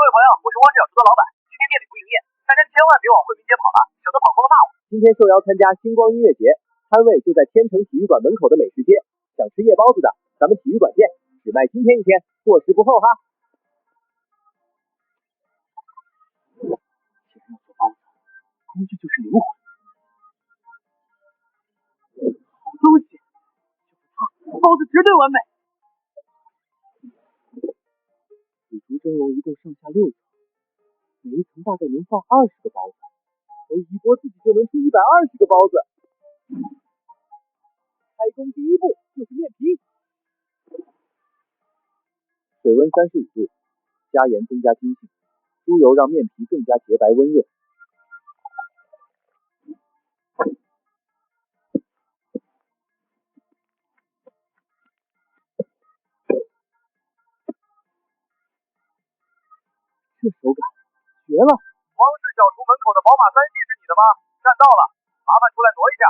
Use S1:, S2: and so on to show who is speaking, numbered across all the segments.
S1: 位朋友，我是汪小厨的老板，今天店里不营业，大家千万别往惠民街跑了，省得跑错了骂我。
S2: 今天受邀参加星光音乐节，摊位就在天成体育馆门口的美食街。想吃夜包子的，咱们体育馆见，只卖今天一天，过时不候哈。
S1: 既然要做包子，工具就是灵魂。好东西，就是它，包子绝对完美。
S2: 紫竹蒸笼一共上下6层，每一层大概能放20个包子，所以一波自己就能出120个包子。开工第一步就是面皮，水温35度，加盐增加筋性，猪油让面皮更加洁白温润。这手感绝了！
S1: 汪氏小厨门口的宝马3系是你的吗？占到了，麻烦出来挪一下。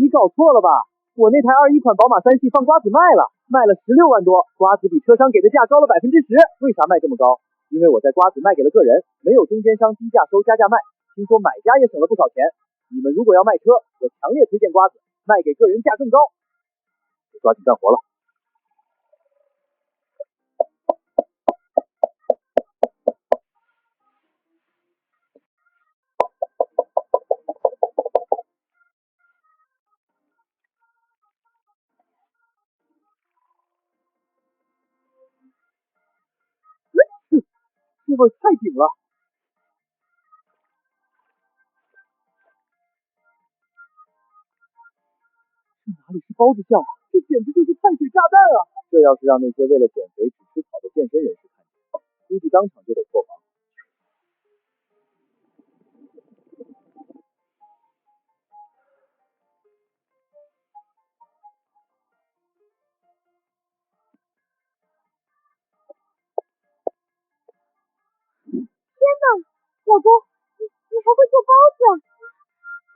S2: 你搞错了吧？我那台21款宝马3系放瓜子卖了16万多，瓜子比车商给的价高了10%。为啥卖这么高？因为我在瓜子卖给了个人，没有中间商低价收加价卖，听说买家也省了不少钱。你们如果要卖车，我强烈推荐瓜子，卖给个人价更高。得抓紧干活了。这味太顶了！这哪里是包子馅儿，这简直就是碳水炸弹啊！这要是让那些为了减肥只吃草的健身人士看见，估计当场就得破防。
S3: 天哪，老公，你还会做包子？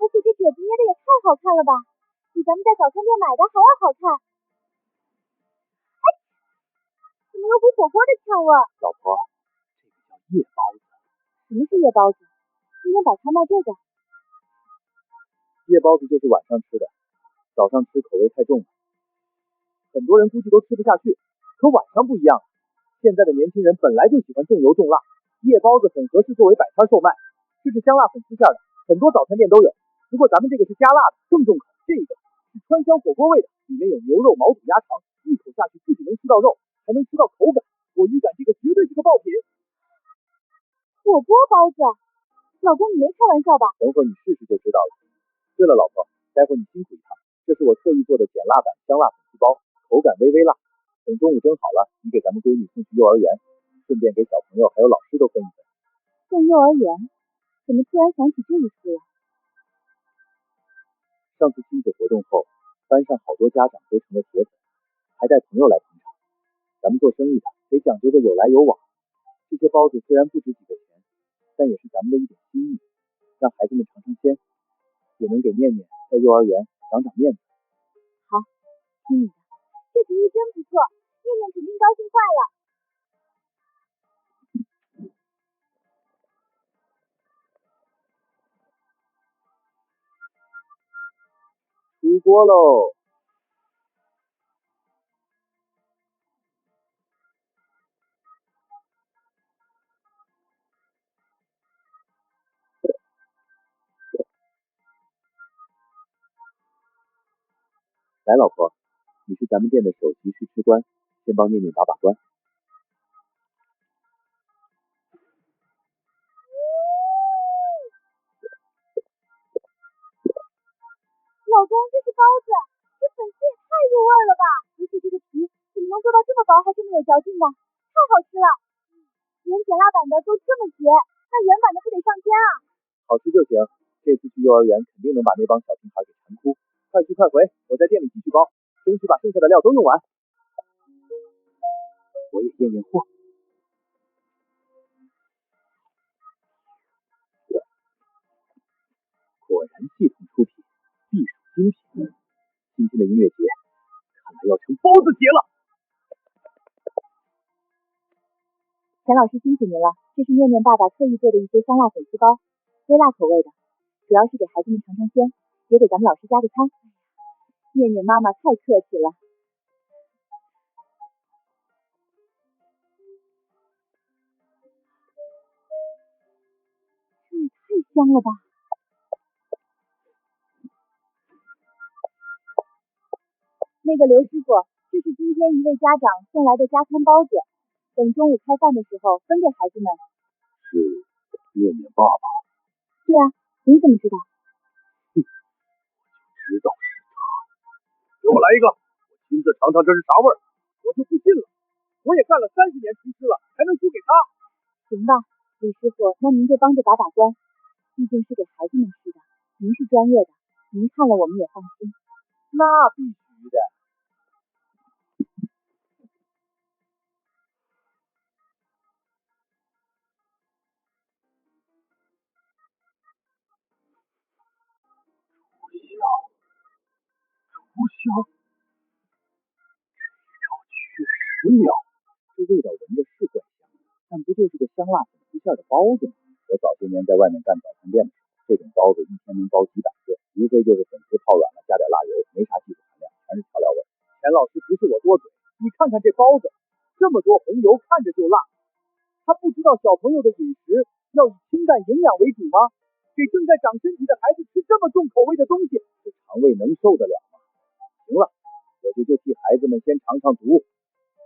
S3: 而且这褶子捏的也太好看了吧，比咱们在早餐店买的还要好看。哎，怎么有股火锅的呛味？
S2: 老婆，这个叫夜包子。
S3: 什么是夜包子？今天摆摊卖这个？
S2: 夜包子就是晚上吃的，早上吃口味太重了，很多人估计都吃不下去。可晚上不一样，现在的年轻人本来就喜欢重油重辣，夜包子很合适作为摆摊售卖。这是香辣粉丝馅的，很多早餐店都有。不过咱们这个是加辣的，更重口。这个是川香火锅味的，里面有牛肉、毛肚、鸭肠，一口下去不仅能吃到肉，还能吃到口感。我预感这个绝对是个爆品。
S3: 火锅包子？老公，你没开玩笑吧？
S2: 等会儿你试试就知道了。对了，老婆，待会儿你辛苦一趟，这是我特意做的减辣版香辣粉丝包，口感微微辣。等中午蒸好了，你给咱们闺女送去幼儿园，顺便给小朋友还有老师都分一分。
S3: 送幼儿园？怎么突然想起这一出了？
S2: 上次亲子活动后，班上好多家长都成了铁粉，还带朋友来捧场。咱们做生意的得讲究个有来有往。这些包子虽然不值几个钱，但也是咱们的一点心意，让孩子们尝尝鲜，也能给念念在幼儿园长长面子。
S3: 好，听你的，这主意真不错，念念肯定高兴坏了。
S2: 出锅喽！来，老婆，你是咱们店的首席试吃官，先帮念念把关。
S3: 老公，这是包子，这粉丝也太入味了吧！而且这个皮怎么能做到这么薄还这么有嚼劲呢？太好吃了！连减辣版的都这么绝，那原版的不得上天啊！
S2: 好吃就行，这次去幼儿园肯定能把那帮小屁孩给馋哭。快去快回，我在店里继续包，争取把剩下的料都用完。我也验验货。果然系统出品，必属精品。今天的音乐节看来要成包子节了。
S3: 钱老师辛苦您了，这是念念爸爸特意做的一些香辣粉丝包，微辣口味的，主要是给孩子们尝尝鲜，也给咱们老师加个餐。念念妈妈太客气了。这也太香了吧！那个刘师傅，这是今天一位家长送来的加餐包子，等中午开饭的时候分给孩子们。
S2: 是念念爸爸？
S3: 对啊，你怎么知道？
S2: 知道是他。给我来一个，我亲自尝尝这是啥味儿。我就不信了，我也干了30年厨师了，还能输给他？
S3: 行吧，李师傅，那您就帮着把关，毕竟是给孩子们吃的，您是专业的，您看了我们也放心。
S2: 那必须的。不香，这一炒确实妙。这味道闻着是怪香，但不就是个香辣粉丝馅的包子吗？我早些年在外面干早餐店的时候，这种包子一天能包几百个，无非就是粉丝泡软了，加点辣油，没啥技术含量，全是调料味。钱老师不是我多嘴，你看看这包子，这么多红油，看着就辣。他不知道小朋友的饮食要以清淡营养为主吗？给正在长身体的孩子吃这么重口味的东西，这肠胃能受得了吗？行了，我就替孩子们先尝尝毒。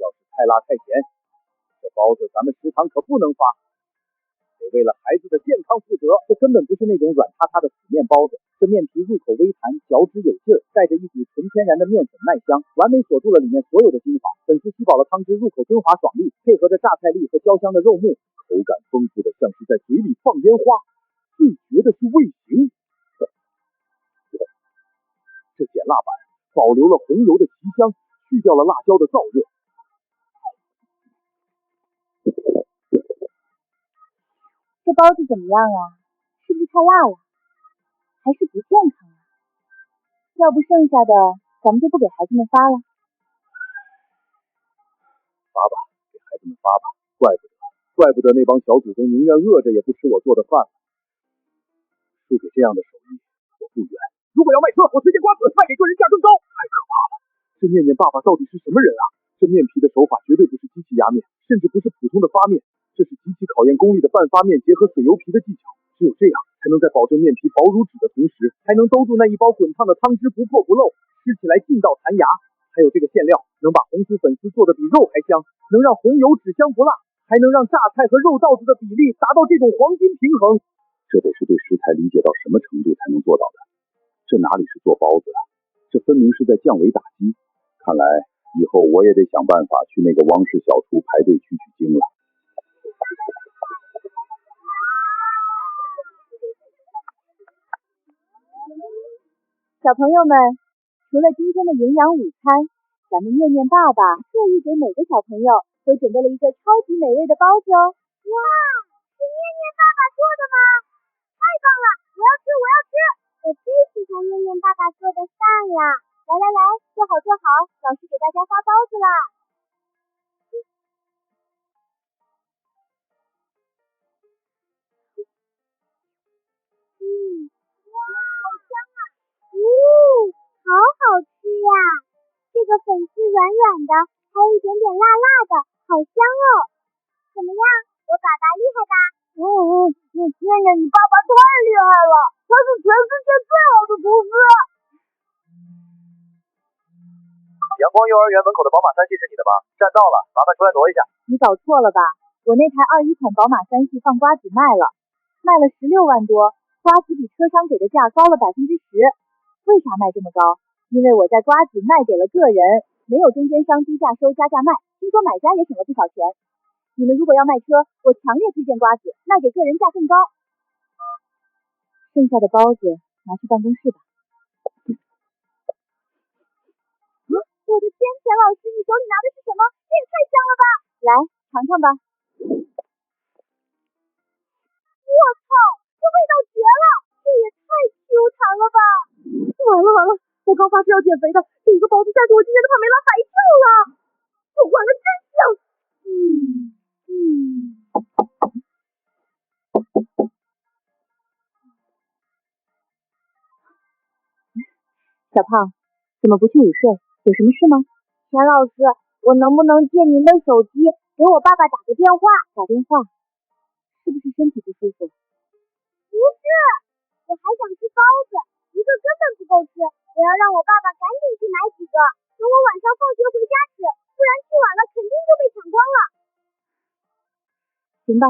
S2: 要是太辣太咸，这包子咱们食堂可不能发。得为了孩子的健康负责，这根本不是那种软塌塌的死面包子。这面皮入口微弹，嚼之有劲儿，带着一股纯天然的面粉麦香，完美锁住了里面所有的精华。粉丝吸饱了汤汁，入口敦滑爽利，配合着榨菜粒和焦香的肉末，口感丰富的像是在嘴里放烟花。最绝的是味型，这碱辣版保留了红油的奇香，去掉了辣椒的燥热。
S3: 这包子怎么样啊？是不是太辣了？还是不健康啊？要不剩下的咱们就不给孩子们发了。
S2: 发吧，给孩子们发吧。怪不得那帮小祖宗宁愿饿着也不吃我做的饭了。输给这样的手艺，我不冤。如果要卖车，我推荐瓜子，卖给个人价更高。太可怕了！这念念爸爸到底是什么人啊？这面皮的手法绝对不是机器压面，甚至不是普通的发面，这是极其考验功力的半发面结合水油皮的技巧。只有这样，才能在保证面皮薄如纸的同时，还能兜住那一包滚烫的汤汁不破不漏，吃起来劲道弹牙。还有这个馅料，能把红薯粉丝做得比肉还香，能让红油只香不辣，还能让榨菜和肉稻子的比例达到这种黄金平衡。这得是对食材理解到什么程度才能做到的？这哪里是做包子啊，这分明是在降维打击。看来以后我也得想办法去那个汪氏小厨排队取经了。
S3: 小朋友们，除了今天的营养午餐，咱们念念爸爸特意给每个小朋友都准备了一个超级美味的包子哦。哇，是念念爸爸做的吗？太棒了，我要吃，我要吃！我最喜欢念念爸爸做的饭了。来来来，坐好坐好，老师给大家发包子啦。哇，好香啊！好好吃呀！这个粉丝软软的，还有一点点辣辣的，好香哦！怎么样，我爸爸厉害吧？
S1: 念念你爸爸太厉害了，他是全世界最好的厨师。
S2: 阳光幼儿园门口的宝马3系是你的吗？站到了，麻烦出来挪一下。
S3: 你搞错了吧？我那台21款宝马3系放瓜子卖了16万多，瓜子比车商给的价高了10%。为啥卖这么高？因为我在瓜子卖给了个人，没有中间商低价收加价卖，听说买家也省了不少钱。你们如果要卖车，我强烈推荐瓜子，卖给个人价更高。剩下的包子拿去办公室吧。我的天，钱老师，你手里拿的是什么？这也太香了吧！来，尝尝吧。我操，这味道绝了！这也太 Q 弹了吧！完了，我刚发誓要减肥的，这一个包子下去，我今天的帕梅拉白跳了！做完了真香。胖，怎么不去午睡？有什么事吗？钱老师，我能不能借您的手机给我爸爸打个电话？打电话？是不是身体不舒服？不是，我还想吃包子，一个根本不够吃，我要让我爸爸赶紧去买几个，等我晚上放学回家吃，不然去晚了肯定就被抢光了。行吧，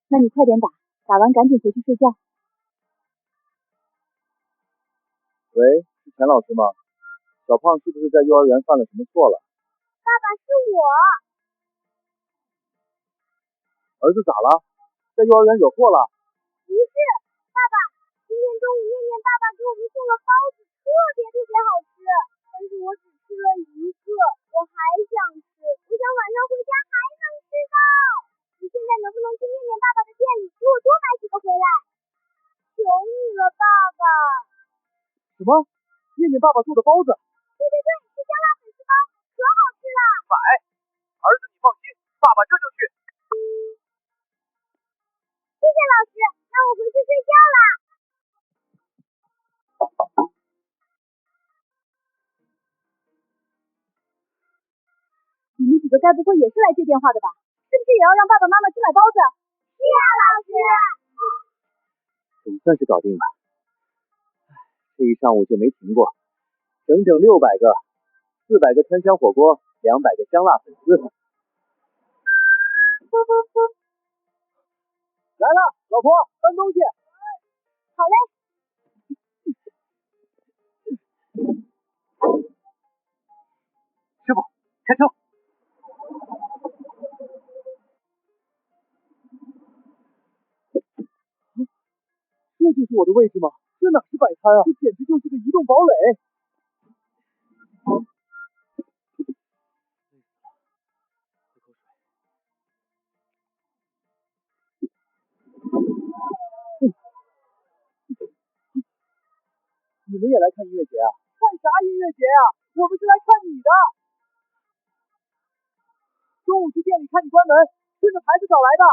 S3: 那你快点打，打完赶紧回去睡觉。
S2: 喂，是钱老师吗？小胖是不是在幼儿园犯了什么错了？
S3: 爸爸，是我。
S2: 儿子咋了？在幼儿园惹祸了？
S3: 不是，爸爸，今天中午念念爸爸给我们送了包子，特别好吃，但是我只吃了一个，我还想吃，我想晚上回家还能吃到。你现在能不能去念念爸爸的店里给我多买几个回来？求你了，爸爸。
S2: 什么？念念爸爸做的包子？
S3: 对，是香辣粉丝包，可好吃了。
S2: 买，儿子你放心，爸爸这就去。
S3: 谢谢老师，那我回去睡觉啦。你们几个该不会也是来接电话的吧？是不是也要让爸爸妈妈去买包子？是啊，老师。
S2: 总算是搞定了。这一上午就没停过，整整600个，400个川香火锅，200个香辣粉丝。来了，老婆，搬东西。
S3: 好嘞。
S2: 师傅，开车。这就是我的位置吗？这哪是摆摊啊，这简直就是个移动堡垒。你们也来看音乐节啊？看啥音乐节啊？我们是来看你的。中午去店里看你关门，顺着牌子找来的。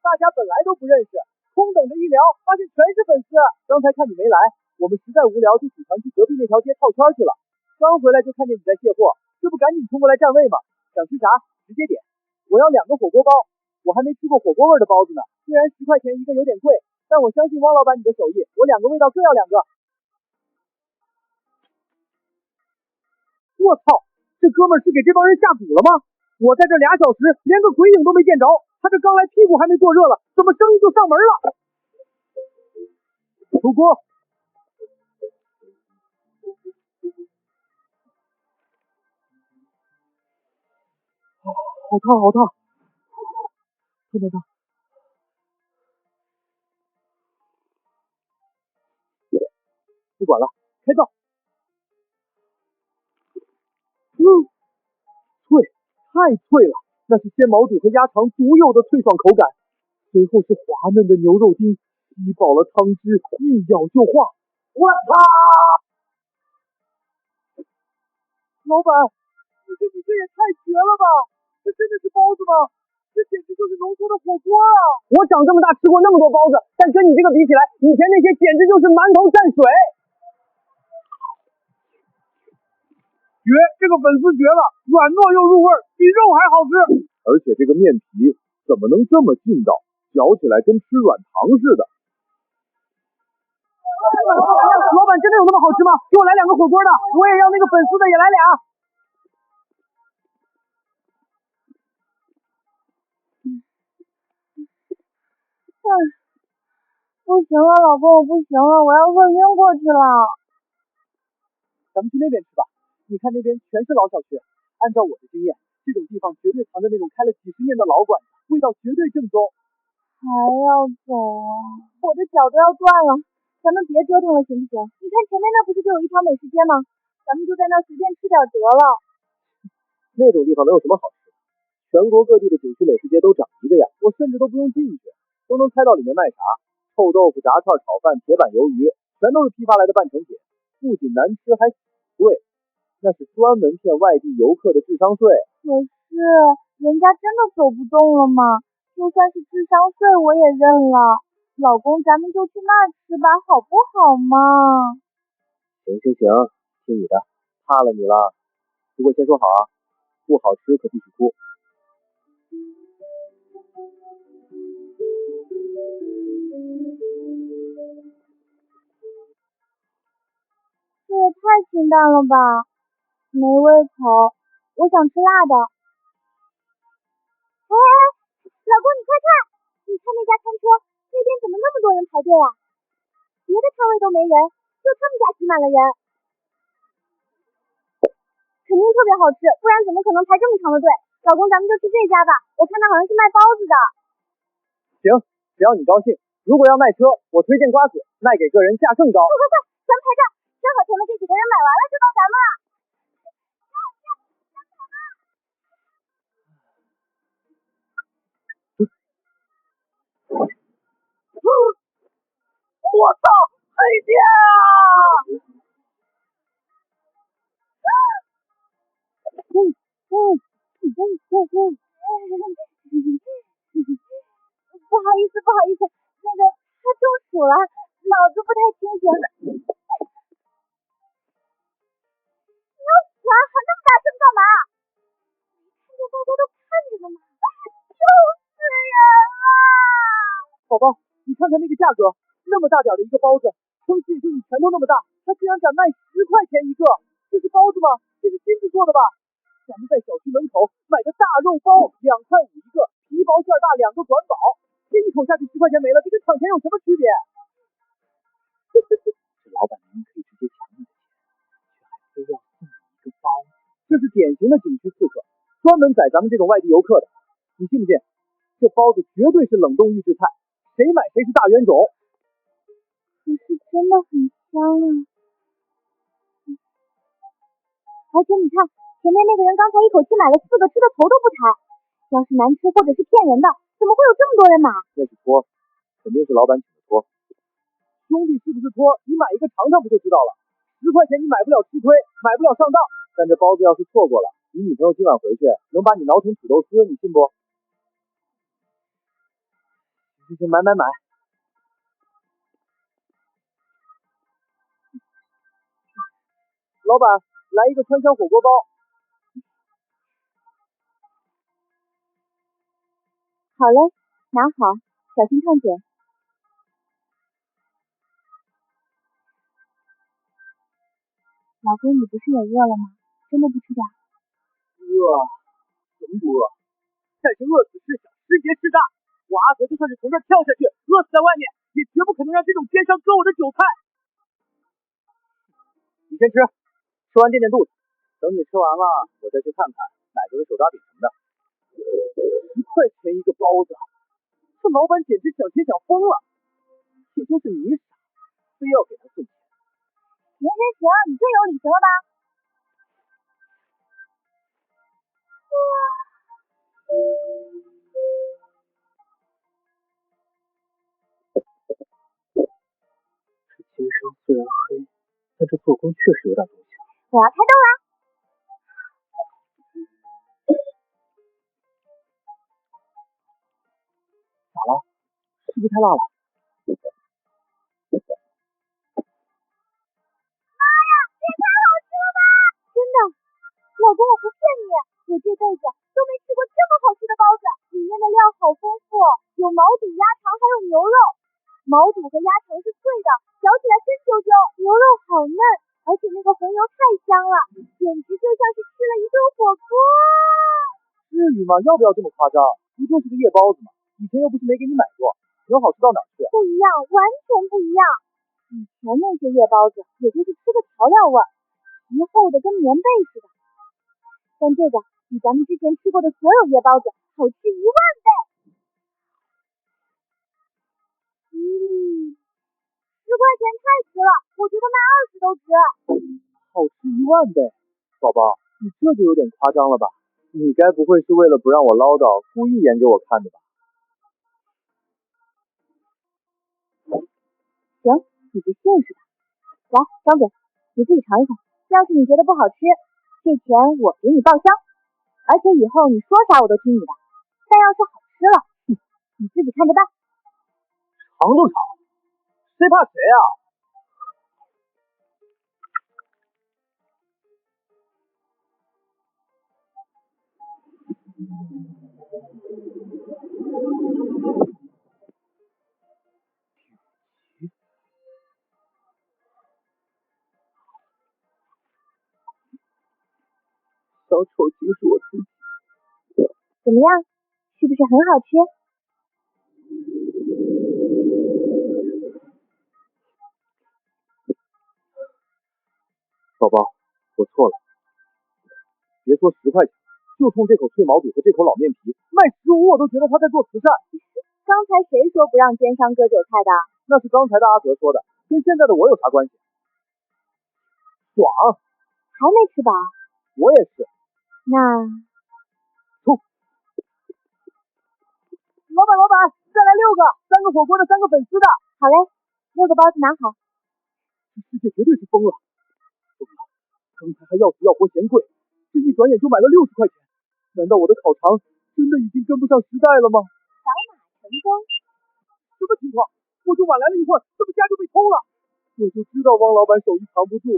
S2: 大家本来都不认识，空等着一聊，发现全是粉丝。刚才看你没来，我们实在无聊，就组团去隔壁那条街套圈去了。刚回来就看见你在卸货，这不赶紧冲过来占位吗？想吃啥直接点。我要2个火锅包，我还没吃过火锅味的包子呢。虽然10块钱一个有点贵，但我相信汪老板你的手艺，我2个味道各要2个。我操，这哥们儿是给这帮人下蛊了吗？我在这2小时连个鬼影都没见着，他这刚来屁股还没坐热了，怎么生意就上门了？出锅！好烫好烫！烫！不管了，开灶！脆，太脆了，那是鲜毛肚和鸭肠独有的脆爽口感，随后是滑嫩的牛肉丁，吸饱了汤汁，一咬就化。我操！老板，你这也太绝了吧！这真的是包子吗？这简直就是浓缩的火锅啊！我长这么大吃过那么多包子，但跟你这个比起来，以前那些简直就是馒头蘸水。绝，这个粉丝绝了，软糯又入味，比肉还好吃。而且这个面皮怎么能这么劲道，嚼起来跟吃软糖似的。老板真的有那么好吃吗？给我来2个火锅的，我也要那个粉丝的，也来2。
S3: 不行了，老公，我不行了，我要饿晕过去了。
S2: 咱们去那边吃吧，你看那边全是老小区，按照我的经验，这种地方绝对藏着那种开了几十年的老馆子，味道绝对正宗。
S3: 还要走啊？我的脚都要断了，咱们别折腾了行不行？你看前面那不是就有一条美食街吗？咱们就在那随便吃点得了。
S2: 那种地方能有什么好吃的？全国各地的景区美食街都长一个样，我甚至都不用进去，都能猜到里面卖啥。臭豆腐、炸串、炒饭、铁板鱿鱼，全都是批发来的半成品，不仅难吃还贵，那是专门骗外地游客的智商税。
S3: 可是人家真的走不动了吗？就算是智商税我也认了。老公，咱们就去那儿吃吧，好不好嘛？
S2: 行，听你的，怕了你了。不过先说好啊，不好吃可不许哭。
S3: 这也太清淡了吧，没胃口，我想吃辣的。哎，老公你快看，你看那家餐车，那边怎么那么多人排队啊？别的摊位都没人，就他们家挤满了人。肯定特别好吃，不然怎么可能排这么长的队？老公，咱们就去这家吧，我看他好像是卖包子的。
S2: 行，只要你高兴。如果要卖车，我推荐瓜子，卖给个人价更高。
S3: 快快快，咱们排这儿，正好前面这几个人买完了就到咱们了。
S2: 我操，黑店啊！
S3: 不好意思，不好意思，那个他中暑了，脑子不太清醒。你要死啊！喊那么大声干嘛？看见大家都看着呢吗？救死人了！
S2: 宝宝，你看看那个价格，那么大点的一个包子，撑死也就你拳头那么大，他竟然敢卖10块钱一个，这是包子吗？这是金子做的吧？咱们在小区门口买的大肉包，2块5一个，皮薄馅大，2个管饱，这一口下去10块钱没了，这跟抢钱有什么区别？这老板明明可以直接抢你的钱，却还非要送你一个包子，这是典型的景区刺客，专门宰咱们这种外地游客的。你信不信？这包子绝对是冷冻预制菜，谁买谁是大冤种。
S3: 可是真的很香啊！而且你看，前面那个人刚才一口气买了4个，吃的头都不抬。要是难吃或者是骗人的，怎么会有这么多人买？
S2: 那是托，肯定是老板请的托。兄弟是不是托？你买一个尝尝不就知道了。10块钱你买不了吃亏，买不了上当。但这包子要是错过了，你女朋友今晚回去能把你挠成土豆丝，你信不？行，买。老板，来一个川香火锅包。
S3: 好嘞，拿好，小心烫嘴。老公，你不是也饿了吗？真的不吃点？
S2: 饿？怎么不饿？但是饿死是小，失节是大。我阿和就算是从这儿跳下去，饿死在外面，也绝不可能让这种奸商割我的韭菜。你先吃，吃完垫肚子，等你吃完了，我再去看看，买个手抓饼什么的。10块钱一个包子，这老板简直想钱想疯了。也就是你傻，非要给他送钱。
S3: 行，你最有理行了吧？
S2: 这奸商虽然黑，但这做工确实有点东西。
S3: 我要开动啦！
S2: 咋了？是不是太辣了？
S3: 妈呀，这也太好吃了吧！真的，老公，我不骗你，我这辈子都没吃过这么好吃的包子，里面的料好丰富，有毛肚、鸭肠还有牛肉。毛肚和鸭肠是脆的，嚼起来真啾啾，牛肉好嫩，而且那个红油太香了，简直就像是吃了一顿火锅。
S2: 至于吗？要不要这么夸张？不就是个夜包子吗？以前又不是没给你买过，能好吃到哪去？
S3: 不一样，完全不一样。以前那些夜包子也就是吃个调料味儿，皮厚的跟棉被似的，但这个比咱们之前吃过的所有夜包子好吃10000倍。10块钱太值了，我觉得卖20都值。
S2: 好吃10000倍，宝宝，你这就有点夸张了吧？你该不会是为了不让我唠叨，故意演给我看的吧？
S3: 行，你不信是吧？来，张嘴，你自己尝一口。要是你觉得不好吃，这钱我给你报销，而且以后你说啥我都听你的。但要是好吃了，你自己看着办。
S2: 尝就尝，谁怕谁啊？小丑就是我自己。
S3: 怎么样？是不是很好吃？
S2: 宝宝，我错了。别说10块钱，就冲这口脆毛肚和这口老面皮，卖15我都觉得他在做慈善。
S3: 刚才谁说不让奸商割韭菜的？
S2: 那是刚才的阿德说的，跟现在的我有啥关系？爽！
S3: 还没吃饱？
S2: 我也是。
S3: 那……
S2: 老板，再来6个，3个火锅的，3个粉丝的。
S3: 好嘞，6个包子拿好。
S2: 这世界绝对是疯了！刚才还要死要活嫌贵，这一转眼就买了60块钱。难道我的烤肠真的已经跟不上时代了吗？
S3: 扫码成功。
S2: 什么情况？我就晚来了一会儿，怎么家就被偷了？我就知道汪老板手艺藏不住，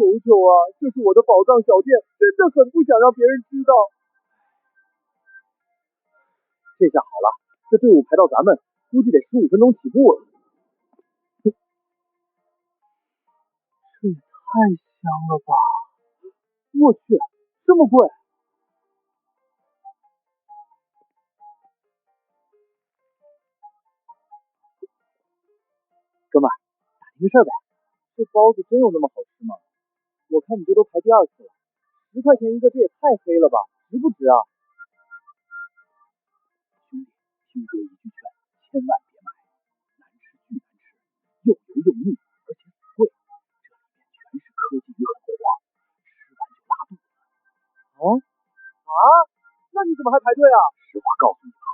S2: 求求啊，这是我的宝藏小店，真的很不想让别人知道。这下好了，这队伍排到咱们，估计得15分钟起步了。这也太香了吧！我去，这么贵！哥们儿，打听个事儿呗，这包子真有那么好吃吗？我看你这都排第2次了，10块钱一个，这也太黑了吧，值不值啊？兄弟，听哥一句劝，千万别买，难吃巨难吃，又油又腻，而且很贵，这里面全是科技与狠活，吃完就拉肚子。那你怎么还排队啊？实话告诉你吧，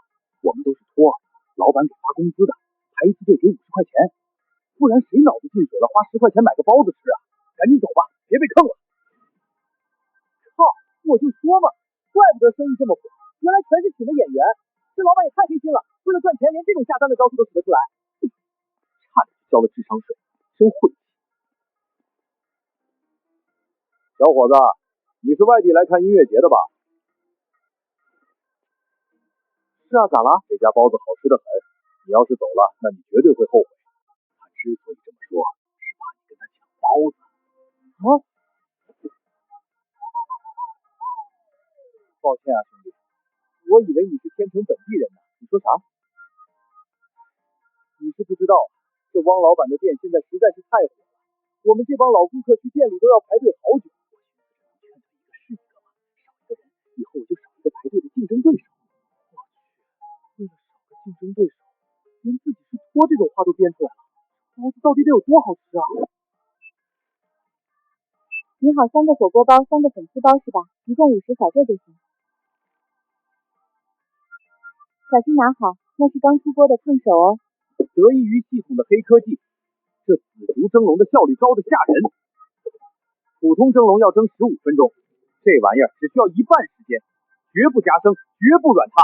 S2: 我们都是托老板给发工资的，排一次队给50块钱，不然谁脑子进水了花10块钱买个包子吃啊？赶紧走吧，别被坑了。靠，我就说嘛，怪不得生意这么火，原来全是请的演员。这老板也太黑心了，为了赚钱连这种下三的招数都使得出来，差点交了智商税，真晦气。小伙子，你是外地来看音乐节的吧？是啊，咋了？这家包子好吃的很，你要是走了，那你绝对会后悔。他之所以这么说，是怕你跟他抢包子。抱歉啊，兄弟，我以为你是天成本地人呢。你说啥？你是不知道，这汪老板的店现在实在是太火了，我们这帮老顾客去店里都要排队好久。我寻思这能劝退一个是一个嘛，少一个人以后我就少一个排队的竞争对手。我去，为了少个竞争对手，连自己是托这种话都编出来了，包子到底得有多好吃啊？
S3: 你好，3个火锅包，3个粉丝包是吧？一共50，扫这就行。小心拿好，那是刚出锅的烫手哦。
S2: 得益于系统的黑科技，这紫竹蒸笼的效率高得吓人。普通蒸笼要蒸15分钟，这玩意儿只需要1半时间，绝不加生，绝不软塌。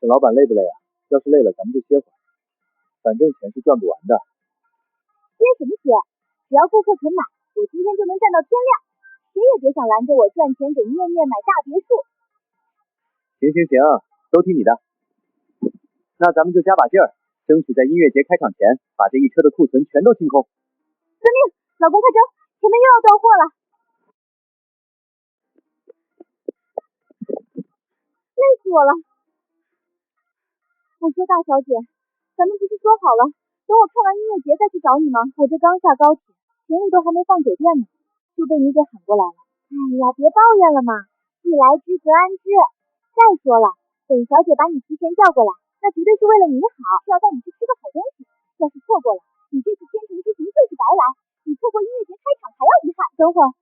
S2: 沈老板累不累啊？要是累了，咱们就歇会儿，反正钱是赚不完的。
S3: 歇什么歇？只要顾客肯买，我今天就能站到天亮。谁也别想拦着我赚钱给念念买大别墅。
S2: 行，都听你的。那咱们就加把劲儿，争取在音乐节开场前把这一车的库存全都清空。
S3: 遵命，老公快蒸，前面又要到货了。累死我了。我说大小姐，咱们不是说好了，等我看完音乐节再去找你吗？我这刚下高铁，行李都还没放酒店呢，就被你给喊过来了。哎呀，别抱怨了嘛，既来之则安之。再说了，本小姐把你提前叫过来，那绝对是为了你好，是要带你去吃个好东西。要是错过了，你这次天成之行就是白来，比错过音乐节开场还要遗憾。等会儿，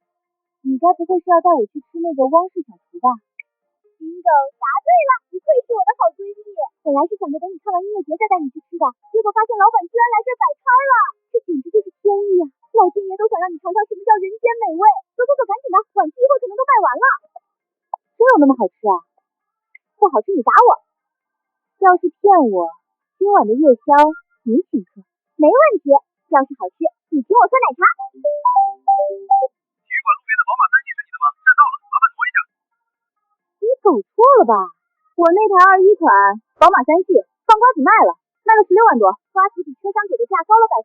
S3: 你该不会是要带我去吃那个汪氏小厨吧？bingo，答对了，不愧是我的好闺蜜。本来是想着等你看完音乐节再带你去吃的，结果发现老板居然来这儿摆摊了，这简直就是天意啊！老天爷都想让你尝尝什么叫人间美味。走，赶紧的，晚去一会儿可能都卖完了。真有那么好吃啊？不好吃你打我。要是骗我，今晚的夜宵你请客，没问题。要是好吃，你请我喝奶茶。
S2: 体育馆路边的宝马3系是你的吗？
S3: 了吧？我那台21款宝马3系放瓜子卖了16万多，瓜子比车商给的价高了10%。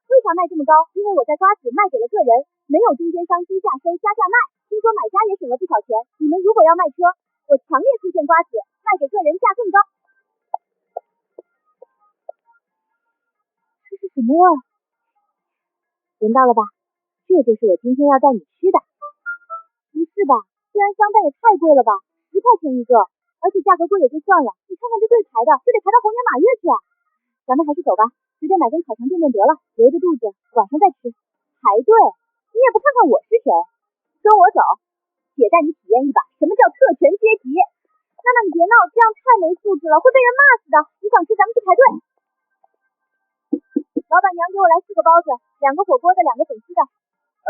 S3: 为啥卖这么高？因为我在瓜子卖给了个人，没有中间商低价收加价卖，听说买家也省了不少钱。你们如果要卖车，我强烈推荐瓜子，卖给个人价更高。这是什么味儿？闻到了吧？这就是我今天要带你吃的。不是吧？这然香蛋也太贵了吧，10块钱一个，而且价格贵也就算了，你看看这对排的，这得排到猴年马月去啊！咱们还是走吧，随便买根烤肠垫垫得了，留着肚子晚上再吃。排队？你也不看看我是谁？跟我走，姐带你体验一把什么叫特权阶级。娜娜，你别闹，这样太没素质了，会被人骂死的。你想吃，咱们去排队。老板娘给我来4个包子，2个火锅的，2个粉丝的。
S2: 哎，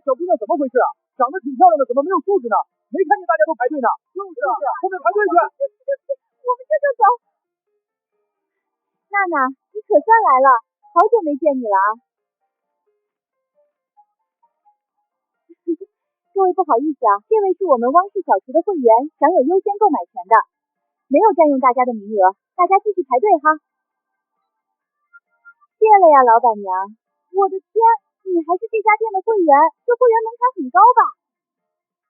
S2: 小姑娘怎么回事啊？长得挺漂亮的，怎么没有素质呢？没看见大家都排队呢？就是啊，后面排队去。
S3: 我们这就走。娜娜，你可算来了，好久没见你了啊！各位不好意思啊，这位是我们汪氏小厨的会员，享有优先购买权的，没有占用大家的名额，大家继续排队哈。谢了呀，老板娘。我的天，你还是这家店的会员，这会员门槛很高吧？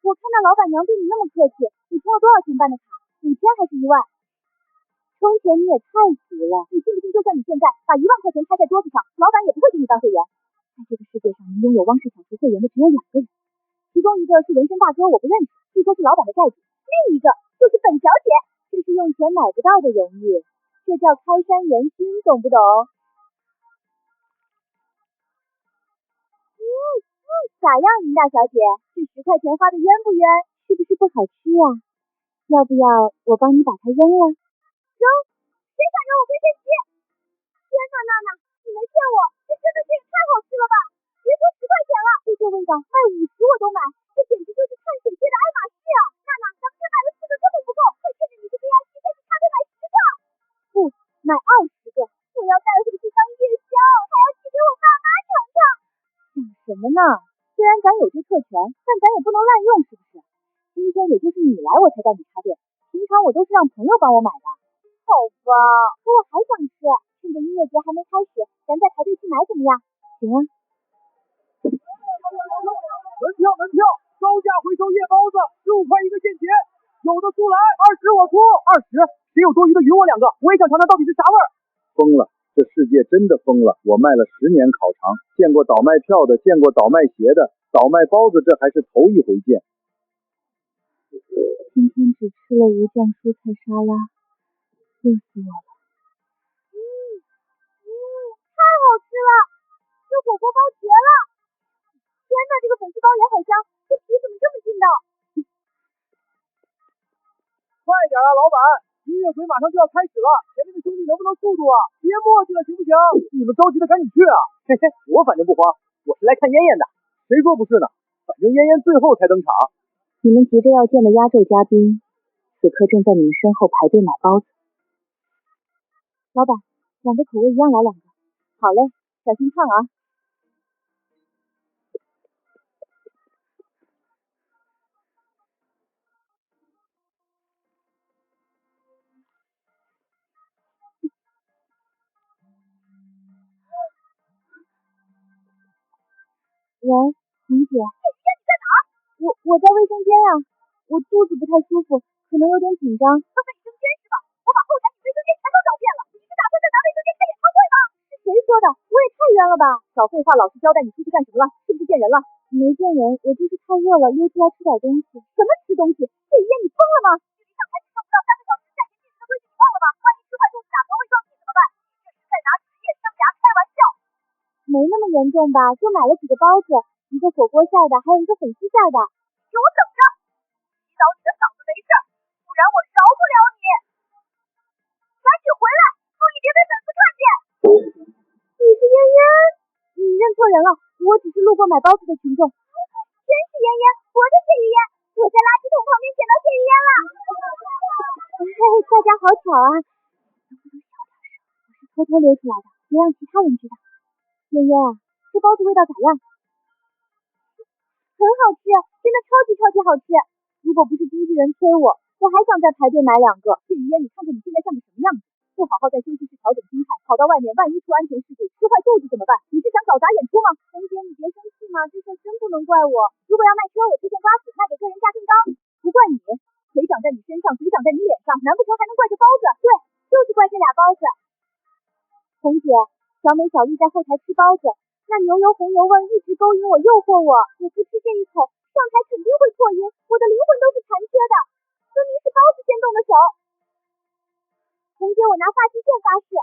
S3: 我看到老板娘对你那么客气，你充了多少钱办的卡？5000还是1万？充钱你也太俗了，你信不信就算你现在把1万块钱拍在桌子上，老板也不会给你当会员。在这个世界上能拥有汪氏小厨会员的只有2个人，其中一个是纹身大哥，我不认识，据说是老板的债主，另一个就是本小姐，这是用钱买不到的荣誉，这叫开山元勋，懂不懂？咋样，林大小姐？这10块钱花的冤不冤？是不是不好吃呀？要不要我帮你把它扔了？扔？谁敢扔我跟谁急？天哪，娜娜，你没骗我，这真的是也太好吃了吧！别说10块钱了，就这味道卖50我都买，这简直就是碳水界的爱马仕啊！娜娜，咱们这买了4个根本不够，快趁着你是 VIP，再去插队买10个。不，买20个，我要带回去当夜宵，还要寄给我爸妈尝尝。想什么呢？虽然咱有这特权，但咱也不能滥用，是不是？今天也就是你来我才带你插队，平常我都是让朋友帮我买的。好吧，可我还想吃，趁着音乐节还没开始，咱再排队去买怎么样？行啊。
S2: 门票，高价回收夜包子，6块一个现钱，有的速来，20我出。20？谁有多余的匀我2个，我也想尝尝到底是啥味儿。疯了，这世界真的疯了！我卖了10年烤肠，见过倒卖票的，见过倒卖鞋的，倒卖包子这还是头一回见。
S3: 今天只吃了无酱蔬菜沙拉，饿死我了。太好吃了！这火锅包绝了！天哪，这个粉丝包也好香，这皮怎么这么劲道？
S2: 快点啊，老板！音乐会马上就要开始了，前面的兄弟能不能速度啊？别磨叽了，行不行？你们着急的赶紧去啊！嘿嘿，我反正不慌，我是来看燕燕的。谁说不是呢？反正燕燕最后才登场。
S3: 你们急着要见的压轴嘉宾，此刻正在你们身后排队买包子。老板，2个口味一样来2个。好嘞，小心烫啊。喂，红姐。姐，你在哪儿？我在卫生间啊，我肚子不太舒服，可能有点紧张。卫生间是吧？我把后台你卫生间全都找遍了，你是打算在咱卫生间开演唱会吗？是谁说的？我也太冤了吧！少废话，老实交代，你出去干什么了？是不是见人了？没见人，我就是太饿了，溜出来吃点东西。什么吃东西？这雨夜你疯了吗？距离上台只剩不到3个小时，赛前进行的规矩你忘了吗？万一吃坏肚子打嗝胃胀气怎么办？你这是在拿职业生涯开玩笑。没那么严重吧，就买了几个包子，一个火锅馅的，还有一个粉丝馅的。给我等着，祈祷你的嗓子没事，不然我饶不了你。赶紧回来，注意别被粉丝看见。你是嫣嫣？你认错人了，我只是路过买包子的群众。真是嫣嫣，我的谢玉嫣，我在垃圾桶旁边捡到谢玉嫣了。嘿，大家好巧啊！能不能小点声？我是偷偷溜出来的，别让其他人知道。嫣嫣啊，这包子味道咋样？很好吃，真的超级好吃！如果不是经纪人催我，我还想再排队买2个。谢雨嫣，你看看你现在像个什么样子？不好好在休息室调整心态，跑到外面，万一出安全事故，吃坏肚子怎么办？你是想搞砸演出吗？红姐，你别生气嘛，这事真不能怪我。如果要卖车，我推荐瓜子，卖给个人价更高。不怪你，腿长在你身上，嘴长在你脸上，难不成还能怪这包子？对，就是怪这俩包子。红姐，小美、小丽在后台吃包子，那牛油红油味一直勾引我、诱惑我，我不吃这一口，上台肯定会破音，我的灵魂都是残缺的。分明是包子先动的手。红姐，我拿发际线发誓，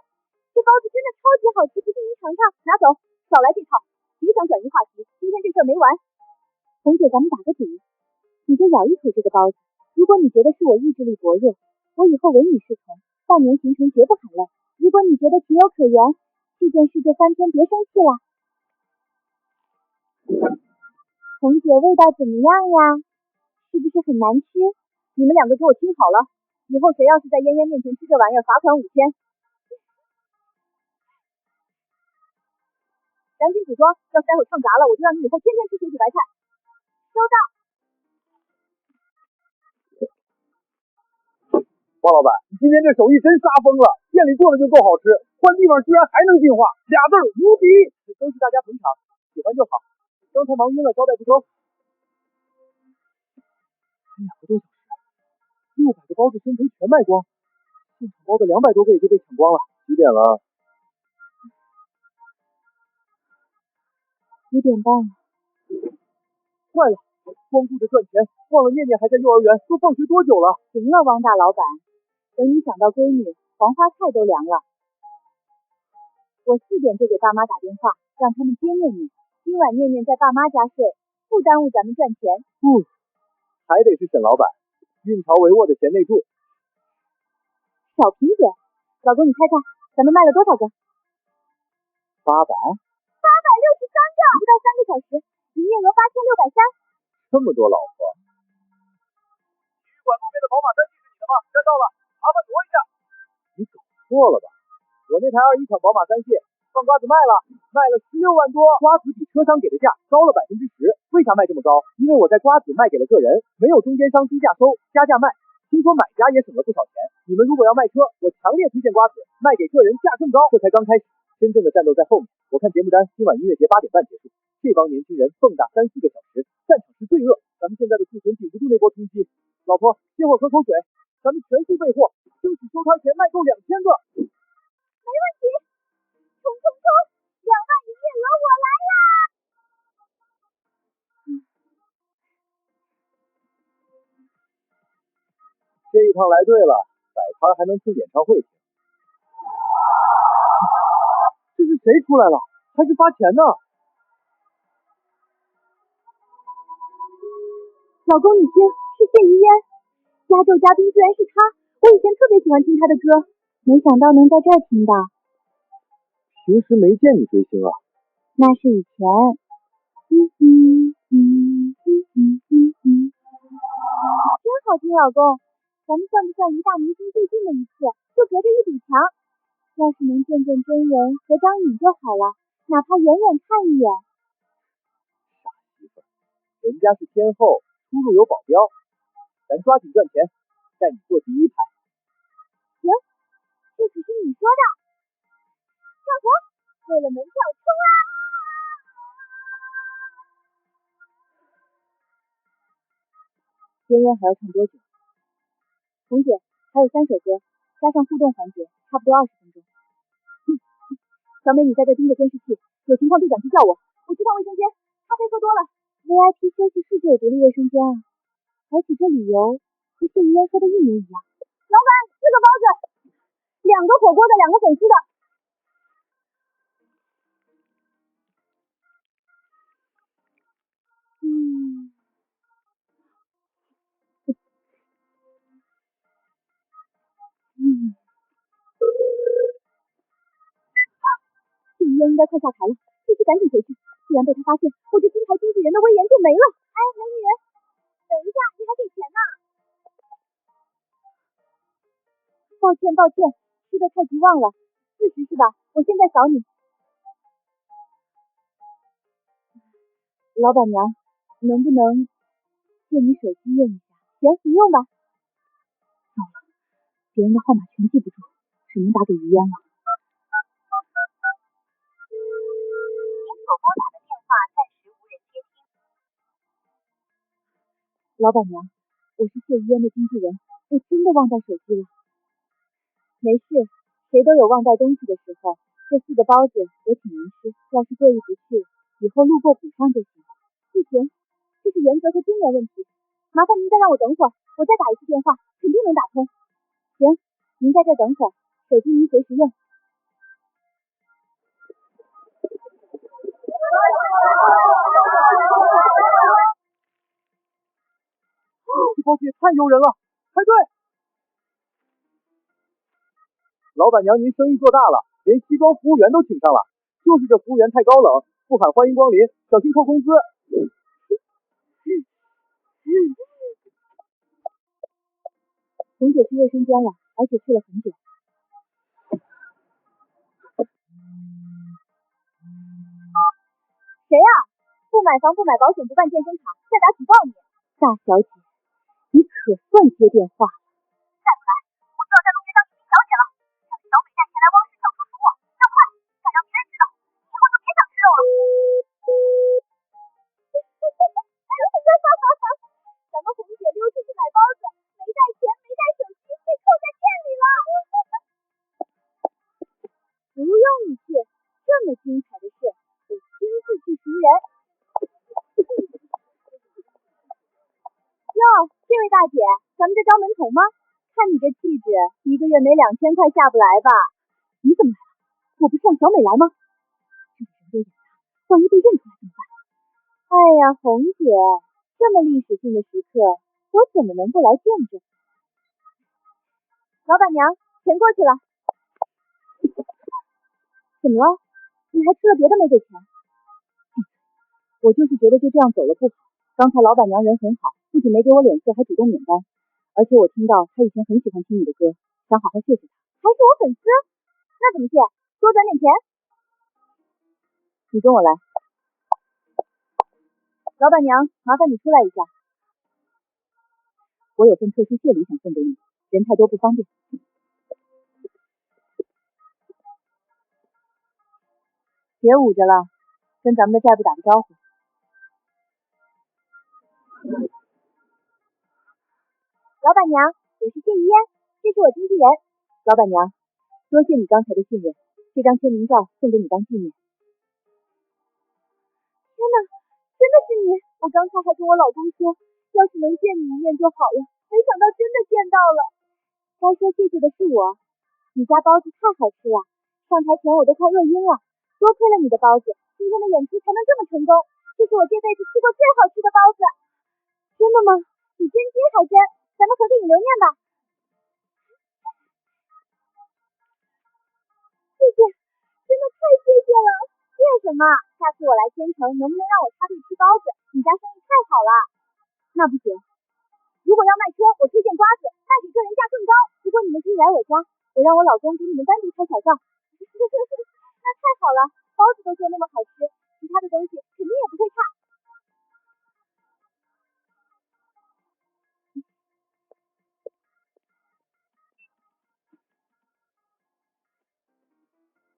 S3: 这包子真的超级好吃，不信您尝尝。拿走，少来这套，别想转移话题，今天这事儿没完。红姐，咱们打个赌，你就咬一口这个包子，如果你觉得是我意志力薄弱，我以后唯你是从，半年行程绝不喊累。如果你觉得情有可原，这件事就翻篇，别生气了。红姐，味道怎么样呀？是不是很难吃？
S1: 你们2个给我听好了，以后谁要是在嫣嫣面前吃这玩意儿，罚款5000。赶紧补妆，要是待会唱砸了，我就让你以后天天吃水煮白菜。收到。
S2: 王老板，你今天这手艺真杀疯了，店里做的就够好吃，换地方居然还能进化，2字儿无敌！都是大家捧场，喜欢就好。刚才忙晕了，招待不周。才2个多小时，600个包子生培全卖光，现场包的200多个也就被抢光了。几点了
S3: ？5点半了。
S2: 坏了，光顾着赚钱，忘了念念还在幼儿园，都放学多久了？
S3: 行了，汪大老板，等你想到闺女，黄花菜都凉了。我4点就给爸妈打电话，让他们接念念。今晚念念在爸妈家睡，不耽误咱们赚钱。
S2: 还得是沈老板，运筹帷幄的贤内助。
S3: 少贫嘴，老公你猜猜，咱们卖了多少个
S2: ？863
S3: 个，不到3个小时，营业额8630。
S2: 这么多老婆。体育馆路边的宝马3系是你的吗？站到了，麻烦挪一下。你搞错了吧？我那台21款宝马3系放瓜子卖了16万多，瓜子比车商给的价高了10%。为啥卖这么高？因为我在瓜子卖给了个人，没有中间商低价收，加价卖。听说买家也省了不少钱。你们如果要卖车，我强烈推荐瓜子，卖给个人价更高。这才刚开始，真正的战斗在后面。我看节目单，今晚音乐节8点半结束。这帮年轻人蹦跶3、4个小时，散场是罪恶。咱们现在的库存顶不住那波冲击。老婆，歇会儿喝口水，咱们全速备货，争取收摊前卖够2000个。
S3: 没问题，冲冲冲！2万营业额我来啦！
S2: 这一趟来对了，摆摊还能蹭演唱会听。这是谁出来了？还是发钱呢？
S3: 老公，你听，是谢于嫣，压轴嘉宾居然是她。我以前特别喜欢听她的歌，没想到能在这儿听到。
S2: 平时没见你追星啊？
S3: 那是以前。真好听，老公。咱们算不算离大明星最近的一次？就隔着一堵墙。要是能见见真人，合张影就好了，哪怕远远看一眼。
S2: 傻媳妇，人家是天后，出入有保镖，咱抓紧赚钱，带你坐第一排。
S3: 行，这可是你说的。上活，为了门票冲啊！
S1: 嫣嫣还要唱多久？
S3: 红姐，还有3首歌，加上互动环节，差不多20分钟。
S1: 小美，你在这盯着监视器，有情况对讲机叫我。我去趟卫生间，咖啡喝多了。
S3: VIP 休息室就有独立卫生间啊，而且这理由和谢于嫣说的一模一样。
S1: 老板，4个包子，2个火锅的，2个粉丝的。
S3: 谢于嫣应该快下台了，必须赶紧回去，不然被他发现，我这金牌经纪人的威严就没了。哎，美女，等一下，你还给钱呢。抱歉，吃的太急忘了，40是吧？我现在扫你。老板娘，能不能借你手机用一下？行，你用吧。
S1: 别人的号码全记不住，只能打给于嫣了。
S3: 您所拨打的电话暂时无人接听。
S1: 老板娘，我是谢于嫣的经纪人，我真的忘带手机了。没事，谁都有忘带东西的时候。这4个包子我请您吃，要是过意不去，以后路过补上就行。不行，这是原则和尊严问题。麻烦您再让我等会儿，我再打一次电话，肯定能打通。行，您在这等会儿，手机您随时用。
S2: 这包子也太诱人了！排队！老板娘，您生意做大了，连西装服务员都请上了。就是这服务员太高冷，不喊欢迎光临，小心扣工资。
S1: 红姐去卫生间了，而且去了很久。
S3: 谁呀？不买房不买保险不办健身卡，再打举报你！
S1: 大小姐，你可算接电话了。
S3: 再不来，我就要在路边当一名小姐了。让小美带钱来汪氏小厨服我，要快，敢让别人知道，以后就别想吃肉了。咱们红姐溜出去买包子，没带钱没带手机，被扣在店里了。
S1: 不用你去，这么精彩的事，我亲自去赎人。
S3: 哟，这位大姐，咱们在招门童吗？看你这气质，一个月没2000块下不来吧？
S1: 你怎么来了？我不是让小美来吗？这个人多眼大，万一被认出来怎么办？
S3: 哎呀，红姐，这么历史性的时刻，我怎么能不来见证？老板娘，钱过去了。
S1: 怎么了？你还吃了别的没给钱？我就是觉得就这样走了不好。刚才老板娘人很好，不仅没给我脸色，还主动免单。而且我听到她以前很喜欢听你的歌，想好好谢谢她。
S3: 还是我粉丝？那怎么谢？多转点钱。
S1: 你跟我来。
S3: 老板娘，麻烦你出来一下。
S1: 我有份特殊谢礼想送给你，人太多不方便。别捂着了，跟咱们的债部打个招呼。
S3: 老板娘，我是谢于嫣，这是我经纪人。
S1: 老板娘，多谢你刚才的信任，这张签名照送给你当纪念。
S3: 天哪，真的是你！我刚才还跟我老公说，要是能见你一面就好了，没想到真的见到了。该说谢谢的是我，你家包子太好吃了，上台前我都快饿晕了。多亏了你的包子，今天的演出才能这么成功。这是我这辈子吃过最好吃的包子。真的吗？你真金还真，咱们合个影留念吧。谢谢，真的太谢谢了。谢什么？下次我来天成，能不能让我插队吃包子？你家生意太好了。
S1: 那不行，
S3: 如果要卖车，我推荐瓜子，卖给个人价更高。不过你们可以来我家，我让我老公给你们单独拍小照。那太好了，包子都做那么好吃，其他的东西肯定也不会差。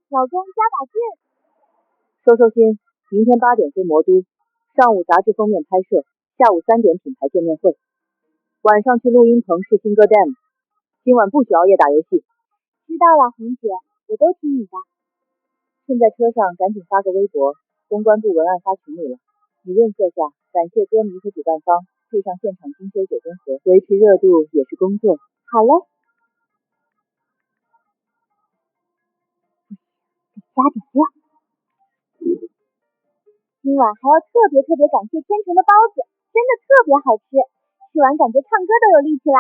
S3: 老公加把劲！
S1: 收收心，明天8点飞魔都，上午杂志封面拍摄，下午3点品牌见面会，晚上去录音棚试新歌 demo。今晚不许熬夜打游戏。
S3: 知道了，红姐，我都听你的。
S1: 趁在车上赶紧发个微博，公关部文案发群里了。你润色下，感谢歌迷和主办方，配上现场精修9宫格，维持热度也是工作。
S3: 好嘞。得加点料。今晚还要特别感谢天成的包子，真的特别好吃，吃完感觉唱歌都有力气啦。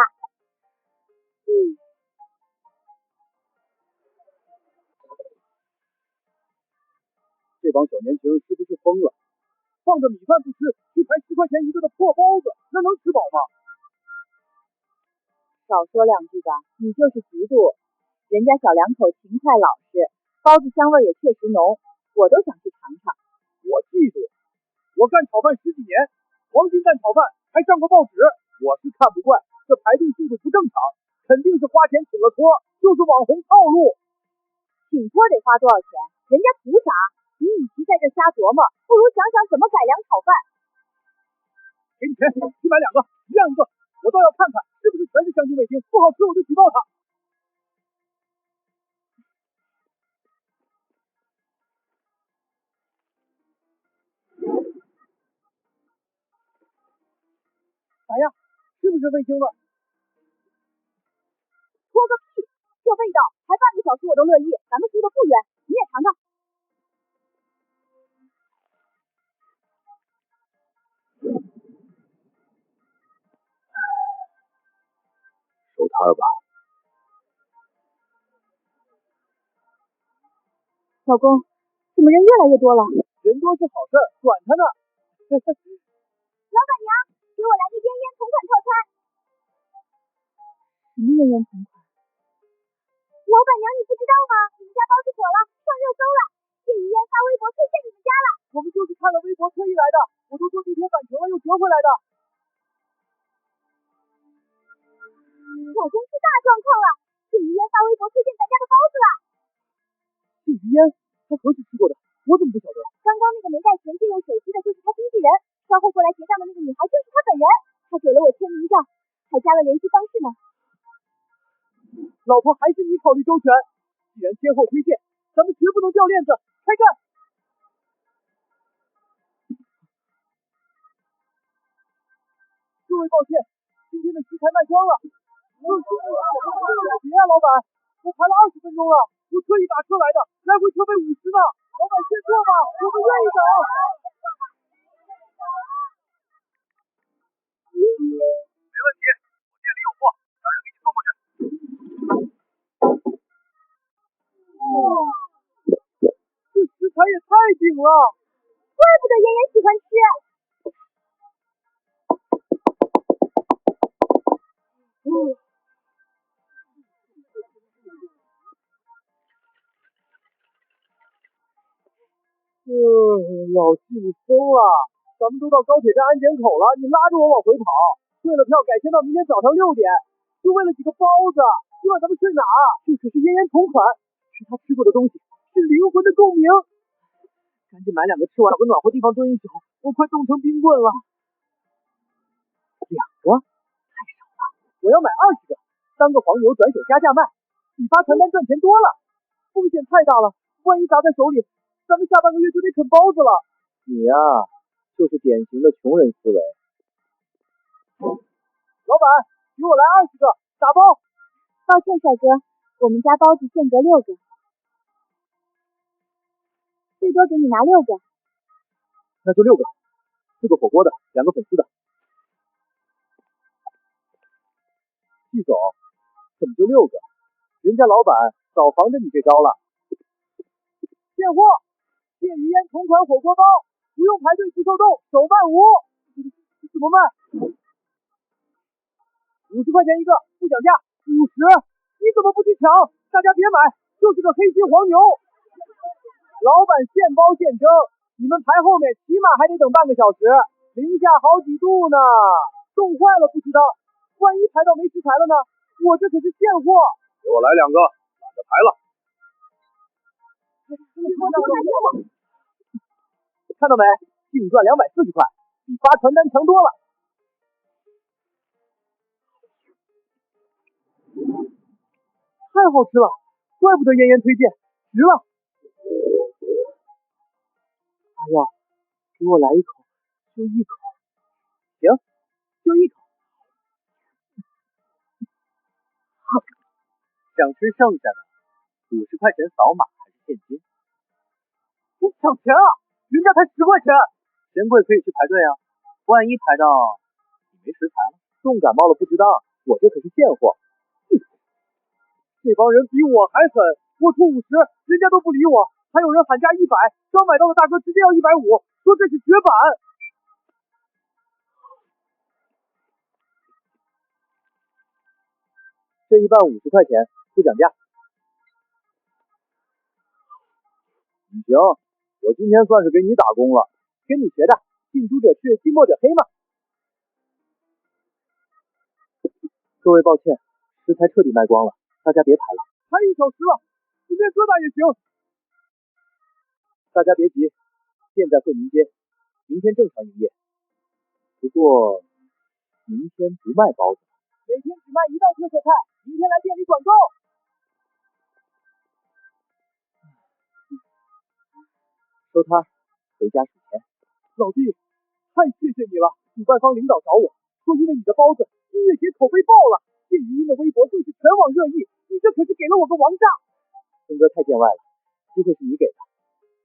S2: 这帮小年轻是不是疯了？放着米饭不吃，去排10块钱一个的破包子，那能吃饱吗？
S1: 少说2句吧，你就是嫉妒。人家小两口勤快老实，包子香味也确实浓，我都想去尝尝。
S2: 我嫉妒，我干炒饭10几年，黄金蛋炒饭还上过报纸，我是看不惯这排队速度不正常，肯定是花钱请了托，就是网红套路。
S1: 请托得花多少钱？人家图啥？你与其在这瞎琢磨，不如想想怎么改良炒饭。
S2: 给你钱，去买2个，一样一个。我倒要看看是不是全是香精味精，不好吃我就举报他。咋样？是不是味精味？
S1: 脱个屁！这味道才半个小时我都乐意，咱们住的不远，你也尝尝。
S2: 收摊吧。
S1: 老公，怎么人越来越多了？
S2: 人多是好事，管他呢。
S3: 老板娘，给我来个烟烟同款套餐。
S1: 什么烟烟同款？
S3: 老板娘，你不知道吗？你们家包子火了，上热搜了。谢雨嫣发微博推荐你们家了。
S2: 我们就是看了微博特意来的，我都坐地铁返程了又折回来的。
S3: 老公出大状况了，谢雨嫣发微博推荐咱家的包子了。
S2: 谢雨嫣，她何时吃过的？我怎么不晓得？
S3: 刚刚那个没带钱借用手机的就是他经纪人，稍后过来结账的那个女孩就是他本人，他给了我签名照，还加了联系方式呢。
S2: 老婆还是你考虑周全，既然先后推荐，咱们绝不能掉链子，开干！各位抱歉，今天的食材卖光了。别啊，老板，我排了20分钟了，我特意打车来的，来回车费50呢。老板先坐吧，我们愿意等。没问题，我店里有货，让人给你送过去。哇，这食材也太顶了，
S3: 怪不得妍妍喜欢吃。
S2: 老季你疯了，咱们都到高铁站安检口了，你拉着我往回跑，退了票改签到明天早上6点，就为了几个包子，今晚咱们睡哪儿？这可是嫣嫣同款，是他吃过的东西，是灵魂的共鸣。赶紧买2个，吃完找个暖和地方蹲一宿，我快冻成冰棍了。2个太少了，我要买20个，3个黄牛转手加价卖，比发传单赚钱多了。风险太大了，万一砸在手里，咱们下半个月就得啃包子了。你呀，就是典型的穷人思维。老板，给我来20个，打包。
S1: 抱歉，帅哥，我们家包子限格6个，最多给你拿6个。
S2: 那就6个，4个火锅的，2个粉丝的。季总，怎么就6个？人家老板早防着你这招了。现货，谢雨嫣同款火锅包，不用排队不受冻，手办无。怎么卖？50块钱一个，不讲价。50，你怎么不去抢？大家别买，就是个黑心黄牛。老板现包现蒸，你们排后面起码还得等半个小时，零下好几度呢，冻坏了不知道，万一排到没食材了呢？我这可是现货。给我来2个，懒得排了。看到没？净赚240块，比发传单强多了。太好吃了，怪不得妍妍推荐，值了。哎呀，给我来一口，就一口。行，就一口。想吃剩下的，50块钱扫码还是现金？你抢钱啊！人家才10块钱，嫌贵可以去排队啊。万一排到你没食材了，冻感冒了不值当，我这可是现货。这帮人比我还狠，我出50，人家都不理我，还有人喊价100，刚买到的大哥直接要150，说这是绝版。这一半50块钱，不讲价。你行，我今天算是给你打工了，跟你学的，近朱者赤，近墨者黑嘛。各位抱歉，食材彻底卖光了，大家别排了。
S4: 才1小时了，随便疙瘩也行。
S2: 大家别急，店在惠民街，明天正常营业。不过明天不卖包子，
S4: 每天只卖1道特色菜，明天来店里管够。
S2: 收摊，回家数钱。
S4: 老弟，太谢谢你了！主办方领导找我说，因为你的包子音乐节口碑爆了，谢语音的微博更是全网热议，你这可是给了我个王炸。
S2: 坤哥太见外了，机会是你给的，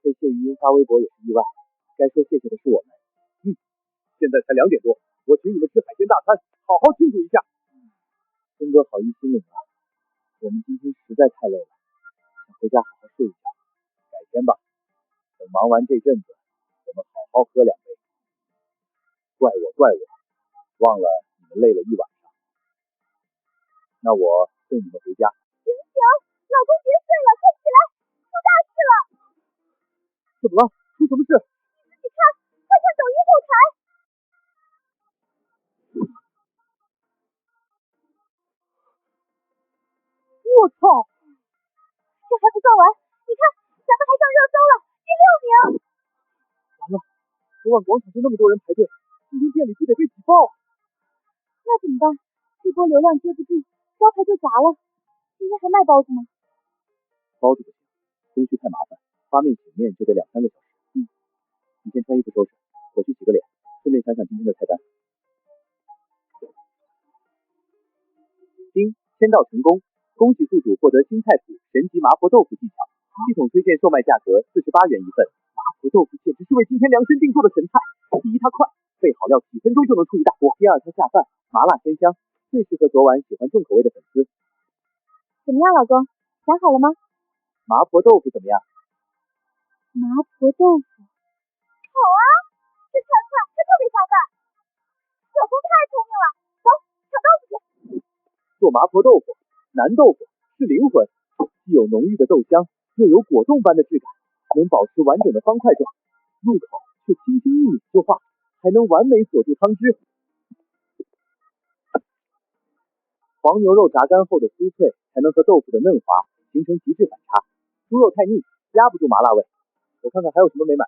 S2: 被谢语音发微博也是意外，该说谢谢的是我们。
S4: 现在才2点多，我请你们吃海鲜大餐，好好庆祝一下。
S2: 坤哥好意心领了，我们今天实在太累了，想回家好好睡一觉，改天吧。等忙完这阵子，我们好好喝2杯。怪我，忘了你们累了一晚上。那我送你们回家。
S3: 行，老公别睡了，快起来，出大事了！
S4: 怎么了？出什么事？
S3: 你自己看，快看抖音后台。
S4: 我操！
S3: 这还不算完，你看，咱们还上热搜了，第6名。
S4: 完了，昨晚广场就那么多人排队，今天店里不得被挤爆？
S3: 那怎么办？这波流量接不住，招牌就砸了。今天还卖包子吗？
S2: 包子不行，工序太麻烦，发面醒面就得2-3个小时。你先穿衣服收拾，我去洗个脸，顺便想想今天的菜单。经签到成功，恭喜宿主获得新菜谱神级麻婆豆腐技巧，系统推荐售卖价格48元一份。麻婆豆腐简直是为今天量身定做的神菜。第一，它快，备好料几分钟就能出一大锅；第二，它下饭，麻辣鲜香，最适合昨晚喜欢重口味的粉丝。
S3: 怎么样，老公，想好了吗？
S2: 麻婆豆腐怎么样？
S3: 麻婆豆腐好啊，这菜快，还特别下饭。老公太聪明了，走，抢豆腐去。
S2: 做麻婆豆腐，南豆腐是灵魂，既有浓郁的豆香，又有果冻般的质感，能保持完整的方块状，入口却轻轻一抿就化，还能完美锁住汤汁。黄牛肉炸干后的酥脆，才能和豆腐的嫩滑形成极致反差。猪肉太腻，压不住麻辣味。我看看还有什么没买。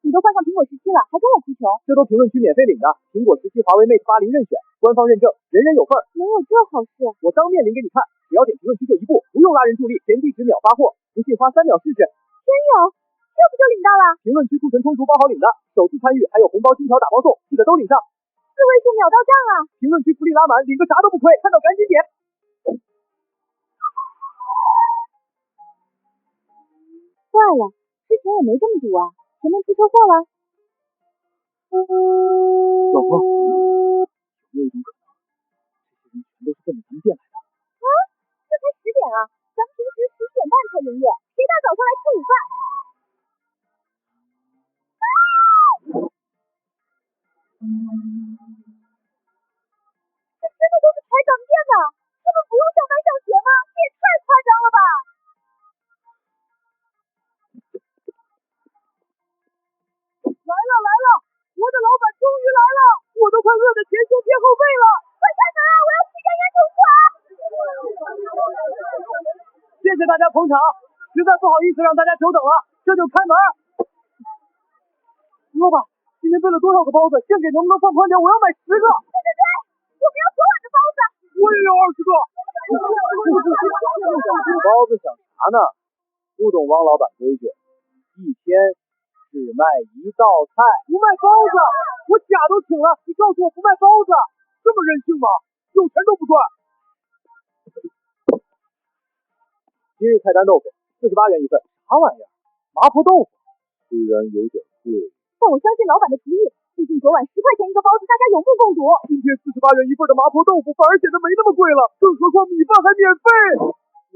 S3: 你都换上苹果17了，还跟我哭穷？
S2: 这都评论区免费领的，苹果17华为 Mate 80任选，官方认证，人人有份。
S3: 能有这好事？
S2: 我当面领给你看，只要点评论区就1步，不用拉人助力，填地址秒发货，不信花3秒试试。
S3: 真有，这不就领到了？
S2: 评论区库存充足，包好领的，首次参与还有红包金条打包送，记得都领上。
S3: 4位数秒到账啊！
S2: 评论区福利拉满，领个啥都不亏，看到赶紧点。
S3: 坏了，之前也没这么堵啊，前面出车祸了。
S2: 老婆，有没有一种可能，这些人全都是奔着咱们店来的？
S3: 啊，这才10点啊，咱们平时11点半才营业，谁大早上来吃午饭？这真的都是踩咱们店的？他们不用上班上学吗？这也太夸张了吧！
S4: 来了，我的老板终于来了，我都快饿得前胸贴后背了。
S3: 快开门啊，我要吃烟筒馆。
S4: 谢谢大家捧场，实在不好意思让大家久等了，这就开门。老板，今天备了多少个包子？馅给能不能放宽点？我要买10个。
S3: 对，我们要昨晚的包子。
S4: 我也要20个。
S2: 包子想啥呢？不懂汪老板规矩，一天只卖1道菜，
S4: 不卖包子，我甲都请了，你告诉我不卖包子，这么任性吗？有钱都不赚。
S2: 今日菜单豆腐48元一份，啥玩意儿？麻婆豆腐虽然有点贵，
S3: 但我相信老板的厨艺，毕竟昨晚10块钱一个包子，大家有目共睹。
S4: 今天48元一份的麻婆豆腐反而显得没那么贵了，更何况米饭还免费。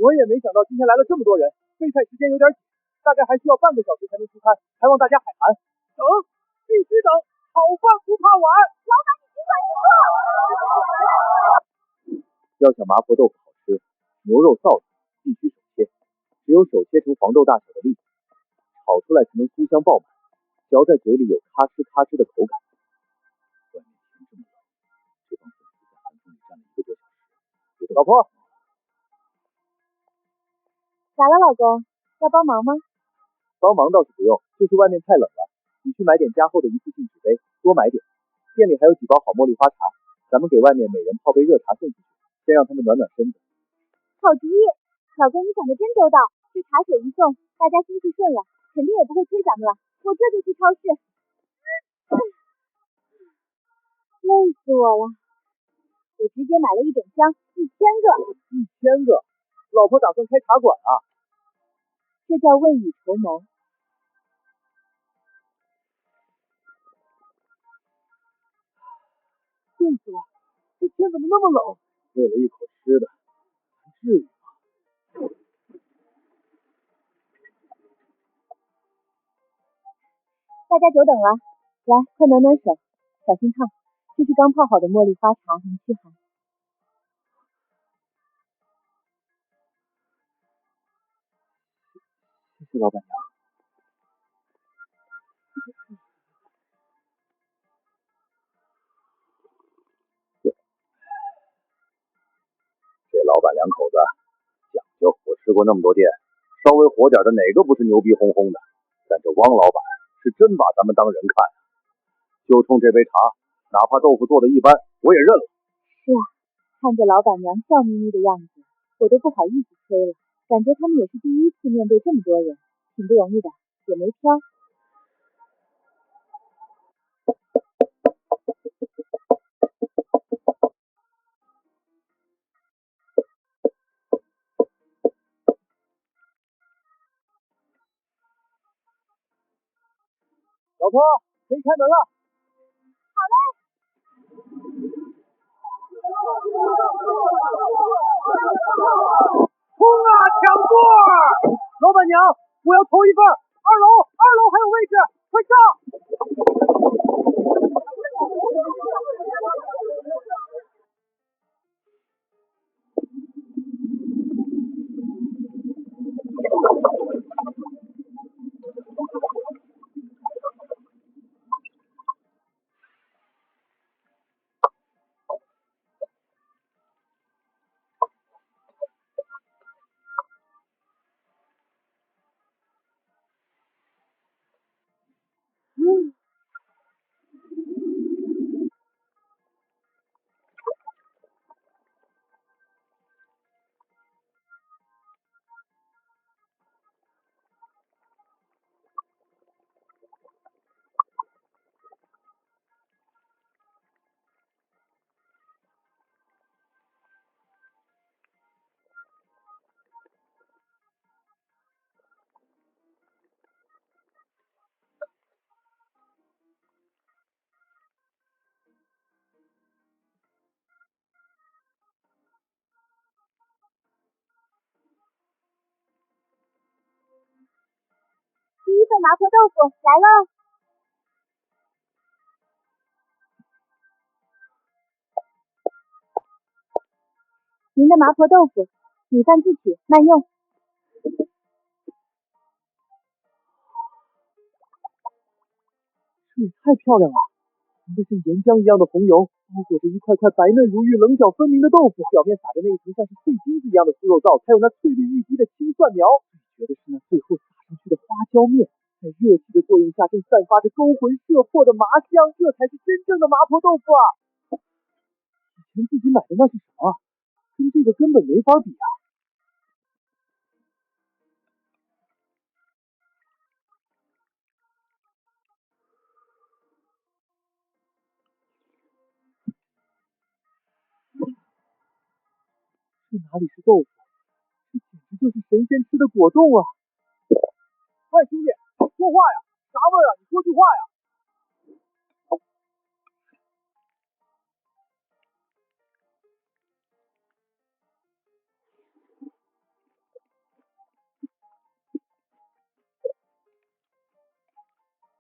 S2: 我也没想到今天来了这么多人，备菜时间有点紧，大概还需要半个小时才能出餐，还望大家海涵。
S4: 等，必须等，好饭不怕晚。
S3: 老板，你尽管请坐。
S2: 要想麻婆豆腐好吃，牛肉臊子必须手切，只有手切成黄豆大小的粒，炒出来才能酥香爆满，嚼在嘴里有咔哧咔哧的口感。外面天这么冷，这帮粉丝在寒风里站了1个多小时，别动。老婆，
S1: 咋了，老公？要帮忙吗？
S2: 帮忙倒是不用，就是外面太冷了，你去买点加厚的一次性纸杯，多买点。店里还有几包好茉莉花茶，咱们给外面每人泡杯热茶送出去，先让他们暖暖身子。
S3: 好主意，老公你想的真周到，这茶水一送，大家心情顺了，肯定也不会催咱们了。我这就去超市。
S1: 累死我了！我直接买了一整箱，1000个。
S2: 1000个？老婆打算开茶馆啊？
S1: 这叫未雨绸缪。
S4: 冻死了！这天怎么那么冷？
S2: 为了一口吃的，至于吗？
S1: 大家久等了，来，快暖暖手，小心烫。这是刚泡好的茉莉花茶，能驱寒。
S2: 谢谢老板娘。这老板两口子讲究，我吃过那么多店，稍微火点的哪个不是牛逼哄哄的？但这汪老板是真把咱们当人看，就冲这杯茶，哪怕豆腐做的一般，我也认了。
S1: 是啊，看着老板娘笑眯眯的样子，我都不好意思催了。感觉他们也是第一次面对这么多人，挺不容易的，也没挑。
S4: 老婆，可以开门了。
S3: 好嘞。
S4: 冲啊，抢座！老板娘，我要头一份。二楼还有位置，快上！
S3: 第一份麻婆豆腐来喽！
S1: 您的麻婆豆腐，米饭自取，慢用。
S4: 这也太漂亮了，红的像岩浆一样的红油，包裹着一块块白嫩如玉、棱角分明的豆腐，表面撒着那一层像是脆金子一样的酥肉燥，还有那翠绿欲滴的青蒜苗。最绝的是那最后撒上去的花椒面，在热气的作用下，正散发着勾魂摄魄的麻香，这才是真正的麻婆豆腐啊！以前自己买的那是什么？跟这个根本没法比啊！这哪里是豆腐，这简直就是神仙吃的果冻啊！喂，兄弟，说话呀！啥味儿啊？你说句话呀！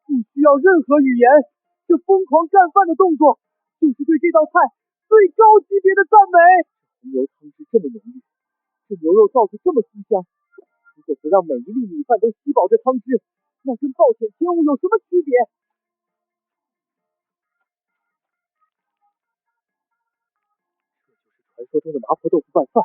S4: 不需要任何语言，这疯狂干饭的动作，就是对这道菜最高级别的赞美。红油汤汁这么浓郁，这牛肉臊子这么酥香，如果不让每一粒米饭都吸饱这汤汁，那跟暴殄天物有什么区别？传说中的麻婆豆腐拌饭。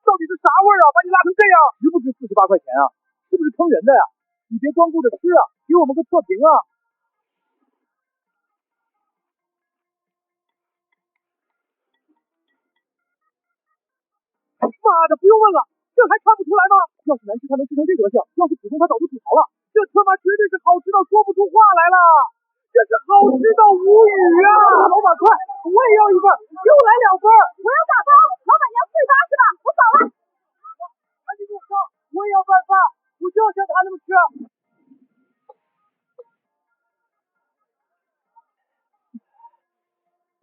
S2: 到底是啥味儿啊？把你辣成这样，值不值48块钱啊？是不是坑人的呀？你别光顾着吃啊，给我们个测评啊！妈的，不用问了，这还看不出来吗？要是难吃他能吃成这德行，要是普通他早就吐槽了。这他妈绝对是好吃到说不出话来了，这是好吃到无语啊！老板快，我也要一份，给我来2份。
S3: 我要打包，老板娘48是吧？我扫了。
S2: 赶紧给我上，我也要拌饭，我就要像他那么吃。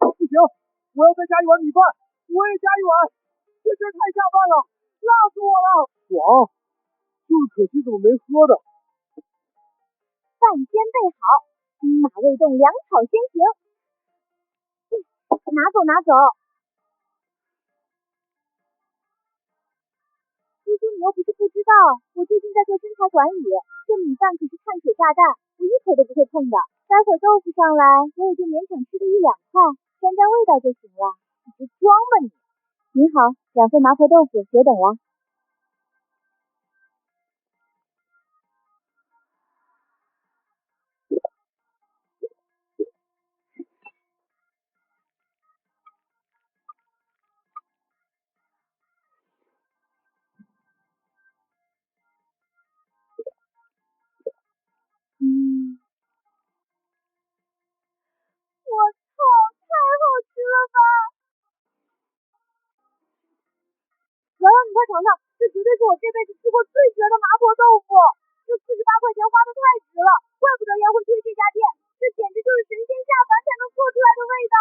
S2: 不行，我要再加一碗米饭，我也加一碗，这汁儿太下饭了，辣死我了！
S4: 爽，就是可惜怎么没喝的。
S3: 饭先备好，兵马未动，粮草先行。拿走拿走。叔叔，你又不是不知道，我最近在做身材管理，这米饭可是碳水炸弹，我一口都不会碰的。待会儿豆腐上来，我也就勉强吃个1-2块，沾沾味道就行了。你就装吧你。
S1: 您好，2份麻婆豆腐，久等了。
S3: 我操，太好吃了吧！瑶瑶，你快尝尝，这绝对是我这辈子吃过最绝的麻婆豆腐，这48块钱花的太值了，怪不得烟会推这家店，这简直就是神仙下凡才能做出来的味道。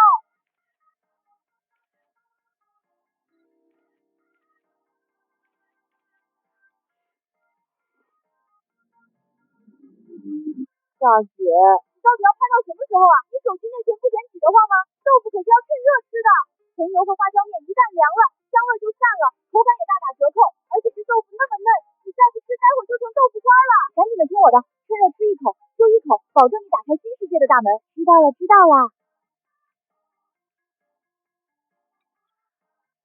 S1: 大姐，
S3: 你到底要拍到什么时候啊？你手机内存不嫌挤得慌吗？豆腐可是要趁热吃的，红油和花椒面一旦凉了，香味就散了，口感也大打折扣，而且这豆腐那么嫩，你再不吃，待会儿就成豆腐花了。
S1: 赶紧的听我的，趁热吃一口，就一口，保证你打开新世界的大门。知道了，知道了。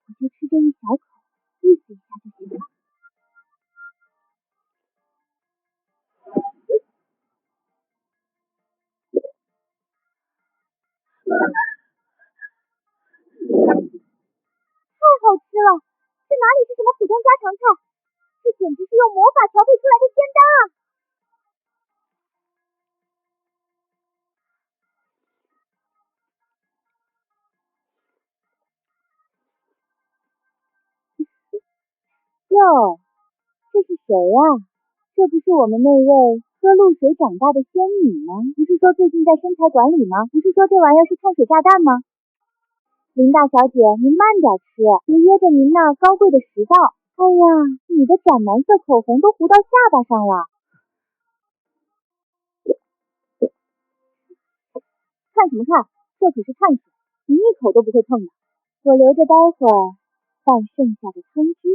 S1: 我就吃这一小口，意思一下就行了。
S3: 太好吃了，这哪里是什么普通家常菜，这简直是用魔法调配出来的仙丹啊！
S1: 哟，这是谁呀？这不是我们那位喝露水长大的仙女吗？不是说最近在身材管理吗？不是说这玩意儿是碳水炸弹吗？林大小姐，您慢点吃，别噎着您那高贵的食道。哎呀，你的斩男色口红都糊到下巴上了。看什么看？这可是碳水，你一口都不会碰的。我留着待会儿拌剩下的汤汁吃。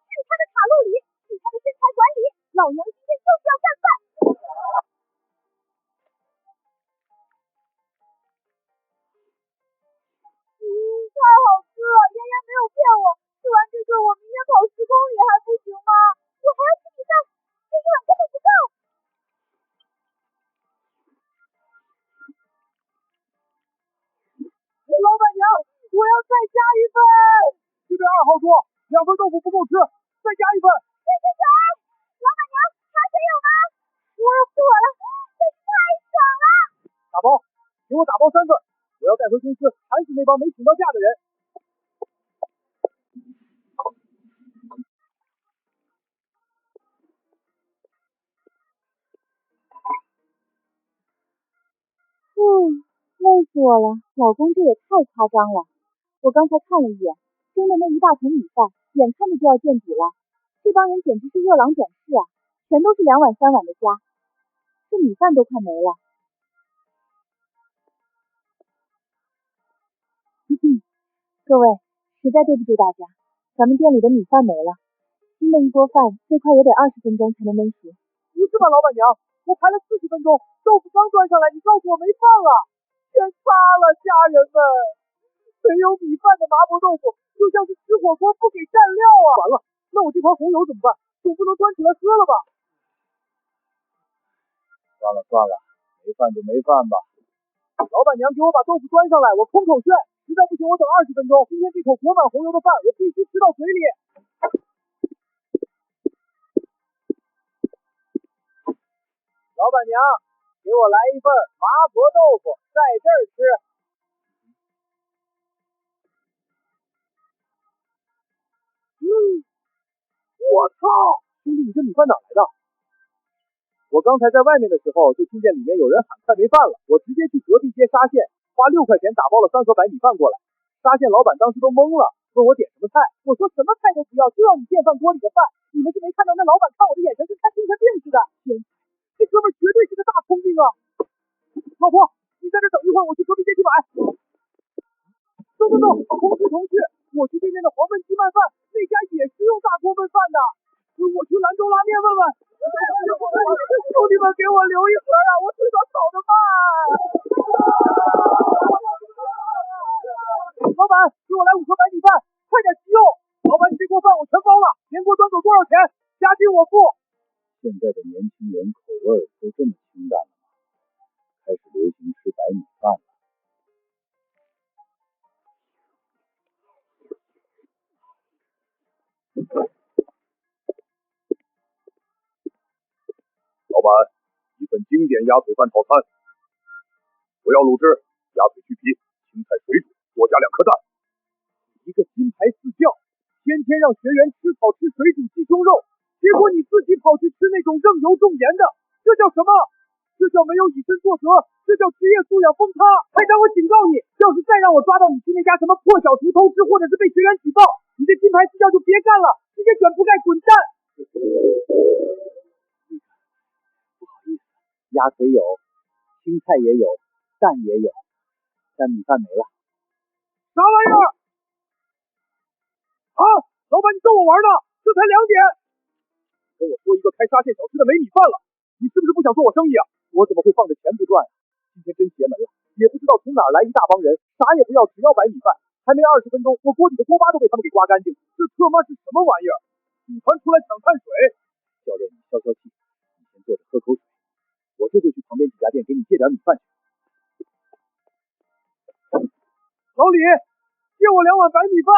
S3: 是他的卡路里，是他的身材管理，老娘今天就是要干饭。太好吃了，妍妍没有骗我，吃完这个我明天跑10公里还不行吗？我还要吃米饭，这一碗根本不够。
S2: 老板娘，我要再加一份。这边2号桌，2份豆腐不够吃，再加一份。
S3: 水，老板娘，茶水有吗？辣死我了，真是太爽了！
S2: 打包，给我打包3份，我要带回公司馋死那帮没请到假的人。
S1: 累死我了，老公这也太夸张了。我刚才看了一眼，蒸的那一大桶米饭，眼看着就要见底了。这帮人简直是饿狼转世啊，全都是2碗3碗的加，这米饭都快没了。各位，实在对不住大家，咱们店里的米饭没了，新的一锅饭最快也得20分钟才能焖熟。
S4: 不是吧，老板娘？我排了40分钟，豆腐刚端上来，你告诉我没饭了，天塌了，家人们！没有米饭的麻婆豆腐，就像是吃火锅不给蘸料啊！完了，那我这盘红油怎么办？总不能端起来喝了吧？算了，没饭就没饭吧。老板娘给我把豆腐端上来，我空口炫，实在不行我等20分钟。今天这口裹满红油的饭，我必须吃到嘴里。老板娘，给我来一份麻婆豆腐，在这儿吃。我操！兄弟，你这米饭哪来的？我刚才在外面的时候，就听见里面有人喊快没饭了，我直接去隔壁街沙县，花6块钱打包了3盒白米饭过来。沙县老板当时都懵了，问我点什么菜，我说什么菜都不要，就要你电饭锅里的饭。你们是没看到那老板看我的眼神跟看精神病似的。天，这哥们绝对是个大聪明啊！老婆，你在这等一会儿，我去隔壁街去买。走，同去，我去对面的黄焖鸡拌饭，那家也是用大锅焖饭的。我去兰州拉面问问。兄弟们，给我留一盒啊！我腿短跑得慢。老板，给我来5盒白米饭，快点急用！老板，你这锅饭我全包了，连锅端走多少钱？押金我付。现在的年轻人口味都这么清淡了吗？开始流行吃白米饭了。老板，一份经典鸭腿饭套餐，不要卤汁，鸭腿去皮，青菜水煮，多加2颗蛋。一个金牌私教，天天让学员吃草吃水煮鸡胸肉，结果你自己跑去吃那种任油重盐的，这叫什么？这叫没有以身作则，这叫职业素养崩塌。还让我警告你，要是再让我抓到你去那家什么破小厨偷吃，或者是被学员举报，你这金牌私教就别干了，直接卷铺盖滚蛋。不好意思，鸭腿有，青菜也有，蛋也有，但米饭没了。啥玩意儿？啊，老板，你逗我玩呢？这才2点。跟我说一个开沙县小吃的没米饭了，你是不是不想做我生意啊？我怎么会放着钱不赚？今天真邪门了，也不知道从哪儿来一大帮人，啥也不要，只要白米饭。还没20分钟，我锅底的锅巴都被他们给刮干净，这特么是什么玩意儿？组团出来抢碳水？教练，你消消气，你先坐着喝口水，我这就去旁边几家店给你借点米饭去。老李，借我2碗白米饭。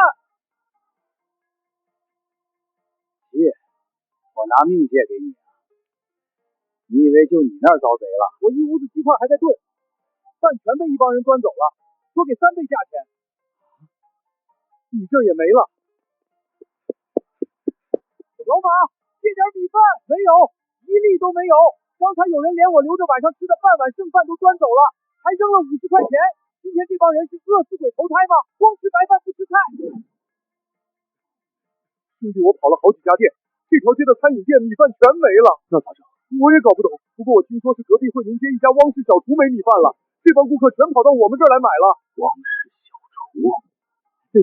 S4: 借？我拿命借给你啊？你以为就你那儿遭贼了？我一屋子鸡块还在炖，饭全被一帮人端走了，说给3倍价钱。你这也没了。老马，借点米饭。没有，一粒都没有。刚才有人连我留着晚上吃的半碗剩饭都端走了，还扔了50块钱。今天这帮人是饿死鬼投胎吗？光吃白饭不吃菜。兄弟，我跑了好几家店，这条街的餐饮店米饭全没了。那咋整？我也搞不懂。不过我听说是隔壁惠民街一家汪氏小厨没米饭了，这帮顾客全跑到我们这儿来买了。汪氏小厨？对。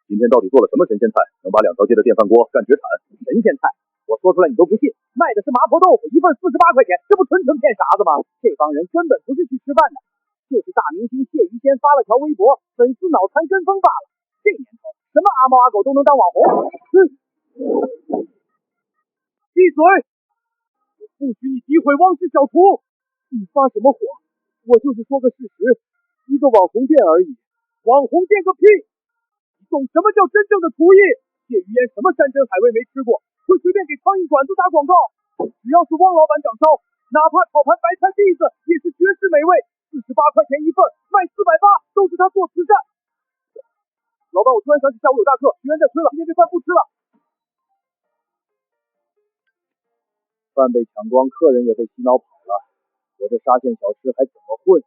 S4: 今天到底做了什么神仙菜，能把2条街的电饭锅干绝产？神仙菜，我说出来你都不信。卖的是麻婆豆腐，一份48块钱，这不纯骗傻子吗？这帮人根本不是去吃饭的，就是大明星谢于仙发了条微博，粉丝脑残跟风罢了。这年头，什么阿猫阿狗都能当网红。闭嘴！我不许你诋毁汪氏小厨！你发什么火？我就是说个事实，一个网红店而已，网红店个屁！懂什么叫真正的厨艺？谢于烟什么山珍海味没吃过，就随便给苍蝇馆子打广告。只要是汪老板掌招，哪怕炒盘白菜篦子也是绝世美味，48块钱一份，卖480，都是他做慈善。老板，我突然想起下午有大课，学员在催了，今天这饭不吃了。饭被抢光，客人也被洗脑跑了，我这沙县小吃还怎么混？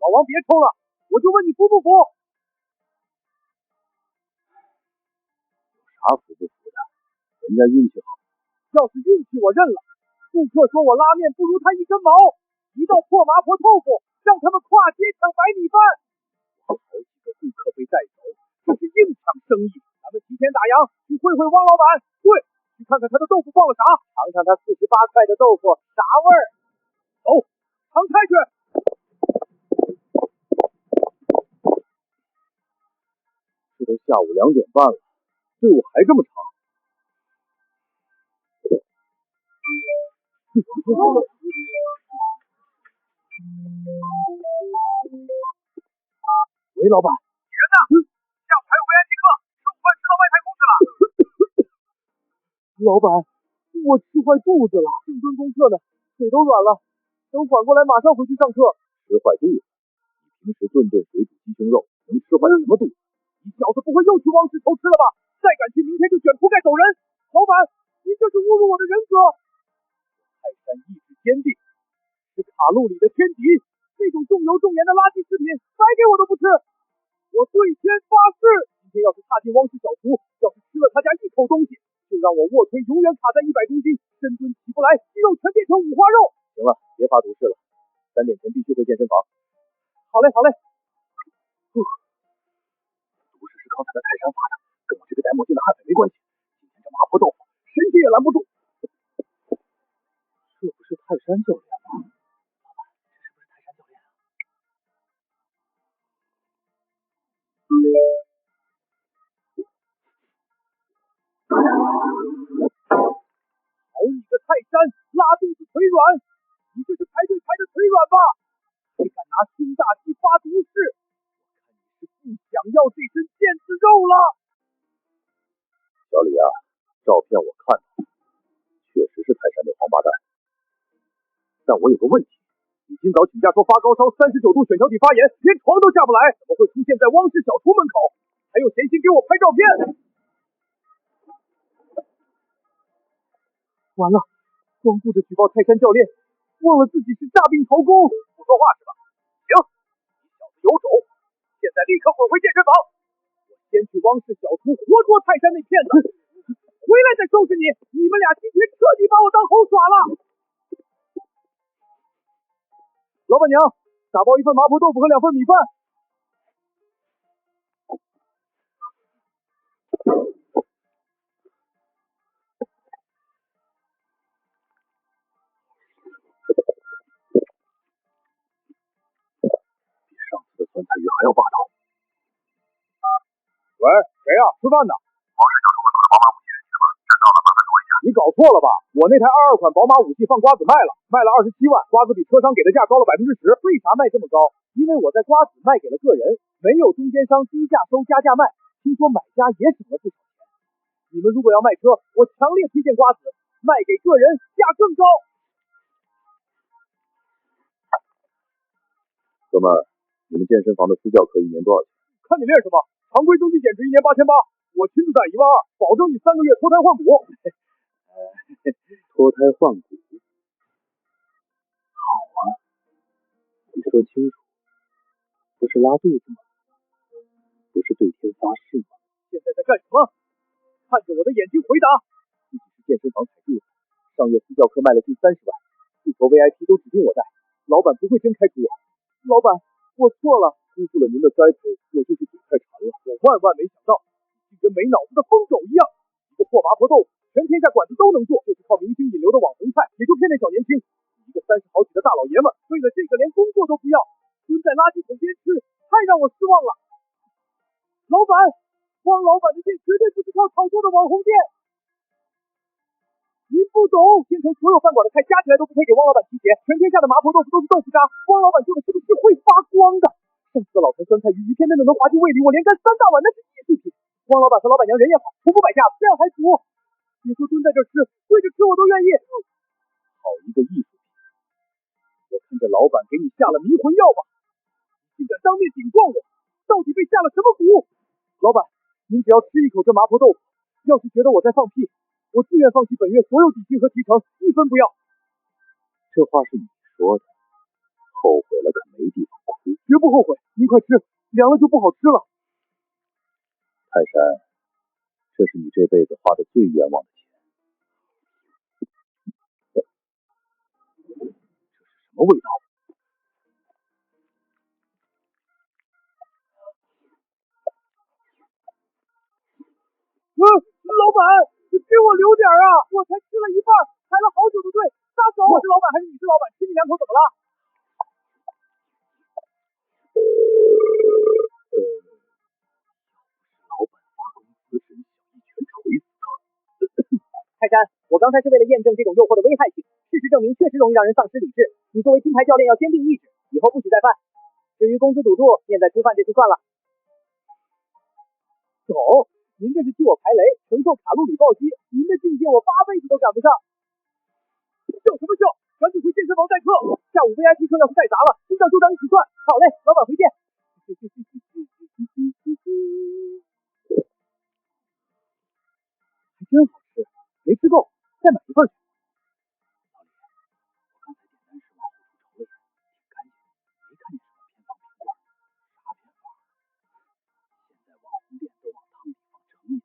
S4: 老王别抽了，我就问你服不服？有啥服不服的？人家运气好。要是运气我认了，顾客说我拉面不如他一根毛，一道破麻婆豆腐，让他们跨街抢白米饭。好几个顾客被带走，这是硬抢生意。咱们提前打烊，去会会汪老板。对，去看看他的豆腐放了啥，尝尝他48块的豆腐啥味儿。走，尝菜去。这都下午2点半了，队伍还这么长。喂，老板，你人呢？下午还有 VIP 课，15饭吃到外太空去了。老板，我吃坏肚子了，正蹲公厕呢，腿都软了。等缓过来，马上回去上课。吃坏肚子？你平时顿顿水煮鸡胸肉，能吃坏什么肚子？你小子不会又去汪氏偷吃了吧？再敢去，明天就卷铺盖走人！老板，您这是侮辱我的人格！泰山意志坚定，是卡路里的天敌，那种重油重盐的垃圾食品，白给我都不吃。我对天发誓，今天要是踏进汪氏小厨，要是吃了他家一口东西，就让我卧推永远卡在100公斤，深蹲起不来，肌肉全变成五花肉。行了，别发毒誓了，3点前必须回健身房。好嘞，好嘞。毒誓是刚才的泰山发的，跟我这个戴墨镜的悍匪没关系。今天这麻婆豆腐，神仙也拦不住。这不是泰山教练吗？老板，这是不是泰山教练啊？好你个泰山，拉肚子腿软，你这是排队排的腿软吧？还敢拿胸大肌发毒誓，我看你是不想要这身腱子肉了。小李啊，照片我看了，确实是泰山那王八蛋。但我有个问题，你今早请假说发高烧39度，血小体发炎，连床都下不来，怎么会出现在汪氏小厨门口？还有闲心给我拍照片？完了，光顾着举报泰山教练，忘了自己是诈病曹公。不说话是吧？行，你小子有种，现在立刻滚回健身房，我先去汪氏小厨活捉泰山那骗子，回来再收拾你。你们俩今天彻底把我当猴耍了。老板娘，打包1份麻婆豆腐和2份米饭。比上次的酸菜鱼还要霸道。喂，谁呀？吃饭呢？汪氏小厨门口的宝马5系人气了吗？站到了，麻烦给我一下。你搞错了吧？我那台22款宝马5系放瓜子卖了27万，瓜子比车商给的价高了10%。为啥卖这么高？因为我在瓜子卖给了个人，没有中间商低价收加价卖，听说买家也省了不少钱。你们如果要卖车，我强烈推荐瓜子，卖给个人价更高。哥们儿，你们健身房的私教课1年多少钱？看你练什么，常规增肌减脂1年8800，我亲自带12000，保证你3个月脱胎换骨。脱胎换骨？好啊，你说清楚，不是拉肚子吗？不是对天发誓吗？现在在干什么？看着我的眼睛回答。自己是健身房踩住的，上月私教课卖了近30万，不求 VIP 都指定我带，老板不会真开除我。老板，我错了，辜负了您的栽培，我就是嘴太馋了。我万万没想到，你竟跟没脑子的疯狗一样，一个破麻婆豆腐，全天下馆子都能做，就是靠明星引流的网红菜，也就骗那小年轻。你一个30好几的大老爷们儿，为了这个连工作都不要，蹲在垃圾桶边吃，太让我失望了。老板，汪老板的店绝对不是靠炒作的网红店。您不懂，县城所有饭馆的菜加起来都不配给汪老板提鞋，全天下的麻婆豆腐都是豆腐渣，汪老板做的是不是会发光的？上次的老坛酸菜鱼，鱼片嫩嫩能滑进胃里，我连干3大碗，那是艺术品。汪老板和老板娘人也好，厨夫摆架子，这样还足。别说蹲在这吃，跪着吃我都愿意。好一个艺术品！我看这老板给你下了迷魂药吧？竟敢当面顶撞我，到底被下了什么蛊？老板，您只要吃一口这麻婆豆腐，要是觉得我在放屁，我自愿放弃本月所有底薪和提成，1分不要。这话是你说的，后悔了可没地方哭。绝不后悔，您快吃，凉了就不好吃了。泰山，这是你这辈子花的最冤枉的钱。这是什么味道？
S2: 山，我刚才是为了验证这种诱惑的危害性，事实证明确实容易让人丧失理智。你作为金牌教练要坚定意志，以后不许再犯。至于公司赌注，念在初犯这次算了。
S4: 总，您这是替我排雷，承受卡路里暴击，您的境界我8辈子都赶不上。笑什么笑？赶紧回健身房代课，下午 VIP 课要是太杂了，心脏就当一起算。好嘞，老板回见。还真好吃，没吃够，再买一份去。老李，我刚才点单时往后厨瞅了眼，挺干净，没看见什么偏方瓶罐。啥偏方？现在网红店都往汤里放成瘾的东西，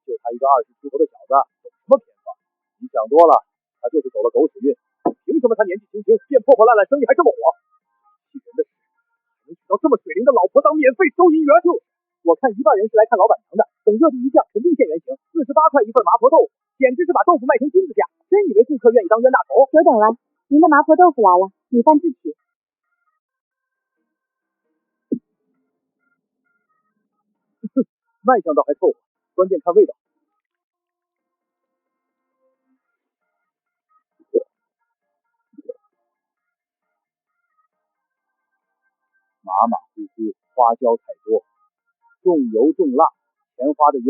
S4: 就他一个20出头的小子，懂什么偏方？你想多了，他就是走了狗屎运。凭什么他年纪轻轻变破破烂烂，生意还这么火？气人的是，还能娶到这么水灵的老婆当免费收银员。就是，我看一半人是来看老板娘的，等热度一降，肯定现原形。48块一份麻婆豆腐，简直是把豆腐卖成金子价，真以为顾客愿意当冤大头？
S1: 久等了，您的麻婆豆腐来了，米饭自取。
S4: 卖相倒还凑合，关键看味道。马马虎虎，花椒太多，重油重辣，钱花的冤。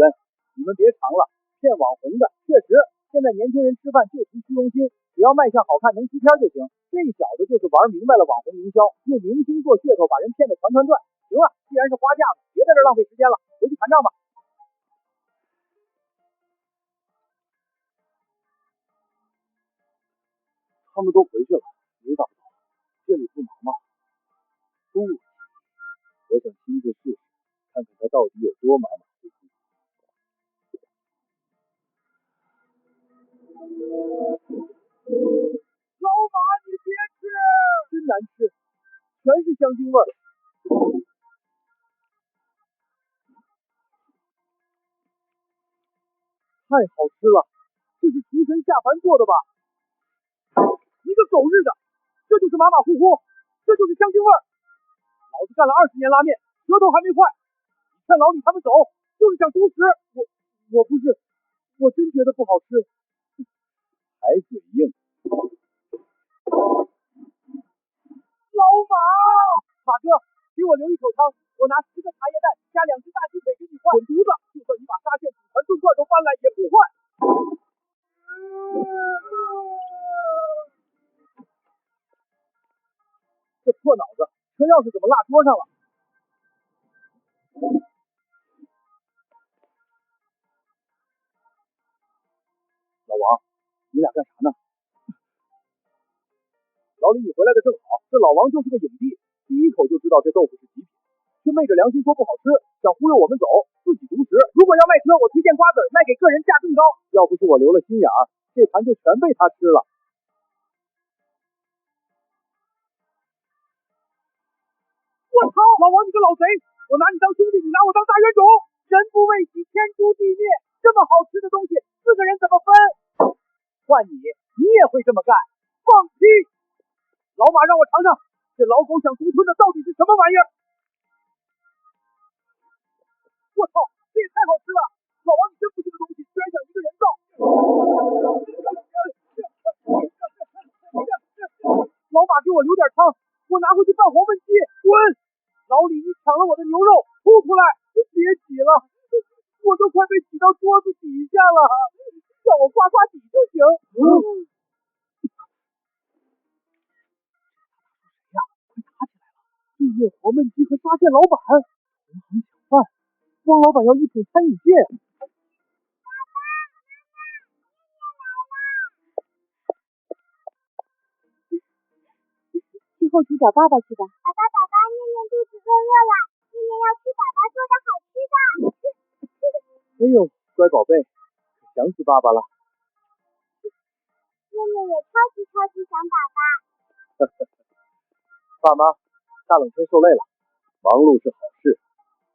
S4: 你们别尝了，骗网红的。确实，现在年轻人吃饭就图虚荣心，只要卖相好看，能出片就行。这小子就是玩明白了网红营销，用明星做噱头，把人骗得团团转。行了，既然是花架子，别在这浪费时间了，回去谈账吧。他们都回去了，你咋不走？这里不忙吗？不，我想亲自试试，看看他到底有多马马虎虎。老马，你别吃，真难吃，全是香精味儿。太好吃了，这是厨神下凡做的吧？一个狗日的，这就是马马虎虎，这就是香精味儿。老子干了20年拉面，舌头还没坏。你劝老李他们走，就是想毒食。我不是，我真觉得不好吃。还嘴硬。老马，马哥，给我留一口汤，我拿10个茶叶蛋加2只大鸡腿给你换。滚犊子！就算你把沙县祖传炖罐都搬来，也不换。这破脑子，车钥匙怎么落桌上了？老王，你俩干啥呢？老李，你回来的正好，这老王就是个影帝，第一口就知道这豆腐是极品，却昧着良心说不好吃，想忽悠我们走，自己独食。如果要卖车，我推荐瓜子卖给个人价更高。要不是我留了心眼儿，这盘就全被他吃了。我操，老王你个老贼！我拿你当兄弟，你拿我当大冤种！人不为己，天诛地灭！这么好吃的东西，4个人怎么分？换你，你也会这么干？放屁！老马让我尝尝，这老狗想独吞的到底是什么玩意儿？我操，这也太好吃了！老王你真不是个东西，居然想一个人造！老马给我留点汤，我拿回去拌黄焖鸡。滚！老李你抢了我的牛肉，吐出来！别挤了，我都快被挤到桌子底下了，让我刮刮底就行。对面黄焖鸡和沙县老板同行抢饭，汪老板要一桶餐饮界。
S1: 去后厨找爸爸去吧。
S3: 爸爸，念念肚子饿了，念念要吃爸爸做的好吃的。
S4: 哎呦，乖宝贝，想死爸爸了。
S3: 念念也超级想爸爸。
S4: 爸妈，大冷天受累了，忙碌是好事。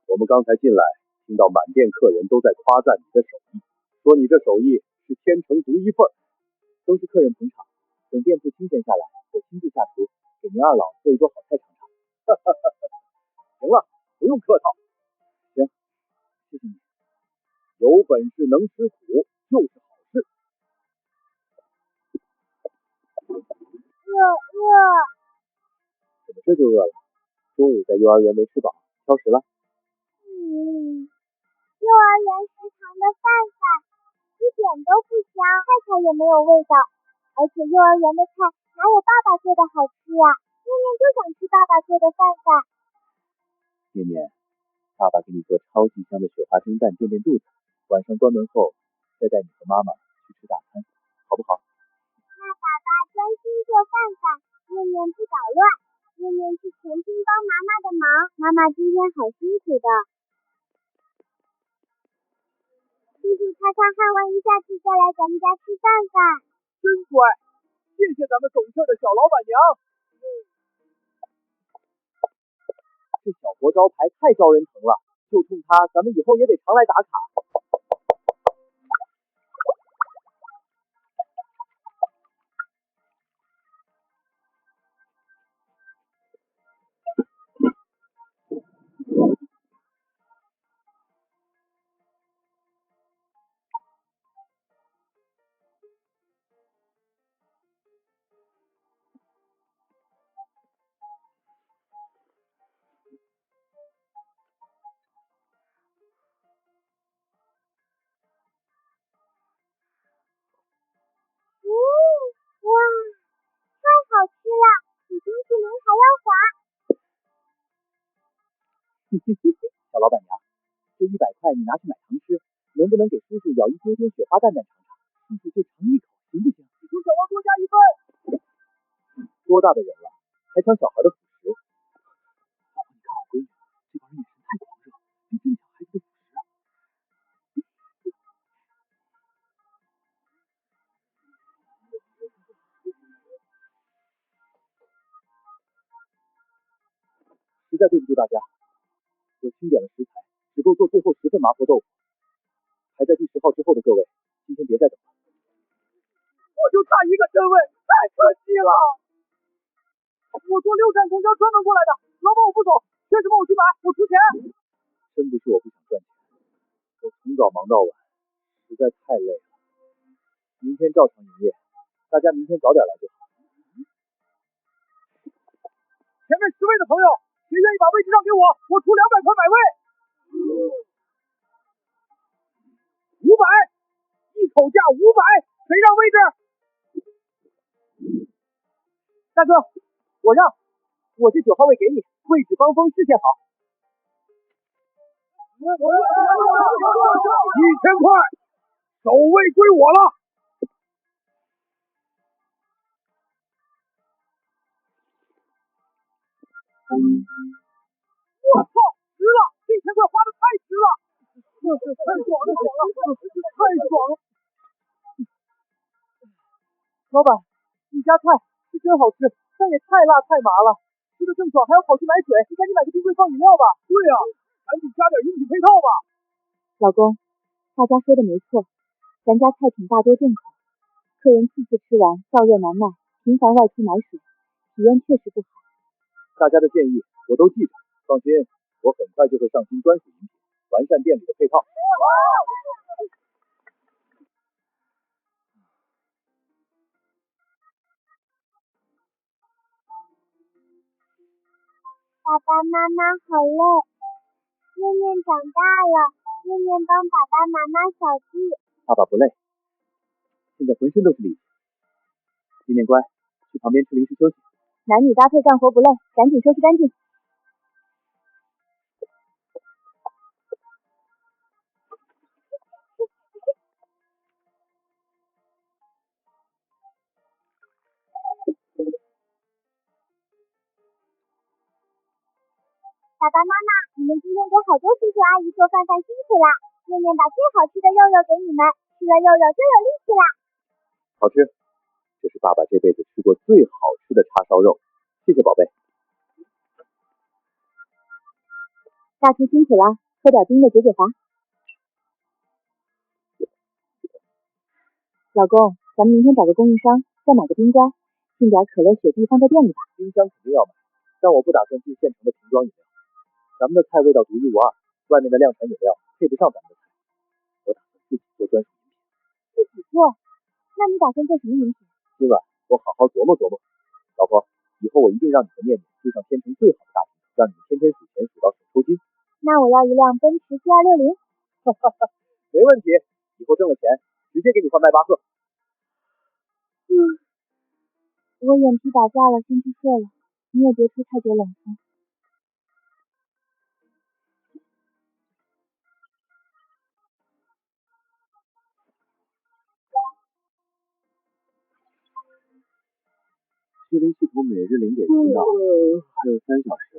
S4: 我们刚才进来，听到满店客人都在夸赞你的手艺，说你这手艺是天成独一份儿。都是客人捧场，等店铺清闲下来，我亲自下厨，给您二老做一桌好菜尝尝。行了，不用客套。行，谢谢你。有本事能吃苦就是好事。
S2: 怎么这就饿了？中午在幼儿园没吃饱，挑食了？
S3: 幼儿园食堂的饭一点都不香，菜也没有味道，而且幼儿园的菜哪有爸爸做的好吃呀？念念就想吃爸爸做的饭。
S2: 念念，爸爸给你做超级香的雪花蒸蛋垫垫肚子，晚上关门后再带你和妈妈去吃大餐，好不好？
S3: 那爸爸专心做饭，念念不捣乱。念念去前厅帮妈妈的忙，妈妈今天好辛苦的。叔叔擦擦汗，万一下次再来咱们家吃饭。
S4: 真乖，谢谢咱们懂事的小老板娘。
S2: 这小佛招牌太招人疼了，就冲它，咱们以后也得常来打卡。
S3: 哇，太好吃了，比冰淇淋还要滑。
S2: 小老板娘，这100块你拿去买糖吃，能不能给叔叔舀一丢丢雪花蛋蛋尝尝？叔叔就尝一口，行不行？
S4: 求小王多加1份。
S2: 多大的人了，还抢小孩的辅食？
S4: 老婆，你看好闺女，这帮人眼神太狂热，别真抢孩子的辅食。
S2: 实在对不住大家，我清点了食材，只够做最后10份麻婆豆腐。排在第10号之后的各位，今天别再等了。
S4: 我就差1个身位，太可惜了。我坐6站公交专门过来的，老板我不走，缺什么我去买，我出钱。
S2: 真不是我不想赚钱，我从早忙到晚，实在太累了。明天照常营业，大家明天早点来就好。
S4: 前面10位的朋友，谁愿意把位置让给我？我出200块买位。500，一口价500，谁让位置？
S2: 大哥，我让，我这9号位给你，位置帮风，视线好。
S4: 1000块，首位归我了。我操，值了！这1000块花的太值了，太爽了，太爽了！
S2: 老板，你家菜是真好吃，但也太辣太麻了，吃的正爽还要跑去买水，你赶紧买个冰柜放饮料吧。
S4: 对呀，赶紧加点饮品配套吧。
S1: 老公，大家说的没错，咱家菜品大多重口，客人次次吃完燥热难耐，频繁外出买水，体验确实不好。
S2: 大家的建议我都记着，放心，我很快就会上新专属饮品，完善店里的配套。
S3: 爸爸妈妈好累，念念长大了，念念帮爸爸妈妈扫地。
S2: 爸爸不累，现在浑身都是力气。念念乖，去旁边吃零食休息。
S1: 男女搭配干活不累，赶紧收拾干净。
S3: 爸爸妈妈，你们今天给好多叔叔阿姨做饭辛苦啦！念念把最好吃的肉给你们，吃了肉就有力气啦。
S2: 好吃，这是爸爸这辈子吃过最好吃的叉烧肉，谢谢宝贝。
S1: 大厨辛苦了，喝点冰的解解乏。老公，咱们明天找个供应商，再买个冰乖，进点可乐、雪碧放在店里吧。
S2: 冰箱肯定要买，但我不打算进现成的瓶装饮料。咱们的菜味道独一无二，外面的量产饮料配不上咱们的菜。我打算自己做专属饮品。
S1: 自己做？那你打算做什么饮品？
S2: 今晚我好好琢磨琢磨。老婆，以后我一定让你和念念住上天城最好的大厅，让你们天天数钱数到手抽筋。
S3: 那我要一辆奔驰 G260。
S2: 哈哈哈，没问题，以后挣了钱直接给你换迈巴赫。
S3: 我眼皮打架了，先去睡了。你也别吹太久冷风。
S2: 麒麟系统每日0点签到，还有3小时，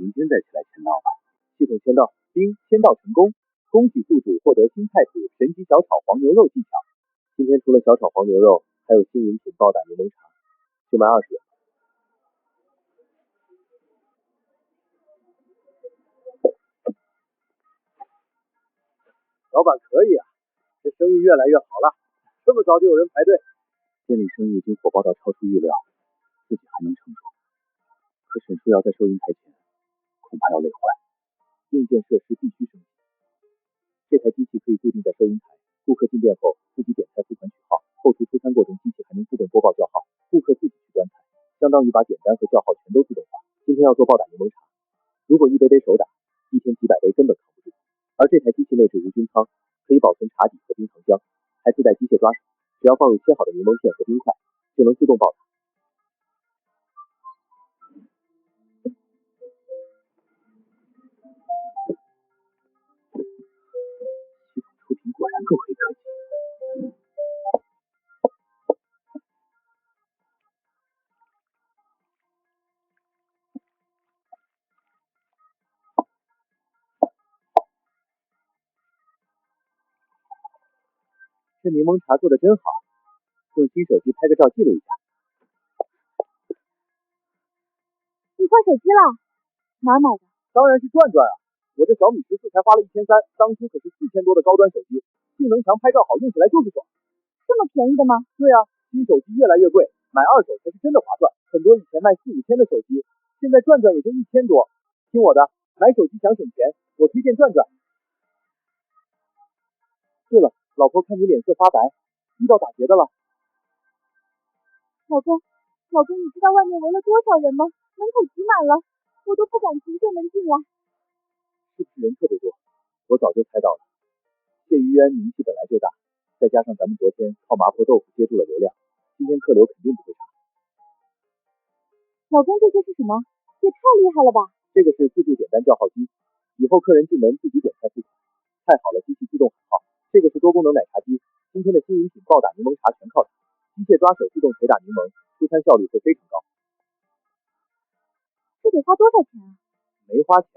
S2: 明天再起来签到吧。系统签到，丁，签到成功，恭喜宿主获得新菜谱神奇小炒黄牛肉技巧。今天除了小炒黄牛肉，还有新饮品暴打柠檬茶，就卖20元。老板可以啊，这生意越来越好了，这么早就有人排队。店里生意已经火爆到超出预料，自己还能撑住。可沈叔瑶在收银台前恐怕要累坏。硬件设施必须升级。这台机器可以固定在收银台，顾客进店后自己点菜付款取号，后厨出餐过程机器还能自动播报叫号，顾客自己去端菜，相当于把点单和叫号全都自动化。今天要做暴打柠檬茶，如果一杯杯手打，一天几百杯根本扛不住。而这台机器内置无菌仓，可以保存茶底和冰糖浆，还自带机械抓手，只要放入切好的柠檬片和冰块，就能自动暴打。系统出品果然够黑科技。这柠檬茶做的真好，用新手机拍个照记录一下。
S3: 你换手机了？哪儿买的？
S2: 当然是转转啊！我这小米14才花了1300，当初可是4000多的高端手机，性能强，拍照好，用起来就是爽。
S3: 这么便宜的吗？
S2: 对啊，新手机越来越贵，买二手才是真的划算。很多以前卖4、5千的手机，现在转转也就1000多。听我的，买手机想省钱，我推荐转转。对了，老婆看你脸色发白，遇到打劫的了。
S3: 老公，你知道外面围了多少人吗？门口挤满了，我都不敢凭正门进来。
S2: 是不是人特别多？我早就猜到了。谢于渊名气本来就大，再加上咱们昨天靠麻婆豆腐接住了流量，今天客流肯定不会差。
S3: 老公，这些是什么？也太厉害了吧！
S2: 这个是自助点单叫号机，以后客人进门自己点菜付款。太好了，机器自动喊号。这个是多功能奶茶机，今天的新饮品暴打柠檬茶全靠它。机械抓手自动捶打柠檬，出餐效率会非常高。
S3: 这得花多少钱啊？
S2: 没花钱，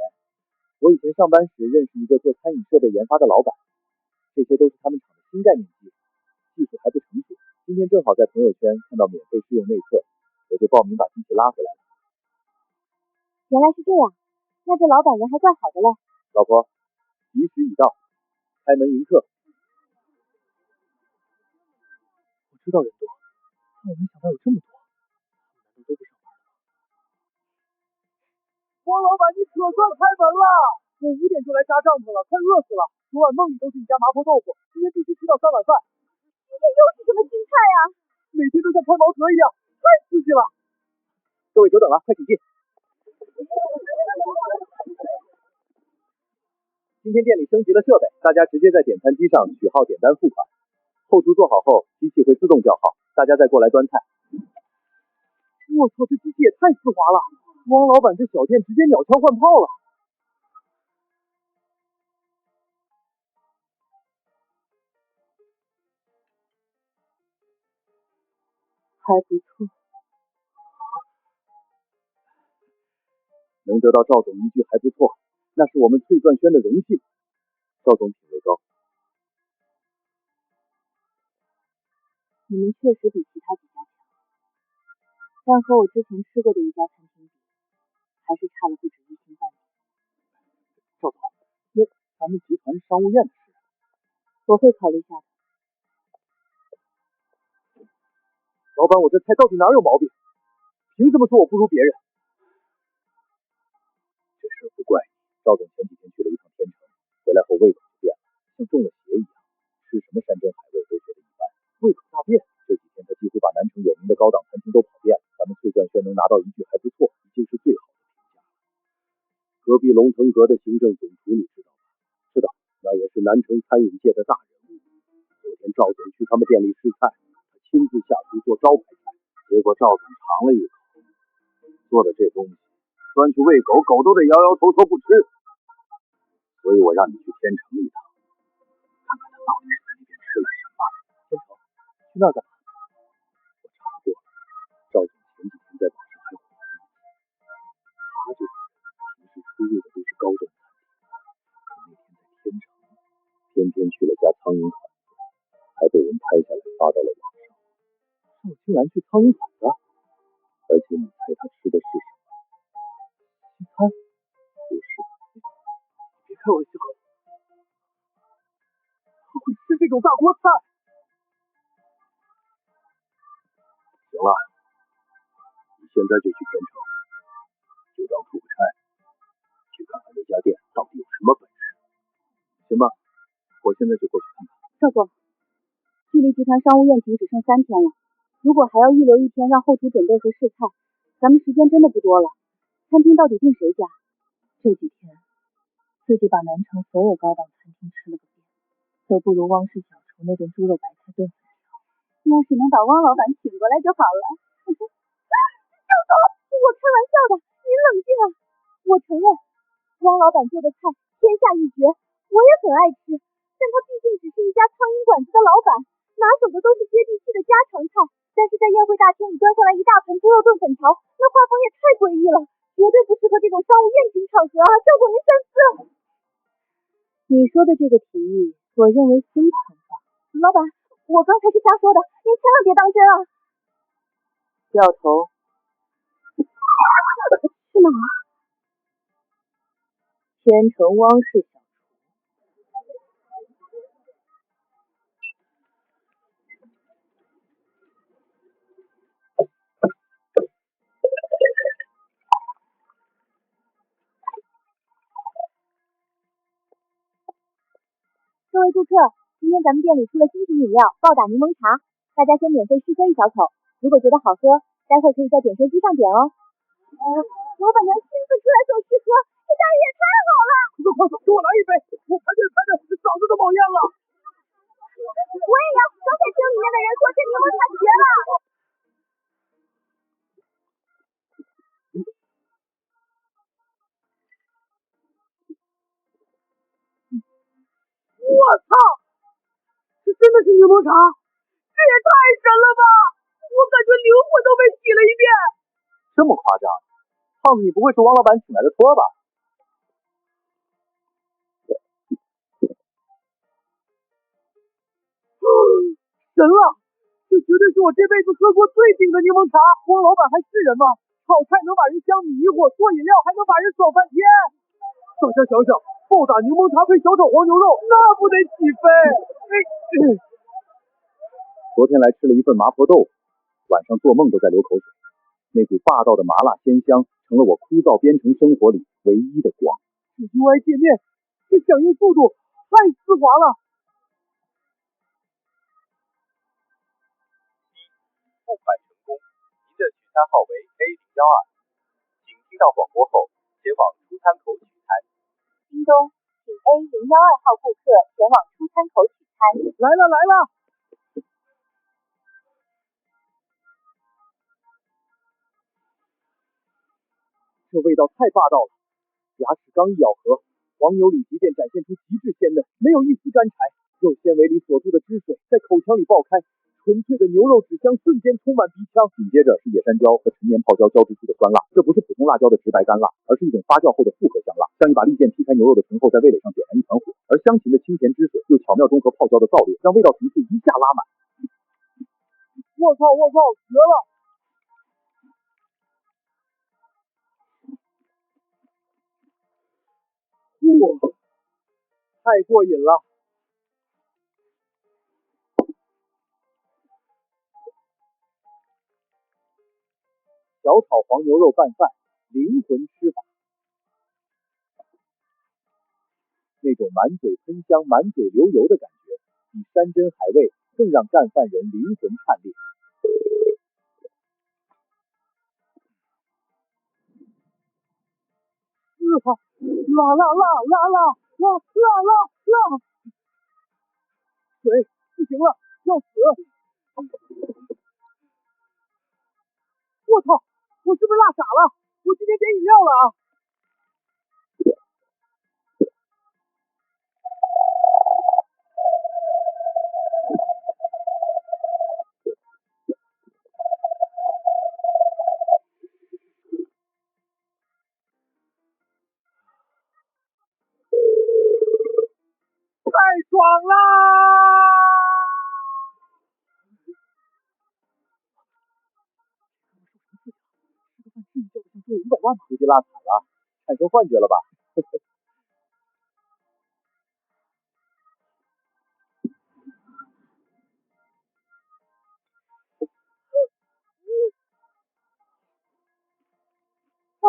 S2: 我以前上班时认识一个做餐饮设备研发的老板，这些都是他们厂的新概念机，技术还不成熟。今天正好在朋友圈看到免费试用内测，我就报名把机器拉回来了。
S3: 原来是这样，那这老板人还怪好的嘞。
S2: 老婆，吉时已到，开门迎客。我知道人多，但我没想到有这么多，难道都不上班了吗？汪老板，你可算开门了！我5点就来扎帐篷了，快饿死了。昨晚梦里都是你家麻婆豆腐，今天必须吃到3碗饭。
S3: 今天又是什么新菜啊？
S2: 每天都像开盲盒一样，太刺激了！各位久等了，快请进。今天店里升级了设备，大家直接在点餐机上取号点单付款，后厨做好后，机器会自动叫号，大家再过来端菜。我操，这机器也太丝滑了！汪老板这小店直接鸟枪换炮了。
S1: 还不错。
S2: 能得到赵总一句还不错，那是我们翠钻轩的荣幸。赵总品味高。
S1: 你们确实比其他几家强，但和我之前吃过的一家餐厅比，还是差了不止1星半点。
S2: 赵总，那咱们集团商务宴的事，
S1: 我会考虑下的。
S2: 老板，我这菜到底哪有毛病？凭什么说我不如别人？这事不怪你。赵总前几天去了一趟天城，回来后胃口就变了，像中了邪一样，吃什么山珍海味都觉得一般，胃口大变。这几天他几乎把南城有名的高档餐厅都跑遍了，咱们翠钻轩能拿到一句还不错，已经是最好的评价了。隔壁龙腾阁的行政总厨你知道吧？知道，那也是南城餐饮界的大人物。昨天赵总去他们店里试菜，他亲自下厨做招牌菜，结果赵总尝了一口，做的这东西端去喂狗，狗都得摇摇头说不吃。所以我让你去天成一趟，看看他到底是在那边吃了什么。天成？去那干嘛？我查过了，赵总前几天在网上还火了一次。他这种人平时出入的都是高端餐厅，可那天在天成，偏偏去了家苍蝇团子，还被人拍下来发到了网上。赵青兰去苍蝇团子，而且你猜他吃的是什么？西餐？不是。别开玩笑，他会吃这种大锅菜？行了，你现在就去天成，就当出个差，去看看那家店到底有什么本事。行吧，我现在就过去看看。
S1: 赵总，距离集团商务宴请只剩3天了，如果还要预留1天让后厨准备和试菜，咱们时间真的不多了。餐厅到底定谁家？
S3: 这几天自己把南城所有高档餐厅吃了个遍，都不如汪氏小厨那顿猪肉白菜炖粉条。
S1: 要是能把汪老板请过来就好了。
S3: 赵总，我开玩笑的，您冷静啊！我承认，汪老板做的菜天下一绝，我也很爱吃，但他毕竟只是一家苍蝇馆子的老板，拿手的都是接地气的家常菜。但是在宴会大厅里端上来一大盆猪肉炖粉条，那画风也太诡异了，绝对不适合这种商务宴请场合啊！赵总，您三思。
S1: 你说的这个提议，我认为非常棒。
S3: 老板，我刚才是瞎说的，您千万别当真啊！
S1: 掉头。
S3: 去哪儿？
S1: 天成汪氏小厨。
S3: 各位顾客，今天咱们店里出了新型饮料暴打柠檬茶，大家先免费试喝1小口，如果觉得好喝，待会可以在点收机上点哦。老板娘亲自出来做试喝，这待遇也太好了！
S2: 快给我来一杯，我排队嗓子都冒烟了。
S3: 我也要，刚才厅里面的人说这柠檬茶绝了。
S2: 我操！这真的是柠檬茶？这也太神了吧！我感觉灵魂都被洗了一遍。这么夸张？胖子，你不会是王老板请来的托吧？神了！这绝对是我这辈子喝过最顶的柠檬茶。汪老板还是人吗？炒菜能把人香迷糊，做饮料还能把人爽翻天。大家想想，暴打柠檬茶配小炒黄牛肉，那不得起飞？昨天来吃了一份麻婆豆腐，晚上做梦都在流口水。那股霸道的麻辣鲜香，成了我枯燥编程生活里唯一的光。这 UI 界面，这响应速度太丝滑了。
S5: 付款成功，您的取餐号为 A012，请听到广播后前往出餐口取餐。
S3: 京东，请 A012号顾客前往出餐口取餐。
S2: 来了！这味道太霸道了，牙齿刚一咬合，黄牛里脊便展现出极致鲜嫩，没有一丝干柴，肉纤维里锁住的汁水在口腔里爆开，纯粹的牛肉脂香瞬间充满鼻腔。紧接着是野山椒和陈年泡椒交织出的酸辣，这不是普通辣椒的直白干辣，而是一种发酵后的复合香辣，像一把利剑劈开牛肉的醇厚，在味蕾上点燃一团火，而香芹的清甜汁水又巧妙中和泡椒的燥烈，让味道层次一下拉满。我操，绝了！哇，太过瘾了！小炒黄牛肉拌饭，灵魂吃法。那种满嘴喷香、满嘴流油的感觉，比山珍海味更让干饭人灵魂颤裂。
S4: 操！啦！水不行了，要死！我操！我是不是辣傻了？我今天点饮料了啊！太爽啦！吃个饭至于叫得像中了500万吗？估计辣惨了，产生幻觉了吧？
S3: 哇！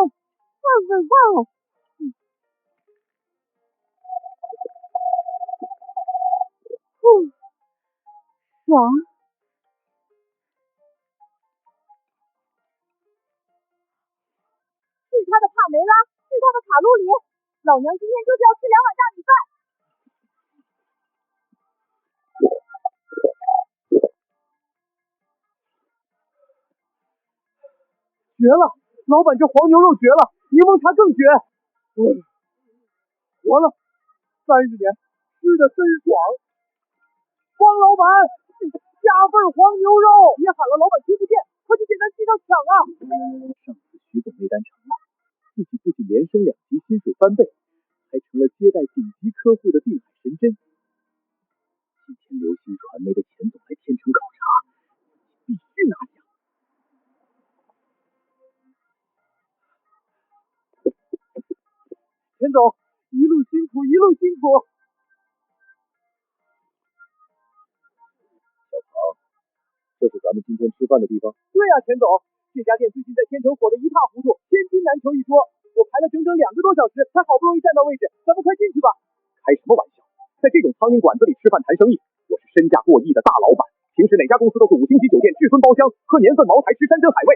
S3: 爽！是他的帕梅拉，是他的卡路里，老娘今天就是要吃2碗大米饭。
S4: 绝了！老板这黄牛肉绝了，柠檬茶更绝。活了30年，吃的真爽。汪老板，加份黄牛肉！别喊了，老板听不见，快去简单机上抢啊！上次徐总那单成了，自己不仅连升2级，薪水翻倍，还成了接待顶级客户的定海神针。今天流星传媒的钱总来天城考察，必须拿下。钱总，一路辛苦，一路辛苦。
S2: 小庞，这是咱们今天吃饭的地方？
S4: 对呀，钱总，这家店最近在天城火得一塌糊涂，千金难求一桌。我排了整整2个多小时，才好不容易占到位置，咱们快进去吧。
S2: 开什么玩笑？在这种苍蝇馆子里吃饭谈生意，我是身价过亿的大老板，平时哪家公司都是5星级酒店至尊包厢，喝年份茅台吃山珍海味，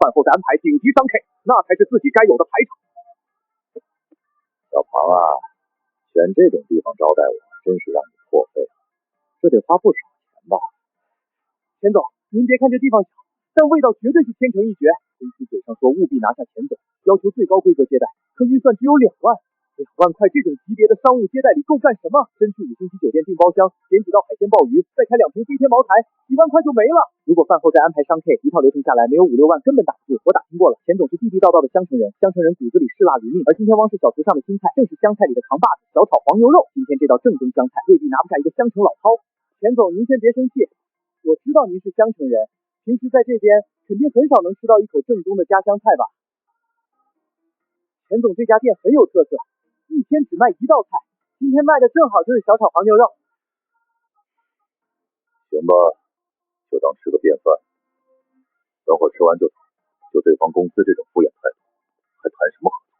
S2: 饭后再安排顶级商 K， 那才是自己该有的排场。小庞啊，选这种地方招待我，真是让你破费了，这得花不少钱吧？
S4: 钱总，您别看这地方小，但味道绝对是千城一绝。公司嘴上说务必拿下钱总，要求最高规格接待，可预算只有2万。2万块这种级别的商务接待礼够干什么？真去5星级酒店订包厢，点几道海鲜鲍鱼，再开2瓶飞天茅台，几万块就没了。如果饭后再安排商 K， 一套流程下来没有5、6万根本打不住。我打听过了，钱总是地地道道的襄城人，襄城人骨子里嗜辣如命，而今天汪氏小厨上的新菜正是湘菜里的扛把子——小炒黄牛肉。今天这道正宗湘菜未必拿不下一个襄城老饕。钱总，您先别生气，我知道您是襄城人，平时在这边肯定很少能吃到一口正宗的家乡菜吧？钱总这家店很有特色，一天只卖1道菜，今天卖的正好就是小炒黄牛肉。
S2: 行吧，就当吃个便饭。等会儿吃完就走，就对方公司这种敷衍态度，还谈什么合作？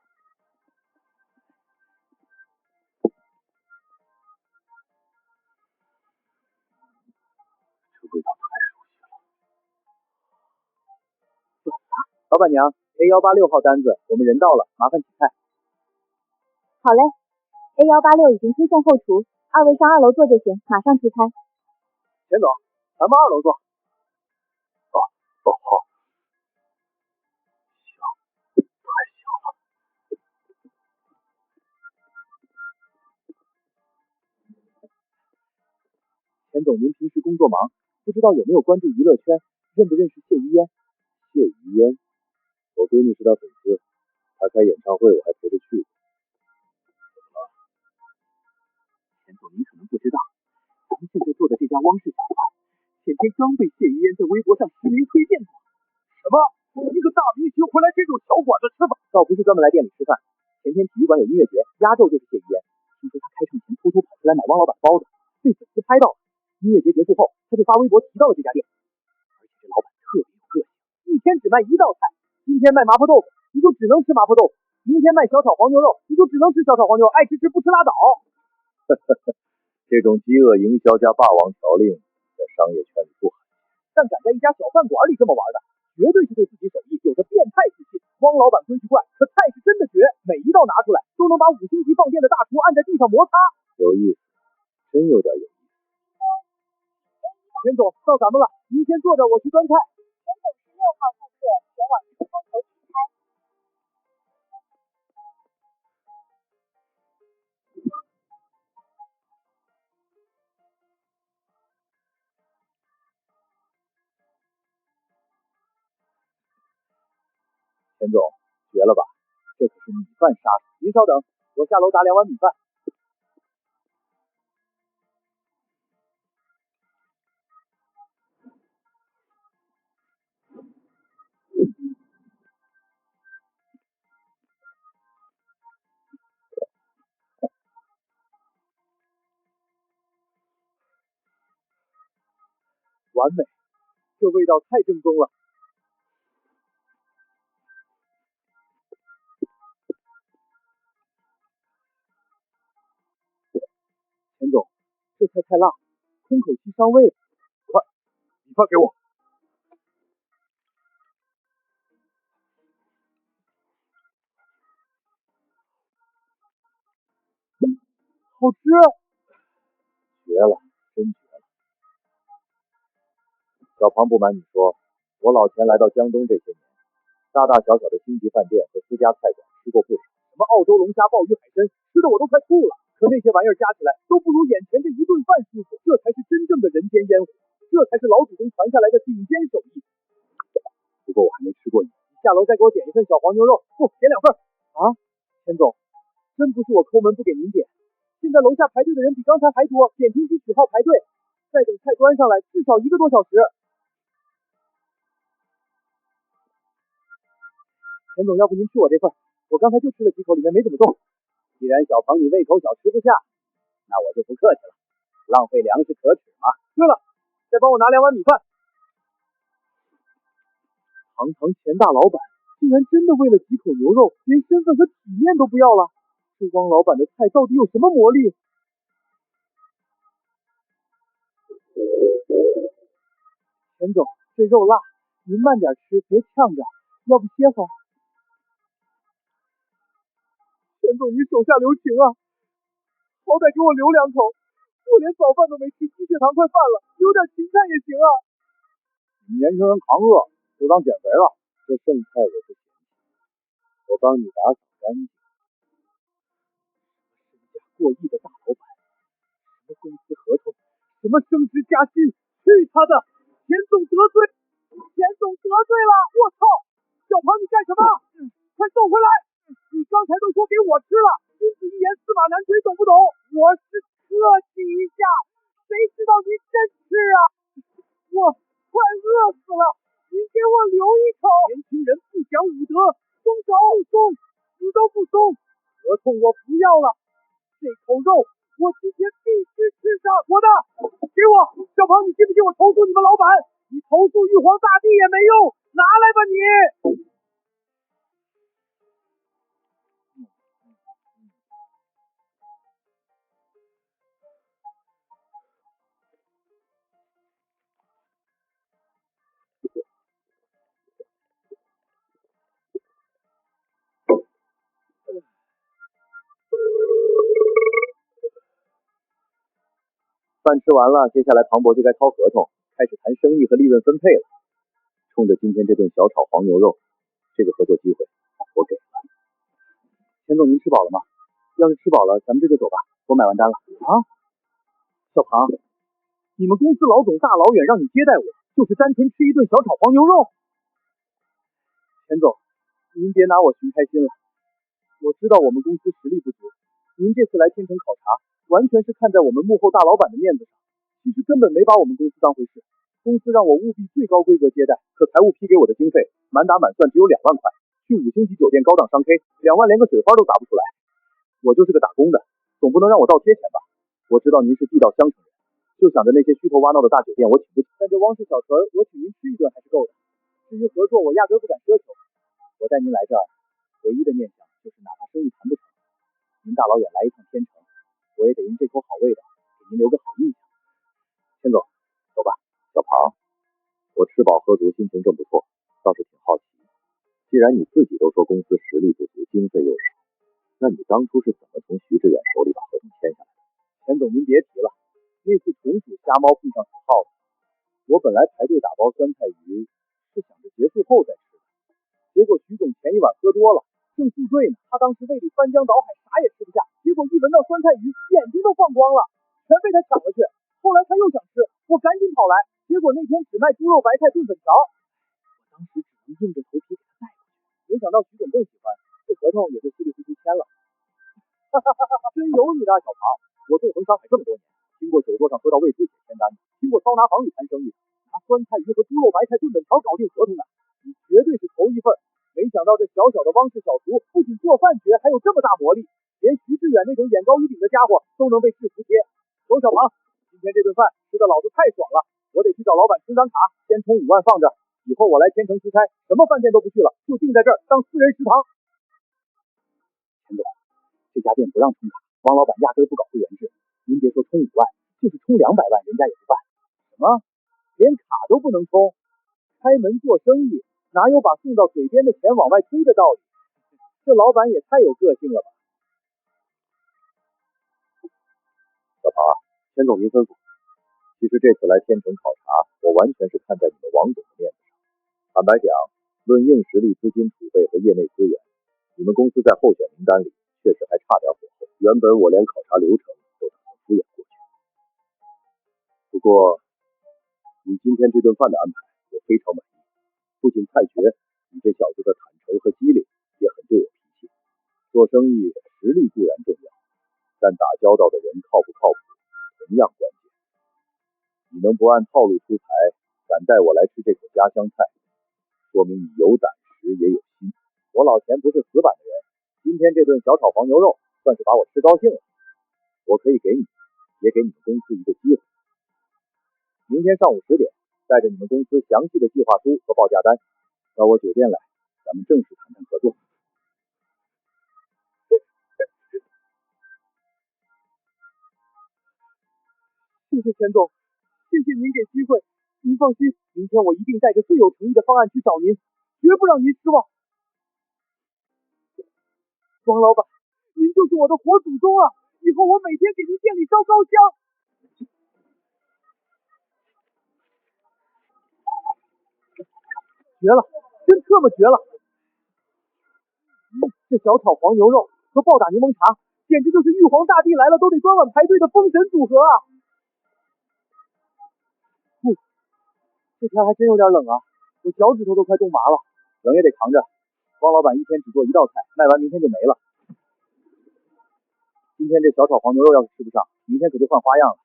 S2: 这味道太熟悉了。
S4: 老板娘 ，A186号单子，我们人到了，麻烦起菜。
S1: 好嘞 ，A186已经推送后厨，2位上2楼坐就行，马上出餐。
S4: 钱总，咱们2楼坐。
S2: 好。小，太小了。
S4: 钱总，您平时工作忙，不知道有没有关注娱乐圈，认不认识谢于嫣？
S2: 谢于嫣，我闺女是她粉丝，她开演唱会我还陪着去过。
S4: 钱总，您可能不知道，咱们现在做的这家汪氏小馆，前天刚被谢于嫣在微博上实名推荐过。什么？一个大明星会来这种小馆子吃饭？倒不是专门来店里吃饭，前天体育馆有音乐节，压轴就是谢于嫣。听说他开唱前偷偷跑出来买汪老板包子，被粉丝拍到了。音乐节结束后，他就发微博提到了这家店，而且这老板特别有个性，一天只卖1道菜。今天卖麻婆豆腐，你就只能吃麻婆豆腐；明天卖小炒黄牛肉，你就只能吃小炒黄牛肉，爱吃吃，不吃拉倒。
S2: 这种饥饿营销加霸王条令，在商业圈里不罕见，
S4: 但敢在一家小饭馆里这么玩的，绝对是对自己手艺有着变态自信。汪老板规矩怪，可菜是真的绝，每一道
S2: 要拿出来，都能把5星级放电的大厨按在地上摩擦。有意思，真有点有意思。田总，到咱们了，您先坐着，我去端菜。
S3: 田总是6号顾客，前往出餐口取餐。
S2: 田总，绝了吧？这可是米饭杀手。您稍等，我下楼打2碗米饭。完美，这味道太正宗了。田总，这菜太辣，空口气伤胃。快，米饭给我。好吃，绝了，真绝了。小庞，不瞒你说，我老钱来到江东这些年，大大小小的星级饭店和私家菜馆吃过不少，什么澳洲龙虾、鲍鱼、海参，吃的我都快吐了。可那些玩意儿加起来都不如眼前这一顿饭舒服，这才是真正的人间烟火，这才是老祖宗传下来的顶尖手艺。不过我还没吃过你，下楼再给我点一份小黄牛肉，不，点2份。啊，田总，真不是我抠门不给您点，现在楼下排队的人比刚才还多，点评机取号排队，再等菜端上来至少1个多小时。田总，要不您吃我这份，我刚才就吃了几口，里面没怎么动。既然小鹏你胃口小吃不下，那我就不客气了，浪费粮食可耻吗？对了，再帮我拿2碗米饭。堂堂钱大老板，竟然真的为了几口牛肉，连身份和体面都不要了。这汪老板的菜到底有什么魔力？田总，这肉辣，您慢点吃，别呛着，要不歇会儿。田总，你手下留情啊，好歹给我留2口，我连早饭都没吃，低血糖快犯了，留点芹菜也行啊。年轻人扛饿就当减肥了，这剩菜我不嫌弃，我帮你打扫干净。身价过亿的大老板，什么公司合同，什么升职加薪，去他的！田总得罪了！我操！小庞你干什么？快送回来！你刚才都说给我吃了，君子一言驷马难追，懂不懂？我是客气一下，谁知道您真吃啊！我快饿死了，您给我留一口！年轻人不讲武德，松手不松，死都不松！合同我不要了，这口肉我今天必须吃上！我的，给我！小庞，你信不信我投诉你们老板？你投诉玉皇大帝也没用，拿来吧你！饭吃完了，接下来庞博就该抄合同，开始谈生意和利润分配了。冲着今天这顿小炒黄牛肉，这个合作机会我给了。田总，您吃饱了吗？要是吃饱了，咱们这就走吧，我买完单了。啊，小庞，你们公司老总大老远让你接待我，就是单纯吃一顿小炒黄牛肉？田总，您别拿我寻开心了，我知道我们公司实力不足，您这次来天城考察，完全是看在我们幕后大老板的面子上，其实根本没把我们公司当回事。公司让我务必最高规格接待，可财务批给我的经费满打满算只有2万块，去5星级酒店高档商 K，2万连个水花都砸不出来。我就是个打工的，总不能让我倒贴钱吧？我知道您是地道襄城人，就想着那些虚头挖脑的大酒店我请不起，但这汪氏小锤我请您吃一顿还是够的。至于合作，我压根不敢奢求。我带您来这儿，唯一的念想就是哪怕生意谈不成，您大老远来一趟天城，我也得用这口好味道给您留个好印象。田总，走吧。小庞，我吃饱喝足，心情正不错，倒是挺好奇，既然你自己都说公司实力不足，经费又少，那你当初是怎么从徐志远手里把合同签下来的？
S4: 钱总您别提了，那次纯属瞎猫碰上死耗子。我本来排队打包酸菜鱼是想着结束后再吃的，结果徐总前一晚喝多了，正宿醉呢，他当时胃里翻江倒海，啥也吃不下，结果一闻到酸菜鱼，眼睛都放光了，全被他抢了去。后来他又想吃，我赶紧跑来，结果那天只卖猪肉白菜炖粉条，我当时只能硬着头皮给他带过去，没想到徐总更喜欢，这合同也就稀里糊涂签了。哈哈哈哈，真有你的小庞，我纵横商海这么多年，经过酒桌上喝到胃出血签单的，经过桑拿房里谈生意的，拿酸菜鱼和猪肉白菜炖粉条搞定合同的，你绝对是头一份。没想到这小小的汪氏小厨不仅做饭绝，还有这么大魔力，连徐志远那种眼高于顶的家伙都能被制服贴。走，小庞，今天这顿饭吃的老子太爽了，我得去找老板充张卡，先充5万放这儿，以后我来天成出差，什么饭店都不去了，就定在这儿当私人食堂。钱总，这家店不让充卡，汪老板压根不搞会员制，您别说充5万，就是充200万人家也不办。什么？连卡都不能充？开门做生意哪有把送到嘴边的钱往外推的道理？这老板也太有个性了吧！
S2: 小庞啊，钱总您吩咐。其实这次来天成考察，我完全是看在你们王总的面子上。坦白讲，论硬实力、资金储备和业内资源，你们公司在候选名单里确实还差点火候。原本我连考察流程都打算敷衍过去，不过你今天这顿饭的安排，我非常满意。不仅菜绝，你这小子的坦诚和机灵也很对我脾气。做生意实力固然重要，但打交道的人靠不靠谱同样关键。你能不按套路出牌，敢带我来吃这口家乡菜，说明你有胆识也有心。我老钱不是死板的人，今天这顿小炒黄牛肉算是把我吃高兴了。我可以给你，也给你们公司一个机会。明天上午10点，带着你们公司详细的计划书和报价单到我酒店来，咱们正式谈谈合作。
S4: 谢谢钱总，谢谢您给机会。您放心，明天我一定带着最有诚意的方案去找您，绝不让您失望。王老板，您就是我的活祖宗啊！以后我每天给您店里烧高香。绝了，真特么绝了！这小炒黄牛肉和暴打柠檬茶，简直就是玉皇大帝来了都得端碗排队的封神组合啊！这天还真有点冷啊，我脚趾头都快冻麻了。冷也得扛着，汪老板一天只做1道菜，卖完明天就没了。今天这小炒黄牛肉要是吃不上，明天可就换花样了。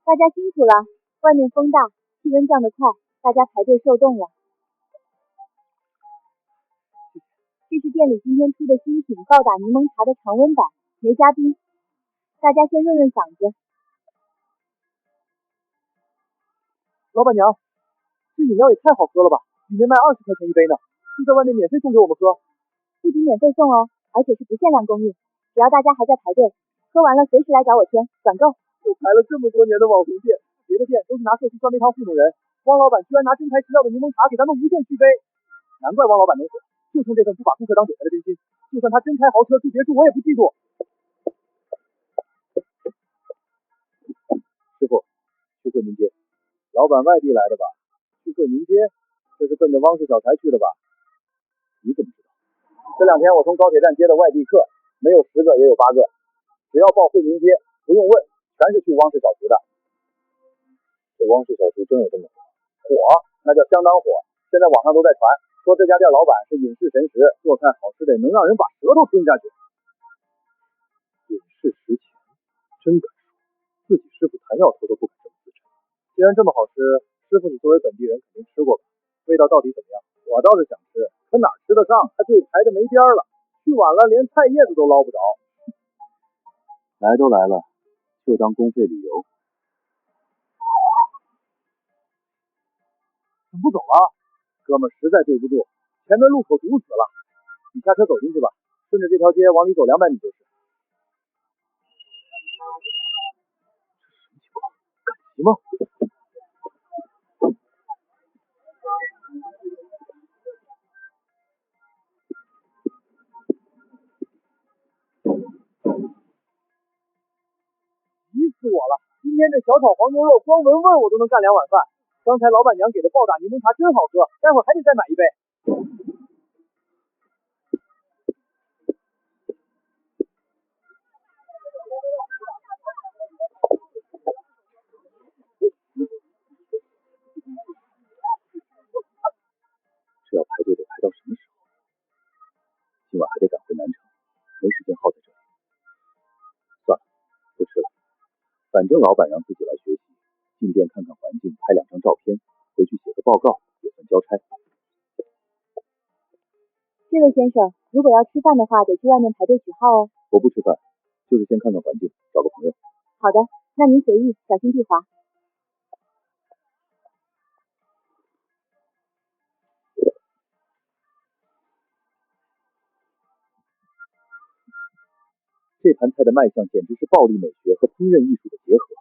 S1: 大家辛苦了，外面风大，气温降得快，大家排队受冻了。这是店里今天出的新品暴打柠檬茶的常温版，没加冰，大家先润润嗓子。
S4: 老板娘，这饮料也太好喝了吧，里面卖20块钱一杯呢，就在外面免费送给我们喝。
S1: 不仅免费送哦，而且是不限量供应，只要大家还在排队，喝完了随时来找我签，管够。
S4: 我排了这么多年的网红店，别的店都是拿色素酸梅汤糊弄人，汪老板居然拿真材实料的柠檬茶给咱们无限续杯，难怪汪老板能火，就冲这份不把顾客当韭菜的真心。就算他真开豪车住别墅，我也不嫉妒。师傅，去惠民街，老板外地来的吧？去惠民街，这是奔着汪氏小柴去的吧？你怎么知道？这2天我从高铁站接的外地客，没有10个也有8个，只要报惠民街，不用问，全是去汪氏小厨的。这汪氏小厨真有这么火？那叫相当火。现在网上都在传，说这家店老板是隐世神识，做菜好吃得能让人把舌头吞下去。隐世食钱，真敢说，自己师傅谭药头都不敢这么自称。既然这么好吃，师傅你作为本地人肯定吃过吧？味道到底怎么样？我倒是想吃，可哪吃得上？他队排的没边了，去晚了连菜叶子都捞不着。
S2: 来都来了，就当公费旅游。
S4: 怎么不走了？哥们儿实在对不住，前面路口堵死了。你下车走进去吧，顺着这条街往里走200米就是。这什么情况？赶集吗？
S2: 死我了！今天这小炒黄牛肉，光闻味儿我都能干2碗饭。刚才老板娘给的暴打柠檬茶真好喝，待会儿还得再买一杯。这要排队得排到什么时候？今晚还得赶回南城，没时间耗在这里。算了，不吃了。反正老板让自己来学习，进店看看环境，拍2张照片，回去写个报告，也算交差。
S1: 这位先生，如果要吃饭的话，得去外面排队取号哦。
S2: 我不吃饭，就是先看看环境，找个朋友。
S1: 好的，那您随意，小心地滑。
S2: 这盘菜的卖相简直是暴力美学和烹饪艺术的结合。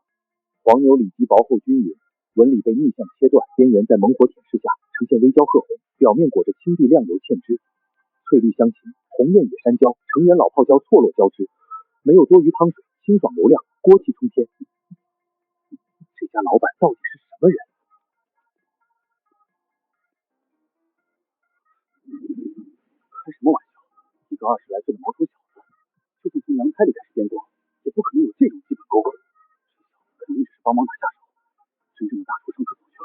S2: 黄牛里脊薄厚均匀，纹理被逆向切断，边缘在猛火舔舐下呈现微焦褐红，表面裹着青碧亮油芡汁，翠绿香芹、红艳野山椒、成源老泡椒错落交织，没有多余汤水，清爽油亮，锅气冲天。这家老板到底是什么人？开什么玩笑！一个20来岁的毛头小子，就算从娘胎里开始颠过，也不可能有这种基本功。肯定只是帮忙打下手，真正的大厨上厕所去了。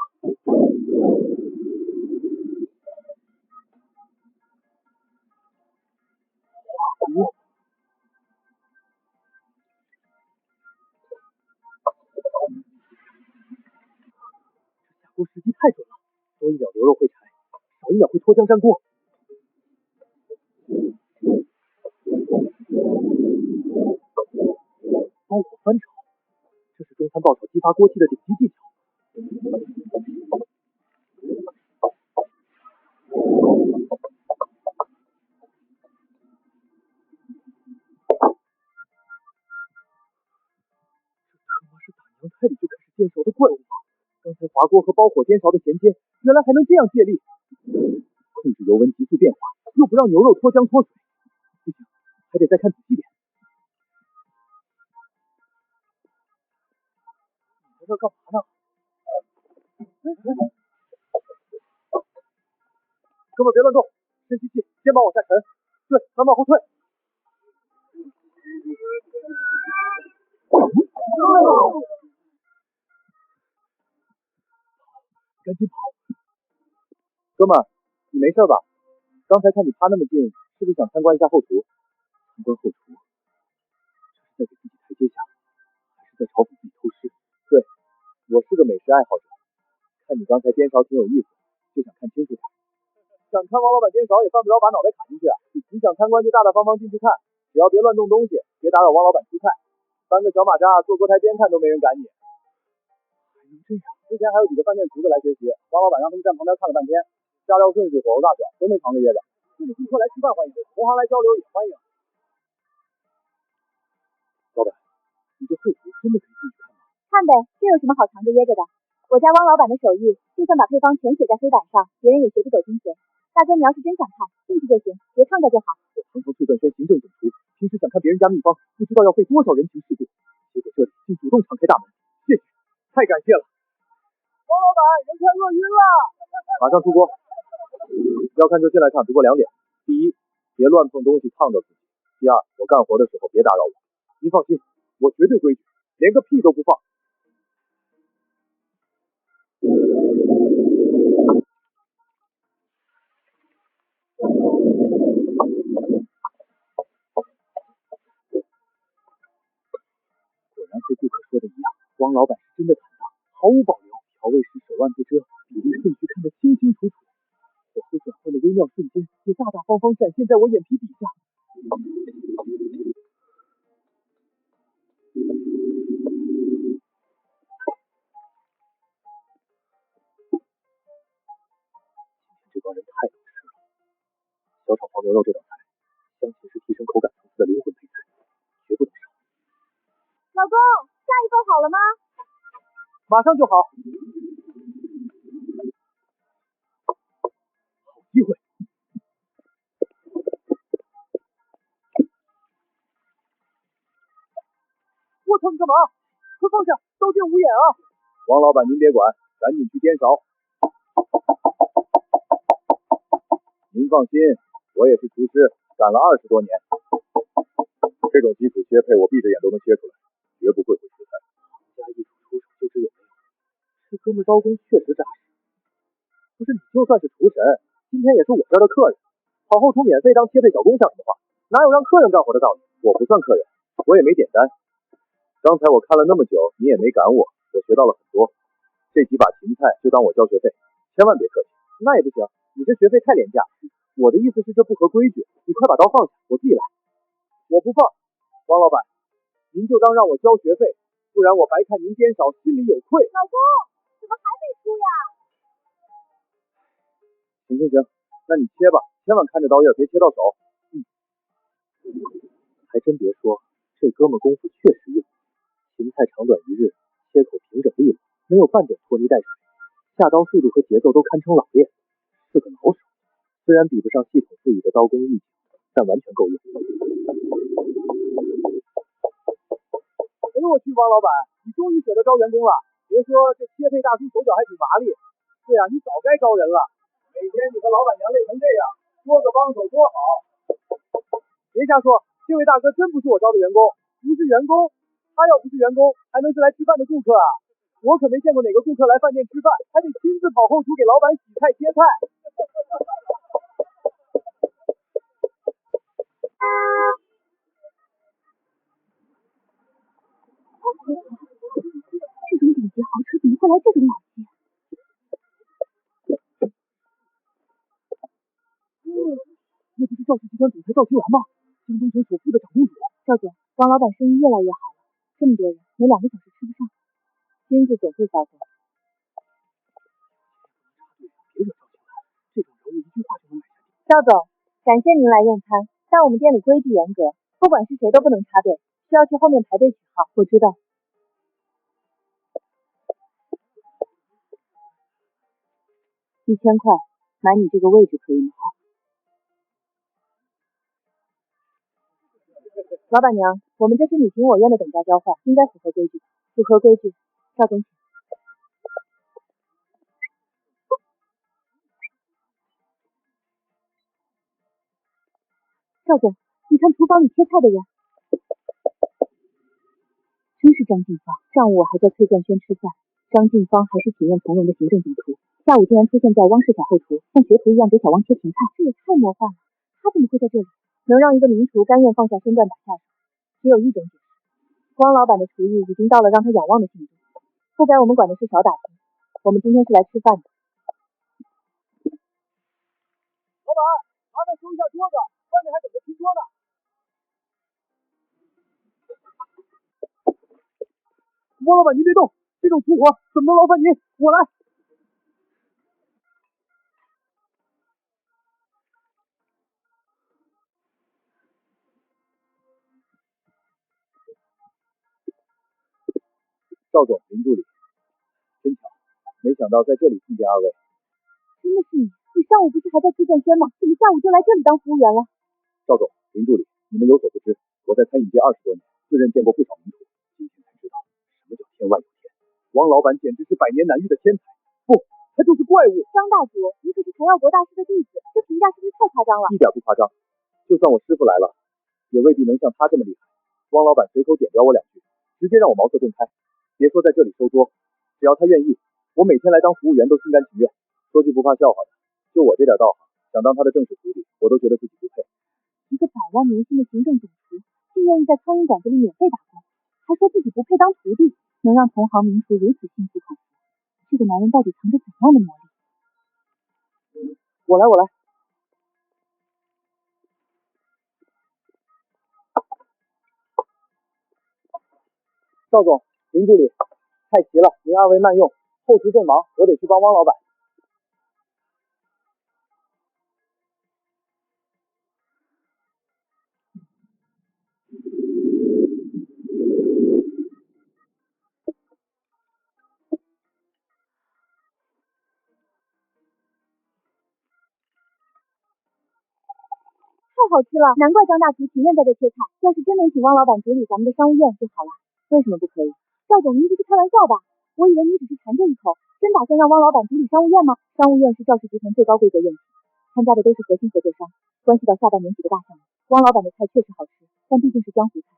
S2: 华锅，这下锅时机太准了，多一秒牛肉会柴，少一秒会脱浆粘锅。包火翻炒，这是中餐爆炒激发锅气的顶级技巧。是打娘胎里就开始煎熟的怪物吗？刚才滑锅和包火煎勺的衔接，原来还能这样借力。控制油温急速变化，又不让牛肉脱浆脱水。不行，还得再看仔细点。你在这干嘛呢？哥们别乱动，深吸气，肩膀往下沉，对，慢往后退。赶紧跑！哥们儿，你没事吧？刚才看你趴那么近，是不是想参观一下后厨？参观后厨，这是在给自己台阶下，还是在嘲讽自己偷师？对，我是个美食爱好者，看你刚才煎勺挺有意思，就想看清楚点。想看王老板煎勺也犯不着把脑袋卡进去啊！你想参观就大大方方进去看，只要别乱动东西，别打扰王老板出菜。搬个小马扎坐锅台边看都没人赶你。还能这样？之前还有几个饭店厨子来学习，王老板让他们站旁边看了半天，加料顺序、火候大小都没藏着掖着。这里顾客来吃饭欢迎，同行来交流也欢迎。老板，你这后厨真的可以进去看吗？
S1: 看呗，这有什么好藏着掖着的？我家汪老板的手艺，就算把配方全写在黑板上，别人也学不走精髓。大哥，你要是真想看，进去就行，别唱着就好。
S2: 我堂堂翠断轩行政总厨，平时想看别人家秘方，不知道要费多少人情世故，结果这里竟主动敞开大门，谢谢，太感谢了。王老板，人快饿晕了，马上出锅。要看就进来看，不过2点：第一，别乱碰东西烫着自己；第二，我干活的时候别打扰我。您放心，我绝对规矩，连个屁都不放。果然和顾客说的一样，汪老板是真的坦荡，毫无保留，调味时手腕不遮，比例顺序看得清清楚楚，火候转换的微妙瞬间也大大方方展现在我眼皮底下。这帮人太能吃了。小炒黄牛肉这道菜，香芹是提升口感层次的灵魂配菜，绝不能少。
S3: 老公，下一份好了吗？
S2: 马上就好。好机会。我操，你干嘛？快
S4: 放下，刀剑无眼啊！
S2: 王老板您别管，赶紧去颠勺。您放心，我也是厨师，干了20多年，这种基础切配我闭着眼都能切出来，绝不会毁食材。
S4: 行家一出手就知有没有，这哥们刀工确实扎实。不是你就算是厨神，今天也是我这儿的客人，跑后厨免费当切配小工像什么话？哪有让客人干活的道理？
S2: 我不算客人，我也没点单。刚才我看了那么久，你也没赶我，我学到了很多。这几把芹菜就当我交学费，千万别客气。
S4: 那也不行，你这学费太廉价。我的意思是这不合规矩，你快把刀放下，我自己来。
S2: 我不放，王老板，您就当让我交学费，不然我白看您颠勺，心里有愧。
S3: 老公，怎么还没出呀？
S2: 行，那你切吧，千万看着刀刃，别切到手。
S4: 还真别说，这哥们功夫确实硬。芹菜长短一日，切口平整利落，没有半点拖泥带水，下刀速度和节奏都堪称老练，是个老手。虽然比不上系统赋予的刀工艺境，但完全够用。
S2: 哎呦我去，王老板，你终于舍得招员工了。别说这切配大叔手脚还挺麻利。对啊，你早该招人了。每天你和老板娘累成这样，多个帮手多好。别瞎说，这位大哥真不是我招的员工，不是员工。他要不是员工，还能是来吃饭的顾客啊？我可没见过哪个顾客来饭店吃饭，还得亲自跑后厨给老板洗菜切菜。
S1: 这种顶级豪车怎么会来这种老街？
S4: 那不是赵氏集团总裁赵青兰吗？江东城首富的长公主。
S1: 赵总，王老板生意越来越好了，这么多人，没2个小时吃不上。金子总会发光。
S4: 别惹赵青兰，这种人物一句话就能买下定。
S1: 赵总，感谢您来用餐，但我们店里规矩严格，不管是谁都不能插队，需要去后面排队取号。我知道。1000块，买你这个位置可以吗？老板娘，我们这是你情我愿的等价交换，应该符合规矩。符合规矩，赵总请。赵总，你看厨房里切菜的人，真是张静芳。上午我还在翠冠轩吃饭，张静芳还是体面从容的行政总厨，下午竟然出现在汪氏小后厨，像学徒一样给小汪切芹菜，这也太魔幻了。他怎么会在这里？能让一个名厨甘愿放下身段打下手，只有一种解释：汪老板的厨艺已经到了让他仰望的境界，不该我们管的是小打击。我们今天是来吃饭的。
S2: 老板，麻烦收一下桌子，外面还等着拼桌呢。
S4: 王老板您别动，这种粗活怎么能劳烦您？我来。
S2: 赵总，林助理，真巧，没想到在这里碰见二位。
S1: 真的是你？你上午不是还在翠冠轩吗？怎么下午就来这里当服务员了？
S2: 赵总，林助理，你们有所不知，我在餐饮界20多年，自认见过不少名厨，今天才知道什么叫天外有天。王老板简直是百年难遇的天才，不，他就是怪物。
S1: 张大厨，你可是陈耀国大师的弟子，这评价是不是太夸张了？
S2: 一点不夸张，就算我师傅来了，也未必能像他这么厉害。汪老板随口点叼我2句，直接让我茅塞顿开。别说在这里收桌，只要他愿意，我每天来当服务员都心甘情愿。说句不怕笑话的，就我这点道行，想当他的正式徒弟，我都觉得自己不配。
S1: 一个100万年薪的行政总厨，竟愿意在苍蝇馆子里免费打工，还说自己不配当徒弟，能让同行名厨如此心服口服，这个男人到底藏着怎样的魔力？
S4: 我来。赵总，林助理，菜齐了，您2位慢用。后厨正忙，我得去帮汪老板。
S1: 太好吃了，难怪张大厨情愿在这切菜。要是真能请汪老板主理咱们的商务宴就好了。为什么不可以？赵总，您不是开玩笑吧？我以为你只是馋这一口，真打算让汪老板主理商务宴吗？商务宴是赵氏集团最高规格宴请，参加的都是核心合作商，关系到下半年几个大项目。汪老板的菜确实好吃，但毕竟是江湖菜，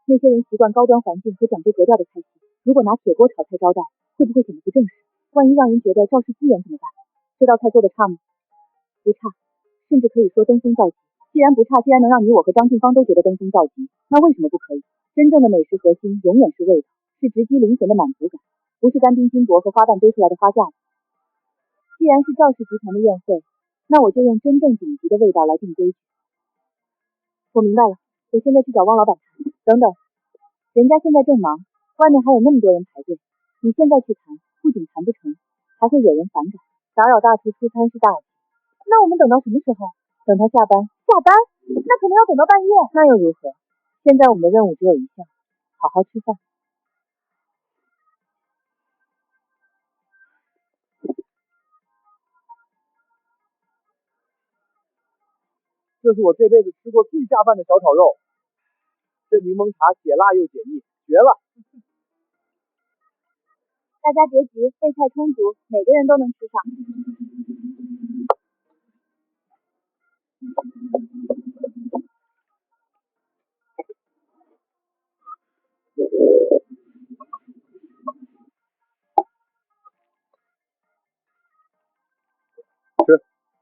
S1: 那些人习惯高端环境和讲究格调的菜系，如果拿铁锅炒菜招待，会不会显得不正式？万一让人觉得赵氏敷衍怎么办？这道菜做得差吗？不差，甚至可以说登峰造极。既然不差，既然能让你我和张庆芳都觉得登峰造极，那为什么不可以？真正的美食核心永远是味道，是直击灵魂的满足感，不是干冰金箔和花瓣堆出来的花架子。既然是赵氏集团的宴会，那我就用真正顶级的味道来定规矩。我明白了，我现在去找汪老板谈。等等，人家现在正忙，外面还有那么多人排队，你现在去谈，不仅谈不成，还会惹人反感。打扰大厨出餐是大忌。那我们等到什么时候？等他下班。下班？那可能要等到半夜。那又如何？现在我们的任务只有一项，好好吃饭。
S2: 这是我这辈子吃过最下饭的小炒肉，这柠檬茶解辣又解腻，绝了！
S1: 大家别急，备菜充足，每个人都能吃上。
S2: 吃，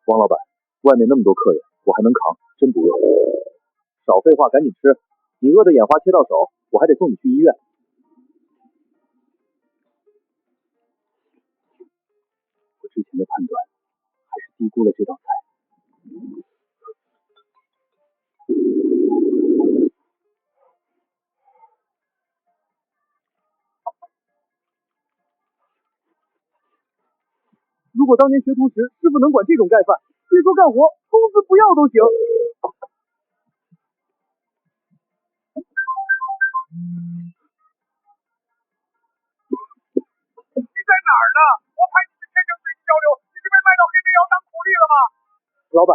S2: 汪老板，外面那么多客人，我还能扛，真不饿。少废话，赶紧吃！你饿得眼花切到手，我还得送你去医院。我之前的判断还是低估了这道菜。如果当年学徒时师傅能管这种盖饭，别说干活，工资不要都行。
S5: 你在哪儿呢？我派你去天城随机交流，你是被卖到黑煤窑当苦力了吗？
S2: 老板，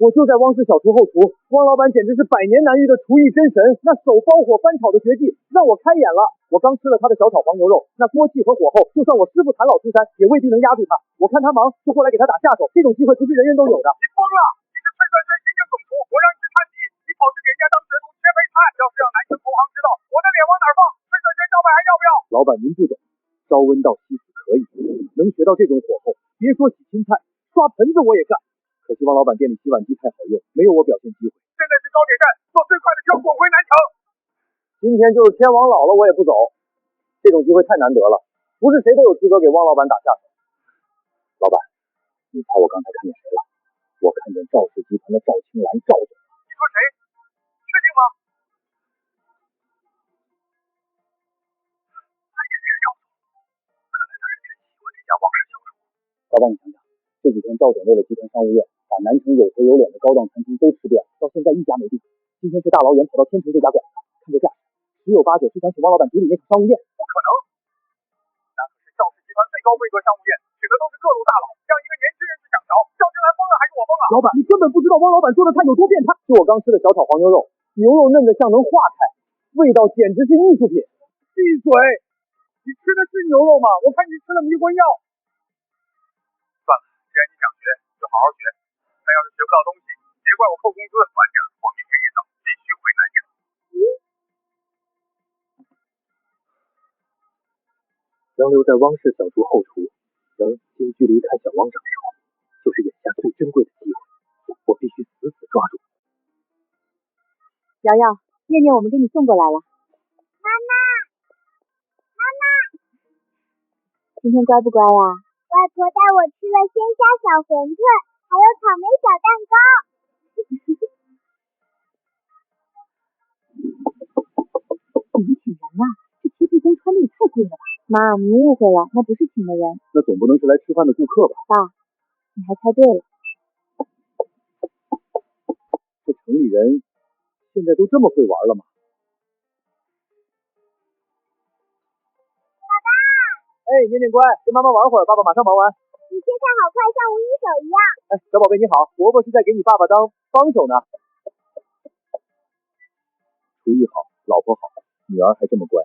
S2: 我就在汪氏小厨后厨，汪老板简直是百年难遇的厨艺真神，那手包火翻炒的绝技让我开眼了。我刚吃了他的小炒黄牛肉，那锅气和火候，就算我师傅谭老出山，也未必能压住他。我看他忙，就过来给他打下手，这种机会不是人人都有的。
S5: 你疯了！你是崔算轩行政总厨，我让你去探底，你跑去给人家当学徒切配菜，要是让南城同行知道，我的脸往哪儿放？崔算轩招牌还要不要？
S2: 老板您不懂，朝温到夕死可以，能学到这种火候，别说洗青菜，刷盆子我也干。可惜汪老板店里洗碗机太好用，没有我表现机会。
S5: 现在去高铁站坐最快的车滚回南城。
S2: 今天就是天王老了我也不走，这种机会太难得了，不是谁都有资格给汪老板打下手。老板，你猜我刚才看见谁了？我看见赵氏集团的赵青兰赵总。
S5: 你说谁？确定吗？还真是赵总，看来他是真喜欢这家汪氏小厨。
S2: 老板，你想想，这几天赵总为了集团商务宴，把南城有头有脸的高档餐厅都吃遍了，到现在一家没订。今天是大老远跑到天成这家馆子，看这架势，十有八九是想请汪老板主理那场商务宴。
S5: 不可能，那可是赵氏集团最高规格商务宴，请的都是各路大佬，让一个年轻人去掌勺，赵青兰疯了还是我疯了？
S2: 老板，你根本不知道汪老板做的菜有多变态。是我刚吃的小炒黄牛肉，牛肉嫩的像能化开，味道简直是艺术品。
S5: 闭嘴！你吃的是牛肉吗？我看你吃了迷魂药。算了，既然你想学，就好好学。但要是学不到东西，别怪我扣工资。晚点，我明天一早继续回南城。
S2: 能留在汪氏小厨后厨，能近距离看小汪掌勺，就是眼下最珍贵的机会，我必须死死抓住。
S1: 瑶瑶，念念我们给你送过来了。
S3: 妈妈，妈妈，
S1: 今天乖不乖呀？
S3: 外婆带我吃了鲜虾小馄饨，还有草莓小蛋糕。
S1: 你们请人了？这贴地风穿的也太贵了吧？妈，您误会了，那不是请的人。
S2: 那总不能是来吃饭的顾客吧？
S1: 爸，你还猜对了。
S2: 这城里人现在都这么会玩了吗？
S3: 爸爸，
S2: 哎，念念乖，跟妈妈玩会儿，爸爸马上忙完。
S3: 你切菜好快，像无影手一样。
S2: 哎，小宝贝你好，伯伯是在给你爸爸当帮手呢。厨艺好，老婆好，女儿还这么乖，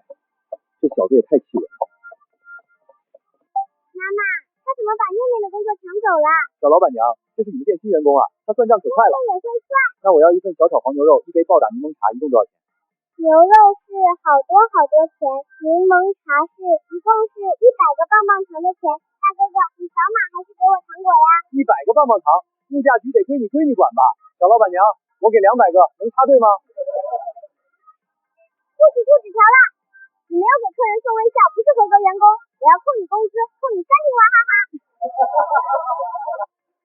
S2: 这小子也太气人了。
S3: 妈妈，他怎么把念念的工作抢走了？
S2: 小老板娘，这是你们店新员工啊，他算账可快了。
S3: 念念也会算。
S2: 那我要一份小炒黄牛肉，一杯暴打柠檬茶，一共多少钱？
S3: 牛肉是好多钱，柠檬茶一共是100个棒棒糖的钱。大哥哥，你扫码还是给我糖果呀
S2: ？100个棒棒糖，物价局得归你管吧？小老板娘，我给200个，能插队吗？
S3: 不许吐纸条了！你没有给客人送微笑，不是合格员工，我要扣你工资，扣你3瓶娃哈哈！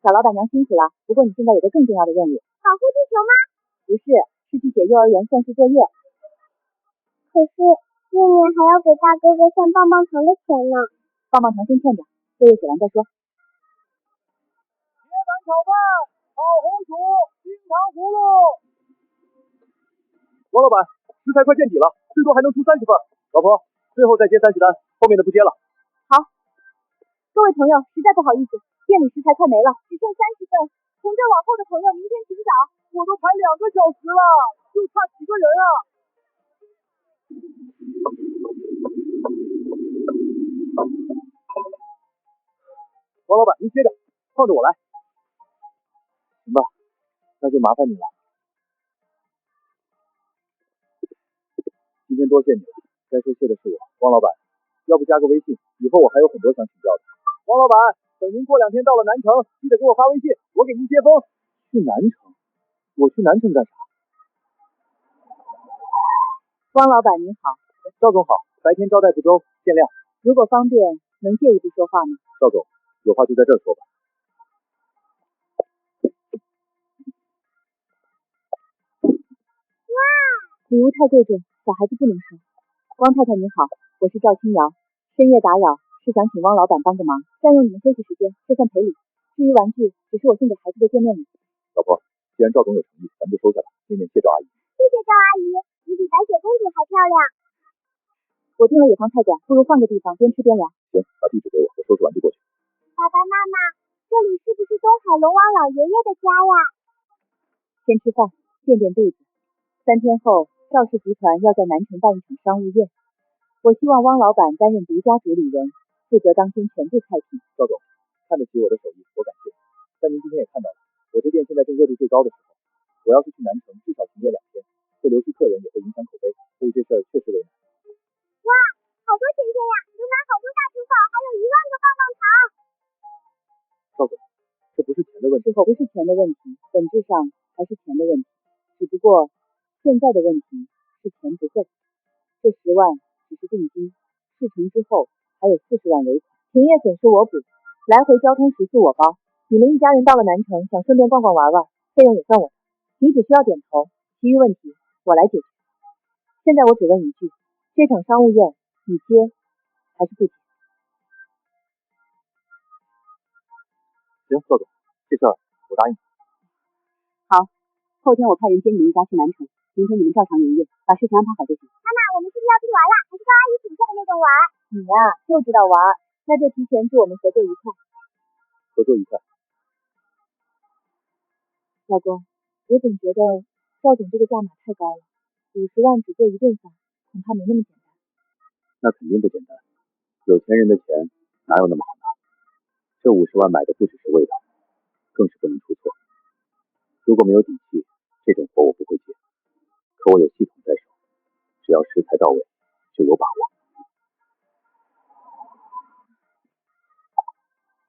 S1: 小老板娘辛苦了，不过你现在有个更重要的任务。
S3: 保护地球吗？
S1: 不是，是去写幼儿园算术作业。
S3: 可是念念还要给大哥哥算棒棒糖的钱呢。
S1: 棒棒糖先欠着，作业写完再说。
S2: 铁板炒饭，炒红薯，冰糖葫芦。王老板，食材快见底了，最多还能出30份。老婆，最后再接30单，后面的不接了。
S1: 好，各位朋友，实在不好意思，店里食材快没了，只剩30份。从这往后的朋友，明天请早。
S2: 我都排2个小时了，就差几个人啊！王老板，您接着，放着我来。行吧，那就麻烦你了。今天多谢你了，该说谢的是我。王老板，要不加个微信，以后我还有很多想请教的。王老板，等您过2天到了南城，记得给我发微信，我给您接风。去南城？我去南城干啥？
S1: 汪老板您好。
S2: 赵总好，白天招待不周，见谅。
S1: 如果方便，能借一步说话吗？
S2: 赵总，有话就在这儿说吧。
S3: 哇，
S1: 礼物太贵重，小孩子不能收。汪太太你好，我是赵清瑶，深夜打扰，是想请汪老板帮个忙，占用你们休息时间，这算赔礼。至于玩具，只是我送给孩子的见面礼。
S2: 老婆，既然赵总有诚意，咱们就收下吧。念念谢赵阿姨。
S3: 谢谢赵阿姨，你比白雪公主还漂亮。
S1: 我订了野房菜馆，不如换个地方边吃边聊。
S2: 行，把地址给我，我收拾完就过去。
S3: 爸爸妈妈，这里是不是东海龙王老爷爷的家呀？
S1: 先吃饭，垫垫肚子。3天后，赵氏集团要在南城办一场商务宴，我希望汪老板担任独家主理人，负责当天全部菜品。
S2: 赵总，看得起我的手艺，我感谢。但您今天也看到了，我这店现在正热度最高的时候，我要是去南城，至少停业2天，会流失客人，也会影响口碑，所以这事儿确实为难。
S3: 哇，好多钱钱呀，能买好多大厨房，还有1万个棒棒糖。
S2: 赵总，这不是钱的问题。
S1: 不是钱的问题，本质上还是钱的问题，只不过现在的问题是钱不够。这10万只是定金，事成之后还有40万尾款，停业损失我补，来回交通食宿我包。你们一家人到了南城，想顺便逛逛玩玩，费用也算我的，你只需要点头，其余问题我来解决。现在我只问一句，这场商务宴你接还是不接？
S2: 行，赵总，这事儿我答应。
S1: 好，后天我派人接你们一家去南城，明天你们照常营业，把事情安排好就行。
S3: 妈妈，我们是不是要出去玩了？还是赵阿姨请客的那种玩？
S1: 你呀，就知道玩，那就提前祝我们合作愉快。
S2: 合作愉快。
S1: 老公，我总觉得赵总这个价码太高了，50万只做一顿饭，恐怕没那么简单。
S2: 那肯定不简单，有钱人的钱哪有那么好拿？这50万买的不只是味道，更是不能出错。如果没有底气，这种活我不会接。可我有系统在手，只要食材到位，就有把握。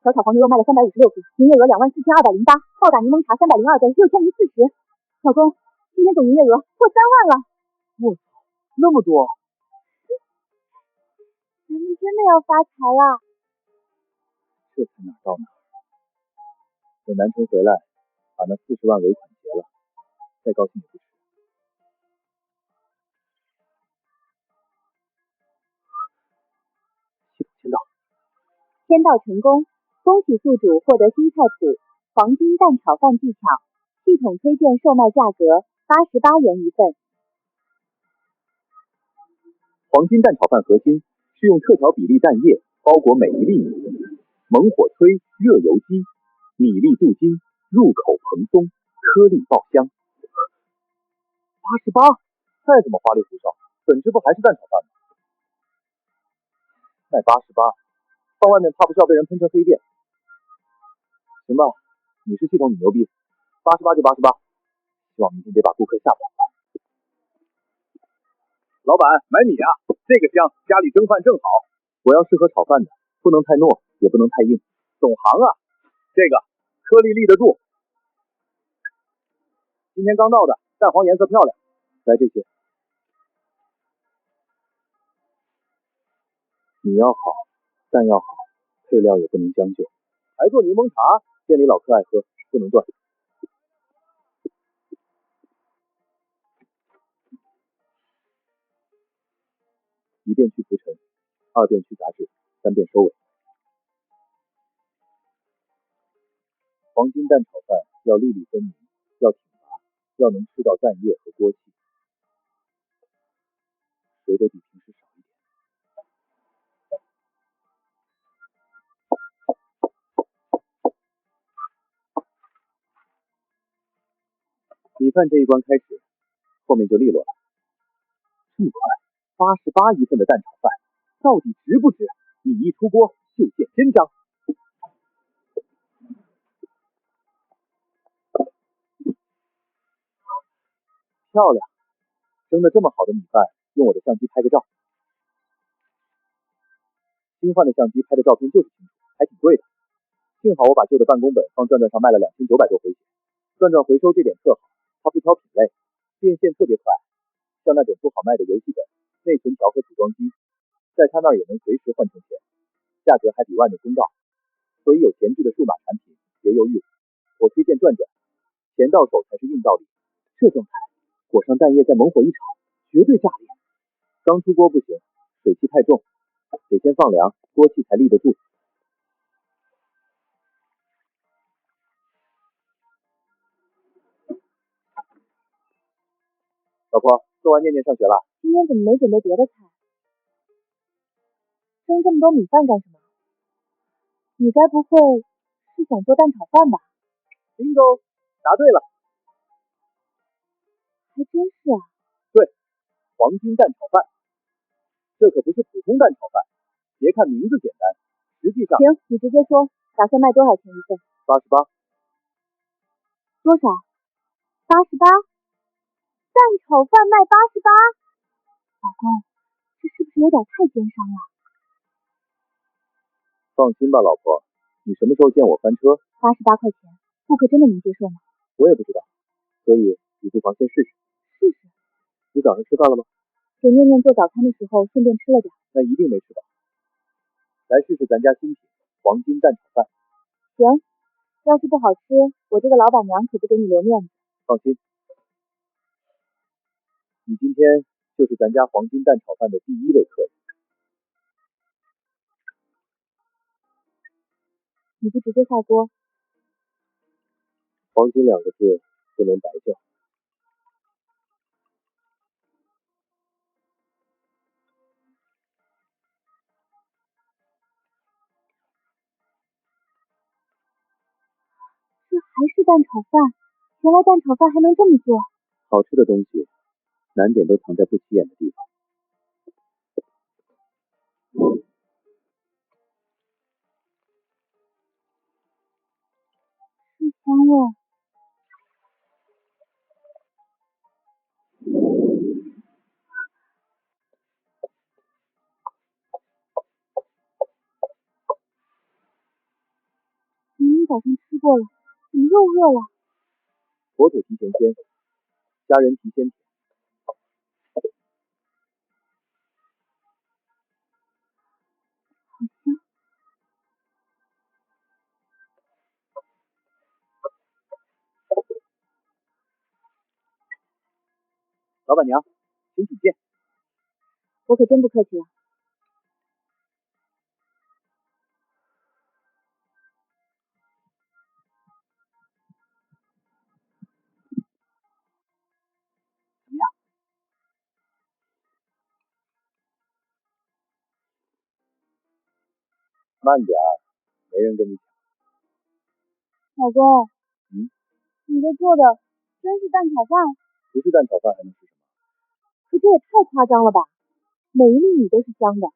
S1: 小炒黄牛肉卖了356份，营业额24208，暴打柠檬茶302杯，6040。老公，今天总营业额破3万了！
S2: 我操，那么多！
S3: 咱们真的要发财了！
S2: 这才哪到哪？等南城回来，把那40万尾款结了，再高兴也不迟。系统签到，
S1: 签到成功，恭喜宿主获得新菜谱黄金蛋炒饭技巧，系统推荐售卖价格88元一份。
S2: 黄金蛋炒饭核心是用特调比例蛋液包裹每一粒米，猛火炊，热油鸡，米粒镀金，入口蓬松，颗粒爆香。88，再怎么花里胡哨，本质不还是蛋炒饭吗？卖88，放外面怕不是要被人喷成黑店。行吧，你是系统，你牛逼，88就88，希望明天别把顾客吓跑。
S5: 老板，买米啊，这个香，家里蒸饭正好。
S2: 我要适合炒饭的，不能太糯，也不能太硬。
S5: 懂行啊，这个颗粒立得住。今天刚到的，蛋黄颜色漂亮。
S2: 来这些。米要好，蛋要好，配料也不能将就。
S5: 还做柠檬茶，
S2: 店里老客爱喝，不能断。一遍去浮尘，二遍去杂质，三遍收尾。黄金蛋炒饭要粒粒分明，要挺拔，要能吃到蛋液和锅气。水得比平时少一点。米饭这一关开始，后面就利落了。这么快，88一份的蛋炒饭，到底值不值？米一出锅就见真章。漂亮，蒸的这么好的米饭，用我的相机拍个照。新换的相机拍的照片就是清楚，还挺贵的。幸好我把旧的办公本放转转上卖了2900多回血。转转回收这点特好，它不挑品类，变现特别快。像那种不好卖的游戏本、内存条和组装机，在他那儿也能随时换成钱，价格还比外面公道。所以有闲置的数码产品别犹豫，我推荐转转，钱到手才是硬道理。这状态裹上蛋液再猛火一炒，绝对炸裂。刚出锅不行，水汽太重，得先放凉，锅气才立得住。老婆，做完念念上学了。
S1: 今天怎么没准备别的菜？蒸这么多米饭干什么？你该不会是想做蛋炒饭吧？
S2: bingo， 答对了。
S1: 还真是啊。
S2: 对，黄金蛋炒饭。这可不是普通蛋炒饭，别看名字简单，实际上……
S1: 行，你直接说，打算卖多少钱一份
S2: ？88。
S1: 多少？88？蛋炒饭卖88？老公，这是不是有点太奸商了？
S2: 放心吧，老婆，你什么时候见我翻车
S1: ？88块钱，顾客真的能接受吗？
S2: 我也不知道，所以你不妨先试试。
S1: 试试？
S2: 你早上吃饭了吗？
S1: 给念念做早餐的时候顺便吃了点。
S2: 那一定没吃饱。来试试咱家新品黄金蛋炒饭。
S1: 行，要是不好吃，我这个老板娘可不给你留面子。
S2: 放心，你今天就是咱家黄金蛋炒饭的第1位客人。
S1: 你不直接下锅？
S2: 黄金2个字不能白叫。
S1: 这还是蛋炒饭？原来蛋炒饭还能这么做？
S2: 好吃的东西，难点都藏在不起眼的地方。
S1: 是香味。明明早上吃过了，怎么又饿了？
S2: 火腿提前鲜，虾仁提鲜甜。
S1: 好香。
S2: 老板娘，请品鉴。
S1: 我可真不客气了。
S2: 怎么样？慢点儿，没人跟你抢。
S1: 老公，
S3: 你这做的真是蛋炒饭？
S2: 不是蛋炒饭还能是什么？
S1: 可这也太夸张了吧！每一粒米都是香的。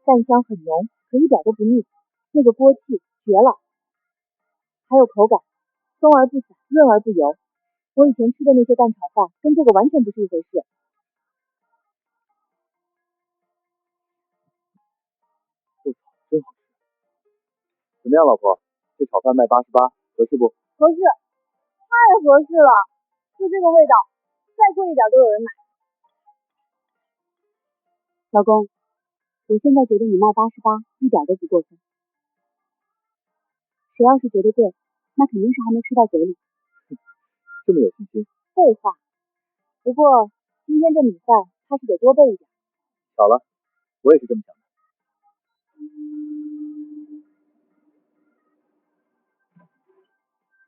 S1: 蛋香很浓，可一点都不腻，那个锅气绝了。还有口感，松而不散，润而不油。我以前吃的那些蛋炒饭跟这个完全不是一回事。
S2: 我操，真好吃！怎么样，老婆？这炒饭卖88，合适不？
S3: 合适，太合适了，就这个味道，再贵一点都有人买。
S1: 老公，我现在觉得你卖88一点都不过分。谁要是觉得贵，那肯定是还没吃到嘴里。
S2: 这么有信心？
S1: 废话，不过今天这米饭怕是得多备一点。
S2: 巧了，我也是这么想的。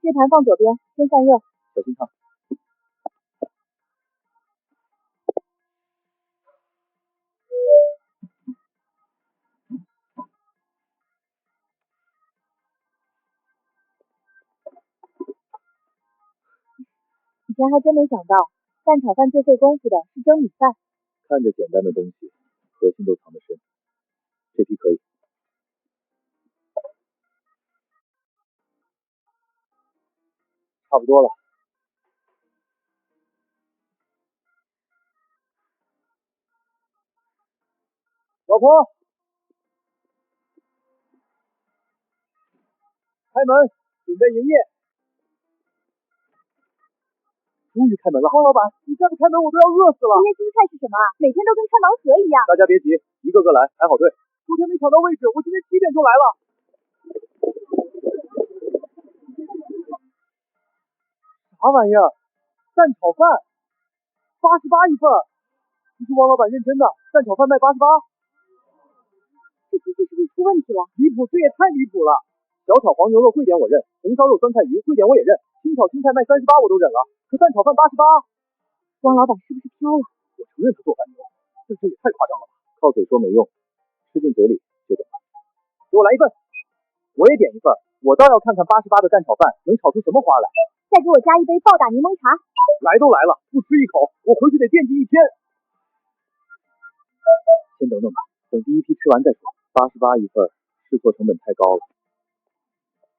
S1: 这盘放左边，先散热，
S2: 小心烫。
S1: 以前还真没想到，蛋炒饭最费功夫的是蒸米饭。
S2: 看着简单的东西，核心都藏得深。这批可以。差不多了。老婆，开门，准备营业。终于开门了，汪老板，你再不开门我都要饿死了。
S3: 今天新菜是什么啊？每天都跟开盲盒一样。
S2: 大家别急，一个个来，排好队。昨天没抢到位置，我今天7点就来了。啥玩意儿？蛋炒饭88一份儿？不是汪老板认真的，蛋炒饭卖88？
S1: 这机器是不是出问题了？
S2: 离谱，这也太离谱了！小炒黄牛肉贵点我认，红烧肉酸菜鱼贵点我也认，清炒青菜卖38我都忍了，可蛋炒饭88？
S1: 汪老板是不是飘了？
S2: 我承认他做饭牛，但这也太夸张了吧！靠嘴说没用，吃进嘴里就懂了。给我来一份，我也点一份，我倒要看看88的蛋炒饭能炒出什么花来。
S3: 再给我加一杯暴打柠檬茶。
S2: 来都来了，不吃一口，我回去得惦记1天。先等等吧，等第一批吃完再说。88一份，试错成本太高了。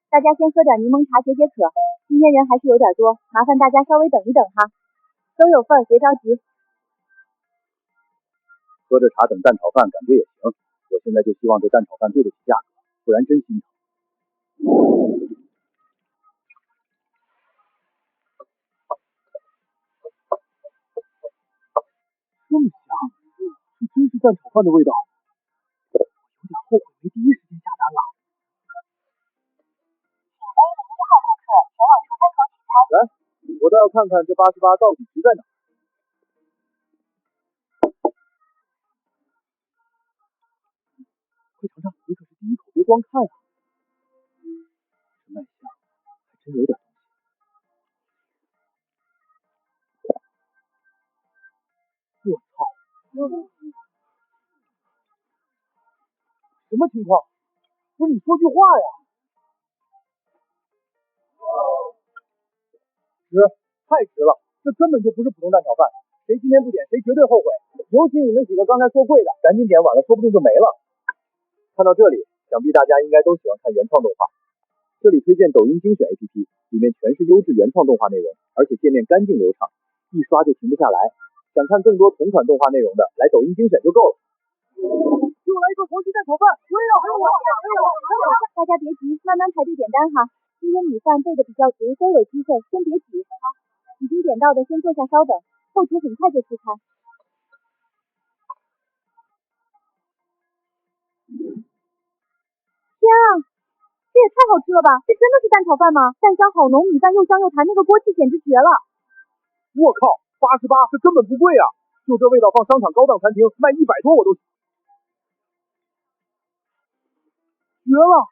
S1: 大家先喝点柠檬茶解解渴，今天人还是有点多，麻烦大家稍微等一等哈。都有份儿，别着急。
S2: 喝着茶等蛋炒饭感觉也行，我现在就希望这蛋炒饭对得起价格，不然真心疼。这么香，这真是蛋炒饭的味道。我有点后悔没第一时间下单了。
S3: 前往出餐口取餐。
S2: 来，我倒要看看这88到底值在哪。快尝尝，你可是第一口别光看啊！这麦香还真有点东西。我操！什么情况？不是你说句话呀！值，太值了！这根本就不是普通蛋炒饭，谁今天不点谁绝对后悔。尤其你们几个刚才说贵的，赶紧点，晚了说不定就没了。看到这里，想必大家应该都喜欢看原创动画。这里推荐抖音精选 APP， 里面全是优质原创动画内容，而且界面干净流畅，一刷就停不下来。想看更多同款动画内容的，来抖音精选就够了。给我来一个黄金蛋炒饭！我也要，还有我！
S1: 大家别急，慢慢排队点单哈。今天米饭备的比较足，都有机会，先别急。好，已经点到的先坐下稍等，后厨很快就出餐。
S3: 天啊，这也太好吃了吧！这真的是蛋炒饭吗？蛋香好浓，米饭又香又弹，那个锅气简直绝了！
S2: 我靠，88，这根本不贵啊！就这味道放商场高档餐厅卖100多我都绝了！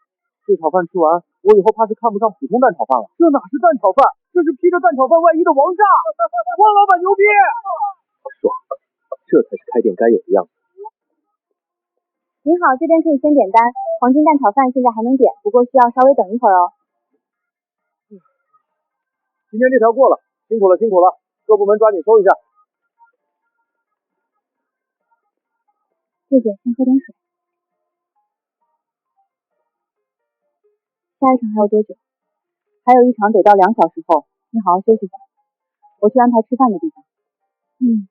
S2: 这炒饭吃完，我以后怕是看不上普通蛋炒饭了。这哪是蛋炒饭，这是披着蛋炒饭外衣的王炸！汪老板牛逼！爽，这才是开店该有的样子。
S1: 您好，这边可以先点单，黄金蛋炒饭现在还能点，不过需要稍微等一会儿哦。
S2: 今天这条过了，辛苦了，辛苦了，各部门抓紧收一下。
S1: 谢谢，先喝点水。下一场还有多久？还有一场得到2小时后，你好好休息会儿。我去安排吃饭的地方。
S3: 你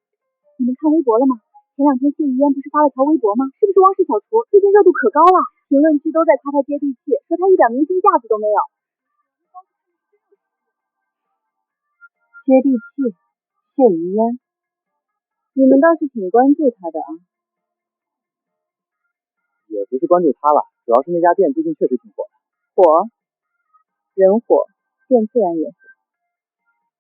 S3: 们看微博了吗？前2天谢于嫣不是发了条微博吗？是不是汪氏小厨？最近热度可高了，评论区都在夸他接地气，说他一点明星架子都没有。
S1: 接地气，谢于嫣，你们倒是挺关注他的啊。
S2: 也不是关注他了，主要是那家店最近确实挺火的。
S1: 火，人火，店自然也火。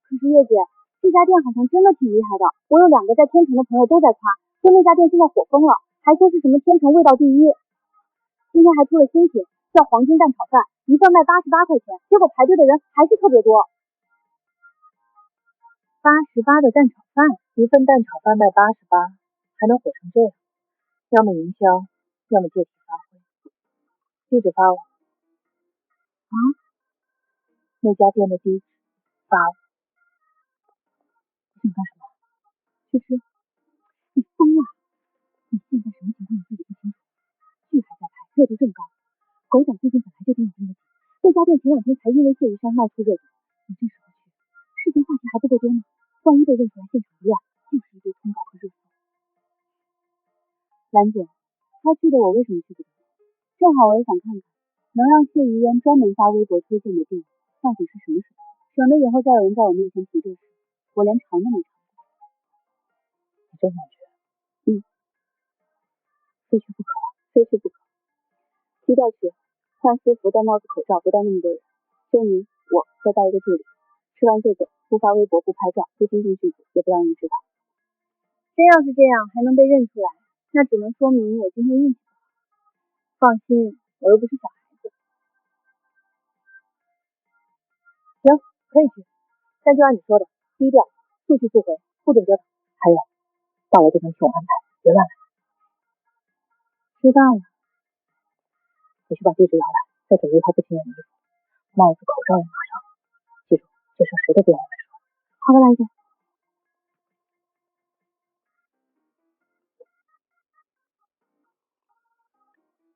S3: 可是月姐，这家店好像真的挺厉害的，我有2个在天成的朋友都在夸，说那家店现在火疯了，还说是什么天成味道第一。今天还出了新品，叫黄金蛋炒饭，一份卖88块钱，结果排队的人还是特别多。
S1: 88的蛋炒饭，一份蛋炒饭卖88，还能火成这样？要么营销，要么借题发挥。地址发我。那家店的地址发我。你想干什么？
S3: 吃。你疯了！你现在什么情况你自己不清楚？剧还在拍，热度正高。狗仔最近本来就挺有名的，那家店前2天才因为谢于山闹出热度，你这时候去，事情话题还不够多吗？万一被认出来，现场一乱，就是一堆通稿和热搜。
S1: 兰姐，他去的我为什么去不得？正好我也想看看，能让谢于嫣专门发微博推荐的店到底是什么水平，省得以后再有人在我面前提这事，我连尝都没尝过。你真想去？非去不可，非去不可。低调去，换私服，戴帽子口罩，不带那么多人，就你我再带一个助理，吃完就走，不发微博，不拍照，不惊动剧组，也不让人知道。
S3: 真要是这样还能被认出来，那只能说明我今天运气不好。
S1: 放心，我又不是小孩子。行，可以去，但就按你说的，低调，速去速回，不准折腾。还有，到了就能听我安排，别乱来。知道了。你去把地址要来，再准备一套不起眼的衣服，帽子、口罩也拿上。记住，这事谁都别往外说。
S3: 好的，兰姐。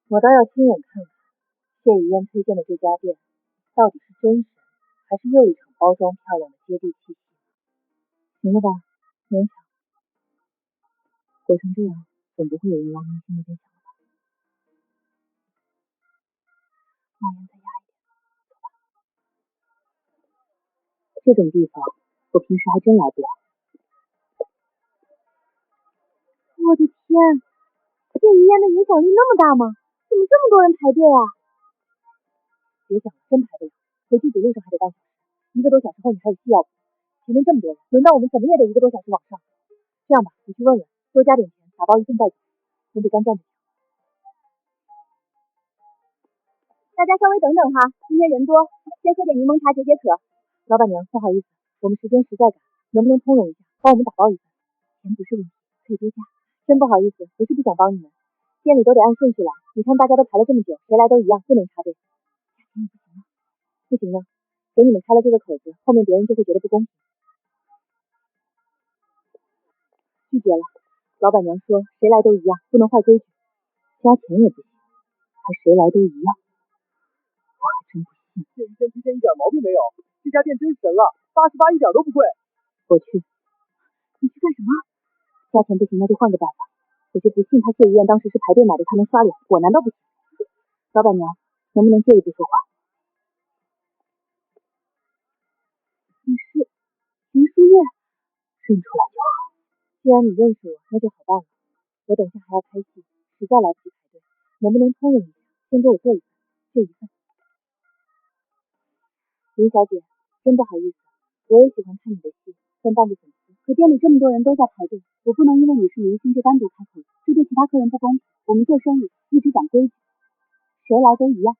S1: 我倒要亲眼看看谢于嫣推荐的这家店到底是真神，还是又一场包装漂亮的接地气戏。行了吧，勉强。火成这样，总不会有人往明星那边想了吧？
S3: 冒烟再压一点，
S1: 走吧。这种地方，我平时还真来不了。
S3: 我的天，谢于嫣的影响力那么大吗？怎么这么多人排队啊？
S1: 别想了，真排不了。回剧组路上还得半小时，1个多小时后你还有戏要补。前面这么多人，轮到我们怎么也得1个多小时往上。这样吧，你去问问，多加点钱，打包一份带走，总比干站着强。
S3: 大家稍微等等哈，今天人多，先喝点柠檬茶解解渴。
S1: 老板娘，不好意思，我们时间实在赶，能不能通融一下，帮我们打包一份？钱不是问题，可以多加。真不好意思，不是不想帮你们，店里都得按顺序来，你看大家都排了这么久，谁来都一样，不能插队。不行呢，给你们开了这个口子，后面别人就会觉得不公平。拒绝了，老板娘说谁来都一样，不能坏规矩，加钱也不行，还谁来都一样，我还真不信。
S2: 谢于嫣推荐一点毛病没有，这家店真神了，88一点都不贵。
S1: 我去。你去干什么？加钱不行，那就换个办法。我就不信他谢于嫣当时是排队买的，他能刷脸，我难道不行？老板娘，能不能借一步说话？
S3: 你是林书月？
S1: 认出来就好。既然你认识我，那就好办了。我等下还要拍戏，实在来不及排队，能不能通融一下，先给我做一份，就一份。林小姐，真不好意思，我也喜欢看你的戏，算半个粉丝。可店里这么多人都在排队，我不能因为你是明星就单独开口，这对其他客人不公平。我们做生意一直讲规矩，谁来都一样。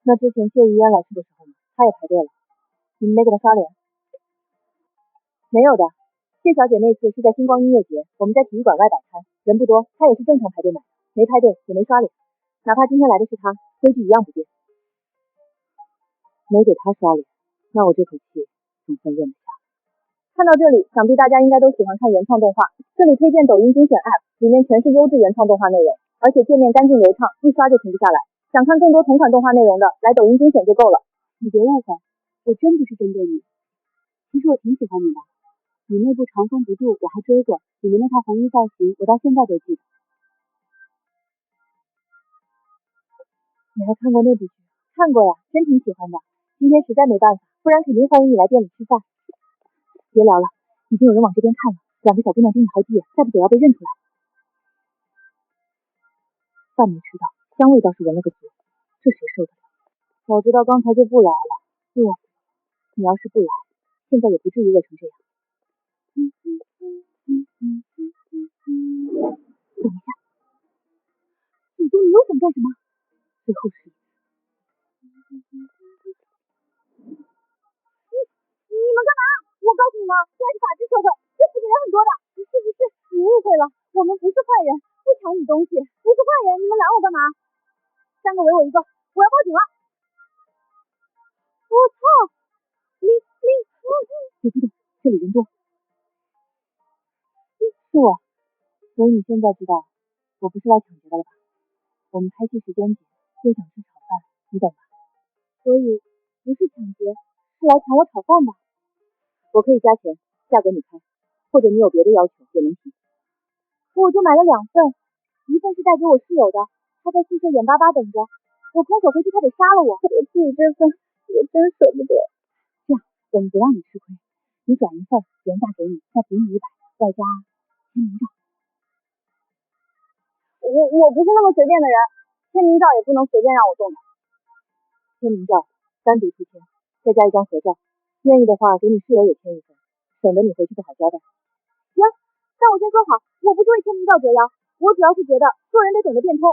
S1: 那之前谢于嫣来吃的时候呢，她也排队了，你们没给她刷脸？没有的，谢小姐那次是在星光音乐节，我们在体育馆外摆摊，人不多，她也是正常排队买，没排队也没刷脸，哪怕今天来的是她，规矩一样不变。没给她刷脸，那我这口气总算咽得下。看到这里，想必大家应该都喜欢看原创动画，这里推荐抖音精选 App，里面全是优质原创动画内容，而且界面干净流畅，一刷就停不下来。想看更多同款动画内容的，来抖音精选就够了。
S3: 你别误会，我真不是针对你。其实我挺喜欢你的，你那部《长风不渡》我还追过，里面那套红衣造型我到现在都记得。
S1: 你还看过那部剧？看过呀，真挺喜欢的。今天实在没办法，不然肯定欢迎你来店里吃饭。别聊了，已经有人往这边看了，两个小姑娘盯你好几眼，再不走要被认出来。饭没吃到，香味倒是闻了个足，这谁受得了？早知道刚才就不来了，饿死了。你要是不来，现在也不至于饿成这样。等一下，祖宗，你又想干什么？最后是
S3: 你们干嘛？我告诉你们，现在是法治社会，这附近人很多的。是不是？你误会了，我们不是坏人，不抢你东西，不是坏人，你们拦我干嘛？3个围我1个，我要报警了！我操！
S1: 别激动，这里人多。是我，所以你现在知道我不是来抢劫的了吧？我们拍戏时间紧，又想吃炒饭，你懂吧？所以不是抢劫，是来抢我炒饭的。我可以加钱，价格你开，或者你有别的要求也能提。可我就买了2份，一份是带给我室友的，他在宿舍眼巴巴等着，我空手回去他得杀了我。我自己这份也真舍不得。这样，我们不让你吃亏，你转一份，原价给你，再补你100，外加签名照。
S3: 我不是那么随便的人，签名照也不能随便让我动的。
S1: 签名照单独出签，再加一张合照，愿意的话给你室友也签一份，省得你回去不好交代。
S3: 行，但我先说好，我不是为签名照折腰，我主要是觉得做人得懂得变通。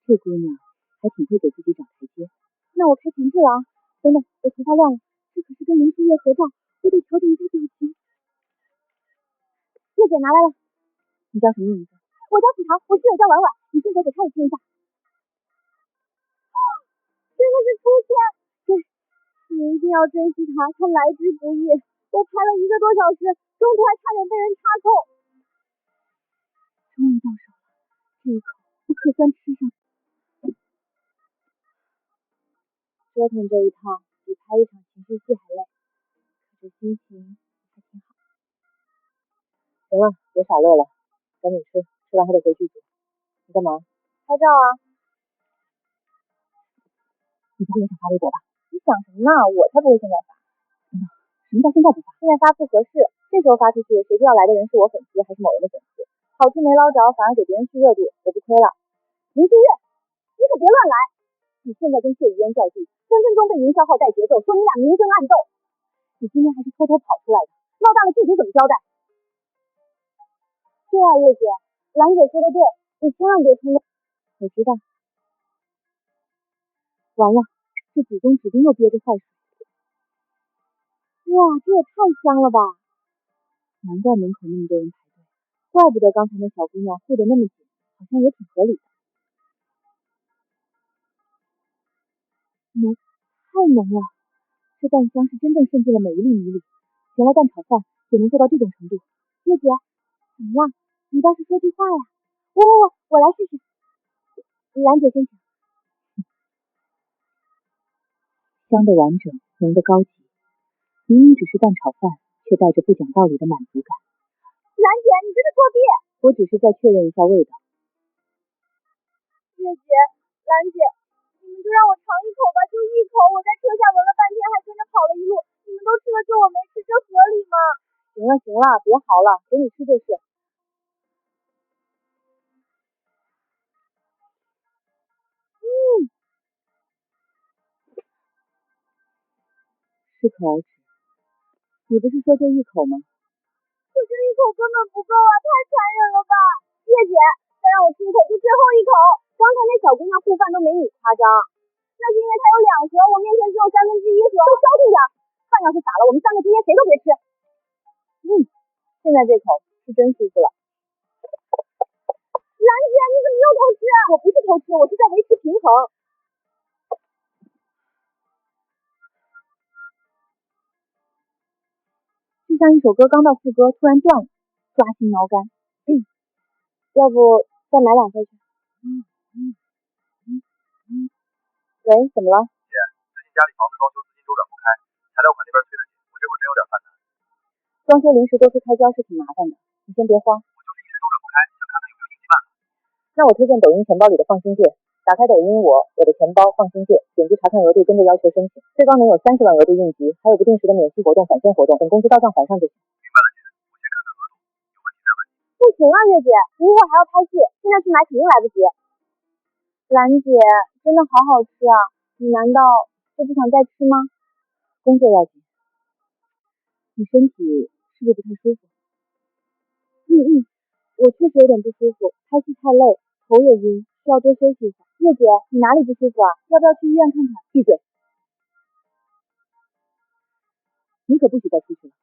S1: 这姑娘还挺会给自己找台阶。
S3: 那我开前置了啊！等等，我头发乱了，这可是跟林书月合照，我得调整一下表情。叶姐拿来了。
S1: 你叫什么名字？
S3: 我叫喜桃，我室友叫婉婉，你顺手给她也签一下。真的是出现，对，你一定要珍惜她，她来之不易。我拍了1个多小时，中途还差点被人插扣。
S1: 终于到手了，这一口我可算吃上。折腾这一趟比拍一场情绪戏还累，可是心情还挺好。行了，别傻乐了，赶紧吃，吃完还得回剧组。你干嘛？
S3: 拍照啊。
S1: 你不会也想发微博吧？
S3: 你想什么呢？我才不会现在发。
S1: 等等，什么叫现在不发？
S3: 现在发不合适，这时候发出去，谁知道来的人是我粉丝还是某人的粉丝？好处没捞着，反而给别人续热度，我不亏了。林书月，你可别乱来！你现在跟谢雨嫣较劲，分分钟被营销号带节奏，说你俩明争暗斗。你今天还是偷偷跑出来的，闹大了剧组怎么交代？对啊，月姐，兰姐说的对，你千万别冲动。
S1: 我知道。完了，这祖宗指定又憋着坏水。
S3: 哇，这也太香了吧！
S1: 难怪门口那么多人排队，怪不得刚才那小姑娘护得那么紧，好像也挺合理的。浓，太浓了，这蛋香是真正渗进了每一粒米里。原来蛋炒饭也能做到这种程度。
S3: 月姐，怎么样？你倒是说句话呀！我来试试。
S1: 兰姐先请。香的完整，浓的高级，明明只是蛋炒饭，却带着不讲道理的满足感。
S3: 兰姐，你这是作弊！
S1: 我只是在确认一下味道。
S3: 月姐，兰姐，你们就让我尝一口吧，就一口。我在车下闻了半天，还跟着跑了一路，你们都吃了，就我没吃，这合理吗？
S1: 行了行了，别嚎了，给你吃就是。适可而止。你不是说就一口吗？
S3: 可这一口根本不够啊，太残忍了吧！月姐，再让我吃一口就最后一口。刚才那小姑娘护饭都没你夸张，那是因为她有2盒，我面前只有1/3盒。都消停点，饭要是洒了，我们3个今天谁都别吃。
S1: 现在这口是真舒服了。
S3: 兰姐，你怎么又偷吃？
S1: 我不是偷吃，我是在维持平衡。就像一首歌刚到副歌突然断了，抓心挠肝。要不再买2份去。喂，怎么了？
S5: 姐，最近家里房子装修资金周转不开，材料款那边催得紧，我这会儿真有点犯难。
S1: 装修临时多出开销是挺麻烦的，你先别慌。
S5: 我就是一时周转不开，想看看有没有应急办法。
S1: 那我推荐抖音钱包里的放心界，打开抖音我的钱包放心界，点击查看额度，跟着要求申请，最高能有30万额度应急，还有不定时的免息活动、返现活动，等工资到账还上就行。
S5: 明白了，姐，我先看看额度，有问题再问你。
S3: 不行啊，月姐，你一会儿还要拍戏，现在去买肯定来不及。兰姐，真的好好吃啊，你难道就不想再吃吗？
S1: 工作要紧，你身体是不是不太舒服？
S3: 我确实有点不舒服，拍戏太累，头也晕，需要多休息一会儿。月姐，你哪里不舒服啊？要不要去医院看看？
S1: 闭嘴！你可不许再出去了。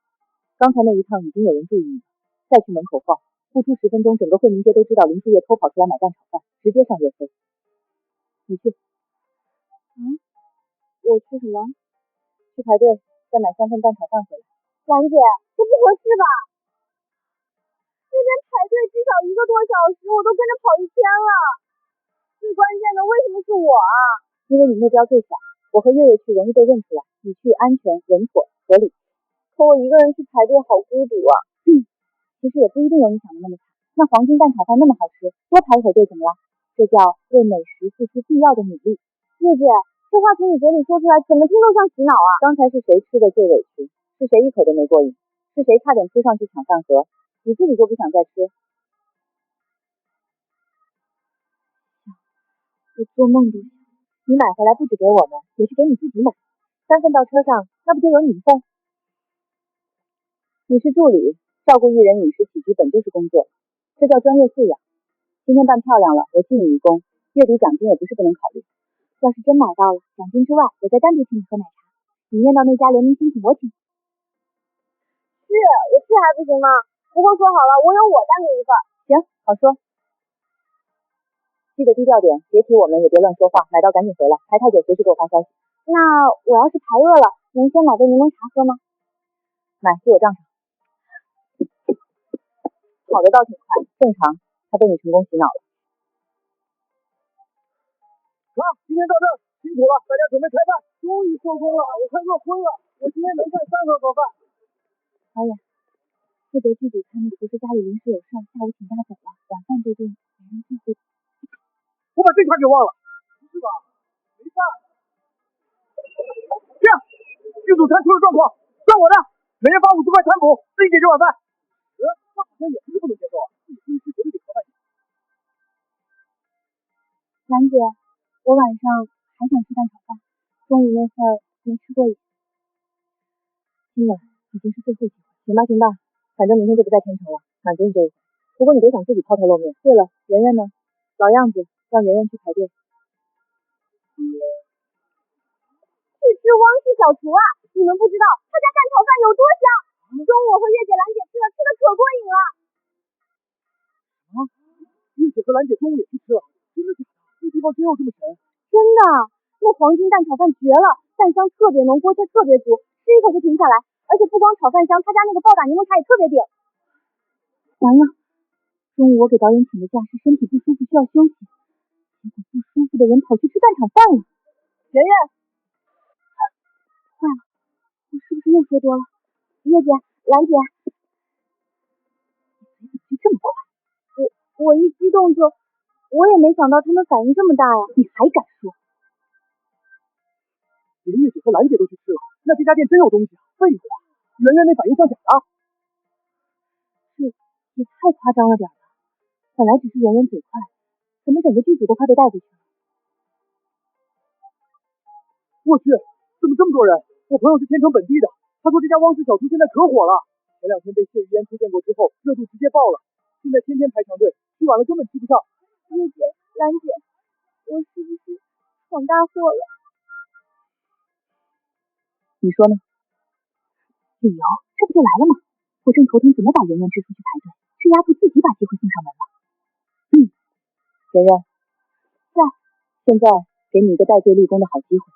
S1: 刚才那一趟已经有人注意你了，再去门口晃，不出10分钟，整个惠民街都知道林树叶偷跑出来买蛋炒饭，直接上热搜。你去。
S3: 我去什么？
S1: 去排队，再买3份蛋炒饭回来。
S3: 兰姐，这不合适吧？那边排队至少1个多小时，我都跟着跑1天了。最关键的，为什么是我啊？
S1: 因为你目标最小，我和月月去容易被认出来，你去安全、稳妥、合理。
S3: 可我一个人去排队好孤独啊。
S1: 其实也不一定有你想的那么惨。那黄金蛋炒饭那么好吃，多排一会儿队怎么了？这叫为美食付出必要的努力。
S3: 月姐，这话从你嘴里说出来，怎么听都像洗脑啊！
S1: 刚才是谁吃的最委屈？是谁一口都没过瘾？是谁差点扑上去抢饭盒？你自己就不想再吃？我做梦都想。你买回来不止给我们，也是给你自己买。3份到车上，那不就有你一份？你是助理，照顾艺人饮食起居本就是工作，这叫专业素养。今天办漂亮了，我记你一功，月底奖金也不是不能考虑。
S3: 要是真买到了，奖金之外，我再单独请你喝奶茶。你念到那家联名新品，我请。我去还不行吗？不过说好了，我有我单独一份。
S1: 行，好说。记得低调点，别提我们，也别乱说话，买到赶紧回来，排太久随时给我发消息。
S3: 那我要是排饿了，能先买杯柠檬茶喝吗？
S1: 买，记我账上。跑得倒挺快，正常，他被你成功洗脑了。
S4: 好，今天到这儿，辛苦了，大家准备开饭。终于收工了，我快饿昏了。我今天能干3盒盒饭。
S1: 导演，负责剧组餐的厨师家里临时有事，下午请假走了，晚饭这顿晚上聚会。
S4: 我把这茬给忘了。不是吧？没饭。这样，剧组餐出了状况，算我的，每人发50块餐补，自己解决晚饭。那好像也不是不能接受啊，自己出去吃绝对比盒饭强。
S3: 兰姐，我晚上还想吃蛋炒饭，中午那份没吃过瘾。
S1: 今晚已经是最后机会，行吧，反正明天就不在天成了，满足你这一回。不过你别想自己抛头露面。对了，圆圆呢？老样子，让圆圆去排队。
S3: 去吃汪氏小厨啊！你们不知道他家蛋炒饭有多香，中午我和月姐、兰姐吃的可过瘾了。
S4: 月姐和兰姐中午也去吃了，真的假的？这地方真有这么神？
S3: 真的，那黄金蛋炒饭绝了，蛋香特别浓，锅气特别足，吃一口就停下来。而且不光炒饭香，他家那个爆打柠檬茶也特别顶。
S1: 完了，中午我给导演请的假是身体不舒服需要休息，结果不舒服的人跑去吃蛋炒饭了。圆圆，
S3: 坏了，我是不是又说多了？月姐、兰姐，
S1: 你嘴怎么就这么快？
S3: 我一激动我也没想到他们反应这么大呀！
S1: 你还敢说？
S4: 连月姐和兰姐都去吃了，那这家店真有东西啊！废话，圆圆那反应像假的。
S1: 这也太夸张了点吧？本来只是圆圆嘴快，怎么整个剧组都快被带过去了？
S4: 我去，怎么这么多人？我朋友是天成本地的，他说这家汪氏小厨现在可火了，前2天被谢玉烟推荐过之后，热度直接爆了，现在天天排长队，去晚了根本吃不上。
S3: 月姐、兰姐，我是不是闯大祸了？
S1: 你说呢？理由这不就来了吗？我正头疼怎么把圆圆支出去排队，这丫头自己把机会送上门了。圆圆，
S3: 在。
S1: 现在给你一个戴罪立功的好机会。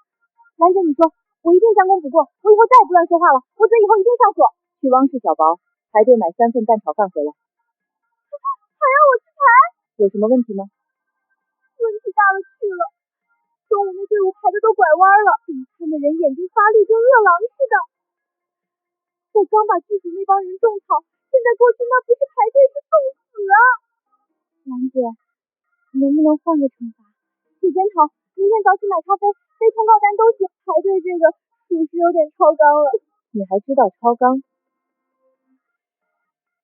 S3: 兰姐，你说，我一定将功补过，我以后再也不乱说话了，我嘴以后一定上锁。
S1: 去汪氏小薄排队买3份蛋炒饭回来。
S3: 还让我去排？
S1: 有什么问题吗？
S3: 问题大了去了，中午那队伍排的都拐弯了，看的人眼睛发绿，跟饿狼似的。我刚把剧组那帮人种草，现在过去那不是排队是送死啊！
S1: 兰姐，能不能换个惩罚？
S3: 写检讨，明天早起买咖啡，背通告单都行。排队这个属实有点超纲了。
S1: 你还知道超纲？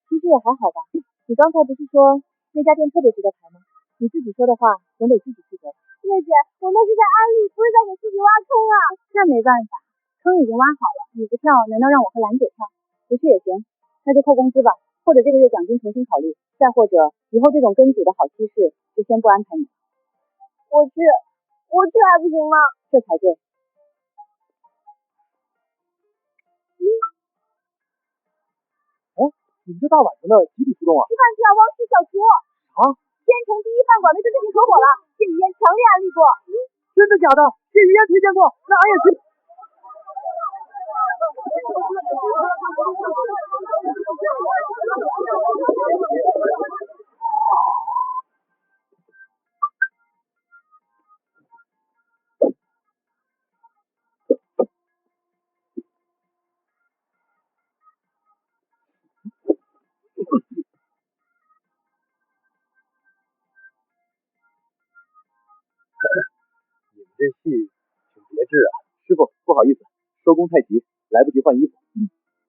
S1: 其实也还好吧。你刚才不是说那家店特别值得排吗？你自己说的话总得自己负责。
S3: 月姐，我那是在安利，不是在给自己挖坑啊。
S1: 那没办法，坑已经挖好了，你不跳，难道让我和兰姐跳？不去也行，那就扣工资吧，或者这个月奖金重新考虑，再或者以后这种跟组的好趋势就先不安排你。
S3: 我去还不行吗？
S1: 这才对。
S2: 你们这大晚上的集体出动啊？
S3: 吃饭去啊，汪氏小厨。
S2: 啊？
S3: 天成第一饭馆没对最近可火了，谢雨嫣强烈安利过。
S2: 真的假的？谢雨嫣推荐过，那俺也去。你们这戏挺别致啊。师傅，不好意思，收工太急，来不及换衣服。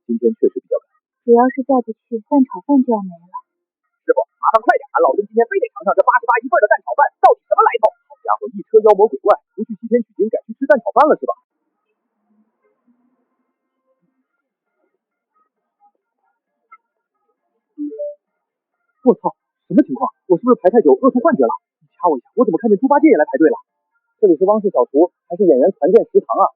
S2: 今天确实比较赶。
S1: 主要是再不去，蛋炒饭就要没了。
S2: 师傅，麻烦快点，老孙今天非得尝尝这88一份的蛋炒饭到底什么来头。好家伙，一车妖魔鬼怪，不去西天取经，改去吃蛋炒饭了是吧？我操，什么情况？我是不是排太久饿出幻觉了？你掐我一下，我怎么看见猪八戒也来排队了？这里是汪氏小厨，还是演员团建食堂啊？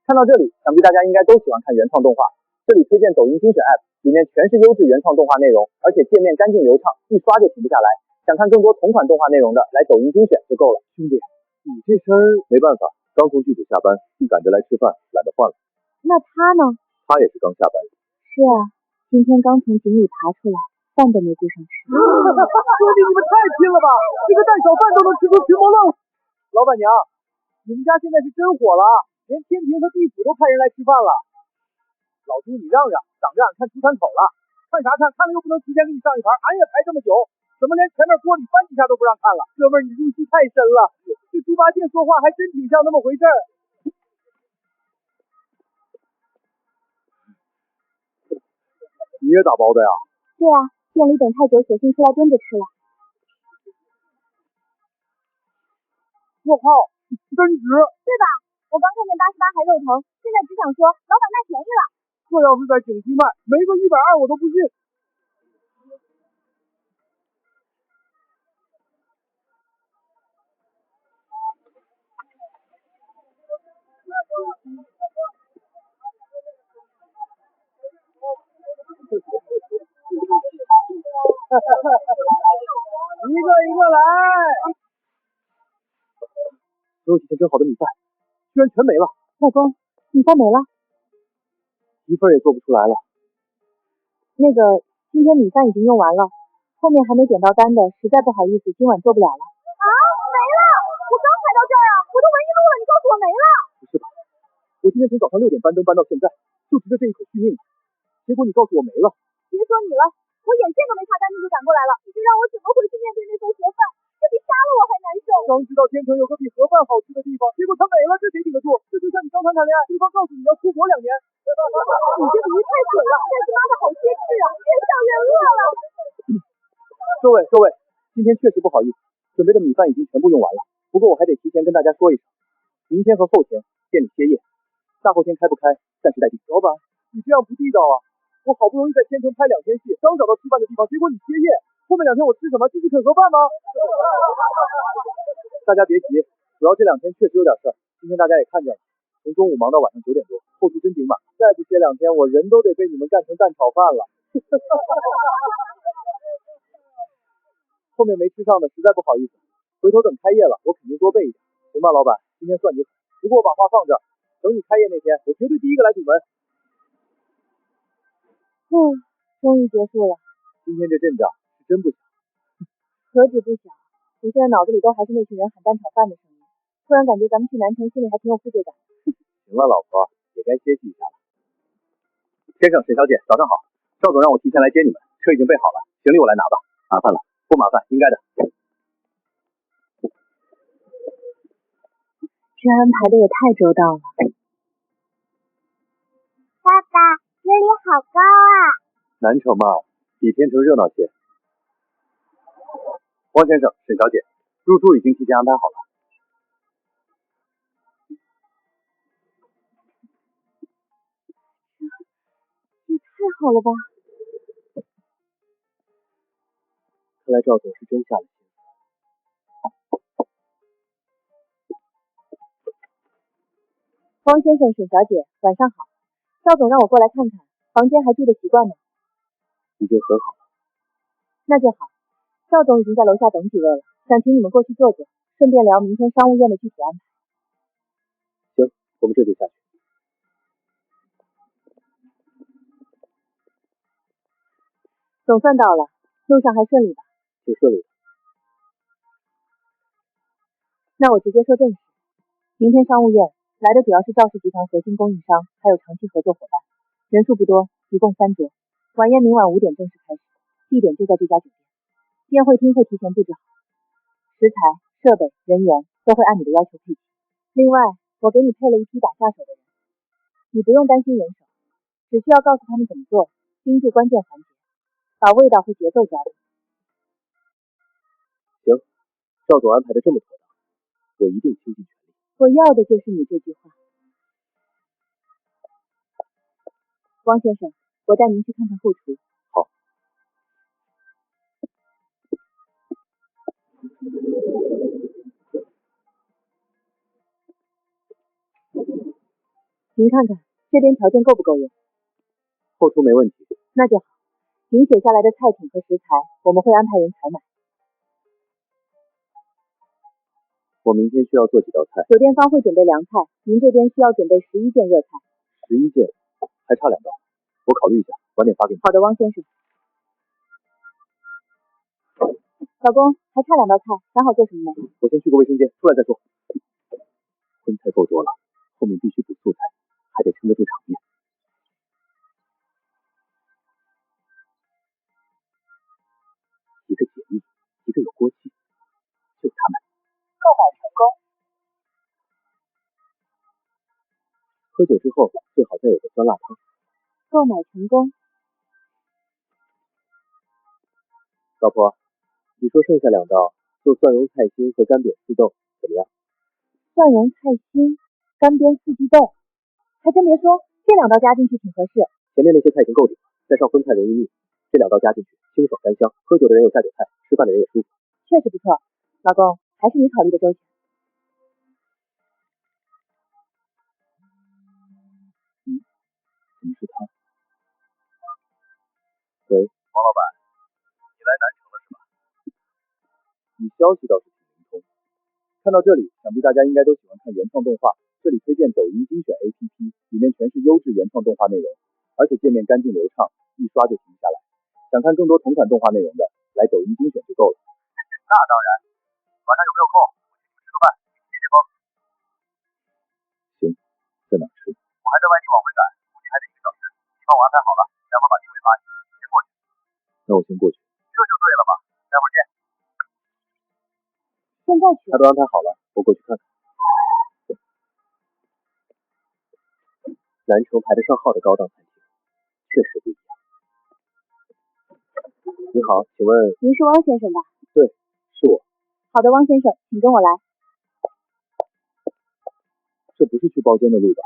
S2: 看到这里，想必大家应该都喜欢看原创动画。这里推荐抖音精选 App， 里面全是优质原创动画内容，而且界面干净流畅，一刷就停不下来。想看更多同款动画内容的，来抖音精选就够了。兄弟，你这身没办法，刚从剧组下班，赶着来吃饭，懒得换了。
S1: 那他呢？
S2: 他也是刚下班。
S1: 是啊，今天刚从井里爬出来，饭都没顾上吃。
S2: 兄弟，你们太拼了吧！这个蛋炒饭都能吃出群魔乱舞。老板娘，你们家现在是真火了，连天庭和地府都派人来吃饭了。老朱，你让让，挡着俺看出餐口了。看啥看？看了又不能提前给你上一盘，俺也排这么久，怎么连前面锅里翻几下都不让看了？哥们儿，你入戏太深了。这猪八戒说话还真挺像那么回事儿。你也打包的呀？
S1: 对啊，店里等太久，索性出来蹲着吃了。
S2: 我靠，真值！
S3: 对吧？我刚看见88还肉疼，现在只想说，老板卖便宜了。
S2: 这要是在景区卖，没个120我都不信。一个一个来。没有提前蒸好的米饭，居然全没了。
S1: 老公，米饭没了。
S2: 一份也做不出来了。
S1: 那个，今天米饭已经用完了，后面还没点到单的，实在不好意思，今晚做不了了。
S3: 啊，没了！我刚排到这儿啊，我都闻一路了，你告诉我没了？
S2: 不是吧？我今天从早上6点搬灯搬到现在，就值着这一口续命。结果你告诉我没了。
S3: 别说你了，我眼线都没擦干净就赶过来了，你这让我怎么回去面对那份盒饭？这比杀了我还难受。
S2: 刚知道天成有个比盒饭好吃的地方，结果它没了，这谁顶得住？这就像你刚谈恋爱，对方告诉你要出国2年。
S3: 你这比喻太损了，但是妈的好贴切啊，越笑越饿了。
S2: 各位，今天确实不好意思，准备的米饭已经全部用完了。不过我还得提前跟大家说一声，明天和后天店里歇业，大后天开不开暂时待定。老板，你这样不地道啊！我好不容易在天成拍2天戏，刚找到吃饭的地方，结果你歇业，后面2天我吃什么？继续啃盒饭吗？大家别急，主要这2天确实有点事儿，今天大家也看见了，从中午忙到晚上9点多，后厨真顶满，再不歇2天，我人都得被你们干成蛋炒饭了。后面没吃上的实在不好意思，回头等开业了，我肯定多备一点，行吧，老板，今天算你狠。不过我把话放这儿，等你开业那天，我绝对第一个来堵门。
S1: 终于结束了。
S2: 今天这阵仗是真不小。
S1: 何止不小，我现在脑子里都还是那群人喊蛋炒饭的声音，突然感觉咱们去南城心里还挺有负罪感。
S2: 行了，老婆，也该歇息一下了。先生、沈小姐，早上好。赵总让我提前来接你们，车已经备好了，行李我来拿吧。麻烦了。不麻烦，应该的。
S1: 这安排的也太周到了。
S3: 爸爸，这里好高啊！
S2: 南城嘛，比天城热闹些。汪先生、沈小姐，入住已经提前安排好了。
S1: 也太好了吧！
S2: 看来赵总是真下了心思。
S1: 汪先生、沈小姐，晚上好。赵总让我过来看看，房间还住得习惯吗？
S2: 已经很好了。
S1: 那就好。赵总已经在楼下等几位了，想请你们过去坐坐，顺便聊明天商务宴的具体安排。
S2: 行，我们这就下去。
S1: 总算到了，路上还顺利吧？
S2: 挺顺利的。
S1: 那我直接说正事。明天商务宴来的主要是赵氏集团核心供应商，还有长期合作伙伴，人数不多，一共3桌。晚宴明晚5点正式开始，地点就在这家酒店。宴会厅会提前布置好，食材、设备、人员都会按你的要求配齐。另外，我给你配了一批打下手的人，你不用担心人手，只需要告诉他们怎么做，盯住关键环节，把味道和节奏抓住。
S2: 行，赵总安排的这么妥当，我一定倾尽全力。
S1: 我要的就是你这句话。汪先生，我带您去看看后厨。
S2: 好。
S1: 您看看这边条件够不够用？
S2: 后厨没问题。
S1: 那就好。您写下来的菜品和食材，我们会安排人采买。
S2: 我明天需要做几道菜。
S1: 酒店方会准备凉菜，您这边需要准备11件热菜。
S2: 11件，还差2道，我考虑一下，晚点发给你。
S1: 好的，汪先生。老公，还差2道菜，想好做什么没？
S2: 我先去个卫生间，出来再说。荤菜够多了，后面必须补素菜，还得撑得住场面。一个解腻，一个有锅气，就他们。
S3: 购买成功。
S2: 喝酒之后最好再有个酸辣汤。
S1: 购买成功。
S2: 老婆，你说剩下2道做蒜蓉菜心和干煸四豆怎么样？
S1: 蒜蓉菜心、干煸四季豆，还真别说，这2道加进去挺合适。
S2: 前面那些菜已经够顶了，再上荤菜容易腻，这2道加进去清爽干香，喝酒的人有下酒菜，吃饭的人也舒服。
S1: 确实不错，老公，还是你考虑的周全。
S2: 怎么是他？喂，王老板，你来南城了是吧？你消息倒是挺灵通。看到这里，想必大家应该都喜欢看原创动画。这里推荐抖音精选 APP， 里面全是优质原创动画内容，而且界面干净流畅，一刷就停不下来。想看更多同款动画内容的，来抖音精选就够了。那当然，晚上有没有空？我请你们吃个饭，解解风。行，在哪吃？我还在外地往回赶，估计还得1个小时。你帮我安排好了，待会儿把定位发你，先过去。那我先过去。这就对了嘛，待会儿见。
S1: 现在去？
S2: 他都安排好了，我过去看看。南城排得上号的高档餐厅，确实不一样。你好，请问
S1: 您是汪先生吧？
S2: 对，是我。
S1: 好的，汪先生，请跟我来。
S2: 这不是去包间的路吧？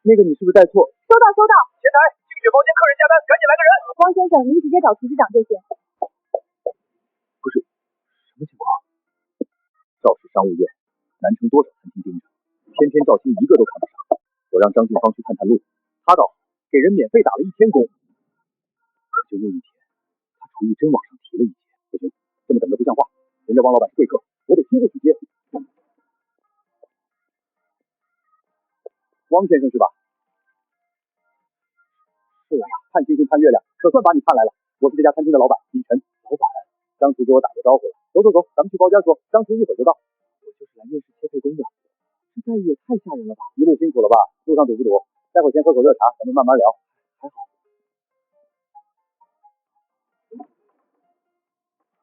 S2: 那个你是不是带错？
S1: 收到，收到。
S5: 前台，净血包间客人加单，赶紧来个人。
S1: 汪先生，您直接找厨师长就行。
S2: 不是，什么情况？赵氏商务宴，南城多少餐厅盯着，偏偏赵青一个都看不上。我让张静芳去探探路，他倒好，给人免费打了1天工。可就那一天，他厨艺真往上提了一截。不行，这么等着不像话。人家汪老板是贵客，我得亲自去接。汪先生是吧？是我呀，盼星星盼月亮，可算把你盼来了。我是这家餐厅的老板李晨。老板，张厨给我打过招呼了。走走走，咱们去包间说，张厨一会儿就到。我就是来面试切配工的，这待遇也太吓人了吧！一路辛苦了吧？路上堵不堵？待会儿先喝口热茶，咱们慢慢聊。还好。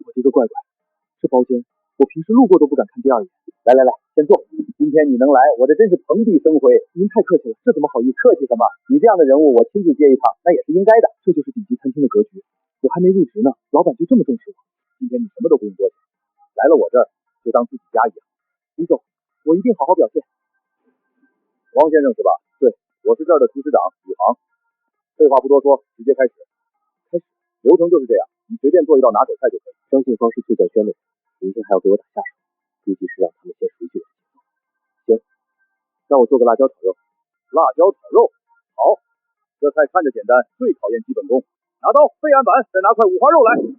S2: 我的个乖乖，这包间我平时路过都不敢看第二眼。来来来，先坐。今天你能来，我这真是蓬荜生辉。您太客气了，这怎么好意思？客气什么？你这样的人物，我亲自接一趟，那也是应该的。这就是顶级餐厅的格局。我还没入职呢，老板就这么重视我。今天你什么都不用多想，来了我这儿就当自己家一样。李总，我一定好好表现。王先生是吧？对，我是这儿的厨师长宇航。废话不多说，直接开始。开始，流程就是这样，你随便做一道拿手菜就可以。张信芳是最在轩的人，明天还要给我打下手，估计是让他们先熟悉我的节奏。行，让我做个辣椒炒肉。辣椒炒肉，好，这菜看着简单，最考验基本功。拿刀备案板，再拿块五花肉来。这刀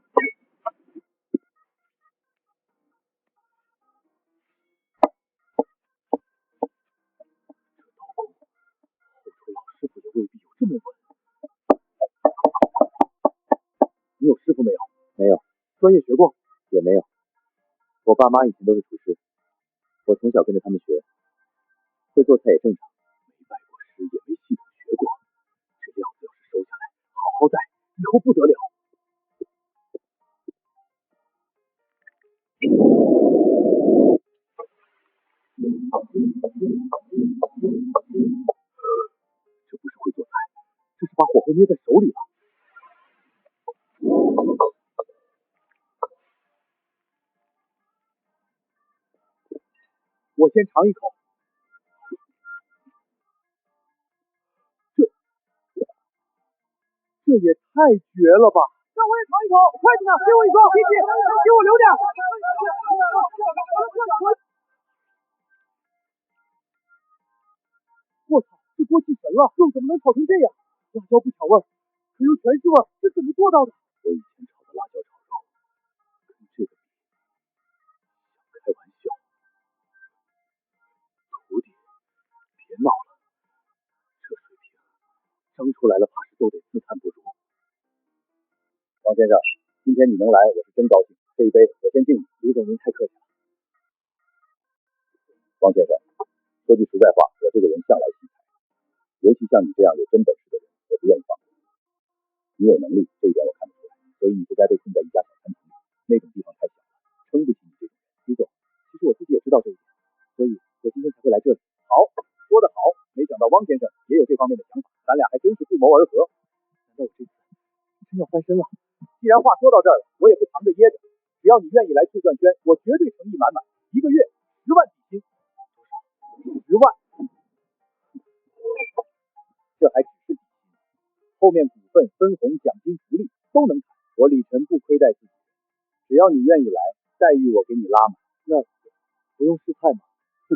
S2: 工，后厨老师傅也未必有这么稳。你有师傅没有？没有。专业学过？也没有。我爸妈以前都是厨师，我从小跟着他们学，会做菜也正常，没拜过师，也没系统学过。这料子要是收下来，好好带，以后不得了。这不是会做菜，这是把火候捏在手里了。我先尝一口。这也太绝了吧！让我也尝一口，筷子呢？给我一双，谢谢，给我留点。我操，这锅气神了，肉怎么能炒成这样？辣椒不抢味儿，可又全是味儿，这怎么做到的？我以前炒的辣椒炒肉，跟这个比，想开玩笑。徒弟，别闹了，这水平，蒸出来了怕是都得自叹不如。王先生，今天你能来，我是真高兴。这一杯我先敬你。李总您太客气了。王先生，说句实在话，我这个人向来惜才，尤其像你这样有真本事的人，我不愿意放过。你有能力，这一点我看得出来，所以你不该被困在一家小餐厅里，那种地方太小了，撑不起你这种人。李总，其实我自己也知道这一点，所以我今天才会来这里。好，说得好，没想到汪先生也有这方面的想法，咱俩还真是不谋而合。难道我这次真要翻身了？既然话说到这儿了，我也不藏着掖着，只要你愿意来翠钻轩，我绝对诚意满满。一个月10万底薪，10万，这还只是底薪，后面股份、分红、奖金、福利都能谈。我李晨不亏待自己，只要你愿意来，待遇我给你拉满。那不用试菜吗？哼，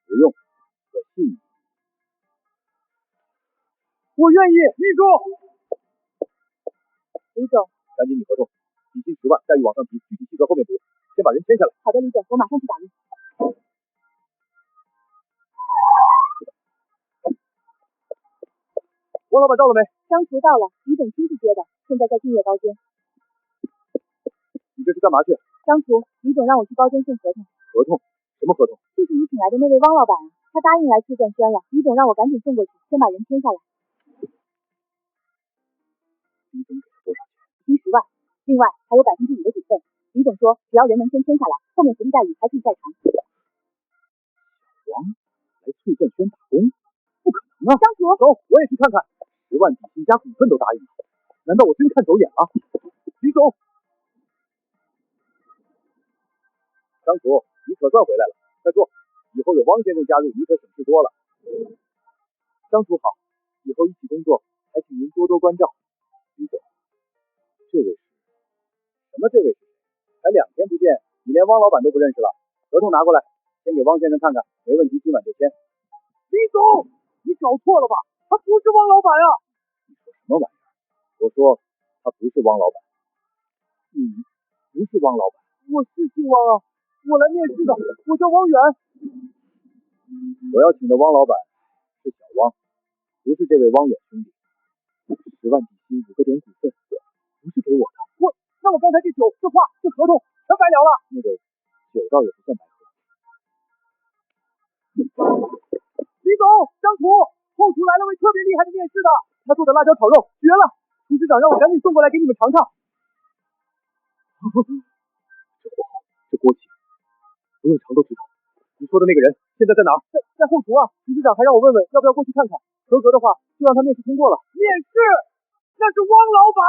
S2: 不用，我信你。我愿意，李总。
S1: 李总。
S2: 赶紧拟合同，底薪10万，待遇往上提，具体细则后面补。先把人签下来。
S1: 好的，李总，我马上去打印。
S2: 王老板到了没？
S1: 张厨到了，李总亲自接的，现在在订阅包间。
S2: 你这是干嘛去？
S1: 张厨，李总让我去包间送合同。
S2: 合同？什么合同？
S1: 就是你请来的那位汪老板啊，他答应来翠钻轩了，李总让我赶紧送过去，先把人签下来。
S2: 李总给了多少钱？
S1: 底薪10万，另外还有5%的股份。李总说，只要人能先签下来，后面福利待遇还可以再谈。
S2: 王来翠钻轩打工？不可能啊！
S1: 张厨，
S2: 走，我也去看看。10万底薪加股份都答应了，难道我真看走眼了？李总，张厨，你可算回来了，快坐。以后有汪先生加入，你可省事多了。张厨好，以后一起工作，还请您多多关照。李总，这位是什么？这位是谁？才2天不见，你连汪老板都不认识了？合同拿过来，先给汪先生看看，没问题今晚就签。李总，你搞错了吧？他不是汪老板啊！你说什么玩意儿？我说他不是汪老板。你不是汪老板？我是姓汪啊，我来面试的，我叫汪远。我要请的汪老板是小汪，不是这位汪远兄弟。10万底薪5个点股份，不是给我的。
S4: 那我刚才这酒、这话、这合同全白聊了。那个酒倒也不算白喝。李总，张厨，后厨来了位特别厉害的面试的，他做的辣椒炒肉绝了，厨师长让我赶紧送过来给你们尝尝。这锅好，这锅气，不用尝都知道。你说的那个人现在在哪儿？在后厨啊。厨师长还让我问问要不要过去看看，合格的话就让他面试通过了。面试？那是汪老板。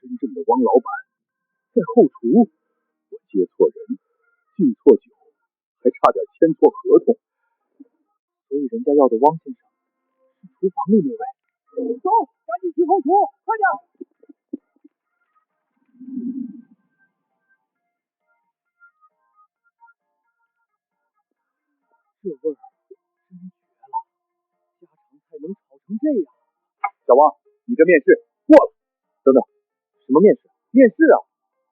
S4: 真正的汪老板在后厨，我接错人，进错酒，还差点签错合同。所以人家要的汪先生是厨房里那位。走，赶紧去后厨，快点！这味儿真绝了，家常菜能炒成这样。小汪，你这面试过了。等等，什么面试？面试啊！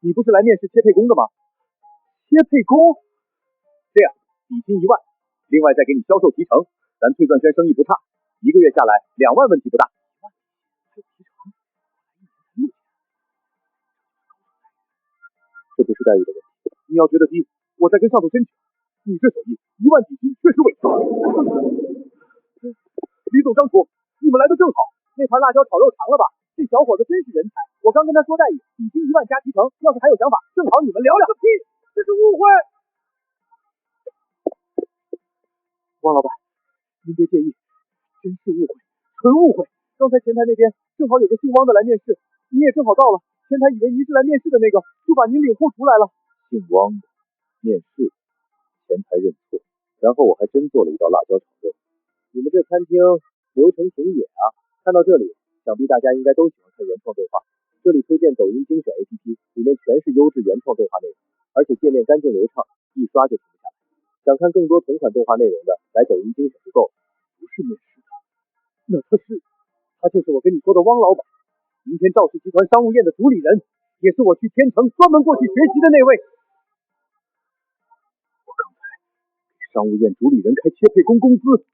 S4: 你不是来面试切配工的吗？切配工？这样，底薪1万，另外再给你销售提成。咱翠钻轩生意不差，1个月下来2万问题不大。这不是待遇的问题，你要觉得低，我再跟上头申请。你这手艺1万底薪确实违法。李总、张厨，你们来的正好，那盘辣椒炒肉尝了吧？这小伙子真是人才，我刚跟他说待遇，底薪1万加提成，要是还有想法，正好你们聊聊。屁，这是误会。汪老板，您别介意，真是误会，纯误会。刚才前台那边正好有个姓汪的来面试，你也正好到了，前台以为您是来面试的那个，就把您领后厨来了。姓汪的面试，前台认错，然后我还真做了一道辣椒炒肉。你们这餐厅流程挺野啊！看到这里，想必大家应该都喜欢看原创动画。这里推荐抖音精选 APP， 里面全是优质原创动画内容，而且界面干净流畅，一刷就停不下来。想看更多同款动画内容的，来抖音精选就够了。不是面试的，那他就是我跟你说的汪老板，明天赵氏集团商务宴的主理人，也是我去天成专门过去学习的那位。我刚才给商务宴主理人开切配工工资。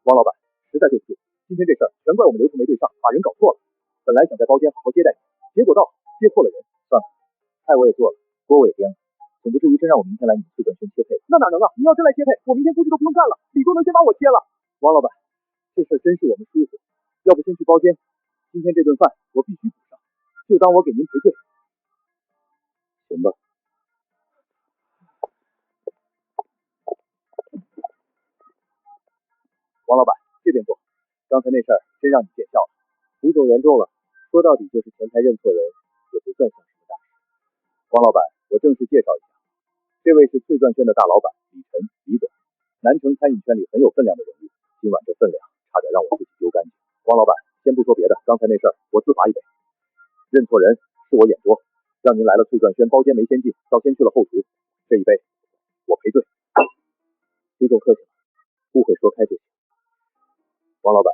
S4: 汪老板，实在对不住，今天这事儿全怪我们流程没对上，把人搞错了。本来想在包间好好接待你，结果到接错了人。算了，菜我也做了，锅我也颠了，总不至于真让我明天来你们翠钻轩切配。那哪能啊！你要真来切配，我明天估计都不用干了，李工能先把我切了。汪老板，这事儿真是我们疏忽，要不先去包间，今天这顿饭我必须补上，就当我给您赔罪。行吧。王老板，这边坐。刚才那事儿真让你见笑了。李总严重了，说到底就是前台认错人，也不算像什么大事。王老板，我正式介绍一下，这位是翠钻轩的大老板李晨，李总，南城餐饮圈里很有分量的人物。今晚这分量差点让我自己丢干净。王老板，先不说别的，刚才那事儿我自罚一杯。认错人是我眼拙，让您来了翠钻轩包间没先进，倒先去了后厨，这一杯我赔罪。李总客气了，误会说开就行。王老板，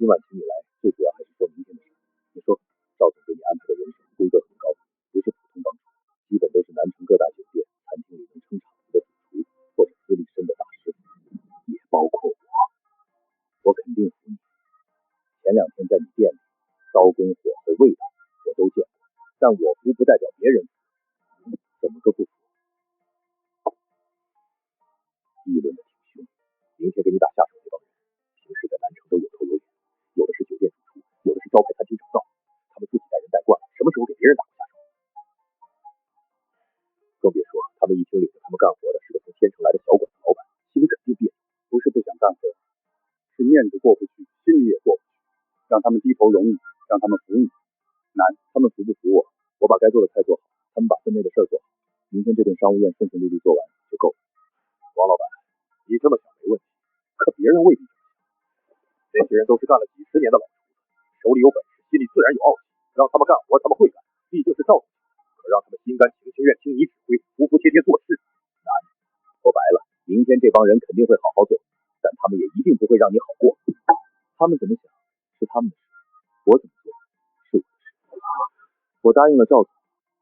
S4: 今晚请你来，最主要还是说明天的事。你说，赵总给你安排的人手规格很高，不是普通帮厨，基本都是南城各大酒店、餐厅里能撑场子的主厨或者资历深的大师傅，也包括我。我肯定服你。前2天在你店里，刀工、火候、味道我都见过，但我服不代表别人服，怎么个不服？议论的挺凶，明天给你打下手这帮人。平时在南城都有头有脸，有的是酒店主厨，有的是招牌餐厅长照，他们自己带人带惯了，什么时候给别人打过下手？更别说他们一听领着他们干活的是个从天成来的小馆子老板，心里肯定别扭。不是不想干活，是面子过不去，心里也过不去。让他们低头容易，让他们服你难。他们服不服我？我把该做的菜做好，他们把分内的事儿做好，明天这顿商务宴顺顺利利做完就够了。王老板，你这么想没问题，可别人未必。这些人都是干了几10年的老厨子，手里有本事，心里自然有傲气。让他们干活，他们会干，毕竟是赵总。可让他们心甘情愿听你指挥，服服帖帖做事，难。说白了，明天这帮人肯定会好好做，但他们也一定不会让你好过。他们怎么想是他们的事，我怎么做是我的事。我答应了赵总，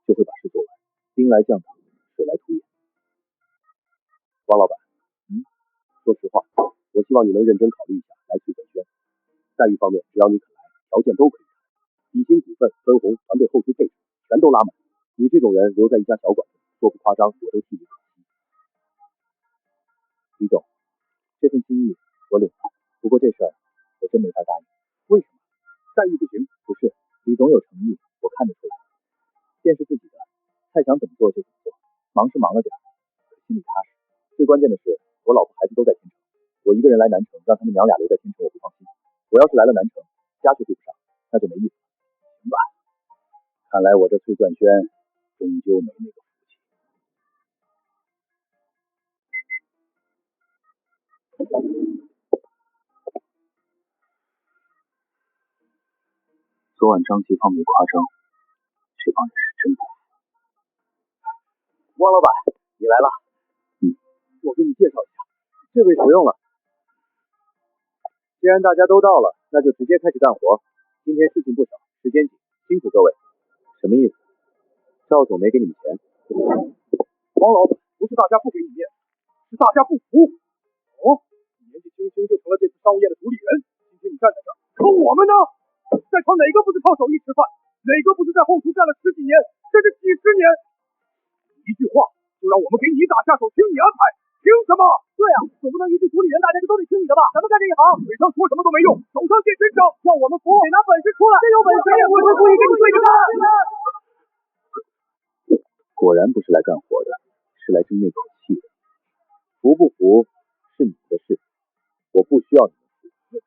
S4: 就会把事做完，兵来将挡，水来土掩。王老板，说实话，我希望你能认真考虑一下来翠钻轩。待遇方面，只要你肯来，条件都可以谈。底薪、股份、分红、团队后厨配置，全
S2: 全都拉满。你这种人留在一家小馆子，说不夸张，我都替你可惜。李总，这份心意我领了，不过这事儿我真没法答应。为什么？待遇不行？不是，李总有诚意，我看得出来。店是自己的，菜想怎么做就怎么做，忙是忙了点，可心里踏实。最关键的是，我老婆孩子都在天成，我一个人来南城，让他们娘俩留在天成，我不放心。我要是来了南城，家却顾不上，那就没意思了。行吧，看来我这崔冠轩终究没那个福气。昨晚张吉芳没夸张，这帮人是真不服。汪老板，你来了。我给你介绍一下，这位不用了。既然大家都到了，那就直接开始干活。今天事情不少，时间紧，辛苦各位。什么意思？赵总没给你们钱？
S5: 王老板，不是大家不给你面子，是大家不服。哦，你年纪轻轻就成了这次商务宴的主理人，今天你站在这儿，可我们呢？在场哪个不是靠手艺吃饭？哪个不是在后厨干了10几年，甚至几十年？一句话就让我们给你打下手，听你安排，凭什么？对啊，总不能一句主理人大家就都得听你的吧？咱们干这一行，嘴上说什么都没用，手上见真章，要我们服，得拿本事出来。真有本事，我会故意跟你对着干。
S2: 果然不是来干活的，是来争那口气的。服不服是你们的事，我不需要你们服。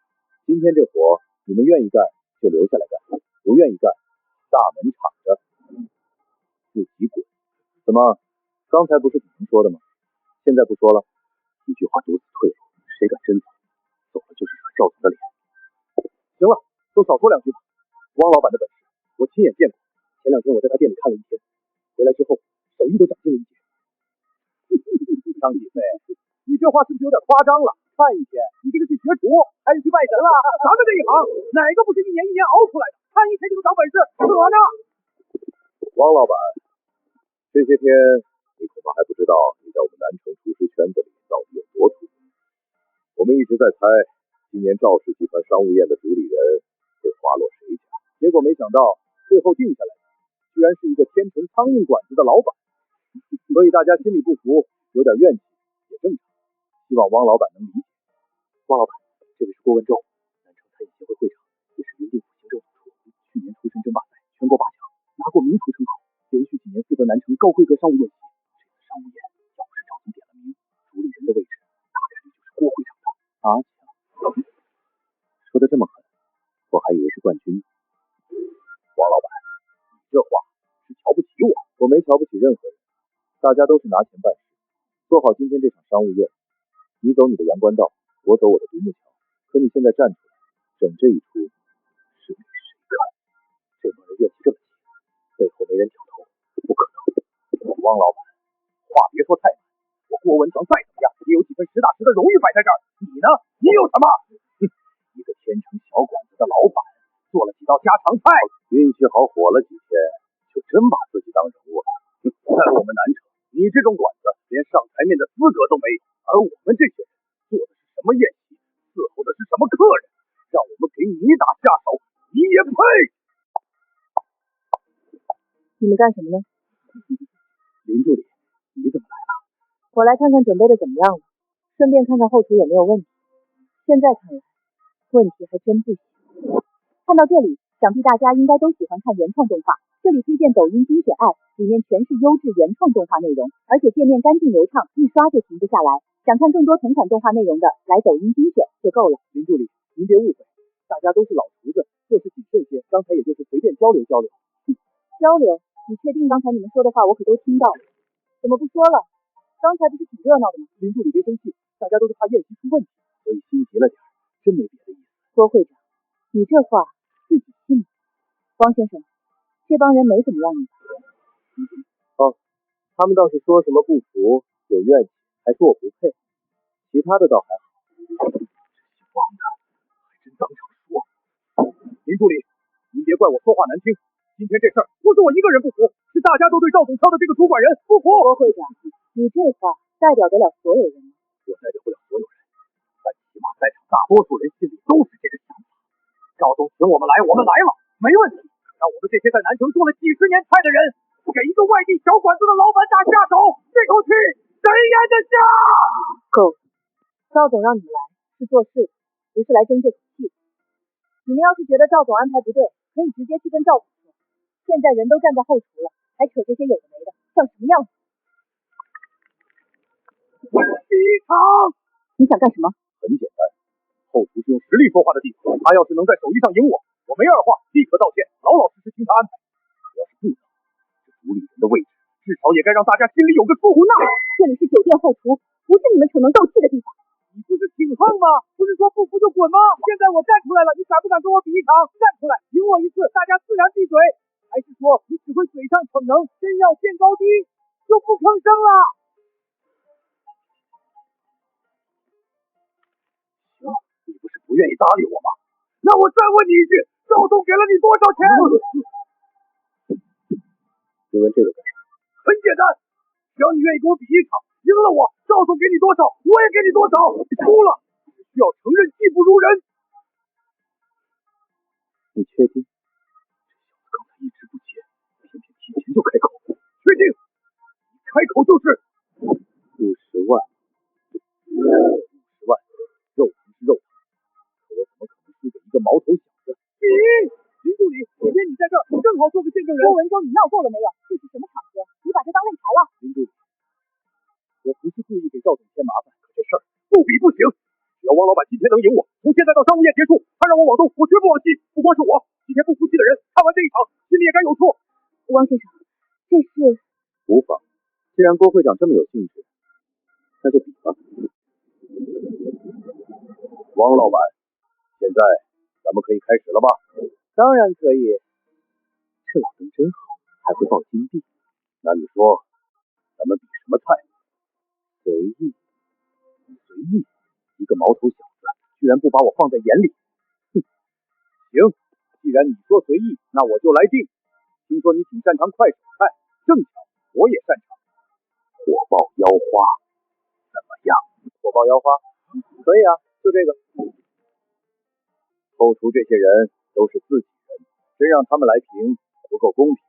S2: 今天这活你们愿意干就留下来干，不愿意干大门敞着，自己滚。怎么，刚才不是你们说的吗？现在不说了？一句话毒死退路，谁敢真走？走了就是甩赵总的脸。行了，都少说两句吧。汪老板的本事我亲眼见过，前2天我在他店里看了一天，回来之后手艺都长进了一截。张继飞，你这话是不是有点夸张了？看一天，你这个去学厨还是去拜神了？咱们这一行哪个不是一年一年熬出来的？看一天就能长本事，可呢？汪老板，这些天你恐怕还不知道你在我们南城厨师圈子里到底有多出名。我们一直在猜，今年赵氏集团商务宴的主理人会滑落谁家，结果没想到最后定下来的居然是一个天成苍蝇馆子的老板。所以大家心里不服，有点怨气也正常，希望汪老板能理解。汪老板，这位是郭文洲，南城餐饮协会会长，也是云定府行政总厨，去年厨神争霸赛全国8强，拿过名厨称号，连续几年负责南城高规格商务宴席。这次商务宴要不是赵总点了名，主理人的位置大概率就是郭会长的。阿强，说的这么狠，我还以为是冠军。汪老板，你这话是瞧不起我？我没瞧不起任何人。大家都是拿钱办事，做好今天这场商务宴。你走你的阳关道，我走我的独木桥。可你现在站出来，整这一出是给谁看？这帮人怨气这么急，背后没人挑头，不可能。汪老板，话别说太满，我郭文成再怎么样，也有几分实打实的荣誉摆在这儿。你呢？你有什么？一个天成小馆子的老板，做了几道家常菜，运气好火了几天，就真把自己当人物了。在我们南城，你这种馆子连上台面的资格都没有，而我们这些人做的是什么宴席，伺候的是什么客人，让我们给你打下手，你也配？
S1: 你们干什么呢？
S2: 林助理，你怎么来了？
S1: 我来看看准备的怎么样了，顺便看看后厨有没有问题。现在看来，问题还真不小。看到这里，想必大家应该都喜欢看原创动画。这里推荐抖音精选 App， 里面全是优质原创动画内容，而且界面干净流畅，一刷就停不下来。想看更多同款动画内容的，来抖音精选就够了。
S2: 林助理，您别误会，大家都是老厨子，做事谨慎些，刚才也就是随便交流交流。
S1: 交流？你确定刚才你们说的话我可都听到了？怎么不说了？刚才不是挺热闹的吗？
S2: 林助理别生气，大家都是怕宴席出问题，所以心急了点，真没别的意思。
S1: 郭会长，你这话自己信吗？汪先生，这帮人没怎么样你吧？
S2: 他们倒是说什么不服，有怨气，还说我不配，其他的倒还好。这些汪的还真当场说。林助理，您别怪我说话难听，今天这事儿不是我一个人不服，是大家都对赵总挑的这个主管人不服。
S1: 郭会长，你这话代表得了所有人吗？
S2: 我代表不了所有人，但起码在场大多数人心里都是这个想法。赵总请我们来，我们来了，没问题。
S5: 让我们这些在南城做了几十年菜的人，给一个外地小馆子的老板打下手，这口气谁咽得下？
S1: 够，赵总让你们来是做事，不是来争这口气的。你们要是觉得赵总安排不对，可以直接去跟赵总说。现在人都站在后厨了，还扯这些有的没的，像什么样子？
S5: 第一场，
S1: 你想干什么？
S2: 很简单，后厨是用实力说话的地方，他要是能在手艺上赢我，我没二话，立刻道歉，老老实实听他安排。可要是不能，这主理人的位置，至少也该让大家心里有个数。
S1: 胡闹！这里是酒店后厨，不是你们逞能斗气的地方。
S5: 你不是挺横吗？不是说不服就滚吗？现在我站出来了，你敢不敢跟我比一场？站出来，赢我一次，大家自然闭嘴。还是说你只会嘴上逞能，真要见高低就不吭声了？
S2: 行，你不是不愿意搭理我吗？
S5: 那我再问你一句，赵总给了你多少钱？
S2: 你问这个干什么？
S5: 很简单，只要你愿意跟我比一场，赢了我，赵总给你多少，我也给你多少。输了，只需要承认技不如人。
S2: 你确定？这小子刚才一直不接，偏偏提前就开口。
S5: 确定？你开口就是
S2: 50万。50万，肉疼是肉疼，可我怎么可能输给一个毛头小子？
S5: 比！林助理，今天你在这儿，正好做个见证人。
S1: 郭文忠，你闹够了没有？这是什么场合？你把这当擂台了？
S2: 林助理，我不是故意给赵总添麻烦，可这事儿不比不行。只要汪老板今天能赢我，从现在到商务宴结束，他让我往东，我绝不往西。不光是我，今天不服气的人，看完这一场，心里也该有数。
S1: 汪先生，这是
S2: 无妨，既然郭会长这么有兴致，那就比吧。汪老板，现在咱们可以开始了吧？当然可以。这老登真好，还会报金币。那你说，咱们比什么菜？随意。随意？一个毛头小子，居然不把我放在眼里。哼，行，既然你说随意，那我就来定。听说你挺擅长快手菜，正巧我也擅长。火爆腰花，怎么样？火爆腰花，可以啊，就这个。后厨这些人都是自己人，真让他们来评不够公平，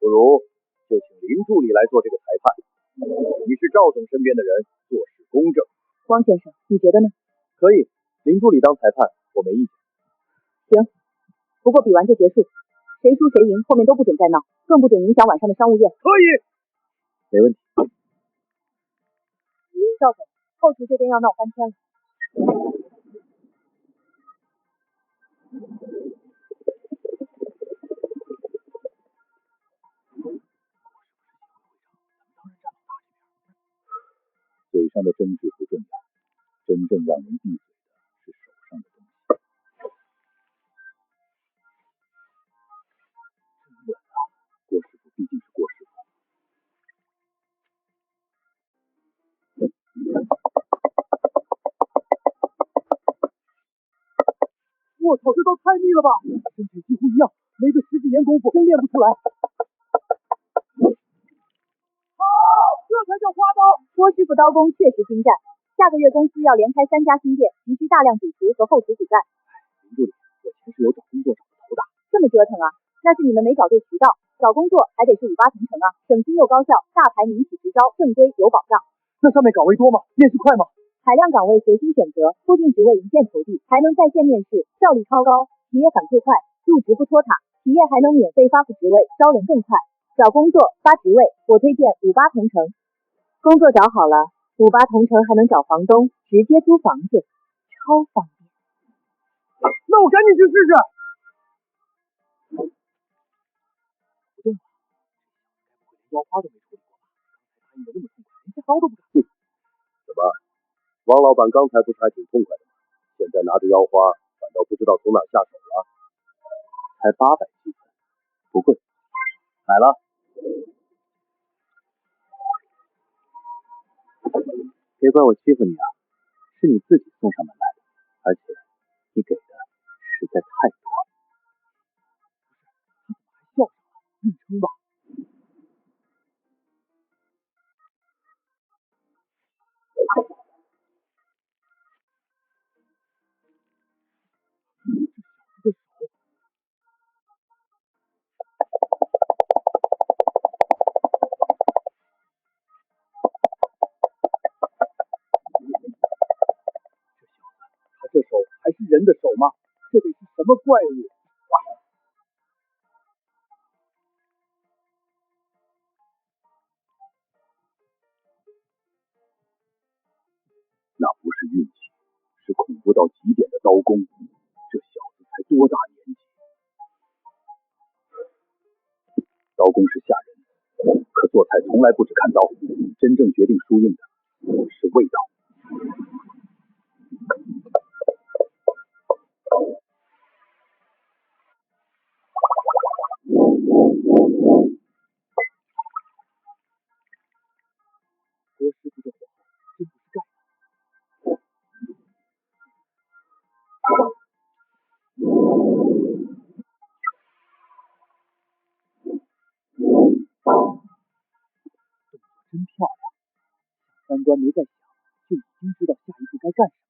S2: 不如就请林助理来做这个裁判。你是赵总身边的人，做事公正。
S1: 汪先生，你觉得呢？
S2: 可以，林助理当裁判，我没意见。
S1: 行，不过比完就结束，谁输谁赢，后面都不准再闹，更不准影响晚上的商务宴。
S5: 可以，
S2: 没问题。
S1: 赵总，后厨这边要闹翻天了。
S2: 嘴上的争执不重要，真正让人闭嘴的是手上的东西。真稳啊，郭师傅毕竟是郭师傅。
S5: 我操，这都太密了吧，身体几乎一样，没个10几年功夫真练不出来。好，这才叫花刀。
S1: 郭师傅刀工确实精湛，下个月公司要连开3家新店，急需大量主厨和后厨骨干。
S2: 林助理，我前世有找工作找的头大，
S1: 这么折腾啊？那是你们没找对渠道，找工作还得是58同城啊，省心又高效，大牌民企直招，正规有保障。
S5: 那上面岗位多吗？面试快吗？
S1: 海量岗位随心选择，固定职位一键投递，还能在线面试，效率超高，企业反馈快，入职不拖沓，企业还能免费发布职位，招人更快。找工作发职位，我推荐58同城。工作找好了，58同城还能找房东，直接租房子，超方便。
S5: 那我赶紧去试试。
S2: 不动了，该不会连腰花都没处理过吧？刚才答应的那么痛快，连下刀都不敢。怎么，王老板刚才不是还挺痛快的吗？现在拿着腰花，反倒不知道从哪下手了。才800积分，不贵，买了。别怪我欺负你啊，是你自己送上门来的，而且你给的实在太多了。
S5: 他怎么还笑上了？硬撑吧。这小子的手
S4: 这得是什么怪物？
S2: 那不是运气，是恐怖到极点的刀工。这小子才多大年纪？刀工是吓人，可做菜从来不只看刀，真正决定输赢的是味道。
S4: 郭师傅这火候真不是盖的。真漂亮，三观没在想，就已经知道下一步该干什么。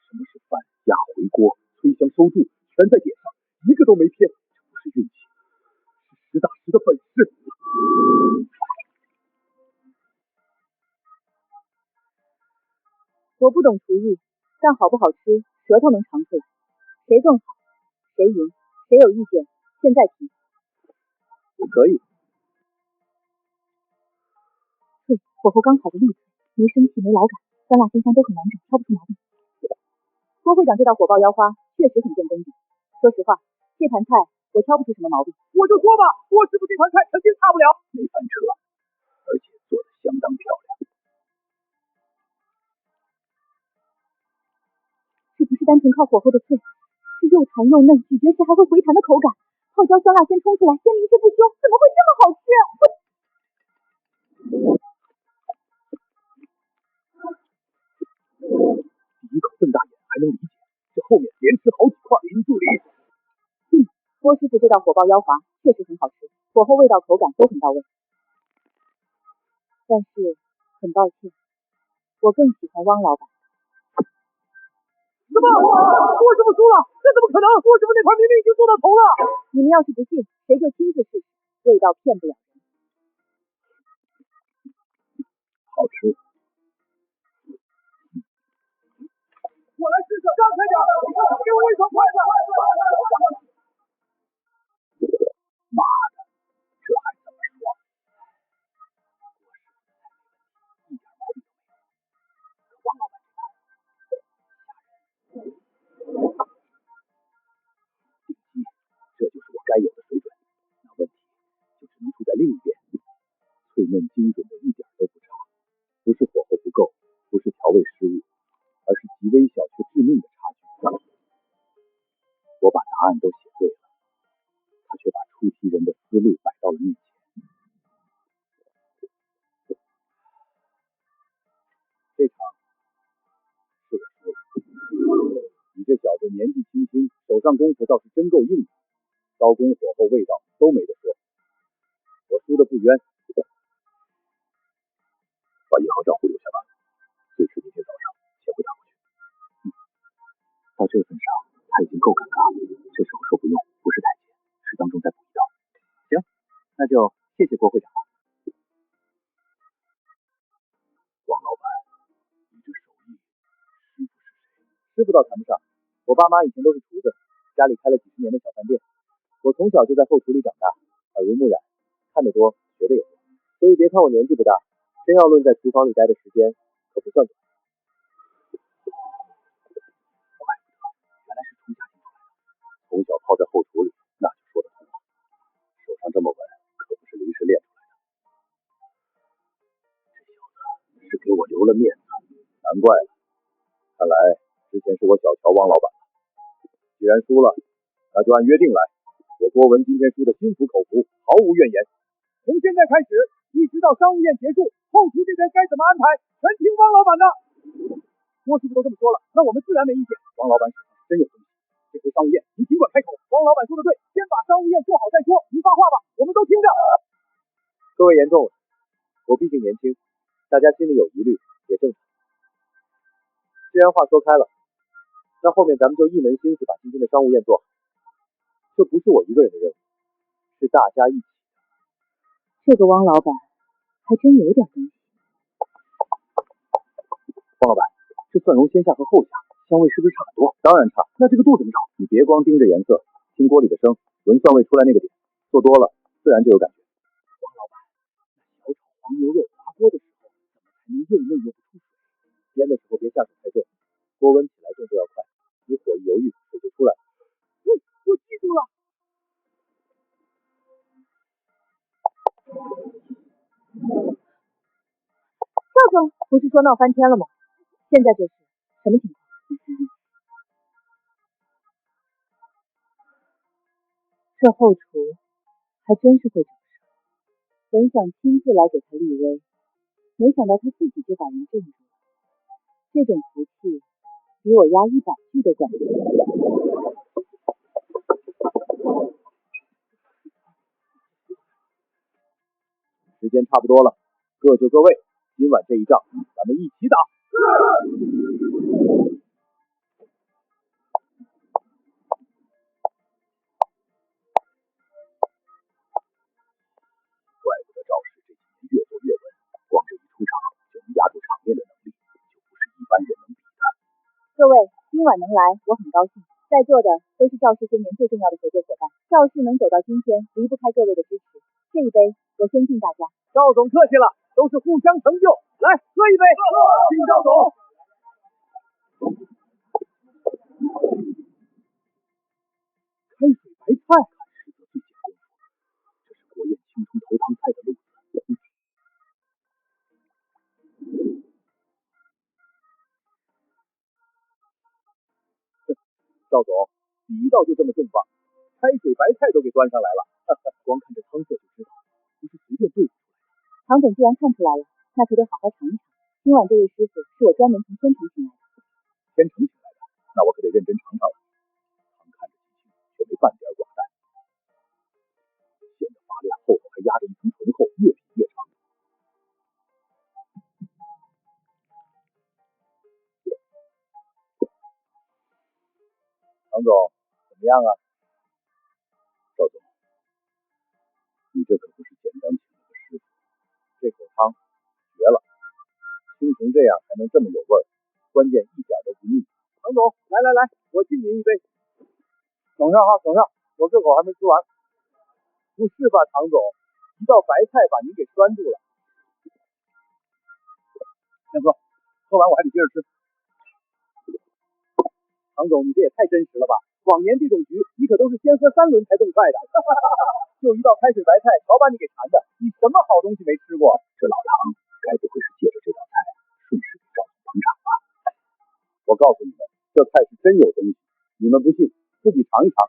S2: 什么是饭压回锅，催香收住，全在点上，一个都没偏。这不是运气，是实打实的本事。
S1: 我不懂厨艺，但好不好吃，舌头能尝出来。谁更好，谁赢，谁有意见，现在提。
S2: 可以。
S1: 脆，火候刚好的绿脆，没生气没老感，酸辣鲜香都很完整，挑不出毛病。郭会长这道火爆腰花确实很见功底。说实话，这盘菜我挑不出什么毛病。
S5: 我就说吧，郭师傅这盘菜肯定差不了。
S2: 没翻车，而且做得相当漂亮。
S1: 这不是单纯靠火候的脆，是又弹又嫩，咀嚼时还会回弹的口感。泡椒酸辣鲜冲出来，鲜明却不凶，怎么会这么好吃？
S2: 第一口瞪大眼还能理解，这后面连吃好几块。林助理，
S1: 郭师傅这道火爆腰滑确实很好吃，火候、味道、口感都很到位。但是很抱歉，我更喜欢汪老板。
S5: 什么？郭师傅输了？这怎么可能？郭师傅那盘明明已经做到头了。
S1: 你们要是不信，谁就亲自试试，味道骗不了人。
S2: 好吃。
S5: 我来试试，让开点，给我一双筷子。
S2: 妈的，这还怎么说？一点毛病都没有。可王老板这盘顶级，这就是我该有的水准。那问题就只能出在另一边，脆嫩精准的一点都不差，不是火候不够，不是调味失误，而是极微小却致命的差距。我把答案都写对了，他却把出题人的思路摆到了面前。这场是我输了。你这小子年纪轻轻，手上功夫倒是真够硬的，刀工、火候、味道都没得说。我输的不冤。把银行账户留下吧，最迟明天早上钱会打过去。到这份上他已经够尴尬了，这时候说不用不是台阶，是当中再补一刀。行，那就谢谢郭会长了。王老板，你这手艺，师傅是谁？师傅倒谈不上，我爸妈以前都是厨子，家里开了几十年的小饭店，我从小就在后厨里长大，耳濡目染，看得多，学的也多，所以别看我年纪不大，真要论在厨房里待的时间，可不算短。原来是从家进出来的，从小泡在后厨里，那就说得通了。手上这么稳，可不是临时练出来的。这小子是给我留了面子，难怪了。看来之前是我小瞧汪老板了。既然输了，那就按约定来。我郭文今天输得心服口服，毫无怨言。
S5: 从现在开始，一直到商务宴结束，后厨这边该怎么安排，全听汪老板的。郭师傅都这么说了，那我们自然没意见。
S2: 王老板手上真有东西，这回商务宴
S5: 您尽管开口。汪老板说的对，先把商务宴做好再说。您发话吧，我们都听着。
S2: 各位言重了，我毕竟年轻，大家心里有疑虑也正常。既然话说开了，那后面咱们就一门心思把今天的商务宴做好。这不是我一个人的任务，是大家一起。
S1: 这个汪老板还真有点东西。
S2: 汪老板，这蒜蓉先下和后下，香味是不是差很多？当然差。那这个度怎么找？你别光盯着颜色，听锅里的声，闻蒜味出来那个点，做多了自然就有感觉。汪老板，那小炒黄牛肉滑锅的时候，怎么才能又嫩又不出水？煎的时候别下手太重，锅温起来动作要快，你火一犹豫，水就出来了。
S5: 我记住了。
S1: 赵总不是说闹翻天了吗？现在这是什么情况？这后厨还真是会找事，本想亲自来给他立威，没想到他自己就把人镇住了。这种福气比我押100句都管用。
S2: 时间差不多了，各就各位，今晚这一仗咱们一起打。怪不得赵氏这几年越做越稳，光这一出场就能压住场面的能力，就不是一般人能比的。
S1: 各位，今晚能来，我很高兴。在座的都是赵氏些年最重要的合作伙伴，赵氏能走到今天，离不开各位的支持。这一杯，我先敬大家。
S5: 赵总客气了，都是互相成就，来喝一杯，敬赵总。
S2: 开水白菜，实则最见功夫。这是国宴青葱头汤菜的路子。赵总，第一道就这么重磅，开水白菜都给端上来了，光看这汤色就知道，不是随便对付出来的。
S1: 唐总既然看出来了，那可得好好尝一尝。今晚这位师傅是我专门从天城请来的。
S2: 天城请来的，那我可得认真尝尝了。汤看着清清，却没半点寡淡，显得发亮，后头还压着一层醇厚，越品越长。唐总，怎么样啊？赵总，你这可不是简单请了个师傅，这口汤绝了，清成这样还能这么有味儿，关键一点都不腻。
S5: 唐总，来，我敬您一杯。等下，我这口还没吃完。
S2: 不是吧，唐总，一道白菜把您给拴住了。
S5: 先喝，喝完我还得接着吃。
S2: 唐总，你这也太真实了吧！往年这种局，你可都是先喝3轮才动筷的。就一道开水白菜，瞧把你给馋的，你什么好东西没吃过？这老唐该不会是借着这道菜顺势给赵总捧场吧？我告诉你们，这菜是真有东西，你们不信，自己尝一尝。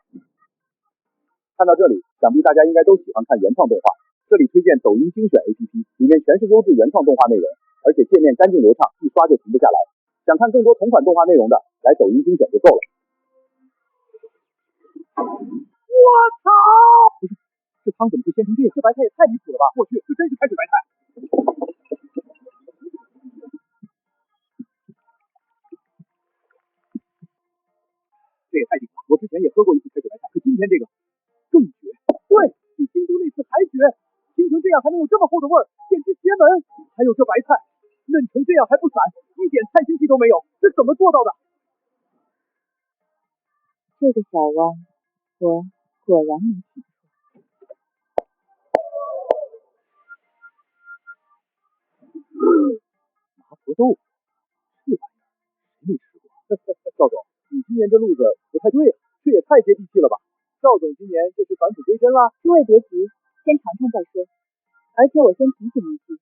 S2: 看到这里，想必大家应该都喜欢看原创动画。这里推荐抖音精选 APP， 里面全是优质原创动画内容，而且界面干净流畅，一刷就停不下来。想看更多同款动画内容的，来抖音精选就够了。
S5: 我操！
S2: 不是，这汤怎么会鲜成这样？这白菜也太离谱了吧！
S5: 我去，这真是开水白菜。
S2: 这也太顶了！我之前也喝过一次开水白菜，可今天这个更绝。
S5: 对，比京都那次还绝，清成这样还能有这么厚的味儿，简直邪门！还有这白菜，嫩成这样还不散，一点菜腥气都没有，这怎么做到的？
S1: 这个小汪，我果然没听错。
S2: 麻婆豆腐，这玩意儿谁没吃过？赵总，你今年这路子不太对啊，这也太接地气了吧！赵总今年这是返璞归真啦？
S1: 诸位别急，先尝尝再说。而且我先提醒一句，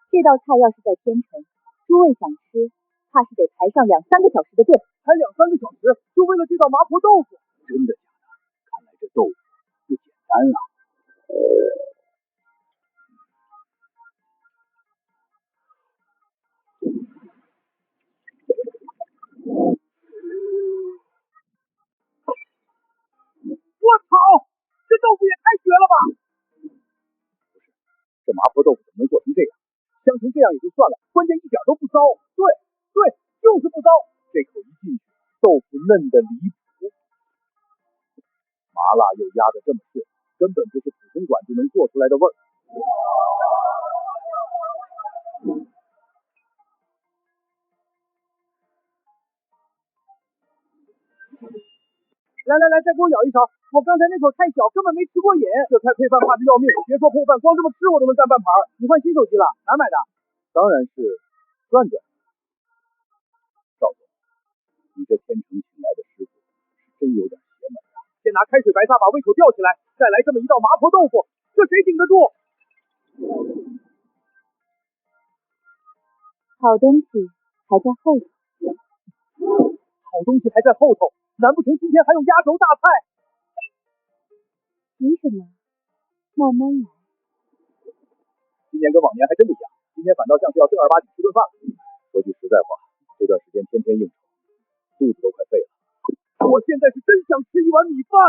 S1: 这道菜要是在天成，诸位想吃，怕是得排上2-3个小时的队。
S5: 排2-3个小时，就为了这道麻婆豆腐？
S2: 真的假的？看来这豆腐不简单啊！
S5: 我操，这豆腐也太绝了吧！
S2: 不是，这麻婆豆腐怎么能做成这样？香成这样也就算了，关键一点都不糟。
S5: 对，就是不糟。
S2: 这口一进去，豆腐嫩的离谱，麻辣又压得这么顺，根本不是普通馆子能做出来的味儿。
S4: 来，再给我舀一勺，我刚才那口太小，根本没吃过瘾。这菜配饭怕的要命，别说配饭，光这么吃我都能干半盘。你换新手机了，哪儿买的？
S2: 当然是转转。赵总，你这天成请来的师傅是真有点邪门啊！
S4: 先拿开水白菜把胃口吊起来，再来这么一道麻婆豆腐，这谁顶得住？
S1: 好东西还在后头。
S4: 好东西还在后头，难不成今天还有压轴大菜？
S1: 凭什么？慢慢来。
S2: 今年跟往年还真不一样，今天反倒像是要正儿八经吃顿饭了。说句实在话，这段时间天天应酬，肚子都快废了。
S4: 我现在是真想吃一碗米饭。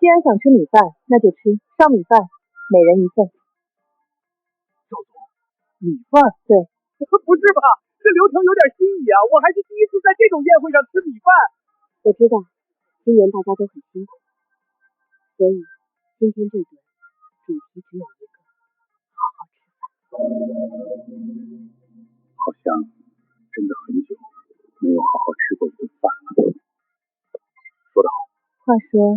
S1: 既然想吃米饭，那就吃烧米饭，每人一份。
S4: 赵总，米饭？
S1: 对。
S4: 不是吧？这流程有点新颖啊！我还是第一次在这种宴会上吃米饭。
S1: 我知道，今年大家都很辛苦，所以今天这顿主题只有一个：好好吃饭。
S5: 好像真的很久没有好好吃过一顿饭了。说得好。
S1: 话说，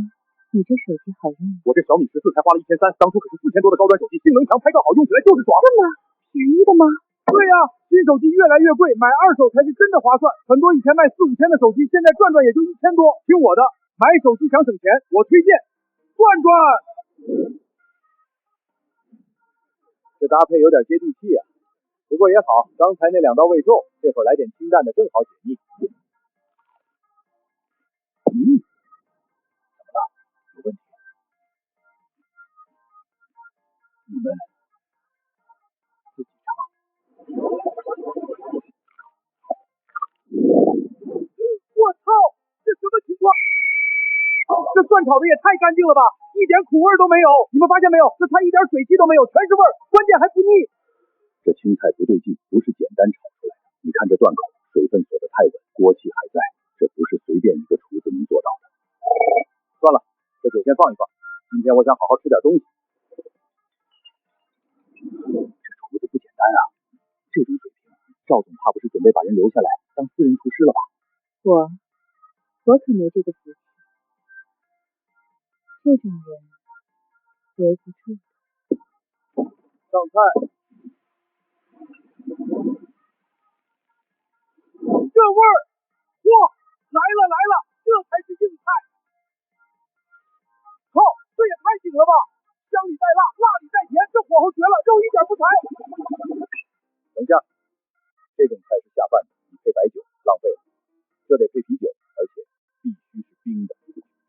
S1: 你这手机好用吗？
S2: 我这小米14才花了1300，当初可是4000多的高端手机，性能强，拍照好，用起来就是爽。
S1: 这么便宜的吗？
S4: 对呀，新手机越来越贵，买二手才是真的划算。很多以前卖4、5千的手机，现在转转也就1000多。听我的，买手机想省钱，我推荐转转。
S2: 这搭配有点接地气啊，不过也好，刚才那2道味重，这会儿来点清淡的正好解腻。怎么了？有问题？你们自己尝。
S4: 我操，这什么情况？这蒜炒的也太干净了吧，一点苦味都没有。你们发现没有？这菜一点水汽都没有，全是味儿，关键还不腻。
S5: 这青菜不对劲，不是简单炒出来的。你看这断口，水分锁得太稳，锅气还在，这不是随便一个厨子能做到的。
S2: 算了，这酒先放一放，今天我想好好吃点东西。
S5: 这厨子不简单啊，这种水平，赵总怕不是准备把人留下来当私人厨师了吧？
S1: 我可没这个福气，这种人留不住。
S2: 上菜。
S4: 这味儿，哇，来了，这才是硬菜。靠，这也太顶了吧！香里带辣，辣里带甜，这火候绝了，肉一点不柴。
S2: 等下，这种菜是下饭的，你配白酒浪费了，这得配啤酒，而且必须是冰的。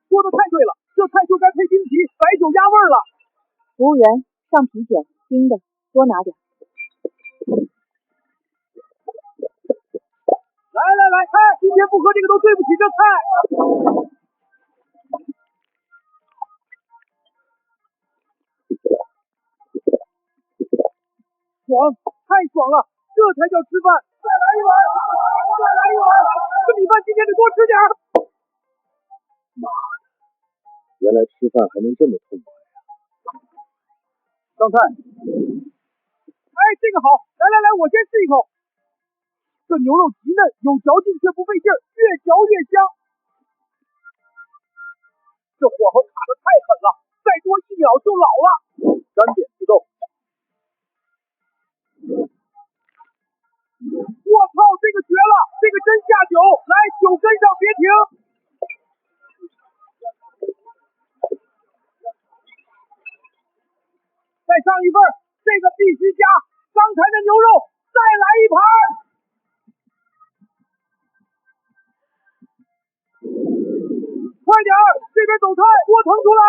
S4: 说的太对了，这菜就该配冰啤，白酒压味儿了。
S1: 服务员，上啤酒，冰的，多拿点。
S4: 来，今天不喝这个都对不起这菜。爽，太爽了，这才叫吃饭。再来一碗，这米饭今天得多吃点。
S2: 妈的，原来吃饭还能这么痛快呀！上菜。
S4: 哎，这个好，来，我先试一口。这牛肉极嫩，有嚼劲却不费劲儿，越嚼越香。这火候卡得太狠了，再多1秒就老了。
S2: 干煸刺豆。
S4: 我操，这个绝了，这个真下酒！来，酒跟上，别停。再上一份，这个必须加。刚才的牛肉，再来一盘。快点儿，这边走菜，锅腾出来。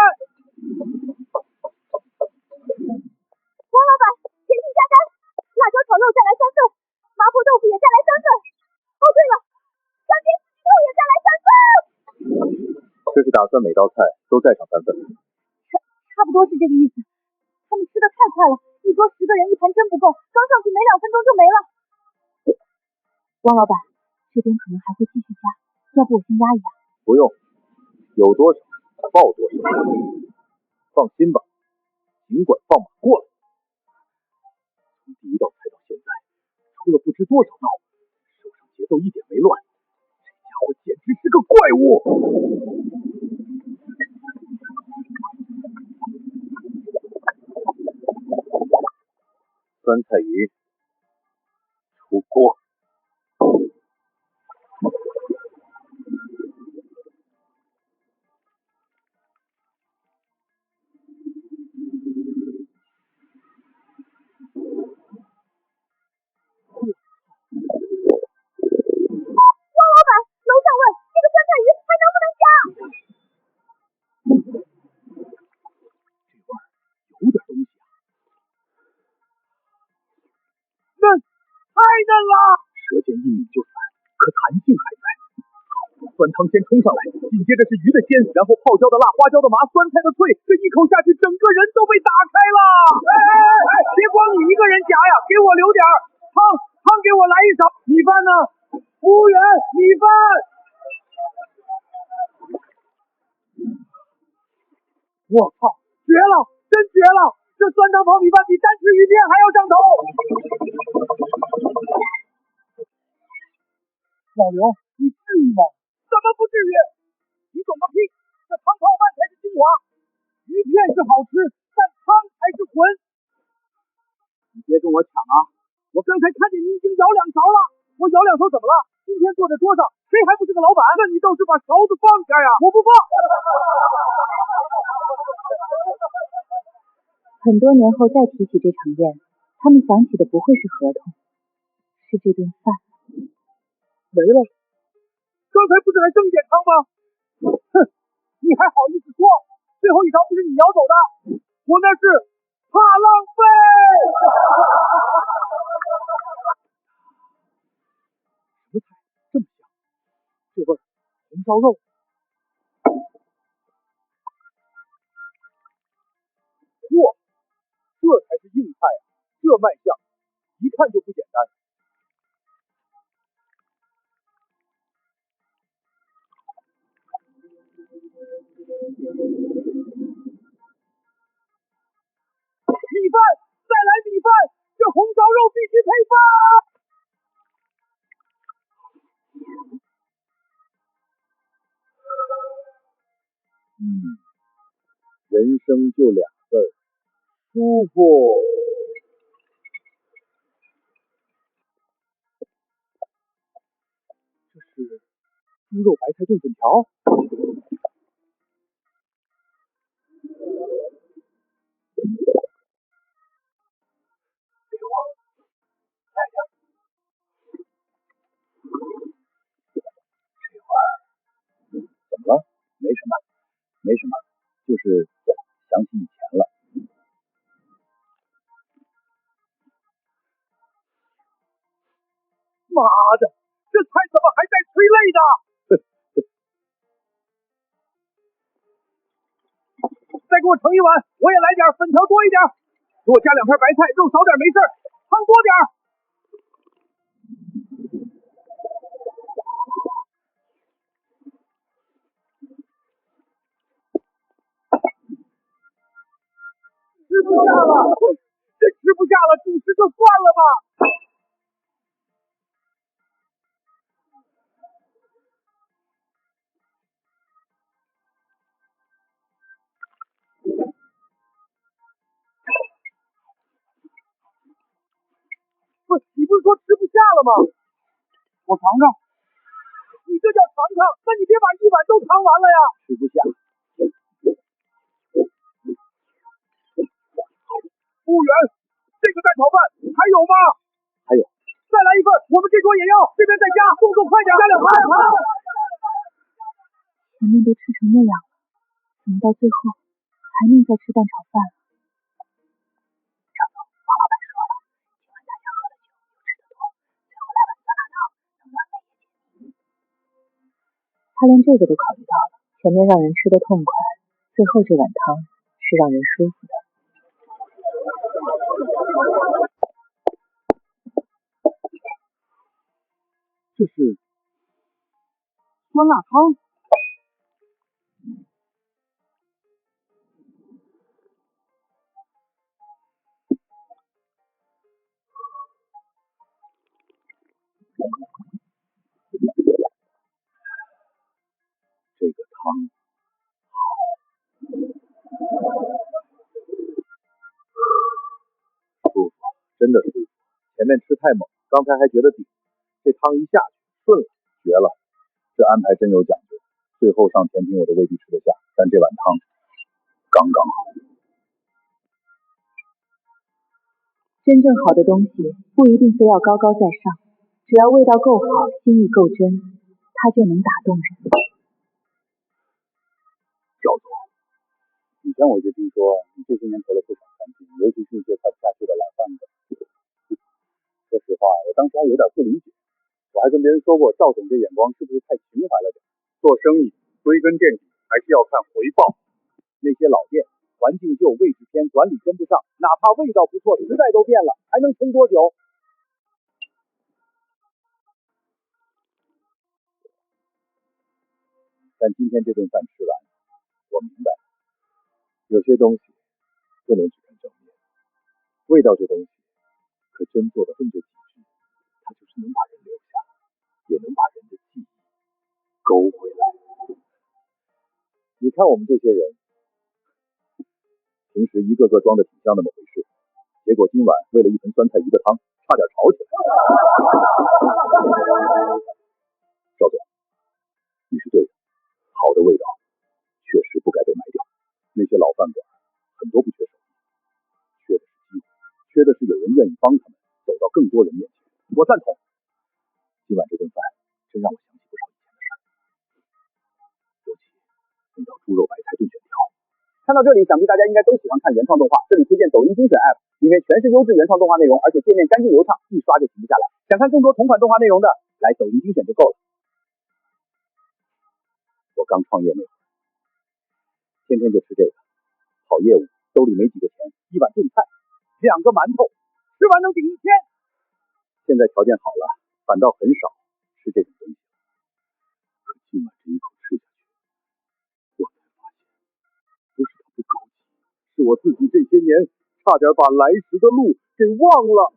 S3: 王老板，甜品加单，辣椒炒肉再来3份，麻婆豆腐也再来3份。哦，对了，干煸四季豆也再来3份。
S2: 这是打算每道菜都再上3份？
S1: 差不多是这个意思。他们吃的太快了，一桌10个人，一盘真不够，刚上去没2分钟就没了。王老板，这边可能还会继续加，要不我先压一压？
S2: 不用，有多少抱多一点。放心吧，尽管放马过来。从第一道菜到现在，出了不知多少道，手上节奏一点没乱。这家伙简直是个怪物！酸菜鱼出锅。
S3: 楼上问这个酸菜鱼还能不能加？
S2: 这味儿有点东西啊！
S5: 嫩，太嫩了！
S2: 舌尖一抿就散，可弹性还在。酸汤先冲上来，紧接着是鱼的鲜，然后泡椒的辣，花椒的麻，酸菜的脆，这一口下去，整个人都被打开了！
S5: 别光你一个人夹呀，给我留点汤给我来一勺。米饭呢？服务员，米饭！我操，绝了，真绝了！这酸汤泡米饭比单吃鱼片还要上头。老刘，你至于吗？怎么不至于？你懂个屁！这汤泡饭才是精华，鱼片是好吃，但汤才是魂。你别跟我抢啊！我刚才看见你已经舀2勺了，我舀2勺怎么了？今天坐在桌上，谁还不是个老板？那你倒是把勺子放下呀！我不放。
S1: 很多年后再提起这场宴，他们想起的不会是合同，是这顿饭。
S5: 没了，刚才不是还剩一点汤吗？哼，你还好意思说？最后一勺不是你舀走的，我那是怕浪费。
S2: 什么菜这么香？这味儿，红烧肉。嚯，这才是硬菜啊！这卖相，一看就不简单。
S5: 米饭，再来米饭！这红烧肉必须配饭。
S2: 人生就2字儿，舒服。这是猪肉白菜炖粉条。怎么了？没什么，没什么，就是想起以前了。
S5: 妈的，这菜怎么还带催泪的？再给我盛一碗，我也来点，粉条多一点，给我加2片白菜，肉少点没事，汤多点。吃不下了，真吃不下了，主食就算了吧。不是，你不是说吃不下了吗？我尝尝。你这叫尝尝，那你别把一碗都尝完了呀。
S2: 吃不下。
S5: 服务员，这个蛋炒饭还有吗？
S2: 还有。
S5: 再来一份，我们这桌也要，这边再加，动作快点，加2盘。
S1: 前面都吃成那样了，怎么到最后还能再吃蛋炒饭？张总，王老板说了，今晚大家喝了酒又吃得多，最后来碗酸辣汤，能暖胃也解腻。他连这个都考虑到了，前面让人吃得痛快，最后这碗汤是让人舒服的。
S2: 这是
S5: 酸辣汤。
S2: 面吃太猛，刚才还觉得顶，这汤一下去顺了，绝了！这安排真有讲究。最后上甜品我都未必吃得下，但这碗汤刚刚好。
S1: 真正好的东西不一定非要高高在上，只要味道够好，心意够真，它就能打动人。
S2: 赵总，以前我一直听说你这些年投了不少餐厅，尤其是一些快不下去的老饭馆。说实话，我当时还有点不理解，我还跟别人说过，赵总这眼光是不是太情怀了点？
S5: 做生意归根见底还是要看回报。
S2: 那些老店环境旧、位置偏、管理跟不上，哪怕味道不错，时代都变了，还能撑多久？但今天这顿饭吃完，我明白了，有些东西不能只看正面，味道这东西可真做的跟着极致，它就是能把人留下，也能把人的记忆勾回来。你看我们这些人，平时一个个装的挺像那么回事，结果今晚为了一盆酸菜鱼的汤，差点吵起来。赵总，你是对的，好的味道确实不该被埋掉。那些老饭馆很多不缺手艺，缺的是机会，缺的是有人愿意帮他们走到更多人面前。我赞同。今晚这顿饭真让我想起不少以前的事儿，尤其那道猪肉白菜炖卷条。看到这里，想必大家应该都喜欢看原创动画。这里推荐抖音精选 App， 里面全是优质原创动画内容，而且界面干净流畅，一刷就停不下来。想看更多同款动画内容的，来抖音精选就够了。我刚创业那会儿，天天就吃这个，跑业务，兜里没几个钱，一碗炖菜，2个馒头，吃完能顶1天。现在条件好了，反倒很少吃这种东西。可今晚这一口吃下去，我才发现，不是它不高级，是我自己这些年差点把来时的路给忘了。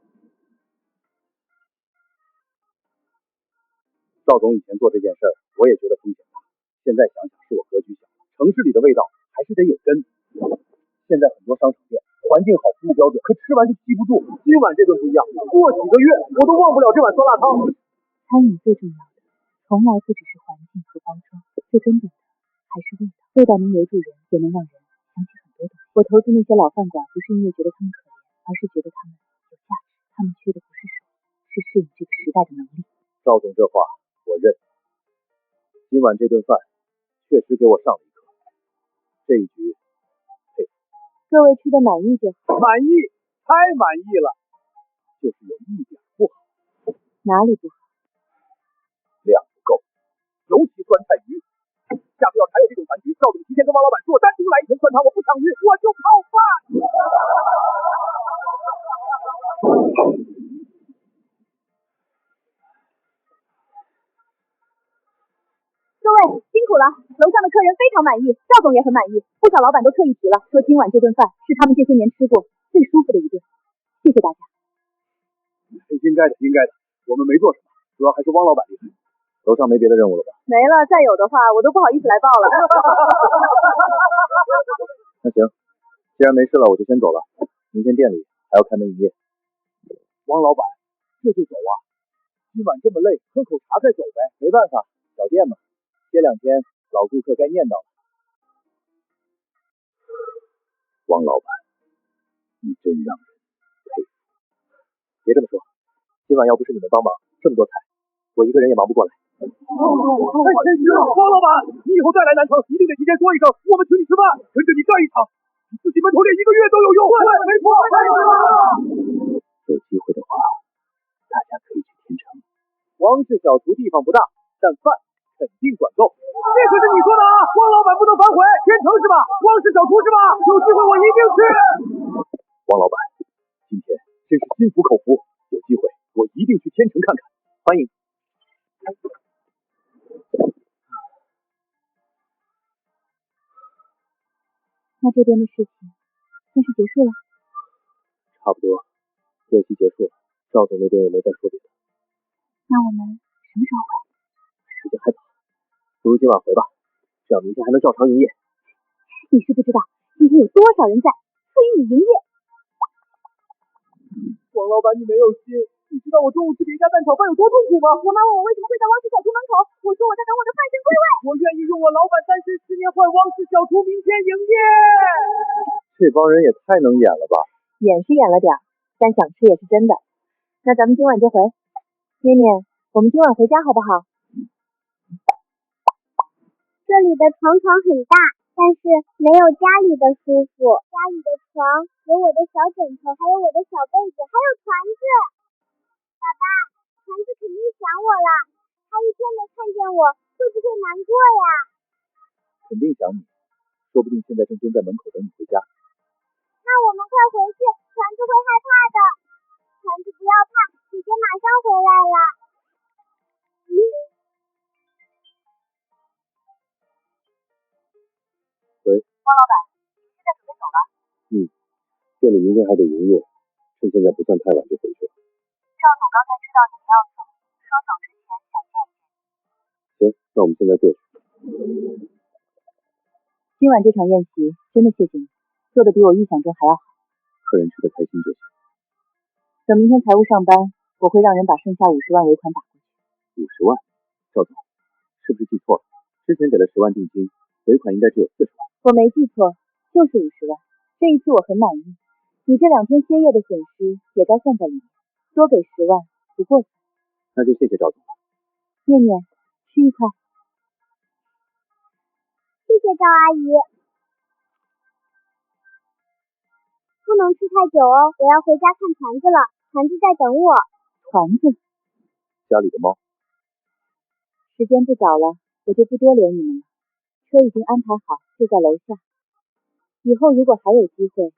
S2: 赵总以前做这件事儿，我也觉得风险大，现在想想是我格局小，城市里的味道还是得有根。现在很多商场店环境好，服务标准，可吃完就记不住。今晚这顿不一样，过几个月我都忘不了这碗酸辣汤。
S1: 餐饮最重要的，从来不只是环境和包装，最根本的还是味道。味道能留住人，也能让人想起很多东西。我投资那些老饭馆，不是因为觉得他们可怜，而是觉得他们有价值。他们缺的不是手，是适应这个时代的能力。
S2: 赵总这话我认。今晚这顿饭确实给我上了一课，这一局佩服。
S1: 各位吃的满意就好。
S2: 满意，太满意了，就是有一点不好。
S1: 哪里不好？
S2: 量不够，尤其酸菜鱼。下次要是还有这种饭局，赵总提前跟王老板说，单独来一盆酸汤，我不抢鱼，我就泡饭。
S3: 各位辛苦了，楼上的客人非常满意，赵总也很满意，不少老板都特意提了，说今晚这顿饭是他们这些年吃过最舒服的一顿。谢谢大家。
S2: 应该的，应该的，我们没做什么，主要还是汪老板厉害。楼上没别的任务了吧？
S3: 没了，再有的话我都不好意思来报了。
S2: 那行，既然没事了，我就先走了。明天店里还要开门营业。汪老板，这就走啊？今晚这么累，喝口茶再走呗。没办法，小店嘛，歇2天，老顾客该念叨了。汪老板，你真让人佩服。别这么说，今晚要不是你们帮忙，这么多菜，我一个人也忙不过来。太谦虚了，汪老板，你以后再来南城，一定得提前说一声，我们请你吃饭，跟着你干一场，你自己闷头练1个月都有用。对，没错，太对了。有机会的话，大家可以去天成。汪氏小厨地方不大，但饭肯定管够。这可是你说的啊，汪老板不能反悔。天成是吧？汪氏小厨是吧？有机会我一定去。汪老板，今天真是心服口服，有机会我一定去天成看看，欢迎。
S1: 那这边的事情算是结束了？
S2: 差不多，练习结束了，赵总那边也没再说别的。
S1: 那我们什么时候回？
S2: 时间还早，不如今晚回吧，这样明天还能照常营业。
S3: 你是不知道今天有多少人在催你营业。
S2: 王老板，你没有心，
S4: 道我中午吃别家蛋炒饭有多痛苦吗？
S3: 我妈问我为什么会在汪氏小厨门口，我说我在等我的饭神归位。
S4: 我愿意用我老板30年换汪氏小厨明天营业。
S2: 这帮人也太能演了吧！
S1: 演是演了点，但想吃也是真的。那咱们今晚就回。念念，我们今晚回家好不好？
S3: 这里的床很大，但是没有家里的舒服。家里的床有我的小枕头，还有我的小被子，还有团子。爸爸，团子肯定想我了，他一天没看见我，会不会难过呀？
S2: 肯定想你，说不定现在正蹲在门口等你回家。
S3: 那我们快回去，团子会害怕的。团子不要怕，姐姐马上回来了。
S2: 喂，
S1: 汪老板，你们现在准备走了？
S2: 店里明天还得营业，趁现在不算太晚就回去了。
S1: 赵总刚才知道你们要走，说走之前想见一见你。
S2: 行，那我们现在过去。
S1: 今晚这场宴席真的谢谢你，做的比我预想中还要好。
S2: 客人吃得开心就行。
S1: 等明天财务上班，我会让人把剩下50万尾款打过去。
S2: 50万？赵总，是不是记错了？之前给了10万定金，尾款应该只有40万。
S1: 我没记错，就是50万。这一次我很满意，你这2天歇业的损失也该算在里面，多给10万不过分。
S2: 那就谢谢赵总了。
S1: 念念，吃一块。
S3: 谢谢赵阿姨。不能吃太久哦，我要回家看团子了，团子在等我。
S1: 团子？
S2: 家里的猫。
S1: 时间不早了，我就不多留你们了。车已经安排好，就在楼下。以后如果还有机会，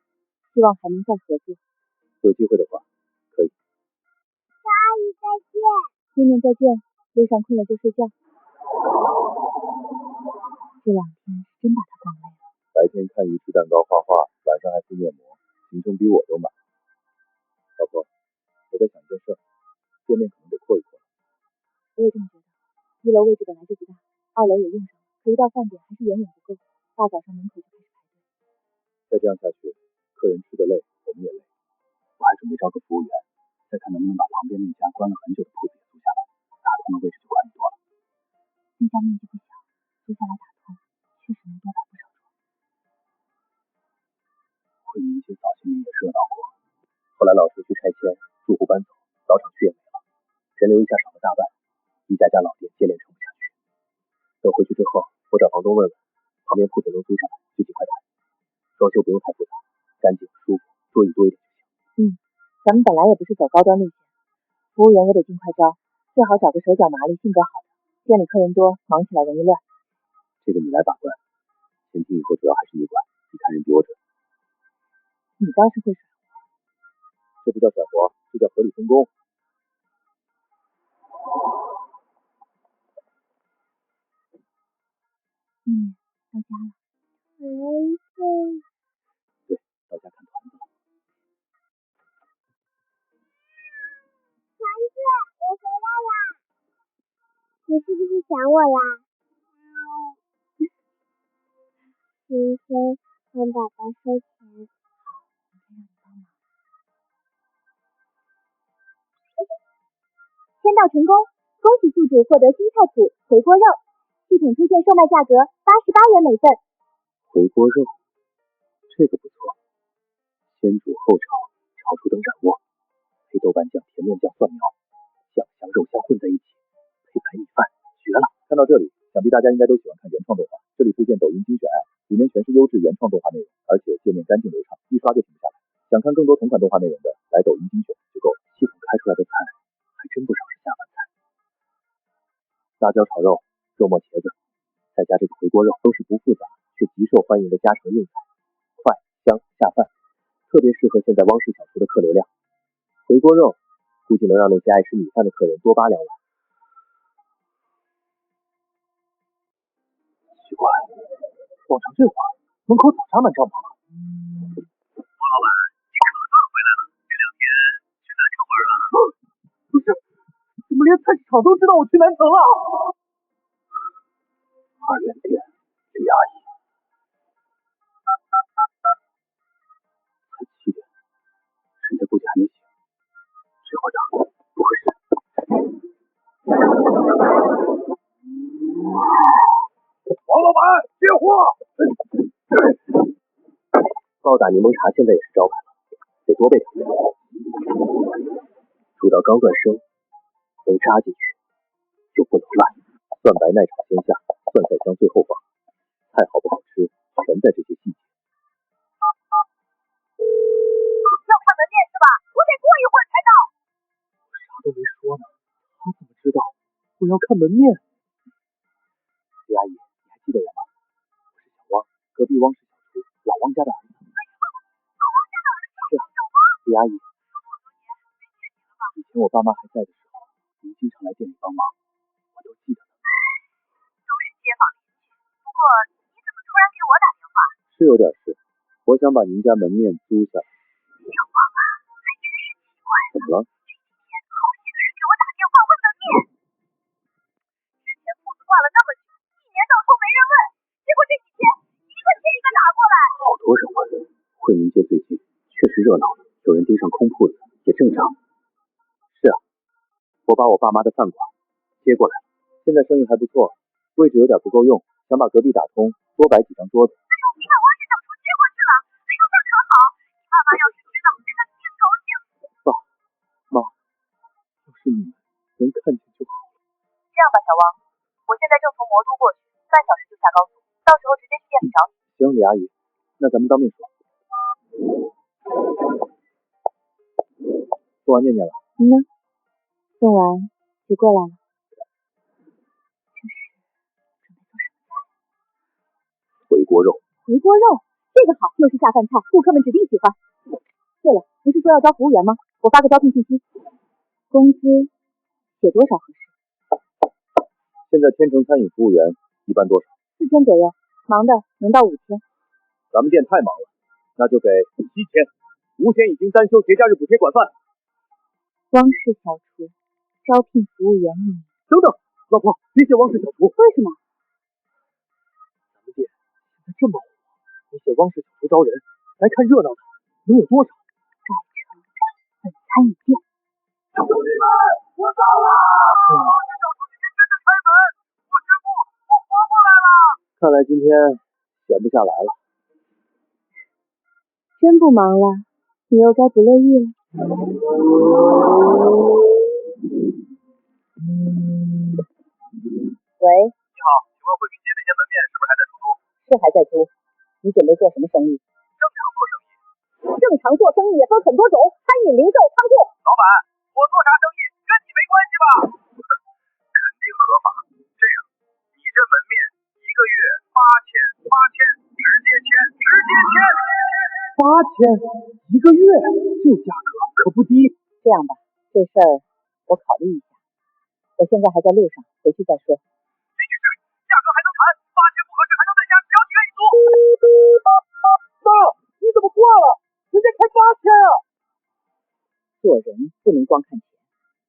S1: 希望还能再合作。
S2: 有机会的话，可以。
S3: 赵阿姨再见。
S1: 念念再见，路上困了就睡觉。这2天是真把他逛累了。
S2: 白天看鱼吃蛋糕画画，晚上还敷面膜，行程比我都满。老婆，我在想一件事，店面可能得扩一扩。
S1: 我也这么觉得。1楼位置本来就不大，2楼也用上了，可一到饭点还是远远不够。大早上门口就开始排队。
S2: 再这样下去，客人吃得累，我们也累。我还准备招个服务员，再看能不能把旁边那家关了很久的铺子也租下来，打通了位置就宽裕多了。
S1: 那家面积不小，租下来打通，确实能多摆不少桌。
S2: 惠民街早些年也热闹过，后来老社区拆迁，住户搬走，早场区也没了，人流一下少了大半，一家家老店接连撑不下去。等回去之后，我找房东问问，旁边铺子能租下来就尽快谈。装修不用太复杂，干净舒服，桌椅多一点就行。
S1: 咱们本来也不是走高端路线，服务员也得尽快招，最好找个手脚麻利、性格好的。店里客人多，忙起来容易乱。
S2: 这个你来把关，前厅以后主要还是你管，你看人比我准。
S1: 你倒是会甩活。
S2: 这不叫甩活，这叫合理分工。
S1: 到家了。
S2: 对，到家看团子了。
S3: 团子，我回来啦！你是不是想我啦？明天帮爸爸收钱。
S1: 签到成功，恭喜宿主获得新菜谱回锅肉，系统推荐售卖价格88元每份。
S2: 回锅肉，这个不错，先煮后炒，炒出等染窝，配豆瓣酱、甜面酱、蒜苗，酱香肉香混在一起，配白米饭，绝了！看到这里，想必大家应该都喜欢看原创动画。这里推荐抖音精选 app， 里面全是优质原创动画内容，而且界面干净流畅，一刷就停不下来。想看更多同款动画内容的，来抖音精选就够了。系统开出来的菜还真不少是下饭菜，辣椒炒肉、肉末茄子，再加这个回锅肉，都是不复杂却极受欢迎的家常硬菜，快香下饭，特别适合现在汪氏小厨的客流量。回锅肉估计能让那些爱吃米饭的客人多扒2碗。奇怪，往常这会儿门口早扎满帐篷了。
S5: 王老板，你可算回来了，这2天去南城玩了？
S4: 不是，怎么连菜市场都知道我去南城了？
S2: 二元店李阿姨，才7点，人家估计还没醒，这会儿打不会暴打柠檬茶现在也是招牌了，得多备点。煮到刚断生，能扎进去就不能烂。蒜白耐炒先下，蒜菜香最后放。菜好不好吃，全在这些细节。
S3: 要看门面是吧？我得过一会儿才到。
S4: 我啥都没说呢，他怎么知道我要看门面？李阿姨，你还记得我吗？我是小汪，隔壁汪氏小厨老汪家的儿子。是啊，李阿姨，以前我爸妈还在的时候，您经常来店里帮忙，我都记得的。
S3: 都是街坊邻居，不过你怎么突然给我打电话？
S2: 是有点事，我想把您家门面租下来。
S3: 小王啊，还真是奇怪。
S2: 怎么了？
S3: 这几天好些个人给我打电话问门面。之前铺子挂了那么久，一年到头没人问，结果这几天一个接一个打过来。
S2: 好多人问，惠民街最近确实热闹，有人盯上空铺子也正常。是啊，我把我爸妈的饭馆接过来了，现在生意还不错，位置有点不够用，想把隔壁打通，多摆几张桌子。
S3: 哎呦，你把王氏小厨接过去了，哎呦，那可好，你爸妈要是知道肯定高兴。
S4: 爸妈，要是你们能看见就好了。
S3: 这样吧，小汪，我现在正从魔都过去，半小时就下高速，到时候直接去店里找你。
S2: 行，李阿姨，那咱们当面说。送完念念了？
S1: 呢，送完就过来了。
S2: 回锅肉。
S1: 回锅肉，这个好，又是下饭菜，顾客们指定喜欢。对了，不是说要招服务员吗？我发个招聘信息，工资写多少合适？
S2: 现在天成餐饮服务员一般多少
S1: ？4000左右，忙的能到5000。
S2: 咱们店太忙了，那就给7000，5天已经单休节假日补贴管饭。
S1: 汪氏小厨招聘服务员1名。
S2: 等等，老婆，别写汪氏小厨。
S1: 为什么？
S4: 咱们店现在这么火，你写汪氏小厨招人，来看热闹的能有多少？
S1: 改成本餐饮店。
S5: 兄弟们，我到了！汪氏小厨今天真的开门，我宣布，我活过来了。
S2: 看来今天闲不下来了。
S1: 真不忙了，你又该不乐意了。喂，
S5: 你好，请问惠民街那间门面是不是还在出租？
S1: 是还在租。你准备做什么生意？
S5: 正常做生意。
S1: 正常做生意也分很多种，餐饮、零售、仓库。
S5: 老板，我做啥生意跟你没关系吧？肯定合法。这样，你这门面1个月8000，直接签。
S4: 8000，1个月，这价格可不低。
S1: 这样吧，这事儿我考虑一下。我现在还在路上，回去再说。
S5: 李女士，价格还能谈，8000不合适还能再加，只要你愿意租。
S4: 妈，你怎么挂了？人家开8000啊！
S1: 做人不能光看钱，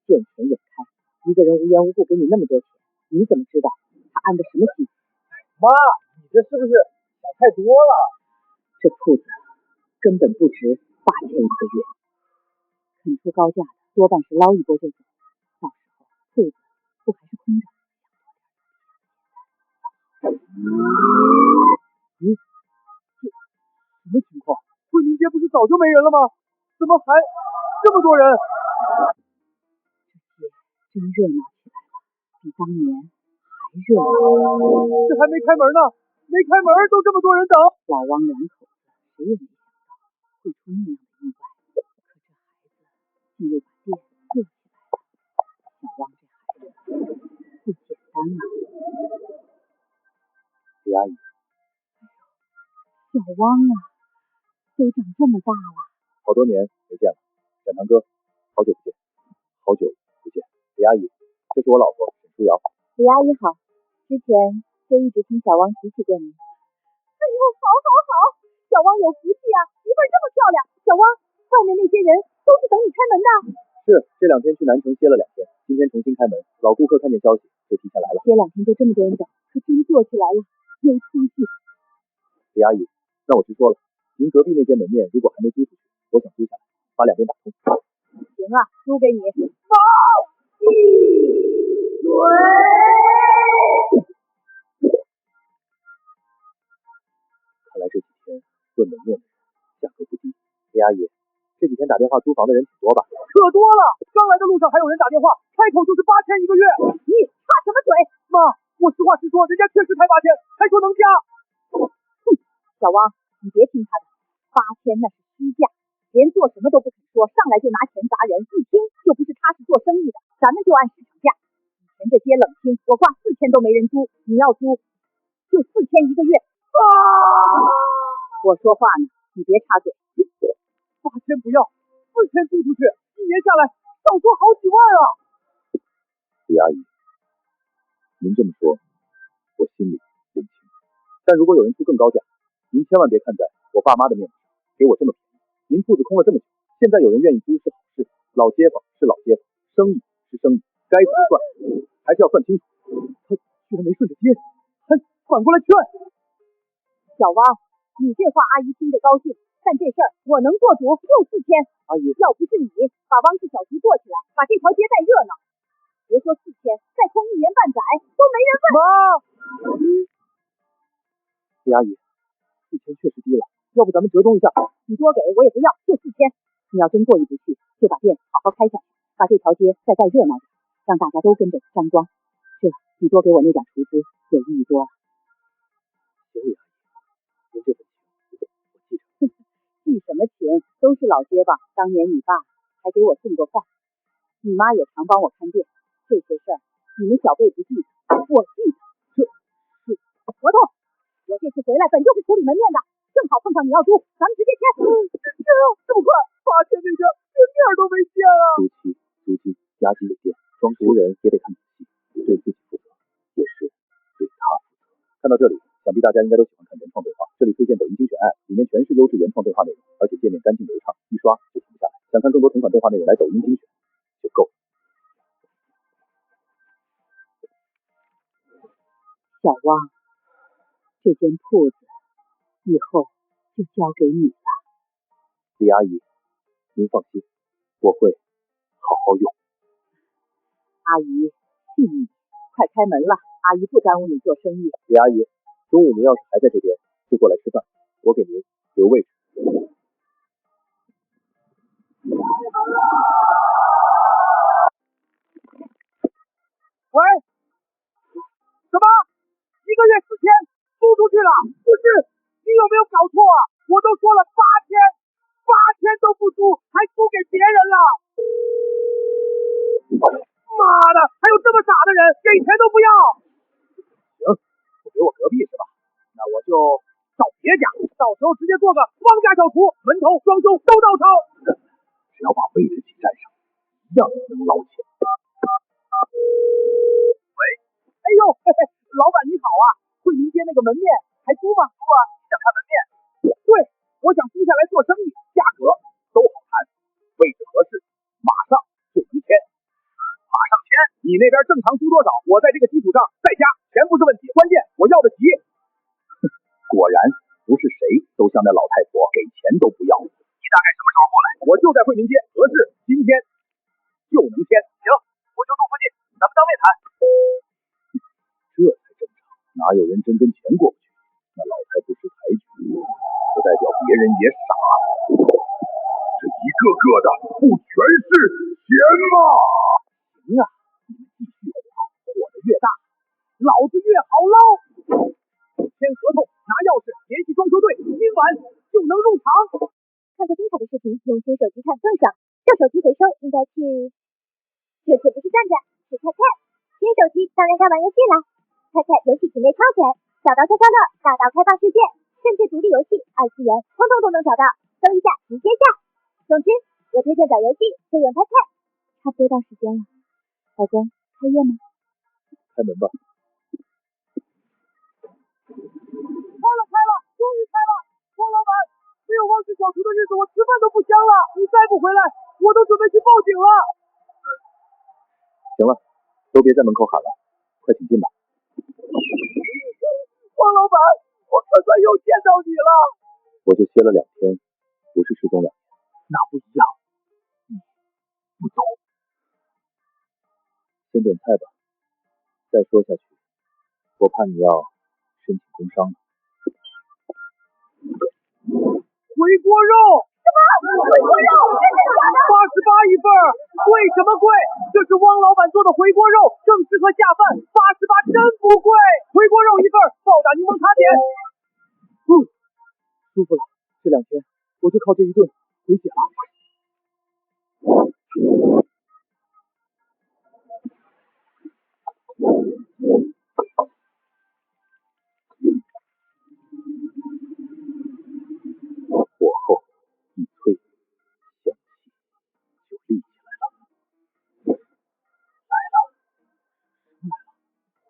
S1: 见钱眼开。一个人无缘无故给你那么多钱，你怎么知道他安的什么计？
S4: 妈，你这是不是想太多了？
S1: 这铺子根本不值8000一个月，肯出高价的多半是捞一波就走，到时候铺子不还是空着？
S4: 什么情况？惠民街不是早就没人了吗？怎么还这么多人？
S1: 这街真热闹起来了，比当年还热闹。
S4: 这还没开门呢，没开门都这么多人等。
S1: 老汪两口子谁也没想到会出那样的意外，可这孩子竟又把店做起来了。小汪这孩子不简单啊！
S2: 李阿姨，
S1: 小汪啊，都长这么大了。
S2: 好多年没见了，展堂哥，好久不见，好久不见。李阿姨，这是我老婆沈书瑶。
S1: 李阿姨好，之前就一直听小汪提起过你。哎呦，好，小汪有福气啊，媳妇儿这么漂亮。小汪，外面那些人都是等你开门的。
S2: 是，这2天去南城歇了2天，今天重新开门，老顾客看见消息就提前来了。
S1: 歇2天就这么多人等，可真做起来了，有出息。
S2: 李阿姨，那我直说了，您隔壁那间门面如果还没租出去，我想租下来，把2边打通。
S1: 行啊，租给你。
S3: 放闭嘴！
S2: 看来这几天问门面的人价格不低。李阿姨，这几天打电话租房的人挺多吧？
S4: 可多了，刚来的路上还有人打电话，开口就是8000一个月。
S3: 你插什么嘴？
S4: 妈，我实话实说，人家确实开8000，还说能加。
S1: 小汪，你别听他的，8000那是虚价，连做什么都不肯说，上来就拿钱砸人，一听就不是踏实做生意的。咱们就按市场价，以前这街冷清，我挂4000都没人租，你要租就4000一个月。我说话呢，你别插嘴。
S4: 8000不要，4000租出去，1年下来少说好几万啊！
S2: 李阿姨，您这么说，我心里领情。但如果有人出更高价，您千万别看在我爸妈的面子上给我这么便宜。您铺子空了这么久，现在有人愿意租是好事，老街坊是老街坊，生意是生意，该怎么算还是要算清楚。
S4: 他居然没顺着接，还反过来劝。
S1: 小汪，你这话阿姨听着高兴，但这事儿我能做主，就4000。
S4: 阿姨，
S1: 要不是你把汪氏小厨做起来，把这条街带热闹，别说4000，再空1年半载都没人问。
S4: 妈，
S2: 李阿姨，4000确实低了，要不咱们折中一下？
S1: 你多给我也不要，就4000。你要真过意不去，就把店好好开下去，把这条街再带热闹点，让大家都跟着沾光，这比多给我那点厨资有意义多了。
S2: 行，李阿姨，您这份情我记着。
S1: 记什么情，都是老街坊。当年你爸还给我送过饭，你妈也常帮我看店，这些事儿你们小辈不记得，我记得。这是合同，我这次回来本就是处理门面的，正好碰上你要租，咱们直接签。
S4: 这么快，8000那边连面都没见啊！
S2: 租期、租金、押金给店，装修人也得看仔细，对自己负责，也是对他负责。看到这里，想必大家应该都喜欢看原创动画，这里推荐抖音精选 App， 里面全是优质原创动画内容，而且界面干净流畅，一刷就停不下来。想看更多同款动画内容，来抖音精选就够了。
S1: 小汪，这间铺子以后就交给你了。
S2: 李阿姨，您放心，我会好好用。
S1: 阿姨信你，快开门了，阿姨不耽误你做生意。
S2: 李阿姨，中午您要是还在这边，就过来吃饭，我给您留位置。
S4: 喂，什么？1个月4000租出去了？不是，你有没有搞错啊？我都说了8000都不租，还租给别人了。妈的，还有这么傻的人，给钱都不要。
S2: 行，不给我隔壁是吧？那我就
S4: 找别家，到时候直接做个汪家小厨，门头、装修都照抄。
S2: 只要把位置挤占上，一样能捞钱。
S4: 喂，哎呦，嘿嘿，老板你好啊，惠民街那个门面还租吗？租啊，想看门面？对，我想租下来做生意，价格都好谈，位置合适，马上就能签。马上签？你那边正常租多少？我在这个基础上再加，钱不是问题，关键我要得急。
S2: 果然不是谁都像那老太婆，给钱都不要。
S5: 你大概什么时候过来？
S4: 我就在惠民街，合适，今天就能签。
S5: 行，我就住附近，咱们当面谈。
S2: 这才正常，哪有人真跟钱过不去？那老太不识抬举，不代表别人也傻。
S5: 这一个个的不全是钱吗？
S4: 行啊，你们继续火得越大，老子越好捞。签合同，拿钥匙，联系装修队，今晚就能入场。
S3: 看过精彩的视频，用新手机看更爽。旧手机回收应该去，这次不是站站，是菜菜。新手机当然该玩游戏啦。菜菜游戏品类超全，小到消消乐，大到开放世界，甚至独立游戏、2次元，通通都能找到。搜一下，直接下。总之，我推荐找游戏就用菜菜。差不多到时间了，老公，开业吗？
S2: 开门吧。
S4: 开了，终于开了！汪老板，没有汪氏小厨的日子，我吃饭都不香了。你再不回来，我都准备去报警了。
S2: 行了，都别在门口喊了，快请进吧。
S4: 汪老板，我可算又见到你了。
S2: 我就歇了2天，不是失踪2年。
S4: 那不一样，你不走。
S2: 先点菜吧，再说下去，我怕你要申请工伤了。
S4: 回
S5: 锅肉。
S3: 什么？回锅肉？真的假的
S5: ？88一份，贵什么贵？这是汪老板做的回锅肉，正适合下饭，88真不贵。回锅肉一份，暴打柠檬茶点。
S4: 舒服了，这2天我就靠这一顿回血了。火候一催，香气就立起来了。来了，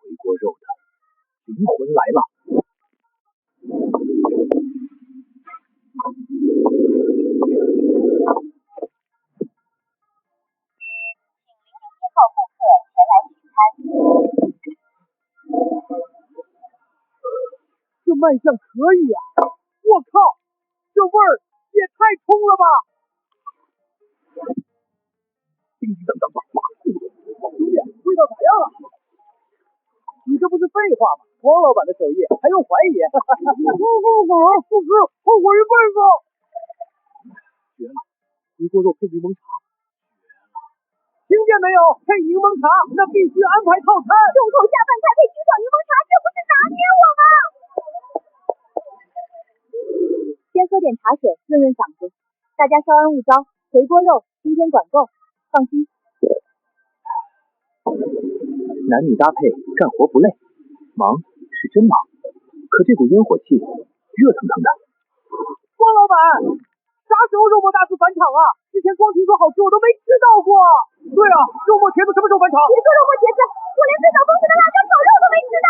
S4: 回锅肉的灵魂来了。
S5: 这卖相可以啊！我靠，这味儿也太冲了吧！叮叮当当，兄弟，味道咋样啊？你这不是废话吗？汪老板的手艺还用怀疑？不吃，后悔一辈子！
S4: 绝了，回锅肉配柠檬茶。
S5: 听见没有？配柠檬茶，那必须安排套餐。
S3: 重口下饭菜配清爽柠檬茶，这不是拿捏我吗？
S1: 先喝点茶水润润嗓子，大家稍安勿躁。回锅肉今天管够，放心。
S2: 男女搭配，干活不累，忙是真忙，可这股烟火气热腾腾的。
S5: 汪老板，啥时候肉末大师返场啊？之前光听说好吃，我都没吃到过。对啊，肉末茄子什么时候返场？
S3: 别说肉末茄子，我连最早公司的辣椒炒肉都没吃到。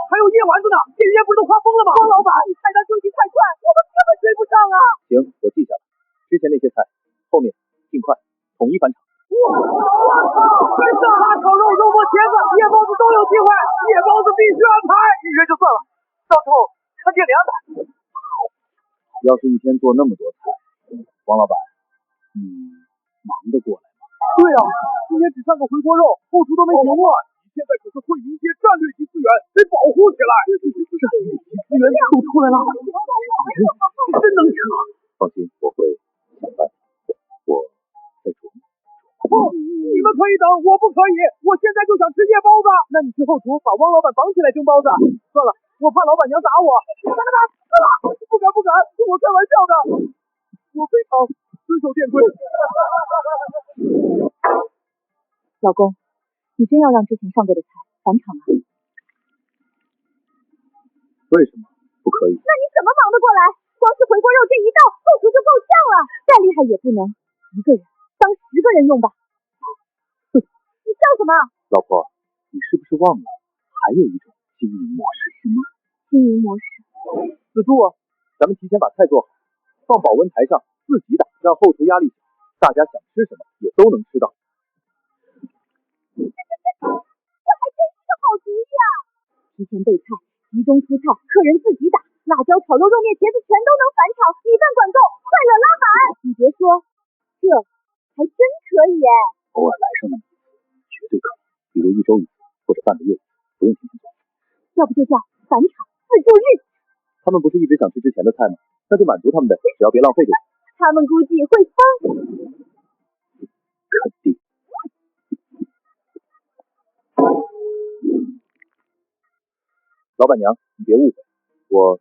S5: 还有叶丸子呢，店员不是都发疯了吗？汪老板，你菜单更新太快，我们根本追不上啊！
S2: 行，我记下了，之前那些菜，后面尽快统一返场。
S5: 我操！跟上辣炒肉、肉末茄子、叶包子都有机会，叶包子必须安排。预约就算了，到时候看店里安排。
S2: 要是一天做那么多菜，王老板，你忙得过来吗？
S5: 对啊，今天只上个回锅肉，后厨都没停过。你现在可是惠民街战略级资源，得保护起来。
S2: 战略级资源都出来了，真能扯！放心，我会想办法。我在琢磨。
S5: 不，你们可以等，我不可以。我现在就想吃叶包子。那你去后厨把汪老板绑起来蒸包子。算了，我怕老板娘打我。不敢，我开玩笑的。我非常遵守店规。
S1: 老公，你真要让之前上过的菜返场啊？
S2: 为什么不可以？
S3: 那你怎么忙得过来？光是回锅肉这一道，后厨就够呛了。
S1: 再厉害也不能一个人当10个人用吧？
S3: 你笑什么？
S2: 老婆，你是不是忘了还有一种经营模式？
S1: 什么经营模式？
S2: 自助啊！咱们提前把菜做好，放保温台上自己打，让后厨压力小，大家想吃什么也都能吃到。
S3: 这还真是个好主意啊！
S1: 提前备菜，集中出菜，客人自己打，辣椒炒肉、肉面、茄子全都能返场，米饭管够，快乐拉满。你别说，这还真可以耶！
S2: 偶尔来上那么一次，绝对可以。比如1周1次，或者半个月1次，不用天天做。
S1: 要不就叫返场自助日。
S2: 他们不是一直想吃之前的菜吗？那就满足他们呗，只要别浪费就行。
S1: 他们估计会疯。
S2: 肯定。老板娘，你别误会，我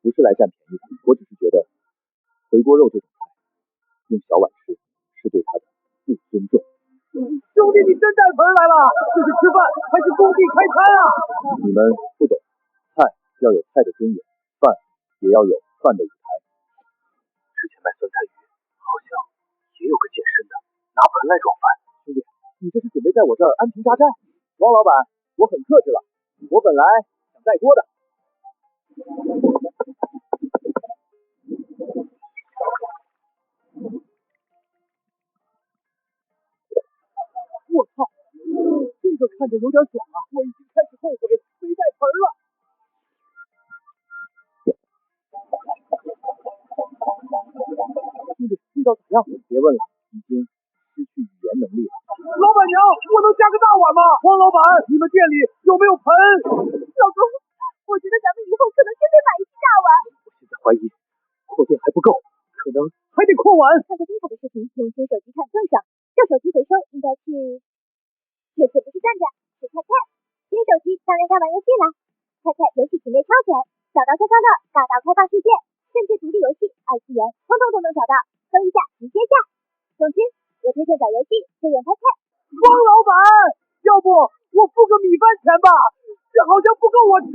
S2: 不是来占便宜的，我只是觉得回锅肉这种菜用小碗吃是对他的不尊重。
S5: 兄弟，你真带盆来了，这是吃饭还是工地开餐啊？
S2: 你们不懂，菜要有菜的尊严，饭也要有饭的舞台。之前卖酸菜鱼好像也有个健身的，拿盆来装饭。兄弟，你这是准备在我这儿安营扎寨？王老板，我很克制了，我本来想带多的。我操，这个看着有点爽啊！我已经开始后悔没带盆了。兄弟，味道咋样？别问了，已经失去语言能力了。老板娘，我能加个大碗吗？汪老板，你们店里有没有盆？
S3: 老公，我觉得咱们以后可能真得买一只大碗。
S2: 我现在怀疑扩店还不够，
S4: 能，还得扩碗。
S3: 看过精彩的视频，用新手机看更爽。旧手机回收应该去，这次不是站站，是菜菜。新手机当然该玩游戏啦。菜菜游戏品类超全，小到消消乐，大到开放世界，甚至独立游戏、二次元，通通都能找到。搜一下，直接下。总之，我推荐找游戏就用菜菜。
S4: 汪老板，要不我付个米饭钱吧？这好像不够我吃。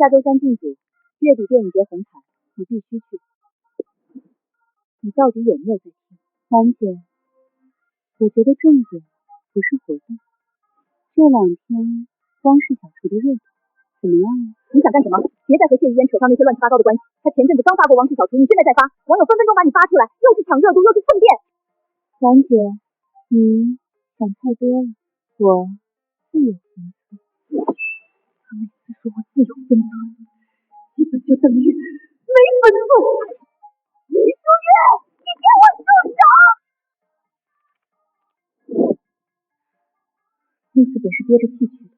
S1: 下周3进组，月底电影节红毯，你必须去。你到底有没有在听？兰姐，我觉得重点不是活动，这2天光是小厨的热度怎么样啊？
S2: 你想干什么？别再和谢于嫣扯上那些乱七八糟的关系。他前阵子刚发过王室小厨，你现在再发，网友分分钟把你发出来，又是抢热度，又是蹭电。
S1: 兰姐，你想太多了，我自有分寸。
S2: 他每次说我自有分寸，基本就等于没分寸。林书月，你给我住手！
S1: 那次本是憋着气去的，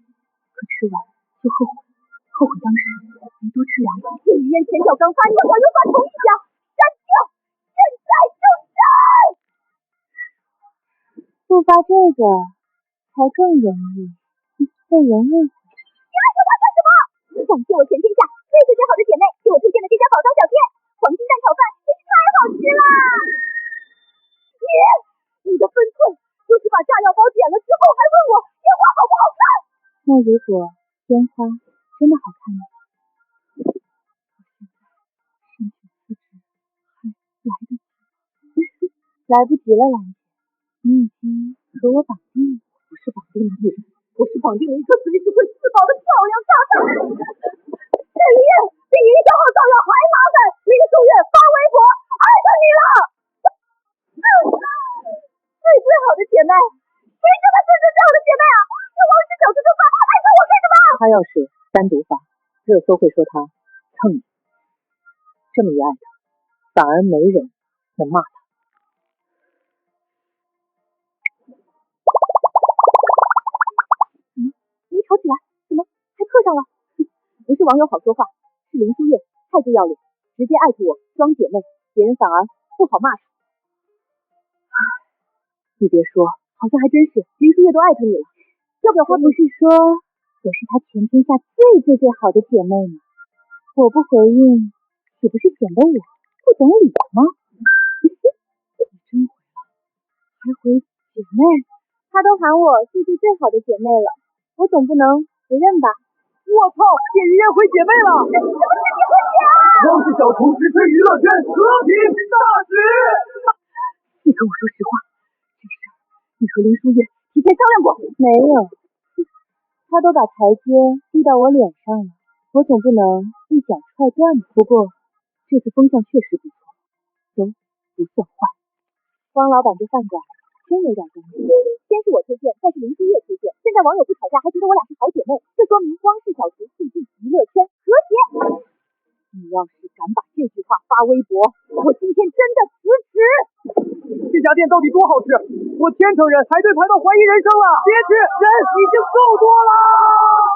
S1: 可吃完就后悔当时没多吃2口。
S2: 谢于嫣前脚刚发，后脚又发同一家，删掉！现在就删！
S1: 不发这个才更容易被人误会。
S2: 你爱着他干什么？感谢我全天下最好的姐妹给我推荐的这家宝藏小店，黄金蛋炒饭真是太好吃了！你的分寸就是把炸药包点了之后还问我烟花好不好看？
S1: 那如果烟花真的好看呢？我现在申请辞职还来得及？来不及了，兰姐，你已经和我绑定了。
S2: 不是绑定了艺人，我是绑定了一颗随时会自爆的漂亮炸弹。谢于嫣比营销号造谣还麻烦，林书月发微博爱上你了。最好的姐妹，谁是她最好的姐妹啊？这王室小厨就发，爱上我干什么？
S1: 他要是单独发，热搜会说他蹭你。这么一爱他，反而没人能骂他。
S2: 没吵起来，怎么还磕上了？不是网友好说话，是林书月太不要脸，直接艾特我双姐妹，别人反而不好骂她。你别说，好像还真是，林书月都艾特你了，要不要
S1: 他不是说我是他全天下最好的姐妹吗？我不回应，岂不是显得我不懂礼吗？
S2: 你真回了，还回姐妹？
S3: 他都喊我最好的姐妹了，我总不能不认吧？
S4: 我操！谢于嫣回姐妹了！
S2: 什么是结婚节啊？
S4: 汪氏小厨直吹娱乐圈和平大使。
S2: 你跟我说实话，这事你和林书月提前商量过？
S1: 没有，他都把台阶递到我脸上了，我总不能一脚踹断吧。不过这次风向确实不错，都不算坏。
S2: 汪老板这饭馆真有点东西。先是我推荐，再是林书月推荐，现在网友不吵架还觉得我俩是好姐妹，这说明汪氏小厨促进娱乐圈和谐。你要是敢把这句话发微博，我今天真的辞职。
S4: 这家店到底多好吃？我天成人排队排到怀疑人生了。别去，人已经够多了。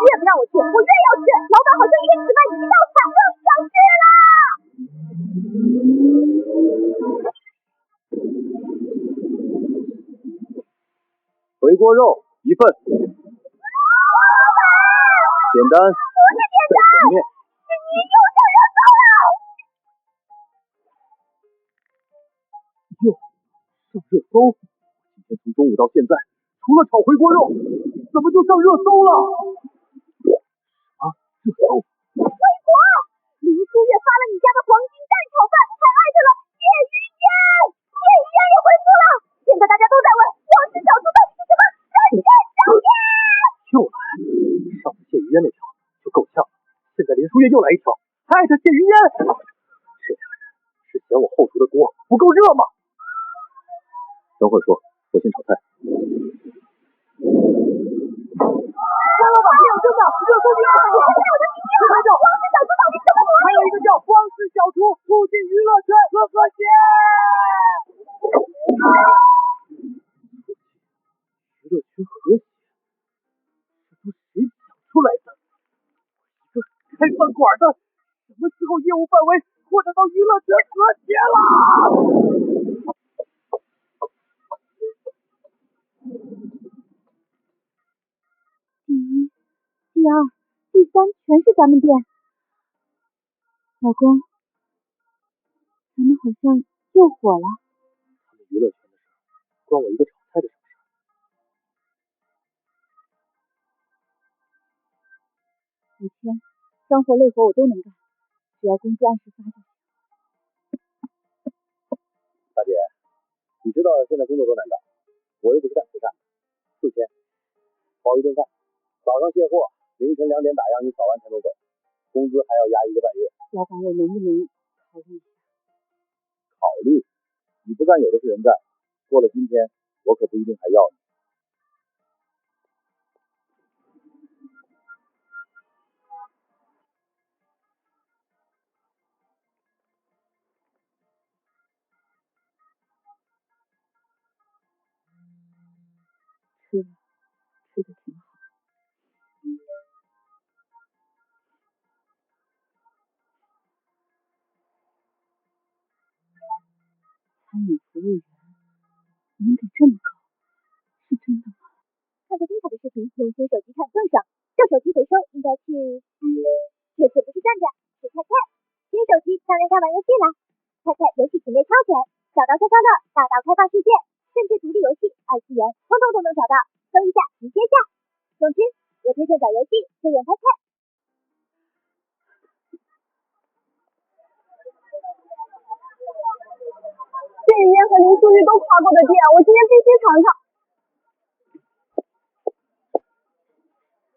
S2: 越不让我去，我越要去。老板好像因为只卖1道菜更想去了。
S4: 回锅肉1份，点单。
S2: 不是点单，是你又上热搜了。
S4: 哟，上热搜！今天从中午到现在，除了炒回锅肉，怎么就上热搜了？啊，热搜！
S2: 微博，林书月发了你家的黄金蛋炒饭，还艾特了谢于嫣。谢于嫣也回复了。现在大家都在问王氏小厨到底是什么人间小店。
S4: 又来，上次谢于嫣那条就够呛了，现在林书月又来一条，还艾特谢于嫣。这俩人是嫌我后厨的锅不够热吗？等会儿说，我先炒菜。汪老板，真的热搜第2个，快拍照！
S2: 王氏小厨到底什么模样？
S4: 还有一个叫汪氏小厨促进娱乐圈和谐。娱乐圈和谐，这都谁想出来的？一个开饭馆的，什么时候业务范围扩展到娱乐圈和谐了。
S1: 第一、第二、第三全是咱们店。老公，咱们好像又火了。
S2: 他们娱乐圈的事，关我一个炒菜的什么事？5
S1: 天，脏活累活我都能干，只要工资按时发就行。
S2: 大姐，你知道现在工作多难找？我又不是干慈善的，4天包一顿饭，早上卸货，凌晨2点打烊，你扫完才能走，工资还要压1个半月。
S1: 老板，我能不能考虑一下？
S2: 考虑？你不干有的是人干，过了今天，我可不一定还要你。
S1: 吃的挺好。餐饮服务员能给这么高，是真的吗？
S3: 看过精彩的视频，用新手机看更爽。旧手机回收应该去，这次不是站站，是菜菜。新手机当然该玩游戏啦！菜菜游戏品类超全，小到消消乐，大到开放世界，甚至独立游戏、2次元，通通都能找到。搜一下，直接下。总之，我推荐找游戏就用菜菜。
S6: 谢雨嫣和林素玉都夸过的店，我今天必须尝尝。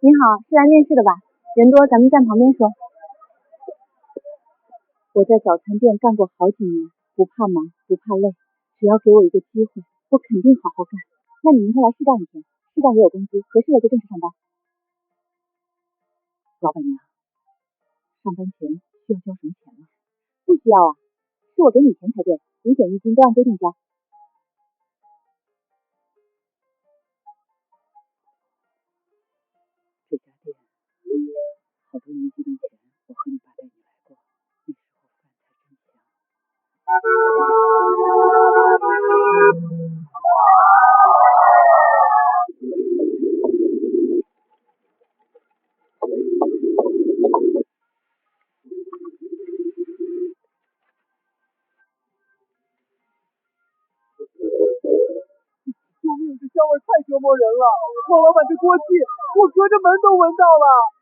S1: 您好，是来面试的吧？人多，咱们站旁边说。我在早餐店干过好几年，不怕忙，不怕累，只要给我一个机会，我肯定好好干。那你明天来试干一天，试干也有工资，合适了就正式上班。老板娘，上班前需要交什么钱吗？不需要啊，是我给你钱才对，5险1金都按规定交。这家店好多年前，我和你爸带你来过，那时候饭菜真香。
S4: 救命！这香味太折磨人了。王老板这锅气，我隔着门都闻到了。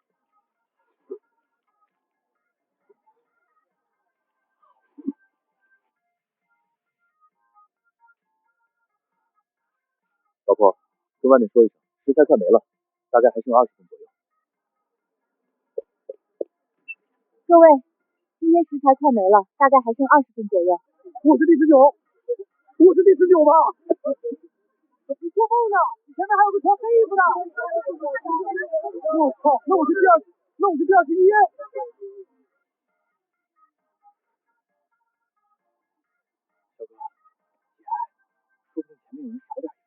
S2: 老婆，跟外面说一声，食材快没了，大概还剩20份左右。
S1: 各位，今天食材快没了，大概还剩20份左右。
S4: 我是第19，我是第19吧？你做梦呢！你前面还有个穿黑衣服的。我操！那我是第21。小哥，说不定前面有人少点一份呢。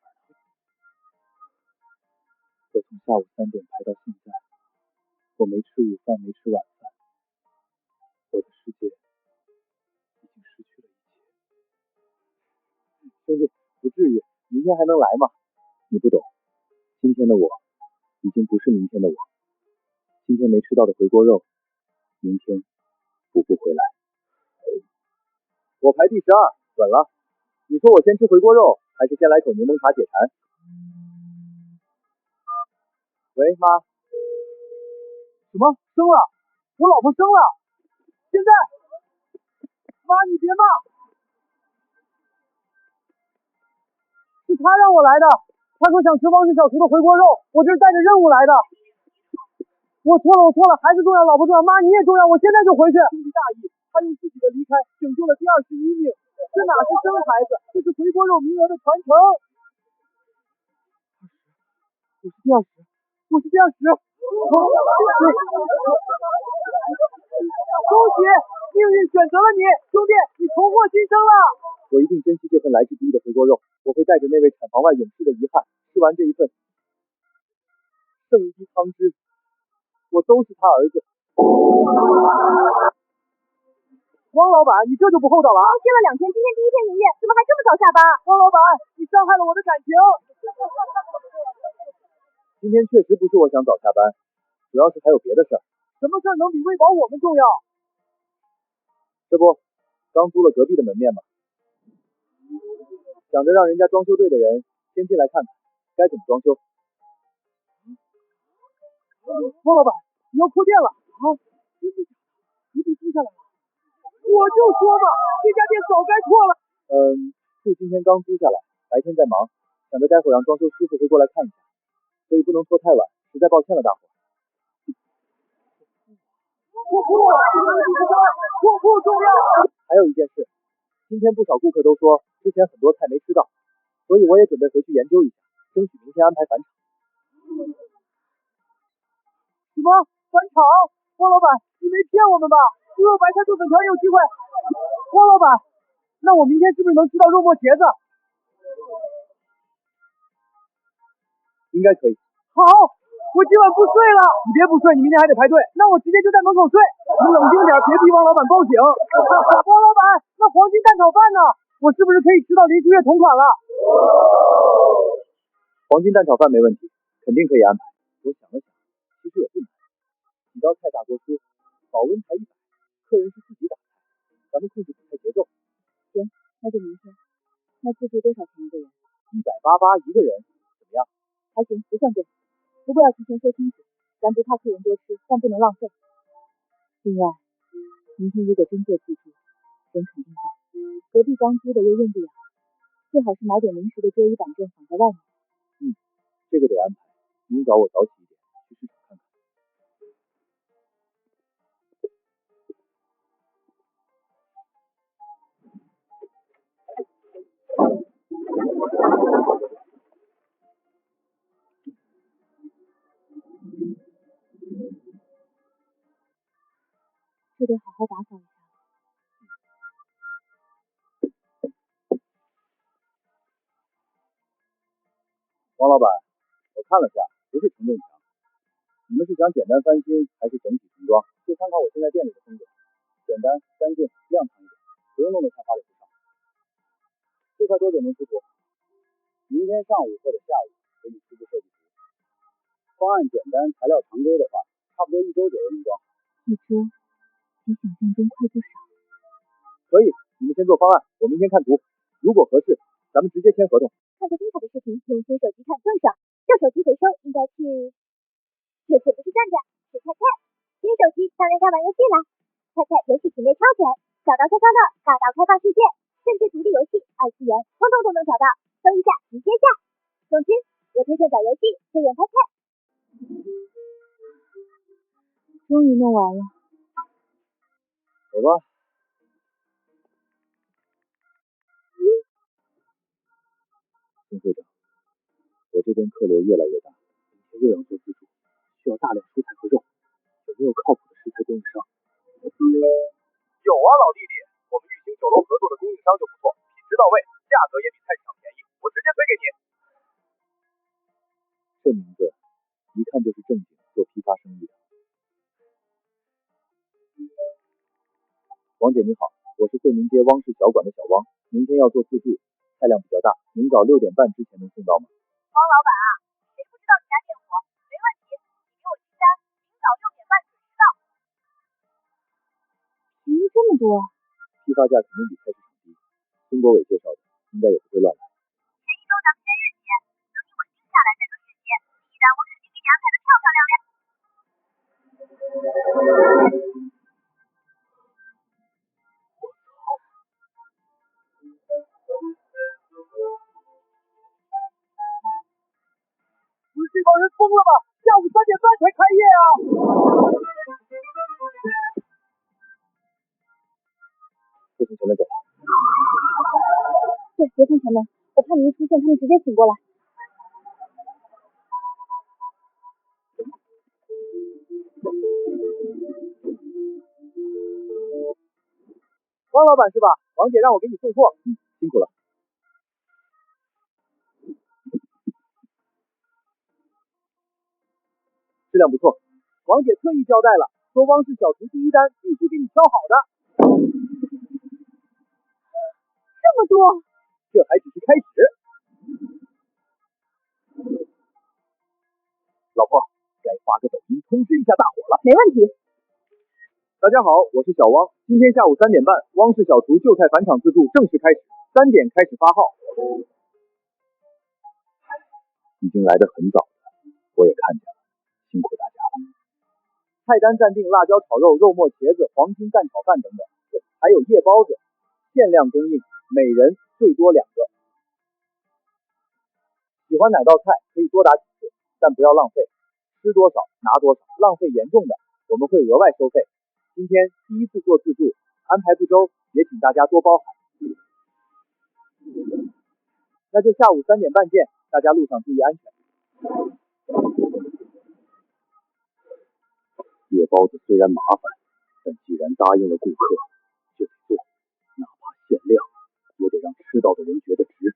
S4: 我从下午3点排到现在，我没吃午饭，没吃晚饭，我的世界已经失去了一切。兄弟，不至于，明天还能来吗？你不懂，今天的我已经不是明天的我。今天没吃到的回锅肉，明天补不回来。我排第12，稳了。你说我先吃回锅肉，还是先来口柠檬茶解馋？喂，妈。什么？生了？我老婆生了？现在？妈，你别骂。是他让我来的，他说想吃汪氏小厨的回锅肉，我这是带着任务来的。我错了，孩子重要，老婆重要，妈你也重要，我现在就回去。兄弟大义，他用自己的离开拯救了第21命，这哪是生孩子，这是回锅肉名额的传承。我是第20。恭喜，命运选择了你，兄弟，你重获新生了。我一定珍惜这份来之不易的回锅肉，我会带着那位产房外勇士的遗憾，吃完这一份，剩一滴汤汁，我都是他儿子。汪老板，你这就不厚道了啊！
S3: 歇了2天，今天第1天营业，怎么还这么早下班？
S4: 汪老板，你伤害了我的感情。
S2: 今天确实不是我想早下班，主要是还有别的事儿。
S4: 什么事儿能比喂饱我们重要？
S2: 这不，刚租了隔壁的门面嘛，想着让人家装修队的人先进来看看该怎么装修。
S4: 汪老板，你要扩店了啊？真的假的？你给租下来了？我就说嘛，这家店早该破了。
S2: 铺今天刚租下来，白天在忙，想着待会儿让装修师傅会过来看一下，所以不能拖太晚，实在抱歉了大伙。
S4: 破不重要。
S2: 还有一件事，今天不少顾客都说之前很多菜没吃到，所以我也准备回去研究一下，争取明天安排返场。
S4: 什么返场？汪老板，你没骗我们吧？猪肉白菜炖粉条也有机会。汪老板，那我明天是不是能吃到肉末茄子？
S2: 应该可以。
S4: 好，我今晚不睡了。你别不睡，你明天还得排队。那我直接就在门口睡。你冷静点，别逼汪老板报警。汪老板，那黄金蛋炒饭呢？我是不是可以吃到林书月同款了？
S2: 黄金蛋炒饭没问题，肯定可以安排。我想了想，其实也不难，几道菜大锅出，保温才100，客人是自己打菜，咱们控制煮菜节奏。
S1: 行，那就明天。那自助多少钱一个人
S2: ？188一个人，怎么样？
S1: 还行，不算贵。不过要提前说清楚，咱不怕客人多吃，但不能浪费。另外，明天如果真做自助，人肯定到，隔壁刚租的又用不了，最好是买点临时的桌椅板凳放在外面。
S2: 这个得安排。明早我早起一点去市场看看。
S1: 这得好好打扫一下。
S2: 王老板，我看了下，不是承重墙。你们是想简单翻新，还是整体重装？就参考我现在店里的风格，简单、干净、亮堂一点，不用弄得太花里胡哨。最快多久能出图？明天上午或者下午给你初步设计图。方案简单，材料常规的话，差不多1周左右能装好。
S1: 1周，比想象中快不少。
S2: 可以，你们先做方案，我明天看图，如果合适，咱们直接签合同。
S3: 看过精彩的视频，用新手机看更爽。旧手机回收应该去，这可不是站站，是菜菜。新手机当然该玩游戏啦。菜菜游戏品类超全，小到消消乐，大到开放世界，甚至独立游戏、2次元，通通都能找到。搜一下，直接下。总之，我推荐找游戏就用菜菜。
S1: 终于弄完了。
S2: 走吧。孙会长，我这边客流越来越大，明天又要做自助，需要大量蔬菜和肉，有没有靠谱的食材供应商？
S5: 有啊，老弟弟，我们玉兴酒楼合作的供应商就不错，品质到位，价格也比菜市场便宜，我直接推给你。
S2: 这名字一看就是正经做批发生意的。王姐你好，我是惠民街汪氏小馆的小汪，明天要做自助，菜量比较大，明早6点半之前能送到吗？
S3: 汪老板啊，谁不知道你家店火？没问题，你给我订单，明早6点半准时到。
S1: 便宜这么多？
S2: 批发价肯定比菜市场低，孙国伟介绍的，应该也不会乱来。
S3: 前1周咱们先日结，等你稳定下来再转月结，第1单我肯定给你安排的漂漂亮亮。
S4: 不是这帮人疯了吧？下午3点半才开业啊！
S2: 就从前面走。
S1: 对，别从前面，我怕你一出现，他们直接醒过来。
S4: 汪老板是吧？王姐让我给你送货。
S2: 辛苦了。质量不错，
S4: 王姐特意交代了，说汪氏小厨第1单必须给你挑好的。
S3: 多。
S2: 这还只是开始。老婆，该发个抖音通知一下大伙了。
S3: 没问题。
S2: 大家好，我是小汪。今天下午3点半，汪氏小厨就菜返场自助正式开始，3点开始发号。已经来得很早了，我也看见了，辛苦大家了。菜单暂定辣椒炒肉、肉末茄子、黄金蛋炒饭等等，还有夜包子，限量供应，每人最多2个。喜欢哪道菜可以多打几次，但不要浪费，吃多少拿多少，浪费严重的我们会额外收费。今天第一次做自助，安排不周，也请大家多包涵。那就下午3点半见，大家路上注意安全。夜包子虽然麻烦，但既然答应了顾客，就得做，哪怕限量，也得让吃到的人觉得值。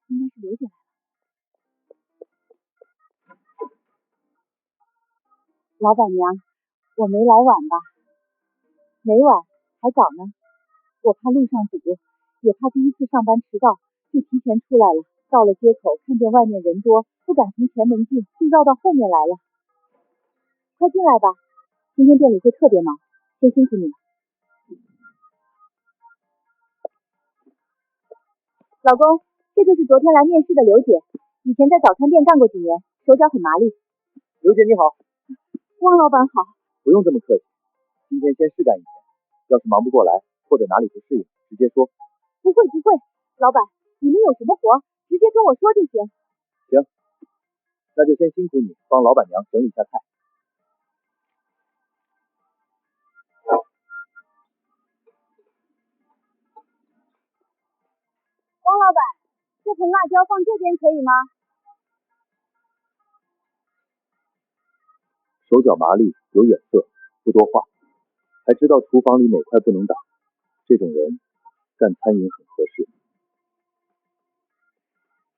S1: 应该是刘姐来了。老板娘，我没来晚吧？没晚，还早呢。我怕路上堵，也怕第一次上班迟到，就提前出来了。到了街口，看见外面人多，不敢从前门进，就绕到后面来了。快进来吧，今天店里会特别忙，先辛苦你了。老公，这就是昨天来面试的刘姐，以前在早餐店干过几年，手脚很麻利。
S2: 刘姐你好。
S1: 汪老板好。
S2: 不用这么客气，今天先试干一天，要是忙不过来或者哪里不适应，直接说。
S1: 不会，老板，你们有什么活直接跟我说就行。
S2: 行，那就先辛苦你帮老板娘整理一下菜。
S3: 汪老板，这盆辣椒放这边可以吗？
S2: 手脚麻利，有眼色，不多话，还知道厨房里哪块不能打，这种人干餐饮很合适。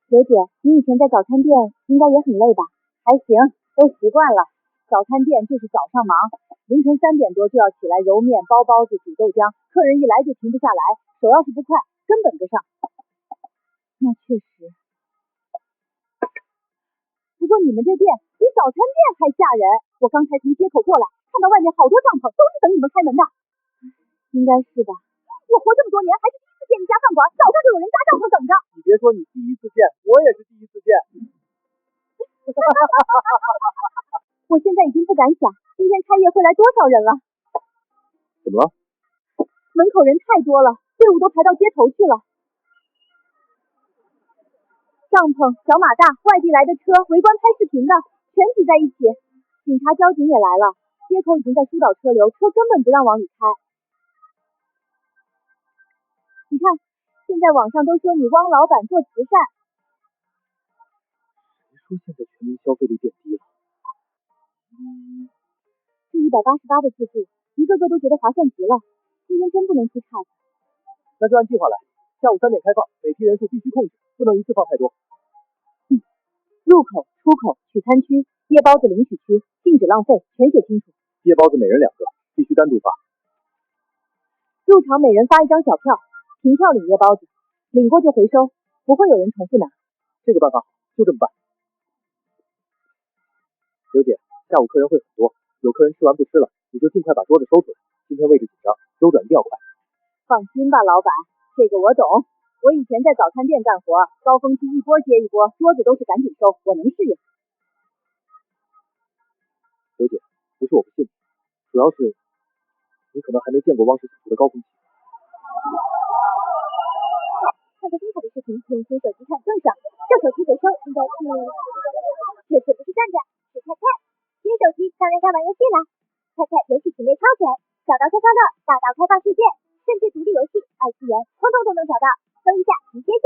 S1: 刘姐，你以前在早餐店应该也很累吧？
S3: 还行，都习惯了。早餐店就是早上忙，凌晨3点多就要起来揉面、包包子、煮豆浆，客人一来就停不下来，手要是不快，根本跟不上。
S1: 那确实。
S3: 不过你们这店比早餐店还吓人，我刚才从街口过来，看到外面好多帐篷，都是等你们开门的。
S1: 应该是吧。
S3: 我活这么多年，还是第一次见一家饭馆早上就有人搭帐篷等着。
S2: 你别说你第一次见，我也是第一次见。
S3: 我现在已经不敢想，今天开业会来多少人了。
S2: 怎么了？
S3: 门口人太多了，队伍都排到街头去了。帐篷、小马大、外地来的车、围观拍视频的，全挤在一起。警察、交警也来了，街口已经在疏导车流，车根本不让往里开。你看，现在网上都说你汪老板做慈善。
S2: 谁说现在全民消费力变低了？
S1: 这188的自助，一个个都觉得划算极了。今天真不能出岔子。
S2: 那就按计划来，下午3点开放，每批人数必须控制，不能一次放太多。
S1: 入口、出口、取餐区、夜包子领取区，禁止浪费，全写清楚。
S2: 夜包子每人2个，必须单独发。
S1: 入场每人发1张小票，凭票领夜包子，领过就回收，不会有人重复拿。
S2: 这个办法好，就这么办。刘姐，下午客人会很多，有客人吃完不吃了，你就尽快把桌子收出来。今天位置紧张，周转一定要快。
S3: 放心吧，老板，这个我懂。我以前在早餐店干活，高峰期一波接一波，桌子都是赶紧收，我能适应。
S2: 刘姐，不是我不信你，主要是你可能还没见过汪氏小厨的高峰期。
S3: 看过精彩的视频，用新手机看更爽。旧手机回收应该是，这次不是站站，是菜菜。新手机当然该玩游戏啦！菜菜游戏品类超全，小到消消乐，大到开放世界，甚至独立游戏、2次元，通通都能找到。搜一下，直接下。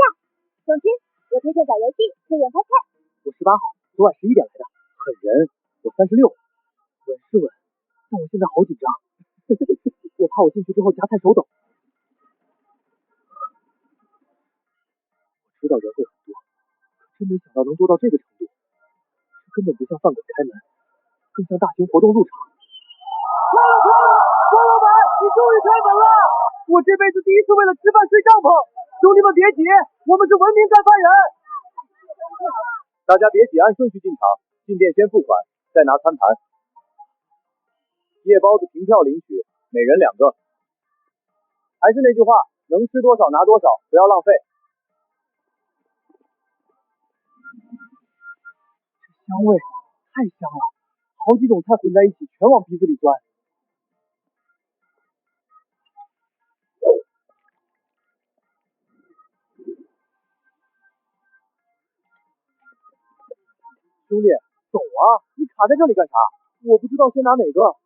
S3: 总之，我推荐找游戏就用菜菜。
S2: 我18号，昨晚11点来的，狠人。我36，稳是稳，但我现在好紧张，我怕我进去之后夹菜手抖。我知道人会很多，可真没想到能多到这个程度。这根本不像饭馆开门，更像大型活动入场。
S4: 你终于开门了！我这辈子第一次为了吃饭睡帐篷。兄弟们别急，我们是文明干饭人。
S2: 大家别急，按顺序进场，进店先付款，再拿餐盘。夜包子凭票领取，每人2个。还是那句话，能吃多少拿多少，不要浪费。
S4: 这香味太香了，好几种菜混在一起，全往鼻子里钻。兄弟，走啊！你卡在这里干啥？我不知道先拿哪个。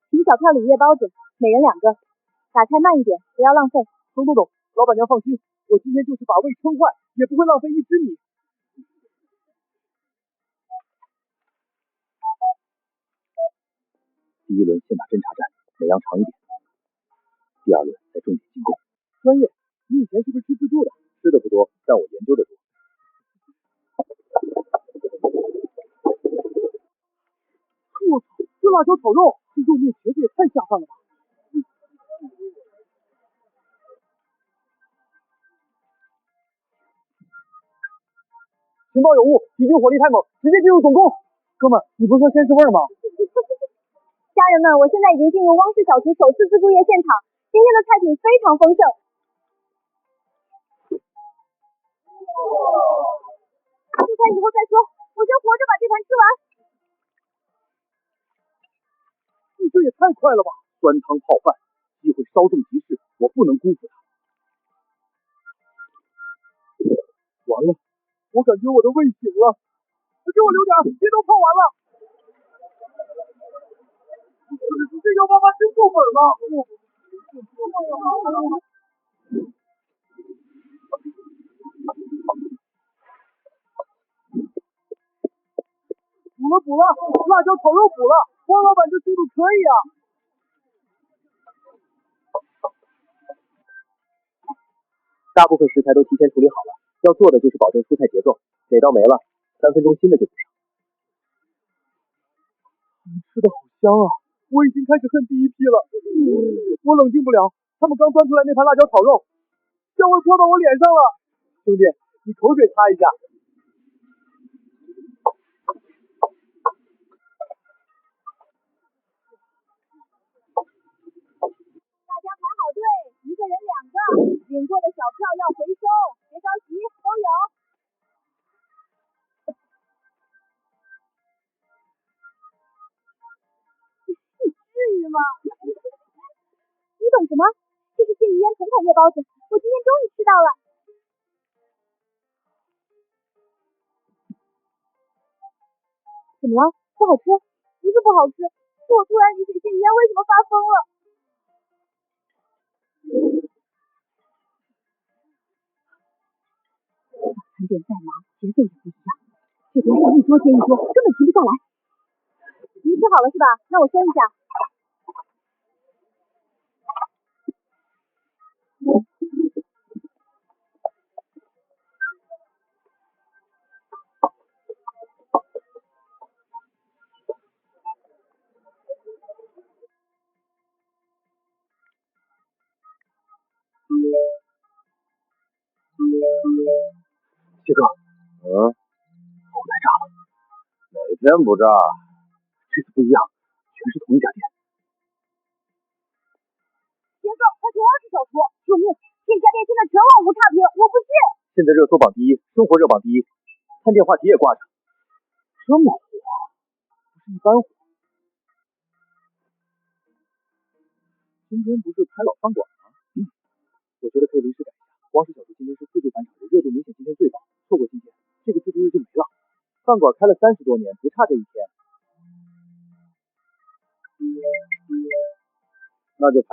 S1: 请小票领夜包子，每人2个。打菜慢一点，不要浪费。
S4: 懂，老板娘放心，我今天就是把胃撑坏，也不会浪费1只米。
S2: 第1轮先打侦察战，每样尝一点。第2轮再重点进攻。
S4: 专业，你以前是不是吃自助的？
S2: 吃的不多，但我研究的多。
S4: 我操，这辣椒炒肉，这肉面茄子也太下饭了吧！情报有误，敌军火力太猛，直接进入总攻。哥们儿，你不是说先是味儿吗？
S3: 家人们，我现在已经进入汪氏小厨首次自助夜现场，今天的菜品非常丰盛。就餐以后再说，我先活着把这盘吃完。
S4: 你这也太快了吧！
S2: 酸汤泡饭，机会稍纵即逝，我不能辜负它。
S4: 完了，我感觉我的胃醒了，给我留点，别都泡完了。这药妈妈真够本了。补了，辣椒炒肉补了，汪老板这速度可以啊！
S2: 大部分食材都提前处理好了，要做的就是保证蔬菜节奏，哪道没了，3分钟新的就补上。
S4: 吃的好香啊！我已经开始恨第一批了。我冷静不了，他们刚端出来那盘辣椒炒肉，香味飘到我脸上了。兄弟，你口水擦一下。
S3: 大家排好队，1个人2个，领过的小票要回收，别着急，都有。至于吗？你懂什么？这是谢玉烟同款夜包子，我今天终于吃到了。
S1: 怎么了？不好吃？
S3: 不是不好吃，是我突然理解谢玉烟为什么发疯了。
S1: 餐店再忙，节奏也不一样。这边是一桌接一桌，根本停不下来。
S3: 您吃好了是吧？那我收一下。
S2: 谢哥，后台炸了。哪天不炸？这次不一样，全是同一家店。
S3: 杰哥，快求20小厨！救命！这家店现在全网无差评，我不信！
S2: 现在热搜榜第1，生活热榜第1，探店话题也挂着。这么火，不是一般火。今天不是拍老饭馆吗？我觉得可以临时改一下。汪氏小厨今天是自助返场日，热度明显今天最高，错过今天，这个自助日就没了。饭馆开了30多年，不差这一天。那就排，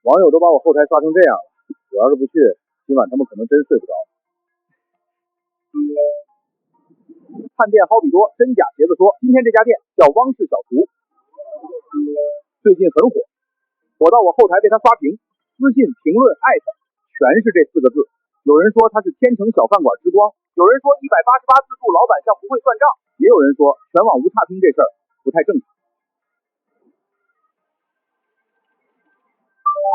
S2: 网友都把我后台刷成这样了，我要是不去，今晚他们可能真睡不着。探店好比多，真假鞋子说，今天这家店叫汪氏小厨，最近很火，火到我后台被他刷屏，私信、评论、艾特，全是这4个字。有人说它是天成小饭馆之光，有人说188自助老板像不会算账，也有人说全网无差评这事儿不太正常。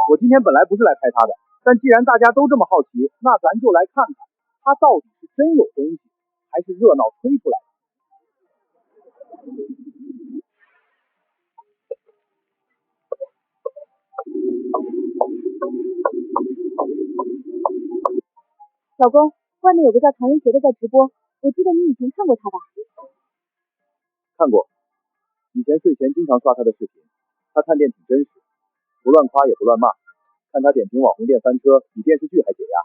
S2: 我今天本来不是来拍他的，但既然大家都这么好奇，那咱就来看看他到底是真有东西，还是热闹吹出来的。
S1: 老公，外面有个叫唐人杰的在直播，我记得你以前看过他吧？
S2: 看过，以前睡前经常刷他的视频，他探店挺真实，不乱夸也不乱骂。看他点评网红店翻车，比电视剧还解压。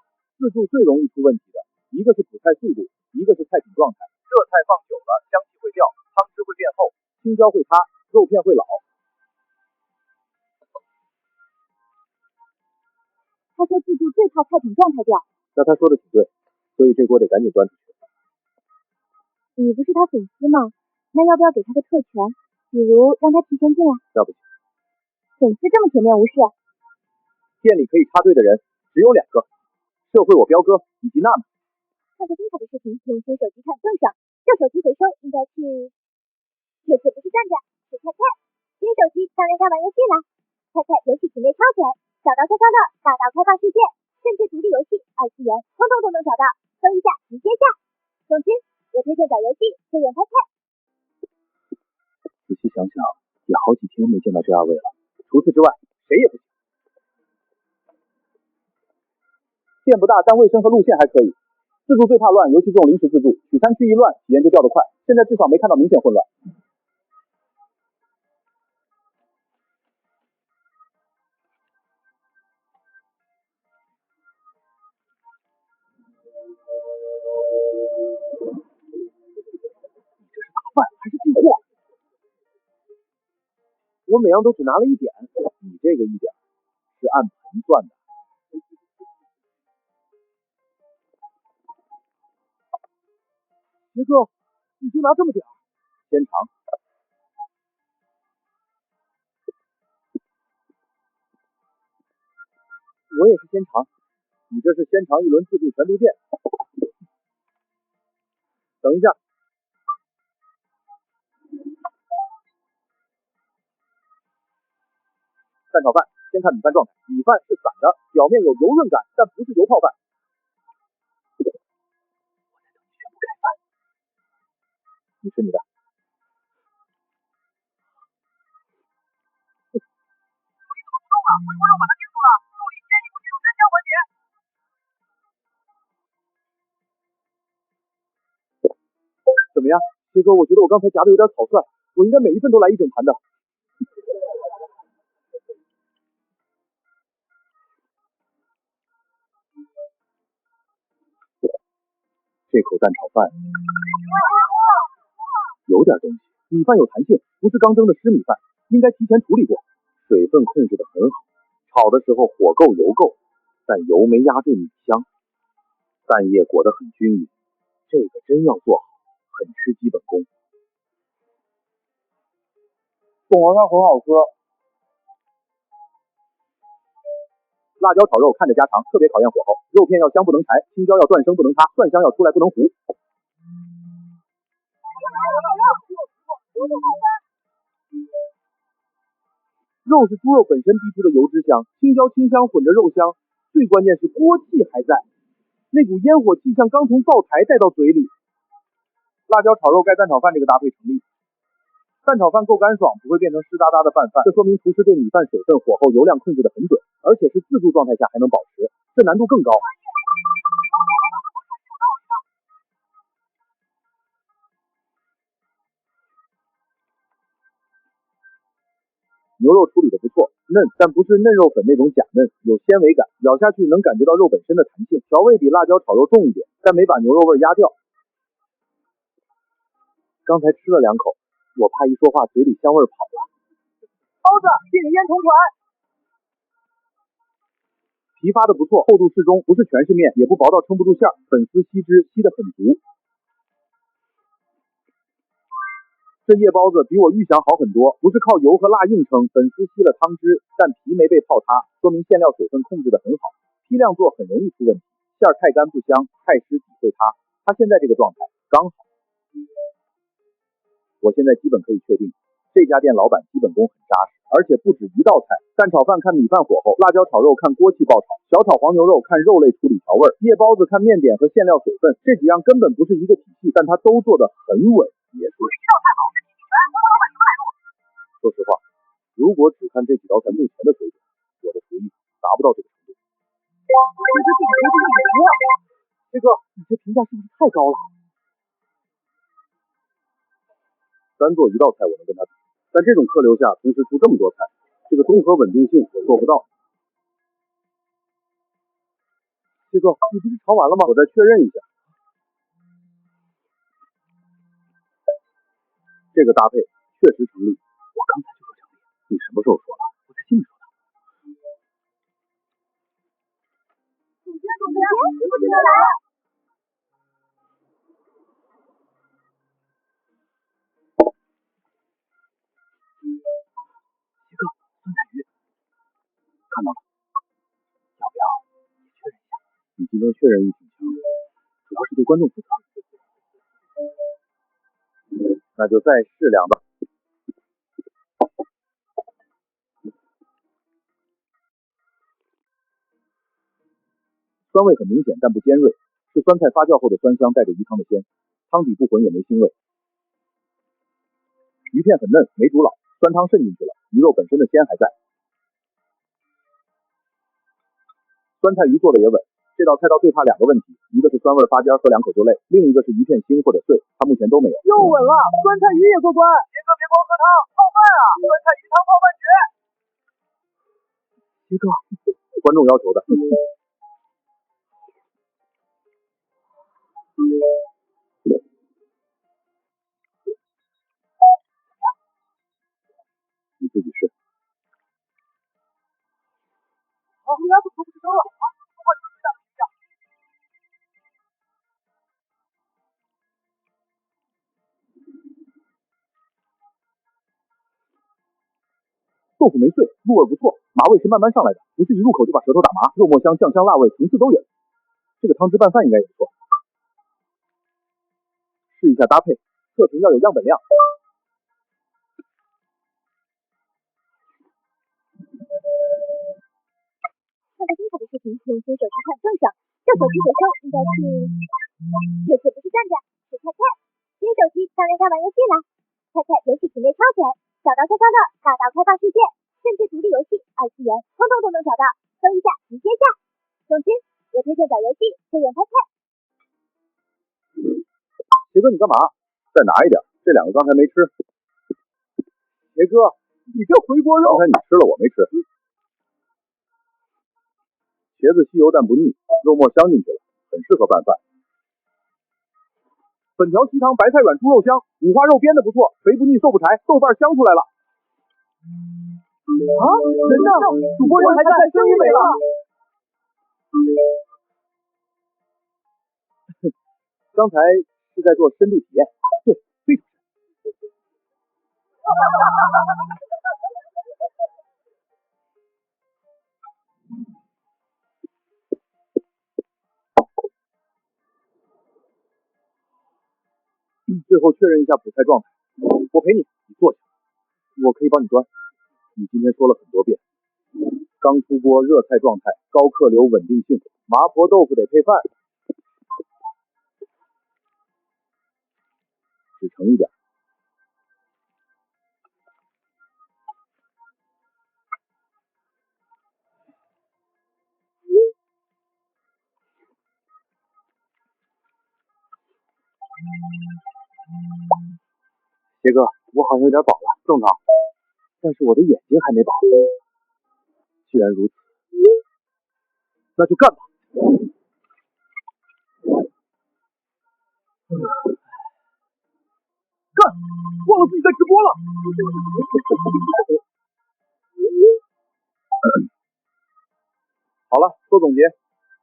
S2: 自助最容易出问题的，一个是煮菜速度，一个是菜品状态。热菜放久了，香气会掉，汤汁会变厚，青椒会塌，肉片会老。
S1: 他说自助最怕菜品状态掉。
S2: 那他说的挺对，所以这锅得赶紧端出去。
S1: 你不是他粉丝吗？那要不要给他个特权，比如让他提前进来？
S2: 那不行，
S1: 粉丝这么铁面无视。
S2: 店里可以插队的人只有2个，社会我彪哥以及娜娜。
S3: 看过精彩的视频，用新手机看更爽。旧手机回收应该去，这次不是站站，是菜菜。新手机当然该玩游戏了，菜菜游戏品类超全，小到消消乐，大到开放世界，甚至独立游戏、2次元，通通都能找到。搜一下直接下。总之，我推荐找游戏就用菜菜。
S2: 仔细想想，也好几天没见到这2位了。除此之外，谁也不行。店不大，但卫生和路线还可以。自助最怕乱，尤其这种临时自助，取餐区一乱，体验就掉得快。现在至少没看到明显混乱。你这是打饭还是进货？我每样都只拿了1点，你这个1点是按盆算的。杰哥，你就拿这么点儿？先尝。我也是先尝，你这是先尝一轮自助全都见。等一下，蛋炒饭，先看米饭状态，米饭是散的，表面有油润感，但不是油泡饭。我在等你全部开饭，你吃你的。注意怎么不动了？回锅肉把它定住了，助理先一步进入真香环节。怎么样，杰哥？我觉得我刚才夹的有点草率，我应该每一份都来1整盘的。这口蛋炒饭有点东西，米饭有弹性，不是刚蒸的湿米饭，应该提前处理过，水分控制得很好，炒的时候火够油够，但油没压住米香，蛋液裹得很均匀，这个真要做好，很吃基本功。凤凰汤很好吃，辣椒炒肉看着家常，特别考验火候，肉片要香不能柴，青椒要断生不能塌，蒜香要出来不能糊。肉是猪肉本身逼出的油脂香，青椒清香混着肉香，最关键是锅气还在，那股烟火气像刚从灶台带到嘴里。辣椒炒肉盖蛋炒饭这个搭配成立，蛋炒饭够干爽，不会变成湿哒哒的拌饭，这说明厨师对米饭水分、火候、油量控制得很准，而且是自助状态下还能保持，这难度更高。牛肉处理的不错，嫩，但不是嫩肉粉那种假嫩，有纤维感，咬下去能感觉到肉本身的弹性。调味比辣椒炒肉重一点，但没把牛肉味压掉。刚才吃了2口，我怕一说话嘴里香味跑了。包子，禁烟同传。皮发的不错，厚度适中，不是全是面，也不薄到撑不住馅儿，粉丝吸汁吸得很足。这叶包子比我预想好很多，不是靠油和辣硬撑，粉丝吸了汤汁，但皮没被泡塌，说明馅料水分控制得很好。批量做很容易出问题，馅儿太干不香，太湿底会塌。他现在这个状态刚好。我现在基本可以确定，这家店老板基本功很扎实，而且不止一道菜。蛋炒饭看米饭火候，辣椒炒肉看锅气爆炒，小炒黄牛肉看肉类处理调味，夜包子看面点和馅料水分。这几样根本不是一个体系，但他都做得很稳，也是。说实话，如果只看这几道菜目前的水准，我的厨艺达不到这个程度。
S4: 这个你这评价是不是太高了？
S2: 单做一道菜我能跟他比，但这种客流下同时出这么多菜，这个综合稳定性我做不到。
S4: 这个你不是炒完了吗？
S2: 我再确认一下，这个搭配确实成立。我刚才就说成立，你什么时候说了？我在心里说的。
S3: 总监，你不知道来。
S2: 酸菜鱼看到了，要不要也确认一下？你今天确认欲挺强，主要是对观众负责。那就再试两道。酸味很明显，但不尖锐，是酸菜发酵后的酸香，带着鱼汤的鲜，汤底不浑也没腥味。鱼片很嫩，没煮老，酸汤渗进去了，鱼肉本身的鲜还在。酸菜鱼做的也稳，这道菜到最怕两个问题，一个是酸味发尖，喝两口就累，另一个是鱼片腥或者碎，它目前都没有。
S4: 又稳了，酸菜鱼也过关。
S5: 杰哥别光喝汤，泡饭啊！酸菜鱼汤泡饭绝。
S2: 杰哥，观众要求的。你自己试。
S4: 好，你俩怎么不吱声了？啊，不管你最大的评价。
S2: 豆腐没碎，入味不错，麻味是慢慢上来的，不是一入口就把舌头打麻，肉末香、酱香、辣味层次都有。这个汤汁拌饭应该也不错。试一下搭配，测评要有样本量。
S3: 看到精彩的视频，用新手机看更爽。旧手机回收应该是，这次不是站站，是菜菜。新手机当然该玩游戏啦。菜菜游戏品类超全，小到消消乐，大到开放世界，甚至独立游戏、二次元，通通都能找到。搜一下，直接下。总之，我推荐找游戏可以用菜菜。
S2: 杰哥，你干嘛？再拿一点，这两个刚才没吃。
S4: 杰哥，你这回锅肉，
S2: 刚才你吃了，我没吃。茄子吸油但不腻，肉末香进去了，很适合拌饭。本条鸡汤白菜软猪肉香，五花肉煸的不错，肥不腻瘦不柴，豆瓣香出来了。
S4: 啊，人呢？主播人还在，声音没了。
S2: 刚才是在做深度体验，对，非常深。最后确认一下补菜状态，我陪你，你坐下，我可以帮你端。你今天说了很多遍，刚出锅热菜状态，高客流稳定性，麻婆豆腐得配饭，只盛一点。杰哥，我好像有点饱了，正常，但是我的眼睛还没饱。既然如此，那就干吧。
S4: 干！忘了自己在直播了。
S2: 好了，做总结。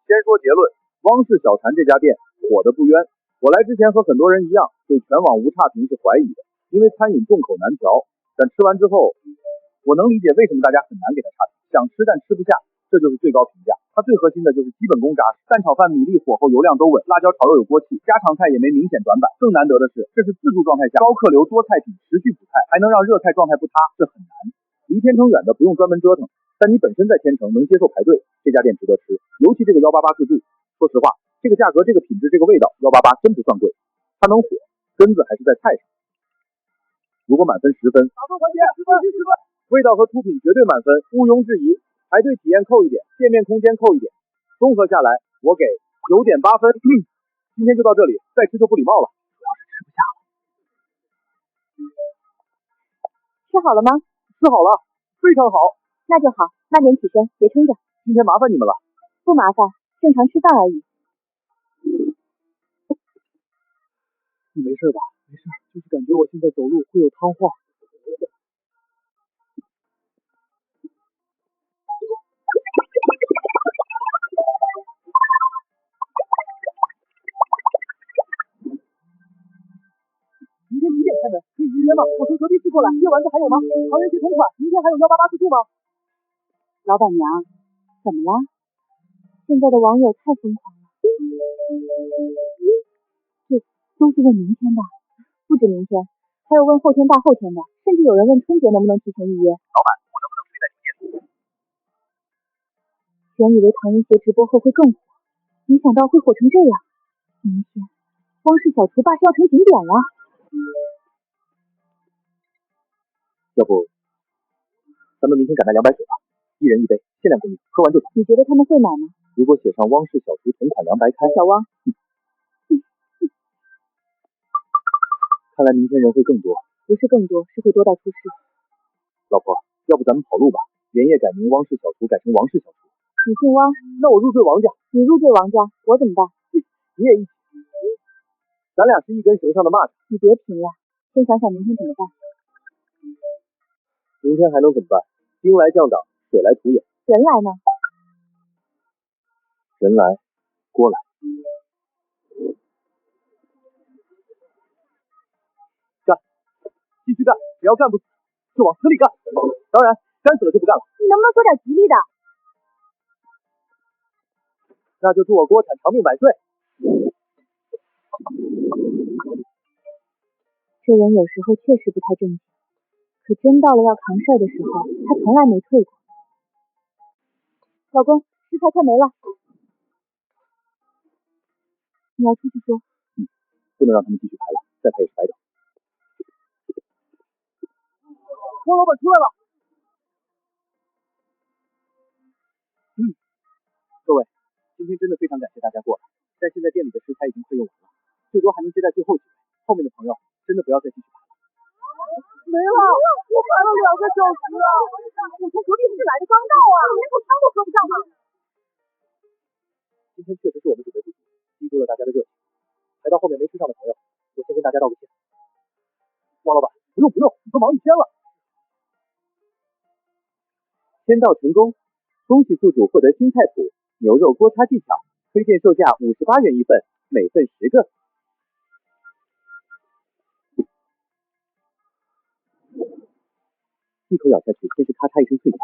S2: 先说结论，汪氏小禅这家店火的不冤。我来之前和很多人一样，对全网无差评是怀疑的，因为餐饮众口难调。但吃完之后，我能理解为什么大家很难给他差评，想吃但吃不下，这就是最高评价。它最核心的就是基本功扎实，蛋炒饭米粒火候油量都稳，辣椒炒肉有锅气，家常菜也没明显短板。更难得的是，这是自助状态下高客流多菜品，持续补菜，还能让热菜状态不塌，这很难。离天成远的不用专门折腾，但你本身在天成能接受排队，这家店值得吃。尤其这个188自助，说实话，这个价格、这个品质、这个味道，188真不算贵。它能火，根子还是在菜上。如果满分10分，
S4: 打分环节10分，
S2: 味道和出品绝对满分，毋庸置疑。排队体验扣1点，店面空间扣1点，综合下来我给9.8分。今天就到这里，再吃就不礼貌了，主要是吃不下了。
S1: 吃好了吗？
S2: 吃好了，非常好。
S1: 那就好，慢点起身，别撑着。
S2: 今天麻烦你们了。
S1: 不麻烦，正常吃饭而已。
S2: 你没事吧？没事，就是感觉我现在走路会有汤晃。明天几点开门？可以预约吗？我从隔壁市过来，夜丸子还有吗？唐人街同款，明天还有188自助吗？
S1: 老板娘，怎么了？现在的网友太疯狂了，这都是问明天的，不止明天，还有问后天、大后天的，甚至有人问春节能不能提前预约。
S5: 老板，我能不能睡在酒店？
S1: 原以为唐人街直播后会更火，没想到会火成这样。明天，汪氏小厨吧是要成景点了。
S2: 要不，咱们明天改卖200水吧，一人一杯，限量供应，喝完就走。
S1: 你觉得他们会买吗？
S2: 如果写上汪氏小厨同款200开，
S1: 小汪，
S2: 看来明天人会更多。
S1: 不是更多，是会多到出事。
S2: 老婆，要不咱们跑路吧，连夜改名汪氏小厨改成王氏小厨。
S1: 你姓汪，
S2: 那我入赘王家。
S1: 你入赘王家，我怎么办？
S2: 你也一起。咱俩是一根绳上的蚂蚱。
S1: 你别贫了，先想想明天怎么办。
S2: 明天还能怎么办？兵来将挡，水来土掩。
S1: 人来呢？
S2: 人来，锅来。干，继续干，只要干不死，就往死里干。当然，干死了就不干了。
S1: 你能不能说点吉利的？
S2: 那就祝我锅铲长命百岁。
S1: 这人有时候确实不太正经，可真到了要扛事儿的时候，他从来没退过。老公，食材快没了，你要出去说。
S2: 不能让他们继续排了，再排也是白等。汪老板出来了。各位，今天真的非常感谢大家过来，但现在店里的食材已经快用完了，最多还能接待最后几位，后面的朋友真的不要再继续排了。
S6: 没了，我排了2个小时啊！我从隔壁市来的，刚到啊，连口汤都喝不上了。
S2: 今天确实是我们准备不足，低估了大家的热情。排到后面没吃上的朋友，我先跟大家道个歉。汪老板，不用，你都忙1天了。签到成功，恭喜宿主获得新菜谱牛肉锅擦技巧，推荐售价58元一份，每份10个。一口咬下去，先是咔嚓一声脆响，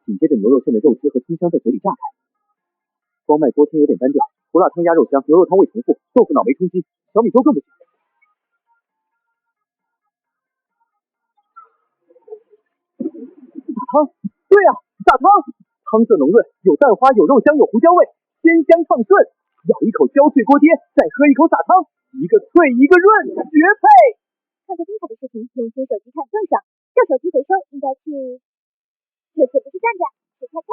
S2: 紧接着牛肉馅的肉汁和葱香在嘴里炸开。光卖锅贴有点单调，胡辣汤鸭肉香，牛肉汤未重复，豆腐脑没冲击，小米粥更不行。大汤，对呀，大汤，汤色浓润，有蛋花，有肉香，有胡椒味，鲜香畅顺。咬一口焦脆锅贴，再喝一口撒汤，一个脆一个润，绝配。
S3: 看过精彩的视频，用新手机看更爽。旧手机回收应该去，这次不是站站，是菜菜。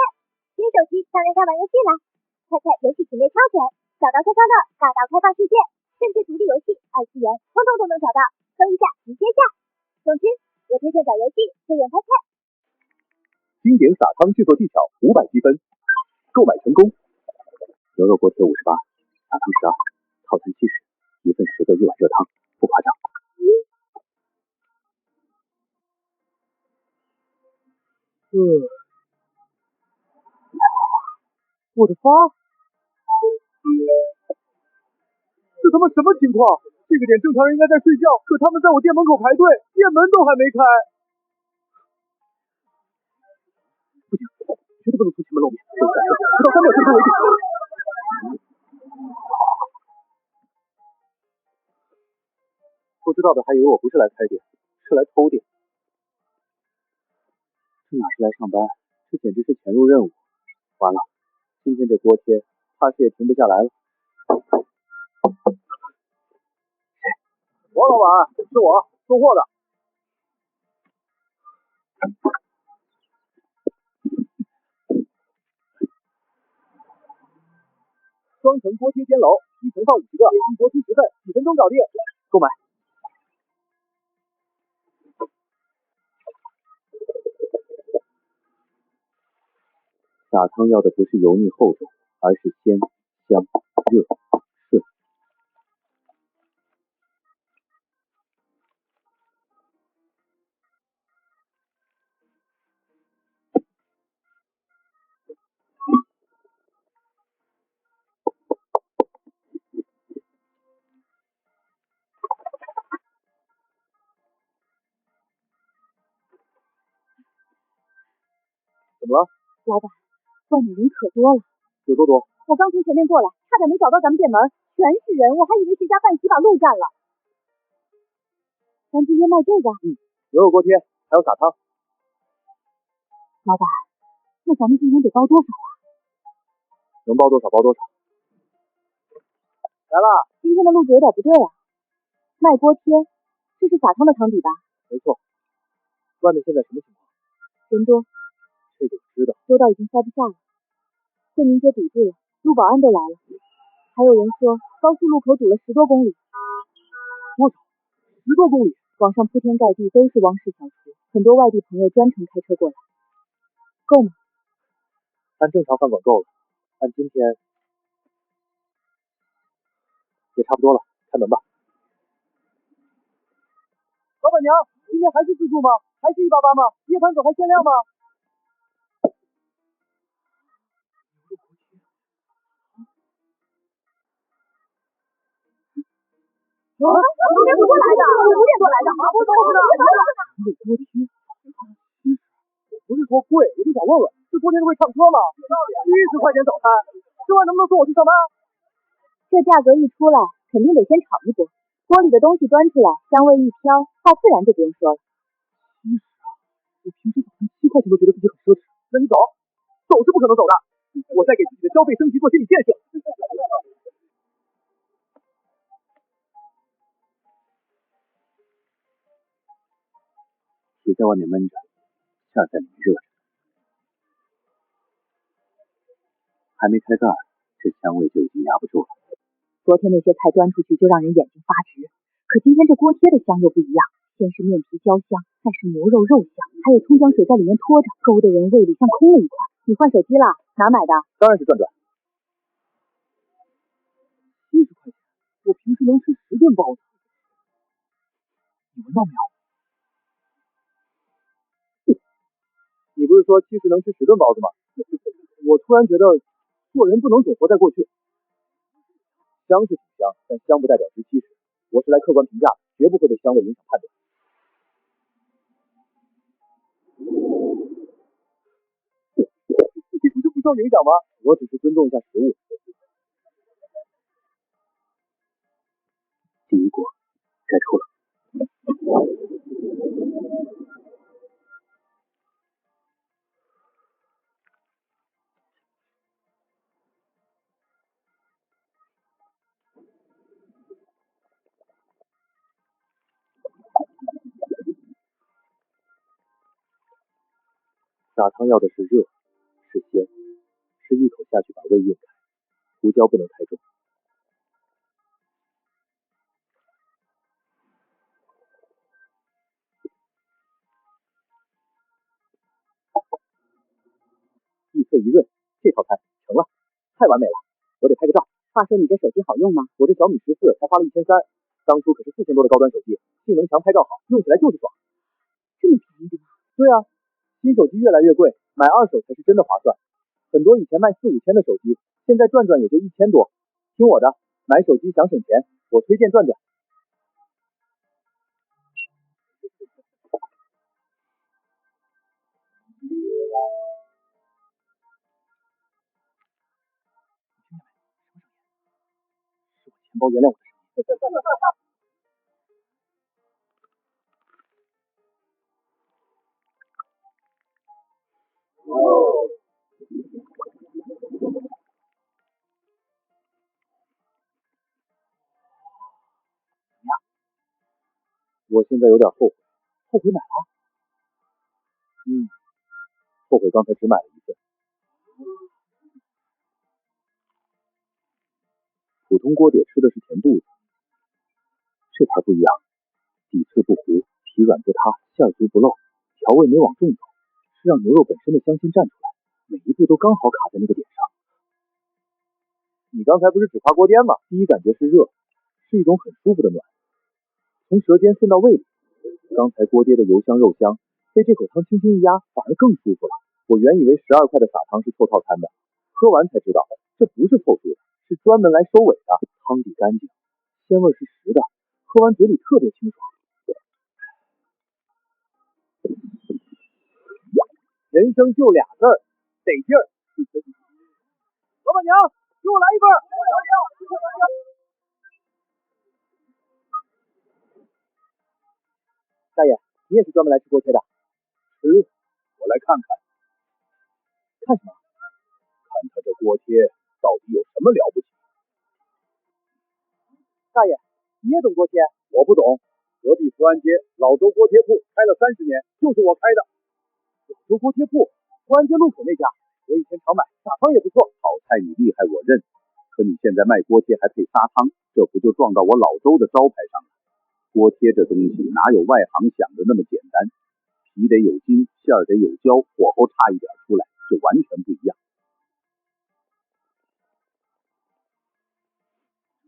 S3: 新手机当然该玩游戏啦。菜菜游戏品类超全，小到消消乐，大到开放世界，甚至独立游戏、2次元，通通都能找到。搜一下，直接下。总之，我推荐找游戏就用菜菜。
S2: 经典撒汤制作技巧500积分，购买成功。牛肉锅贴58，撒汤12，套餐70，一份10个一碗热汤，不夸张。我的发，这他妈什么情况？这个点正常人应该在睡觉，可他们在我店门口排队，店门都还没开。不行，
S4: 绝对不能出前门露面，不到3秒就会为止。不知道的还以为我不是来开店，是来偷店。这哪是来上班，这简直是潜入任务。完了，今天这锅贴怕是也停不下来了。王老板，是我送货的。双层锅贴煎楼，1层放50个，一锅出10份，几分钟搞定。购买。打汤要的不是油腻厚重，而是鲜、香、热、顺。怎么了？
S1: 老板，外面人可多了。
S4: 有多多？
S1: 我刚从前面过来，差点没找到咱们店门，全是人，我还以为谁家办席把路占了。咱今天卖这个？
S4: 牛肉锅贴，还有撒汤。
S1: 老板，那咱们今天得包多少啊？
S4: 能包多少包多少。来了。
S1: 今天的路子有点不对啊。卖锅贴，这是撒汤的汤底吧？
S4: 没错。外面现在什么情况？
S1: 人多。
S4: 这个我知道。
S1: 多到已经塞不下了。惠民街堵住了，路保安都来了。还有人说高速路口堵了10多公里。
S4: 多少？10多公里？
S1: 网上铺天盖地都是汪氏小厨，很多外地朋友专程开车过来。够吗？
S4: 按正常饭馆够了，按今天也差不多了，开门吧。老板娘，今天还是自助吗？还是188吗？夜盘走还限量吗？
S6: 今天5点多来的，5点多来的，我走的。
S4: 牛肉锅贴，不是说贵，我就想问问，这锅贴是会唱歌吗？70块钱早餐，吃完能不能送我去上班？
S1: 这价格一出来，肯定得先炒一波，锅里的东西端出来，香味一飘，话自然就不用说了。
S4: 70啊！我平时早餐7块钱都觉得自己很奢侈，那你走？走是不可能走的，我在给自己的消费升级做心理建设。铁在外面闷着，馅在里面热着，还没开盖，这香味就已经压不住了。
S1: 昨天那些菜端出去就让人眼睛发直，可今天这锅贴的香又不一样，先是面皮焦香，再是牛肉肉香，还有葱姜水在里面拖着，勾得人胃里像空了一块。你换手机了？哪买的？
S4: 当然是转转。70块钱，我平时能吃10顿包子。你闻到没有？你不是说70能吃10顿包子吗？我突然觉得做人不能总活在过去。香是挺香，但香不代表值70。我是来客观评价，绝不会被香味影响判断。你不是不受影响吗？我只是尊重一下食物。第一锅该出了。撒汤要的是热，是鲜，是一口下去把胃晕开，胡椒不能太重。一脆一润，这套餐成了，太完美了，我得拍个照。
S1: 话说你这手机好用吗？
S4: 我这小米14才花了1300，当初可是4000多的高端手机，性能强，拍照好，用起来就是爽。
S1: 这么便宜的吗？
S4: 对啊，新手机越来越贵，买二手才是真的划算。很多以前卖4、5千的手机，现在转转也就1000多。听我的，买手机想省钱，我推荐转转。钱包原谅我的声音。我现在有点后悔，后悔买了。后悔刚才只买了一份。普通锅底吃的是甜肚子，这盘不一样，底脆不糊，皮软不塌，馅足不漏，调味没往重走，是让牛肉本身的香气站出来，每一步都刚好卡在那个点上。你刚才不是只夸锅颠吗？第一感觉是热，是一种很舒服的暖，从舌尖顺到胃里。刚才锅跌的油香肉香，被这口汤轻轻一压，反而更舒服了。我原以为12块的撒汤是凑套餐的，喝完才知道这不是凑数的，是专门来收尾的。汤底干净，鲜味是实的，喝完嘴里特别清爽。人生就俩字儿，得劲儿。老板娘，给我来一份。大爷，你也是专门来吃锅贴的？
S5: 吃，我来看看。
S4: 看什么？
S5: 看他这锅贴到底有什么了不起。
S4: 大爷，你也懂锅贴？
S5: 我不懂。隔壁福安街老周锅贴铺开了30年，就是我开的。
S4: 老周锅贴铺，福安街路口那家，我以前常买，撒汤也不错。
S5: 好菜你厉害我认，可你现在卖锅贴还配撒汤，这不就撞到我老周的招牌上了？锅贴这东西哪有外行想的那么简单？皮得有筋，馅儿得有胶，火候差一点出来就完全不一样。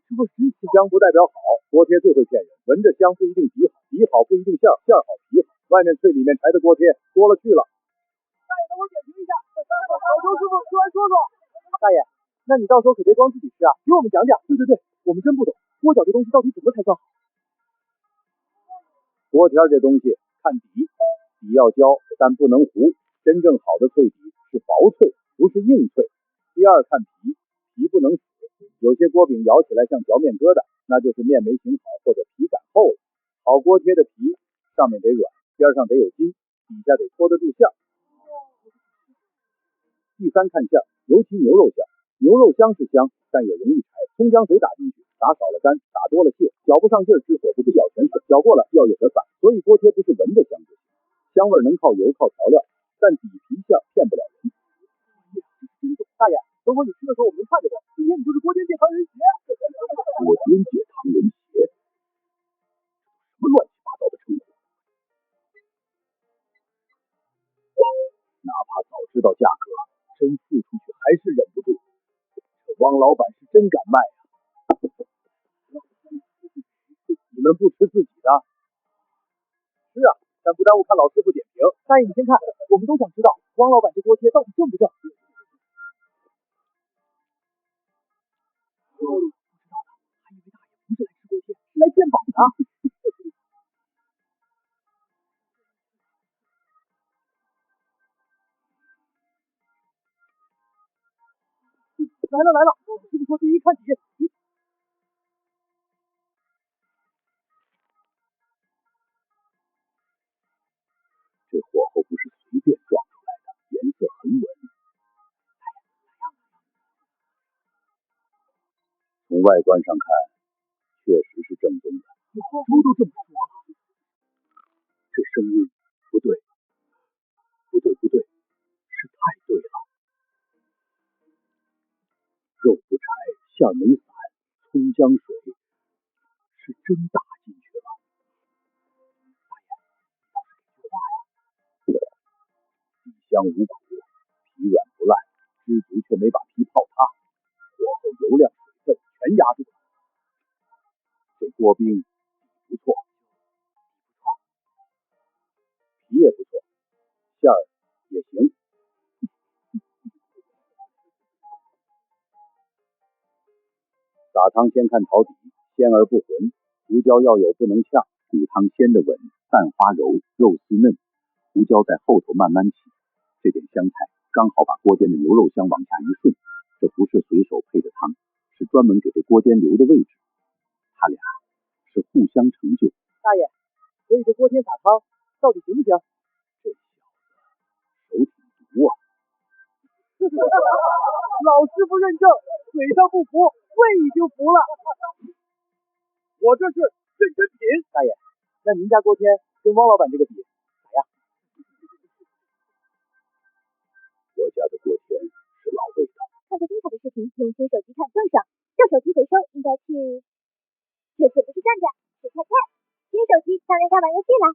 S4: 这味真香。
S5: 香不代表好，锅贴最会骗人，闻着香不一定底好，底好不一定馅儿，馅儿好皮好，外面脆里面柴的锅贴多了去了。
S4: 大爷，等会儿点评一下。老周师傅吃完说说。大爷，那你到时候可别光自己吃啊，给我们讲讲。对，我们真不懂锅饺这东西到底怎么才算好。
S5: 锅贴这东西看底，底要焦，但不能糊。真正好的脆底是薄脆，不是硬脆。第二看皮，皮不能死。有些锅饼咬起来像嚼面疙瘩，那就是面没醒好或者皮擀厚了。好锅贴的皮上面得软，边上得有筋，底下得托得住馅儿。第三看馅儿，尤其牛肉馅儿，牛肉香是香，但也容易柴。葱姜水打进去，打少了干，打多了泄，搅不上劲儿，之所不必咬全碎，搅过了要有的散。所以锅贴不是闻着香就行，香味能靠油靠调料，但底皮馅儿骗不了人。
S4: 真懂。大爷，等会儿你吃的时候我们看着我，今天你就是锅颠界唐人鞋。
S5: 锅颠界唐人鞋，什么乱七八糟的称呼？哪怕早知道价格，真付出去还是忍不住。这汪老板是真敢卖啊！你们不吃自己的？
S4: 是啊，但不耽误看老师傅点评。大爷，你先看，我们都想知道汪老板这锅贴到底正不正。不知道的，还以为大爷不是来吃锅贴，是来鉴宝的。来了，师傅说第一看底。
S5: 这火候不是随便撞出来的，颜色很稳。从外观上看，确实是正宗的。
S4: 猪都这么说了。
S5: 这声音不对，是太对了。肉不柴，馅儿没散，葱姜水是真打进去了。
S4: 大爷，倒是给句话呀。
S5: 底香无苦，皮软不烂，汁足却没把皮泡塌，火候油量水分全压住了。这锅冰不错，皮也不错，馅儿也行。撒汤先看陶底，鲜而不浑，胡椒要有不能呛，骨汤鲜得稳，蛋花柔，肉丝嫩，胡椒在后头慢慢起，这点香菜刚好把锅颠的牛肉香往下一顺。这不是随手配的汤，是专门给这锅颠留的位置，
S7: 他俩是互相成就。
S4: 大爷，所以这锅贴撒汤到底行不行？
S7: 这小子手挺毒啊！
S4: 老师傅认证，嘴上不服，胃已经服了。
S5: 我这是认真品。
S4: 大爷，那您家锅贴跟汪老板这个比咋样？
S7: 我家的锅贴是老味道。
S3: 看过精彩的视频，用新手机看更爽。旧手机回收应该去，这次不是站站，是菜菜。新手机当然该玩游戏了。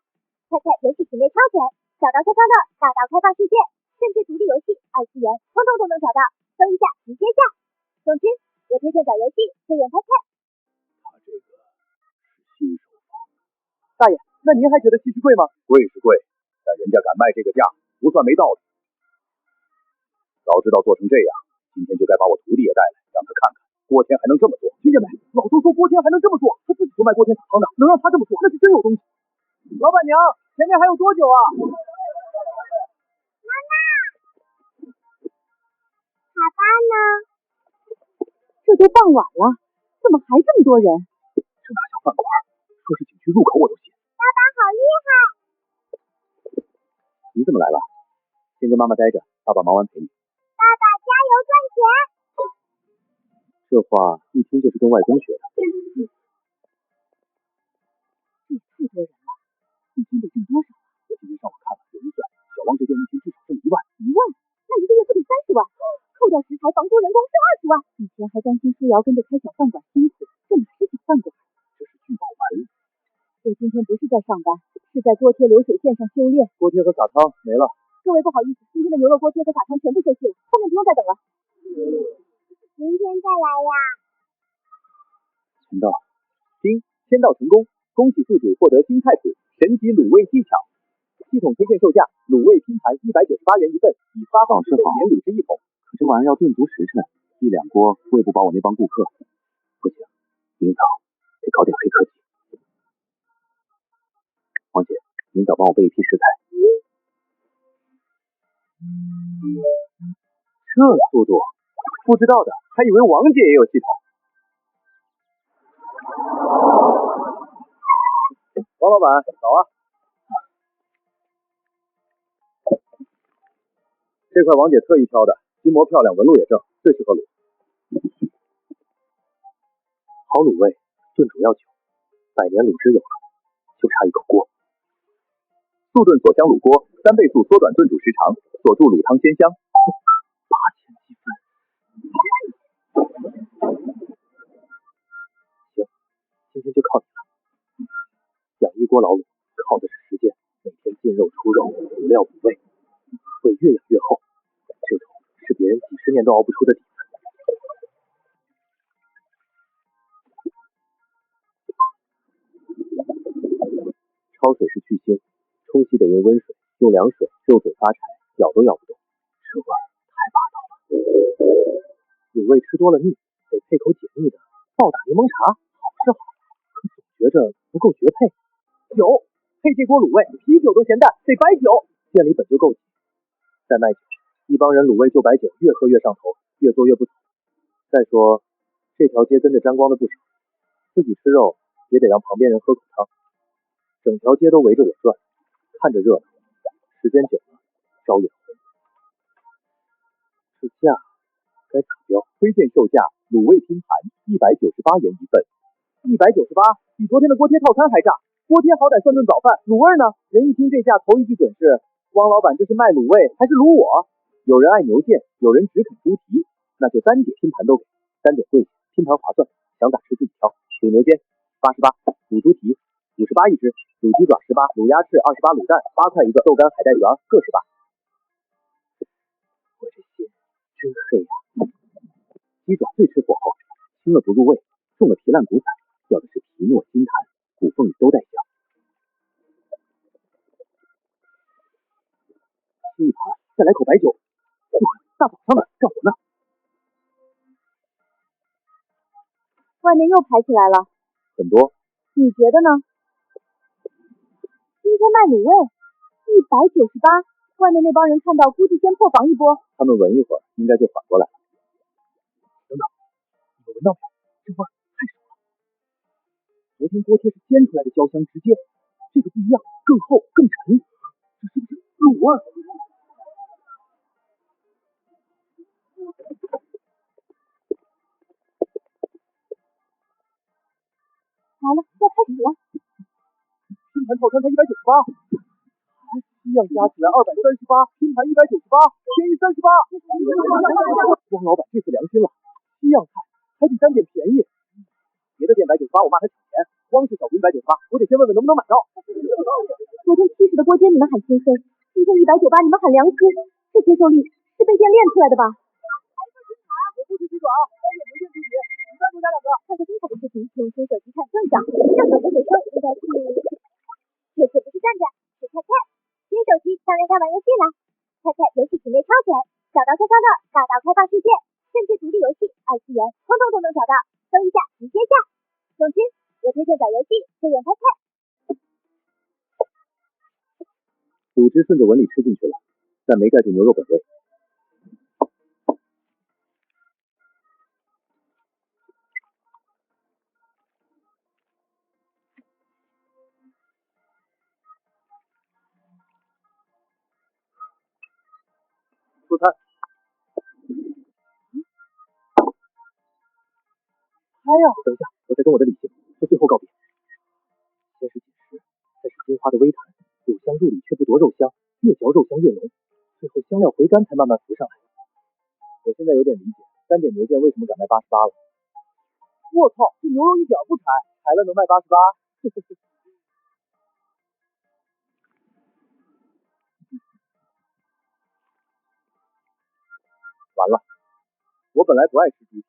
S3: 菜菜游戏品类超全，小到消消乐，大到开放世界，甚至独立游戏、二次元，通通都能找到。搜一下，直接下。总之，我推荐找游戏就用菜菜。
S7: 他这个是新手法。
S4: 大爷，那您还觉得鸡翅贵吗？
S7: 贵是贵，但人家敢卖这个价，不算没道理。早知道做成这样，今天就该把我徒弟也带来，让他看看锅贴还能这么做。
S4: 听见没？老周说锅贴还能这么做，他自己就卖锅贴撒汤的，能让他这么做，那是真有东西。老板娘，前面还有多久啊？
S3: 妈妈，爸爸呢？
S1: 这都傍晚了，怎么还这么多人？
S7: 这哪像饭馆？说是景区入口我都信。
S3: 爸爸好厉害！
S7: 你怎么来了？先跟妈妈待着，爸爸忙完陪你。
S3: 爸爸加油赚钱！
S7: 这话一听就是跟外公学的。
S1: 这也太多人了，一天得挣多少？
S7: 我今天上网看了，有人算，小王这店一天至少挣1万。
S1: 1万？那一个月不得30万？扣掉食材、房租、人工是20万。以前还担心舒瑶跟着开小饭馆辛苦，这哪是小饭馆？
S7: 这是聚宝盆。
S1: 我今天不是在上班，是在锅贴流水线上修炼。
S4: 锅贴和撒汤没了。
S1: 各位不好意思，今天的牛肉锅贴和撒汤全部休息了，后面不用再等了。
S3: 明天再来呀。
S7: 签到。
S2: 丁，签到成功，恭喜宿主获得新菜谱神级卤味技巧。系统推荐售价：卤味拼盘198元一份，已发放免卤汁1桶。
S7: 可这玩意儿要炖足时辰，1、2锅喂不饱我那帮顾客。不行，明早得搞点黑科技。王姐，明早帮我备一批食材。
S2: 这速度，不知道的还以为王姐也有系统。王老板，早啊！这块王姐特意挑的，筋膜漂亮，纹路也正，最适合卤。
S7: 好卤味，炖煮要久，100年卤汁有了，就差一口锅。
S2: 速炖锁香卤锅，3倍速缩短炖煮时长，锁住卤汤鲜香。
S7: 8000积分。行，今天就靠你了。养一锅老卤，靠的是时间，每天进肉出肉，补料补胃，胃越养越厚。这种是别人几10年都熬不出的底子。焯水是去腥，冲洗得用温水，用凉水肉嘴发柴，咬都咬不动，这味儿太霸道了。卤味吃多了腻，得配口解腻的暴打柠檬茶，好是好，可总觉着不够绝配。
S4: 酒，配这锅卤味，啤酒都嫌淡，得白酒。
S7: 店里本就够挤，再卖酒，一帮人卤味就白酒，越喝越上头，越做越不走。再说这条街跟着沾光的不少，自己吃肉也得让旁边人喝口汤。整条街都围着我转，看着热闹，时间久了招眼红。这价该打标，
S2: 推荐售价：卤味拼盘198元一份。
S4: 198，比昨天的锅贴套餐还炸。锅贴好歹算顿早饭，卤味呢？人一听这价，头一句准是汪老板这是卖卤味还是卤我？
S2: 有人爱牛腱，有人只啃猪蹄，那就3点拼盘都给，3点贵，拼盘划算，想咋吃自己挑。卤牛腱88，卤猪蹄58一只，卤鸡爪18，卤鸭翅28，卤蛋8块一个，豆干海带圆各18。
S7: 我这心真黑呀！鸡爪最吃火候，轻了不入味，重了皮烂骨散，要的是皮糯筋弹，骨缝里都带香。
S4: 吃一盘，再来口白酒。哇，大早上的干活呢。
S1: 外面又排起来了，
S2: 很多。
S1: 你觉得呢？今天卖卤味198，外面那帮人看到估计先破防一波。
S2: 他们闻一会儿，应该就缓过来了。
S4: 等等，你们闻到没有？这味儿太熟了。天锅贴是煎出来的焦香，直接，这个不一样，更厚更沉，这是不是卤味？
S3: 来了，要开始了。
S4: 拼盘套餐才198，西样加起来238，拼盘198，便宜38。汪老板这次良心了，西样菜还比单点便宜。别的店198，我骂他抢钱，光是小厨198，我得先问问能不能买到。
S3: 昨天70的锅贴你们喊心碎，今天198你们喊良心，这接受力是被电练出来的吧？
S4: 我不吃鸡爪，单点牛腱猪蹄，你再多加2个。
S3: 看过精彩的视频，用新手机看更爽。让手机回收应该是，这次不是站站，是菜菜。新手机当然该玩游戏啦，菜菜游戏品类超全，小到消消乐，大到开放世界，甚至独立游戏、2次元，通通都能找到。搜一下集天下。总之，我推荐找游戏就用菜菜。
S7: 卤汁顺着纹理吃进去了，但没盖住牛肉本味。
S4: 出餐。
S7: 哎呀，等一下，我在跟我的理性做最后告别。先是紧实，再是金花的微弹，肉香入里却不夺肉香，越嚼肉香越浓，最后香料回甘才慢慢浮上来。
S2: 我现在有点理解单点牛腱为什么敢卖88了。
S4: 我操，这牛肉一点不柴，柴了能卖88？
S2: 完了，我本来不爱吃猪蹄，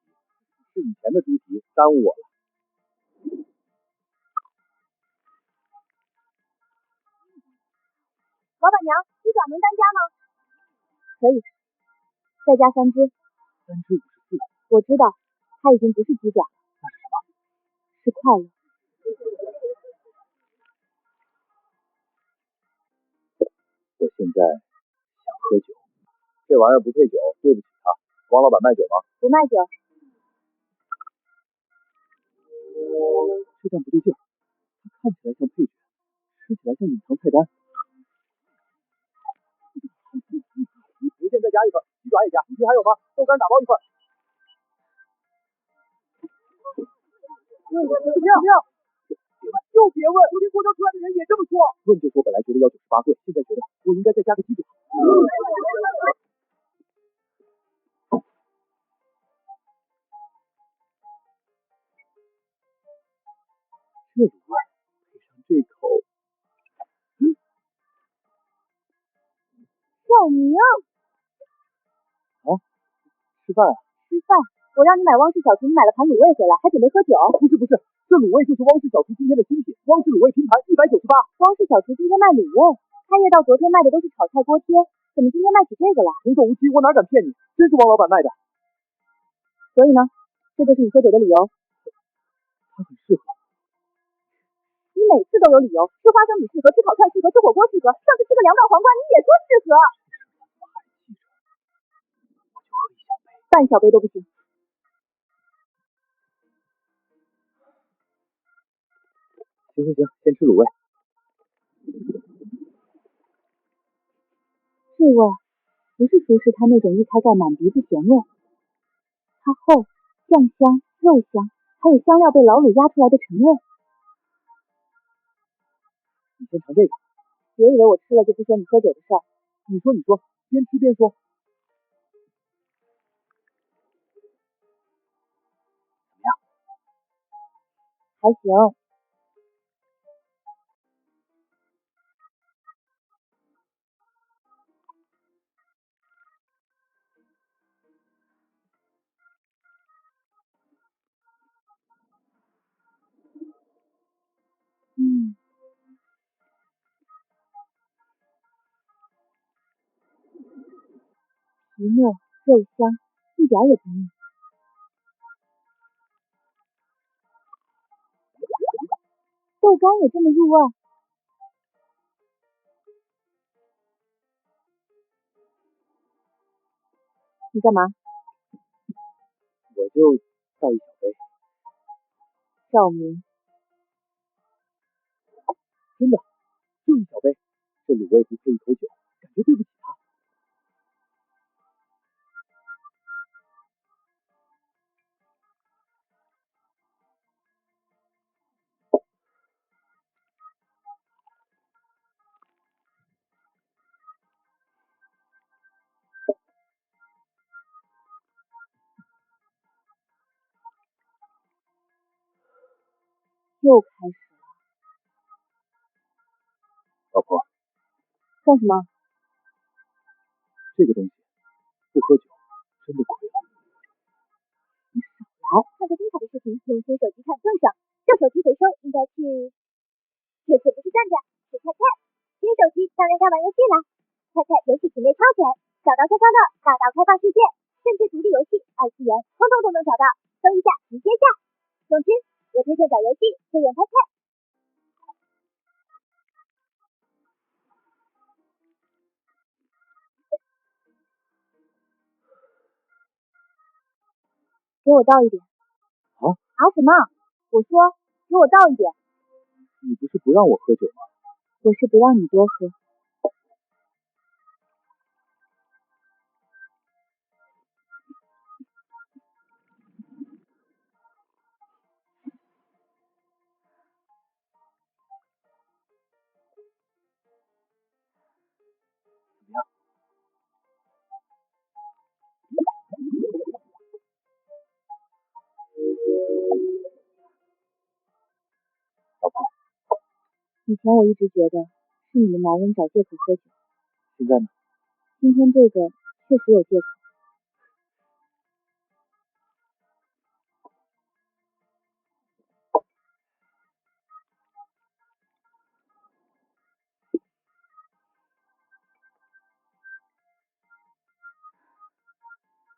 S2: 是以前的猪蹄耽误我了。
S3: 老板娘，鸡爪能单加吗？
S1: 可以，再加3只。
S7: 3只54。
S1: 我知道，它已经不是鸡爪了。
S7: 那是什么？
S1: 是快乐。
S7: 我现在想喝酒。
S2: 这玩意儿不配酒，对不起他。王老板卖酒吗？
S1: 不卖酒。
S7: 这蛋不对劲儿，它看起来像配角，吃起来像隐藏菜单。
S2: 牛腱再加一份，鸡爪也加，猪蹄还有吗？豆干打包一份。怎么样？
S4: 就别问，昨天锅招出来的人也这么说。
S7: 问就说本来觉得要98贵，现在觉得我应该再加个鸡爪。这卤味配上这口，
S3: 赵明，
S7: 吃饭啊？
S1: 吃饭？我让你买汪氏小厨，你买了盘卤味回来，还准备喝酒？
S4: 不是，这卤味就是汪氏小厨今天的新品，汪氏卤味拼盘198。
S1: 汪氏小厨今天卖卤味，开业到昨天卖的都是炒菜锅贴，怎么今天卖起这个了？
S4: 童叟无欺，我哪敢骗你？真是汪老板卖的。
S1: 所以呢，这就是你喝酒的理由。
S7: 它很适合。
S1: 你每次都有理由，吃花生米适合，吃烤串适合，吃火锅适合，上次吃个凉拌黄瓜你也说适合。半小杯都不行。
S7: 行，先吃卤味。
S1: 这味儿不是苏轼他那种一开盖满鼻子咸味，它厚，酱香，肉香，还有香料被老卤压出来的陈味。
S7: 你先尝这个。
S1: 别以为我吃了就不说你喝酒的事儿。
S4: 你说，边吃边说。
S7: 怎么样？
S1: 还行。皮糯肉香，一点也不腻。豆干也这么入味。你干嘛？
S7: 我就倒一小杯。
S1: 赵明，
S2: 一小杯，这卤味不配一口酒，感觉对不起他。
S1: 又开始了。
S2: 老婆，
S1: 干什么？
S2: 这个东西不喝酒真的亏了。
S3: 来，看过精彩的视频，用新手机看更爽。旧手机回收应该去，这次不是站站，是菜菜。新手机当然该玩游戏啦。菜菜游戏品类超全，小到消消乐，大到开放世界，甚至独立游戏、二次元，通通都能找到。搜一下，直接下。总之，我推荐找游戏就用菜菜。
S1: 给我倒一点。什么？我说给我倒一点。
S2: 你不是不让我喝酒吗？
S1: 我是不让你多喝。
S2: 怎么样？老婆，
S1: 以前我一直觉得是你们男人找借口喝酒，
S2: 现在呢？
S1: 今天这个确实有借口。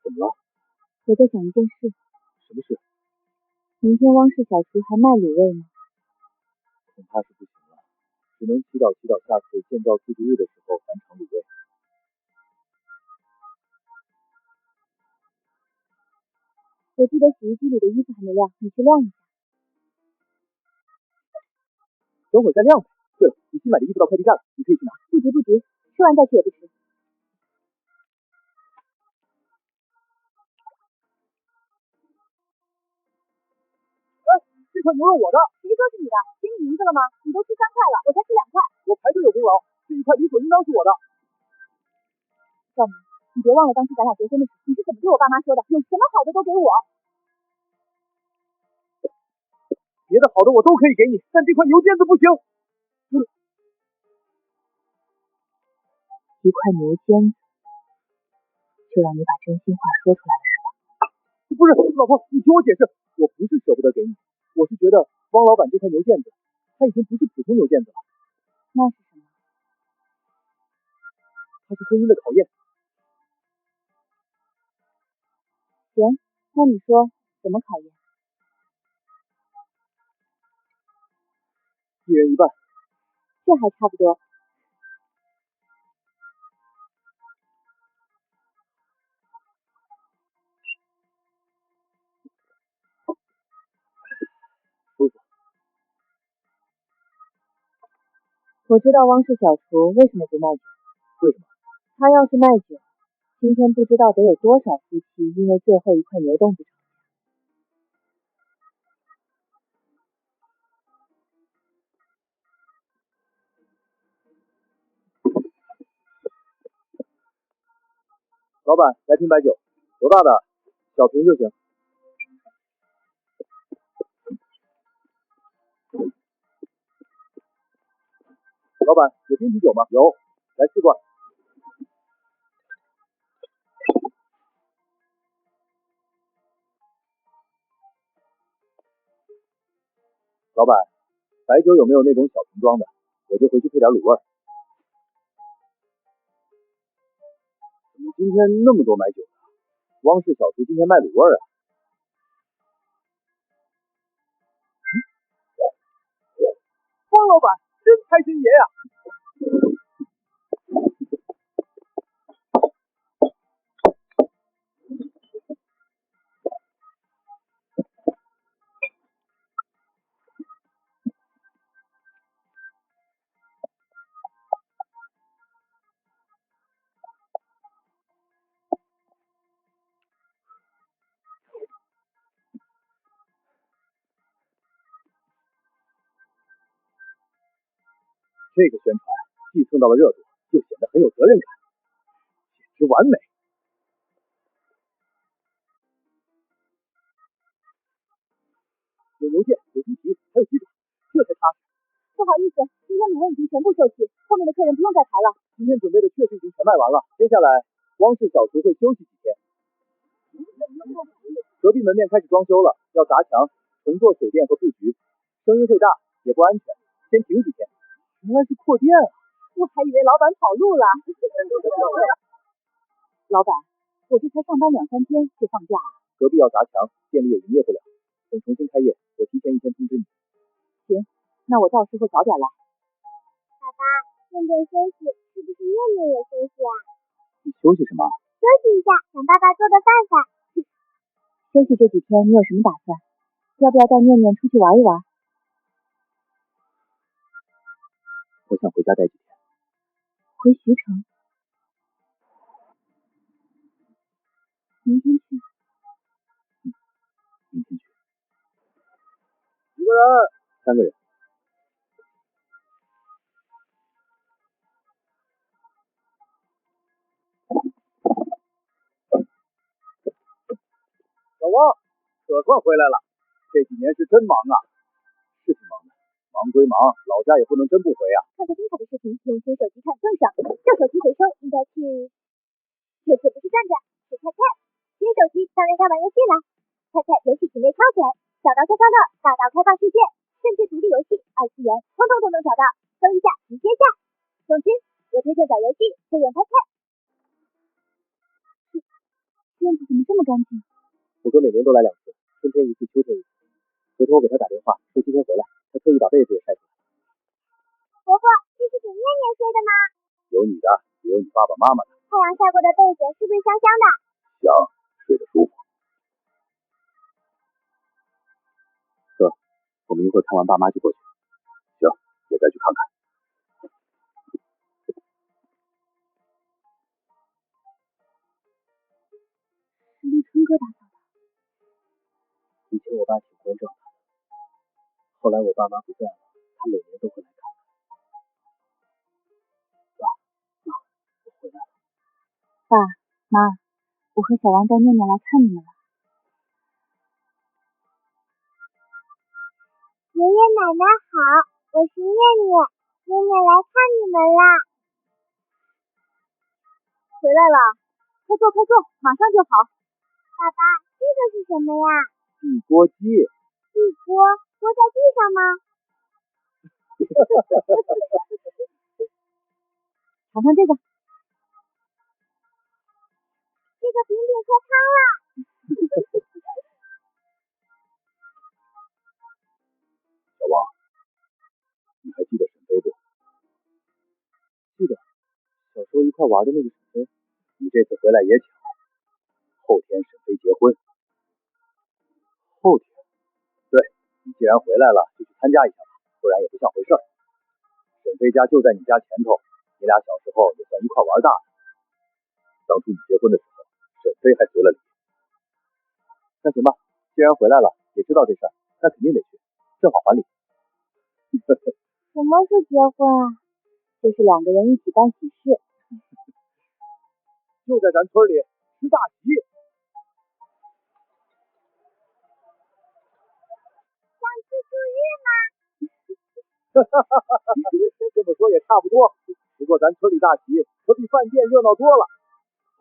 S2: 怎么了？
S1: 我在想一件事。
S2: 什么事？
S1: 明天汪氏小厨还卖卤味吗？
S2: 恐怕是不行了，只能祈祷下次建造自助日的时候返场卤味。
S1: 我记得洗衣机里的衣服还没晾，你去晾一下。
S2: 等会儿再晾呗。对了，你新买的衣服到快递站了，你可以去拿。
S1: 不急，吃完再去也不迟。
S2: 这块牛肉我的。
S6: 谁说是你的？写你名字了吗？你都吃3块了，我才吃2块。
S2: 我排队有功劳，这一块理所应当是我的。
S1: 赵明，你别忘了当初咱俩结婚的时候，你是怎么对我爸妈说的？有什么好的都给我。
S2: 别的好的我都可以给你，但这块牛腱子不行。
S1: 一块牛腱子，就让你把真心话说出来了是吧？
S2: 不是，老婆，你听我解释，我不是舍不得给你，我是觉得汪老板这块牛腱子，它已经不是普通牛腱子了。
S1: 那是什么？
S2: 它是婚姻的考验。
S1: 行，那你说怎么考验？
S2: 一人一半。
S1: 这还差不多。
S2: 舒服。
S1: 我知道汪氏小厨为什么不卖酒。
S2: 为什么？
S1: 他要是卖酒，今天不知道得有多少夫妻因为最后一块牛冻子吵架。
S2: 老板，来瓶白酒，多大的？小瓶就行。老板，有冰啤酒吗？有，来4罐。老板，白酒有没有那种小瓶装的？我就回去配点卤味。怎么今天那么多买酒的？汪氏小厨今天卖卤味啊？汪老板真开心爷呀！这个宣传既蹭到了热度，又显得很有责任感，简直完美。有牛腱，有猪蹄，还有鸡爪，这才踏实。
S1: 不好意思，今天卤味已经全部售罄，后面的客人不用再排了。
S2: 今天准备的确实已经全卖完了，接下来光是小厨会休息几天。隔壁门面开始装修了，要砸墙，重做水电和布局，声音会大，也不安全，先停几天。原来是扩店啊！
S1: 我还以为老板跑路了。老板，我这才上班2-3天就放假了。
S2: 隔壁要砸墙，店里也营业不了，等重新开业，我提前1天通知你。
S1: 行，那我到时候早点来。
S3: 爸爸，念念休息，是不是念念也休息啊？
S2: 你休息什么？
S3: 休息一下，等爸爸做的饭饭。
S1: 休息这几天你有什么打算？要不要带念念出去玩一玩？
S2: 我想回家待几天。
S1: 回徐城？明天去？
S2: 明天去。几个人？3个人。小王，可算回来了。这几年是真忙啊。是挺忙的，忙归忙，老家也不能真不回啊。
S1: 看过精彩的视频，用新手机看更爽。旧手机回收应该去，这次不是转转，是菜菜。新手机当然该玩游戏了。菜菜游戏品类超全，小到消消乐，大到开放世界，甚至独立游戏、2次元，通通都能找到。搜一下，直接下。总之，我推荐找游戏就用菜菜。院子怎么这么干净？
S2: 我哥每年都来2次，春天1次，秋天1次。昨天我给他打电话，说今天回来，他特意把被子也晒出来。
S3: 伯伯，这是给念念睡的吗？
S2: 有你的，也有你爸爸妈妈的。
S3: 太阳晒过的被子是不是香香的？
S2: 香，睡得舒服。哥，我们一会儿看完爸妈就过去。行，也该去看看。
S1: 是立春哥打扫的。
S2: 以前我爸挺关照他的，后来我爸妈不在了，他每年都会来看看。爸妈，我回来了。
S1: 爸妈，我和小王带念念来看你们了。
S3: 爷爷奶奶好，我是念念，念念来看你们啦。
S1: 回来了，快坐快坐，马上就好。
S3: 爸爸，这个是什么呀？
S2: 地锅鸡。
S3: 地锅，锅在地上吗？
S1: 尝尝这个。
S3: 这个饼饼喝汤了。
S2: 小王，你还记得沈飞不？记得，小时候一块玩的那个沈飞。你这次回来也巧，后天沈飞结婚。后天？对，你既然回来了，就去参加一下吧，不然也不像回事儿。沈飞家就在你家前头，你俩小时候也算一块玩大的。当初你结婚的时候，沈飞还随了礼。那行吧，既然回来了，也知道这事儿，那肯定得去，正好还礼。
S3: 什么是结婚啊？
S1: 就是2个人一起办喜事。
S2: 就在咱村里吃大席。
S3: 像自助日吗？
S2: 这么说也差不多，不过咱村里大席可比饭店热闹多了。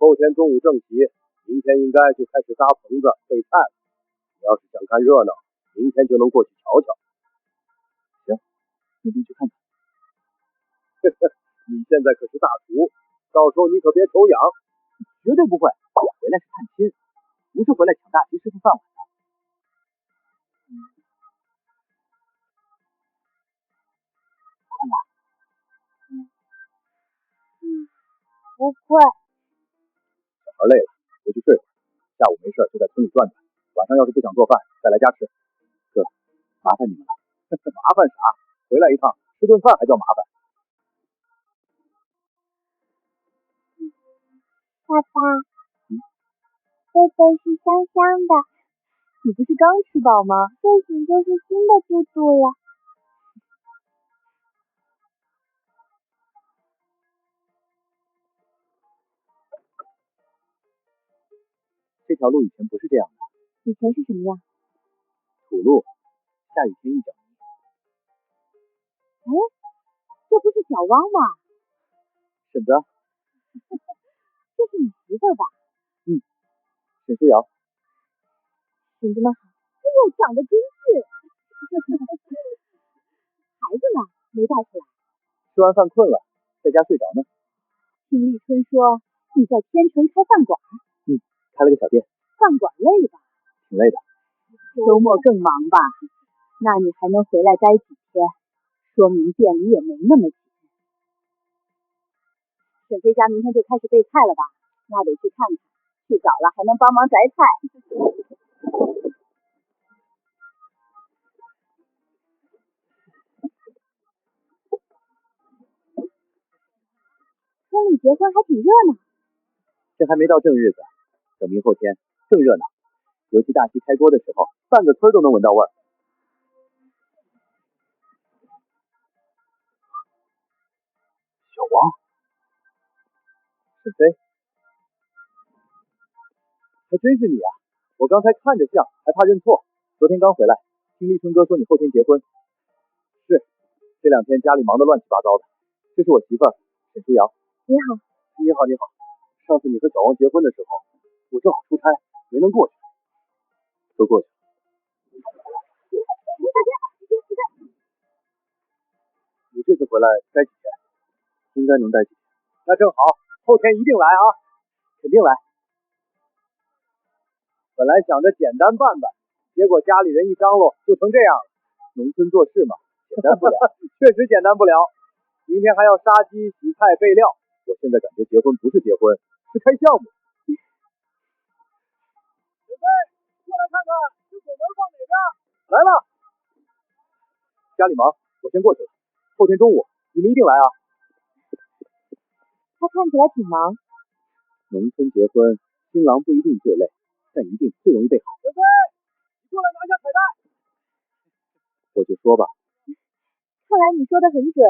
S2: 后天中午正席，明天应该就开始搭棚子备菜了。你要是想看热闹，明天就能过去瞧瞧。行，明天去看看。你现在可是大厨，到时候你可别手痒。绝对不会，我回来是探亲，不是回来抢大席师傅饭碗的。困了？
S3: 不会。
S2: 小孩累了，回去睡会儿。下午没事就在村里转转，晚上要是不想做饭，再来家吃。哥，麻烦你们了。麻烦啥？回来一趟吃顿饭还叫麻烦？
S3: 爸爸，贝贝是香香的，
S1: 你不是刚吃饱吗？
S3: 睡醒就是新的肚肚了。
S7: 这条路以前不是这样的，
S1: 以前是什么样？
S7: 土路，下雨天一脚泥。
S1: 哎，这不是小汪吗？
S7: 婶子，
S1: 这是你媳妇儿吧？
S7: 沈书瑶。
S1: 婶子们好。
S3: 哎呦，长得真是。
S1: 孩子呢？没带出来。
S7: 吃完饭困了，在家睡着呢。
S1: 听立春说你在天城开饭馆。
S7: 开了个小店。
S1: 饭馆累吧？
S7: 挺累的。
S1: 周末更忙吧？那你还能回来待几天？说明店里也没那么紧。沈飞家明天就开始备菜了吧？那得去看看。去早了还能帮忙摘菜。村里结婚还挺热闹。
S7: 这还没到正日子，等明后天更热闹。尤其大戏开锅的时候，半个村都能闻到味儿。小王，沈飞，还真是你啊！我刚才看着像，还怕认错。昨天刚回来，听立春哥说你后天结婚。是，这两天家里忙得乱七八糟的。这是我媳妇儿沈书瑶。
S1: 你好。
S7: 你好，你好。上次你和小王结婚的时候，我正好出差，没能过去。都过去了。你这次回来待几天？应该能待几天。那正好，后天一定来啊！肯定来。本来想着简单办办，结果家里人一张罗就成这样了。农村做事嘛，简单不了。确实简单不了。明天还要杀鸡、洗菜、备料。我现在感觉结婚不是结婚，是开项目。
S5: 小飞，过来看看，这拱门放哪边？
S7: 来了。家里忙，我先过去了。后天中午你们一定来啊！
S1: 他看起来挺忙。
S7: 农村结婚，新郎不一定最累，但一定最容易被喊。
S5: 小飞，你过来拿下彩带。
S7: 我就说吧。
S1: 看来你说的很准。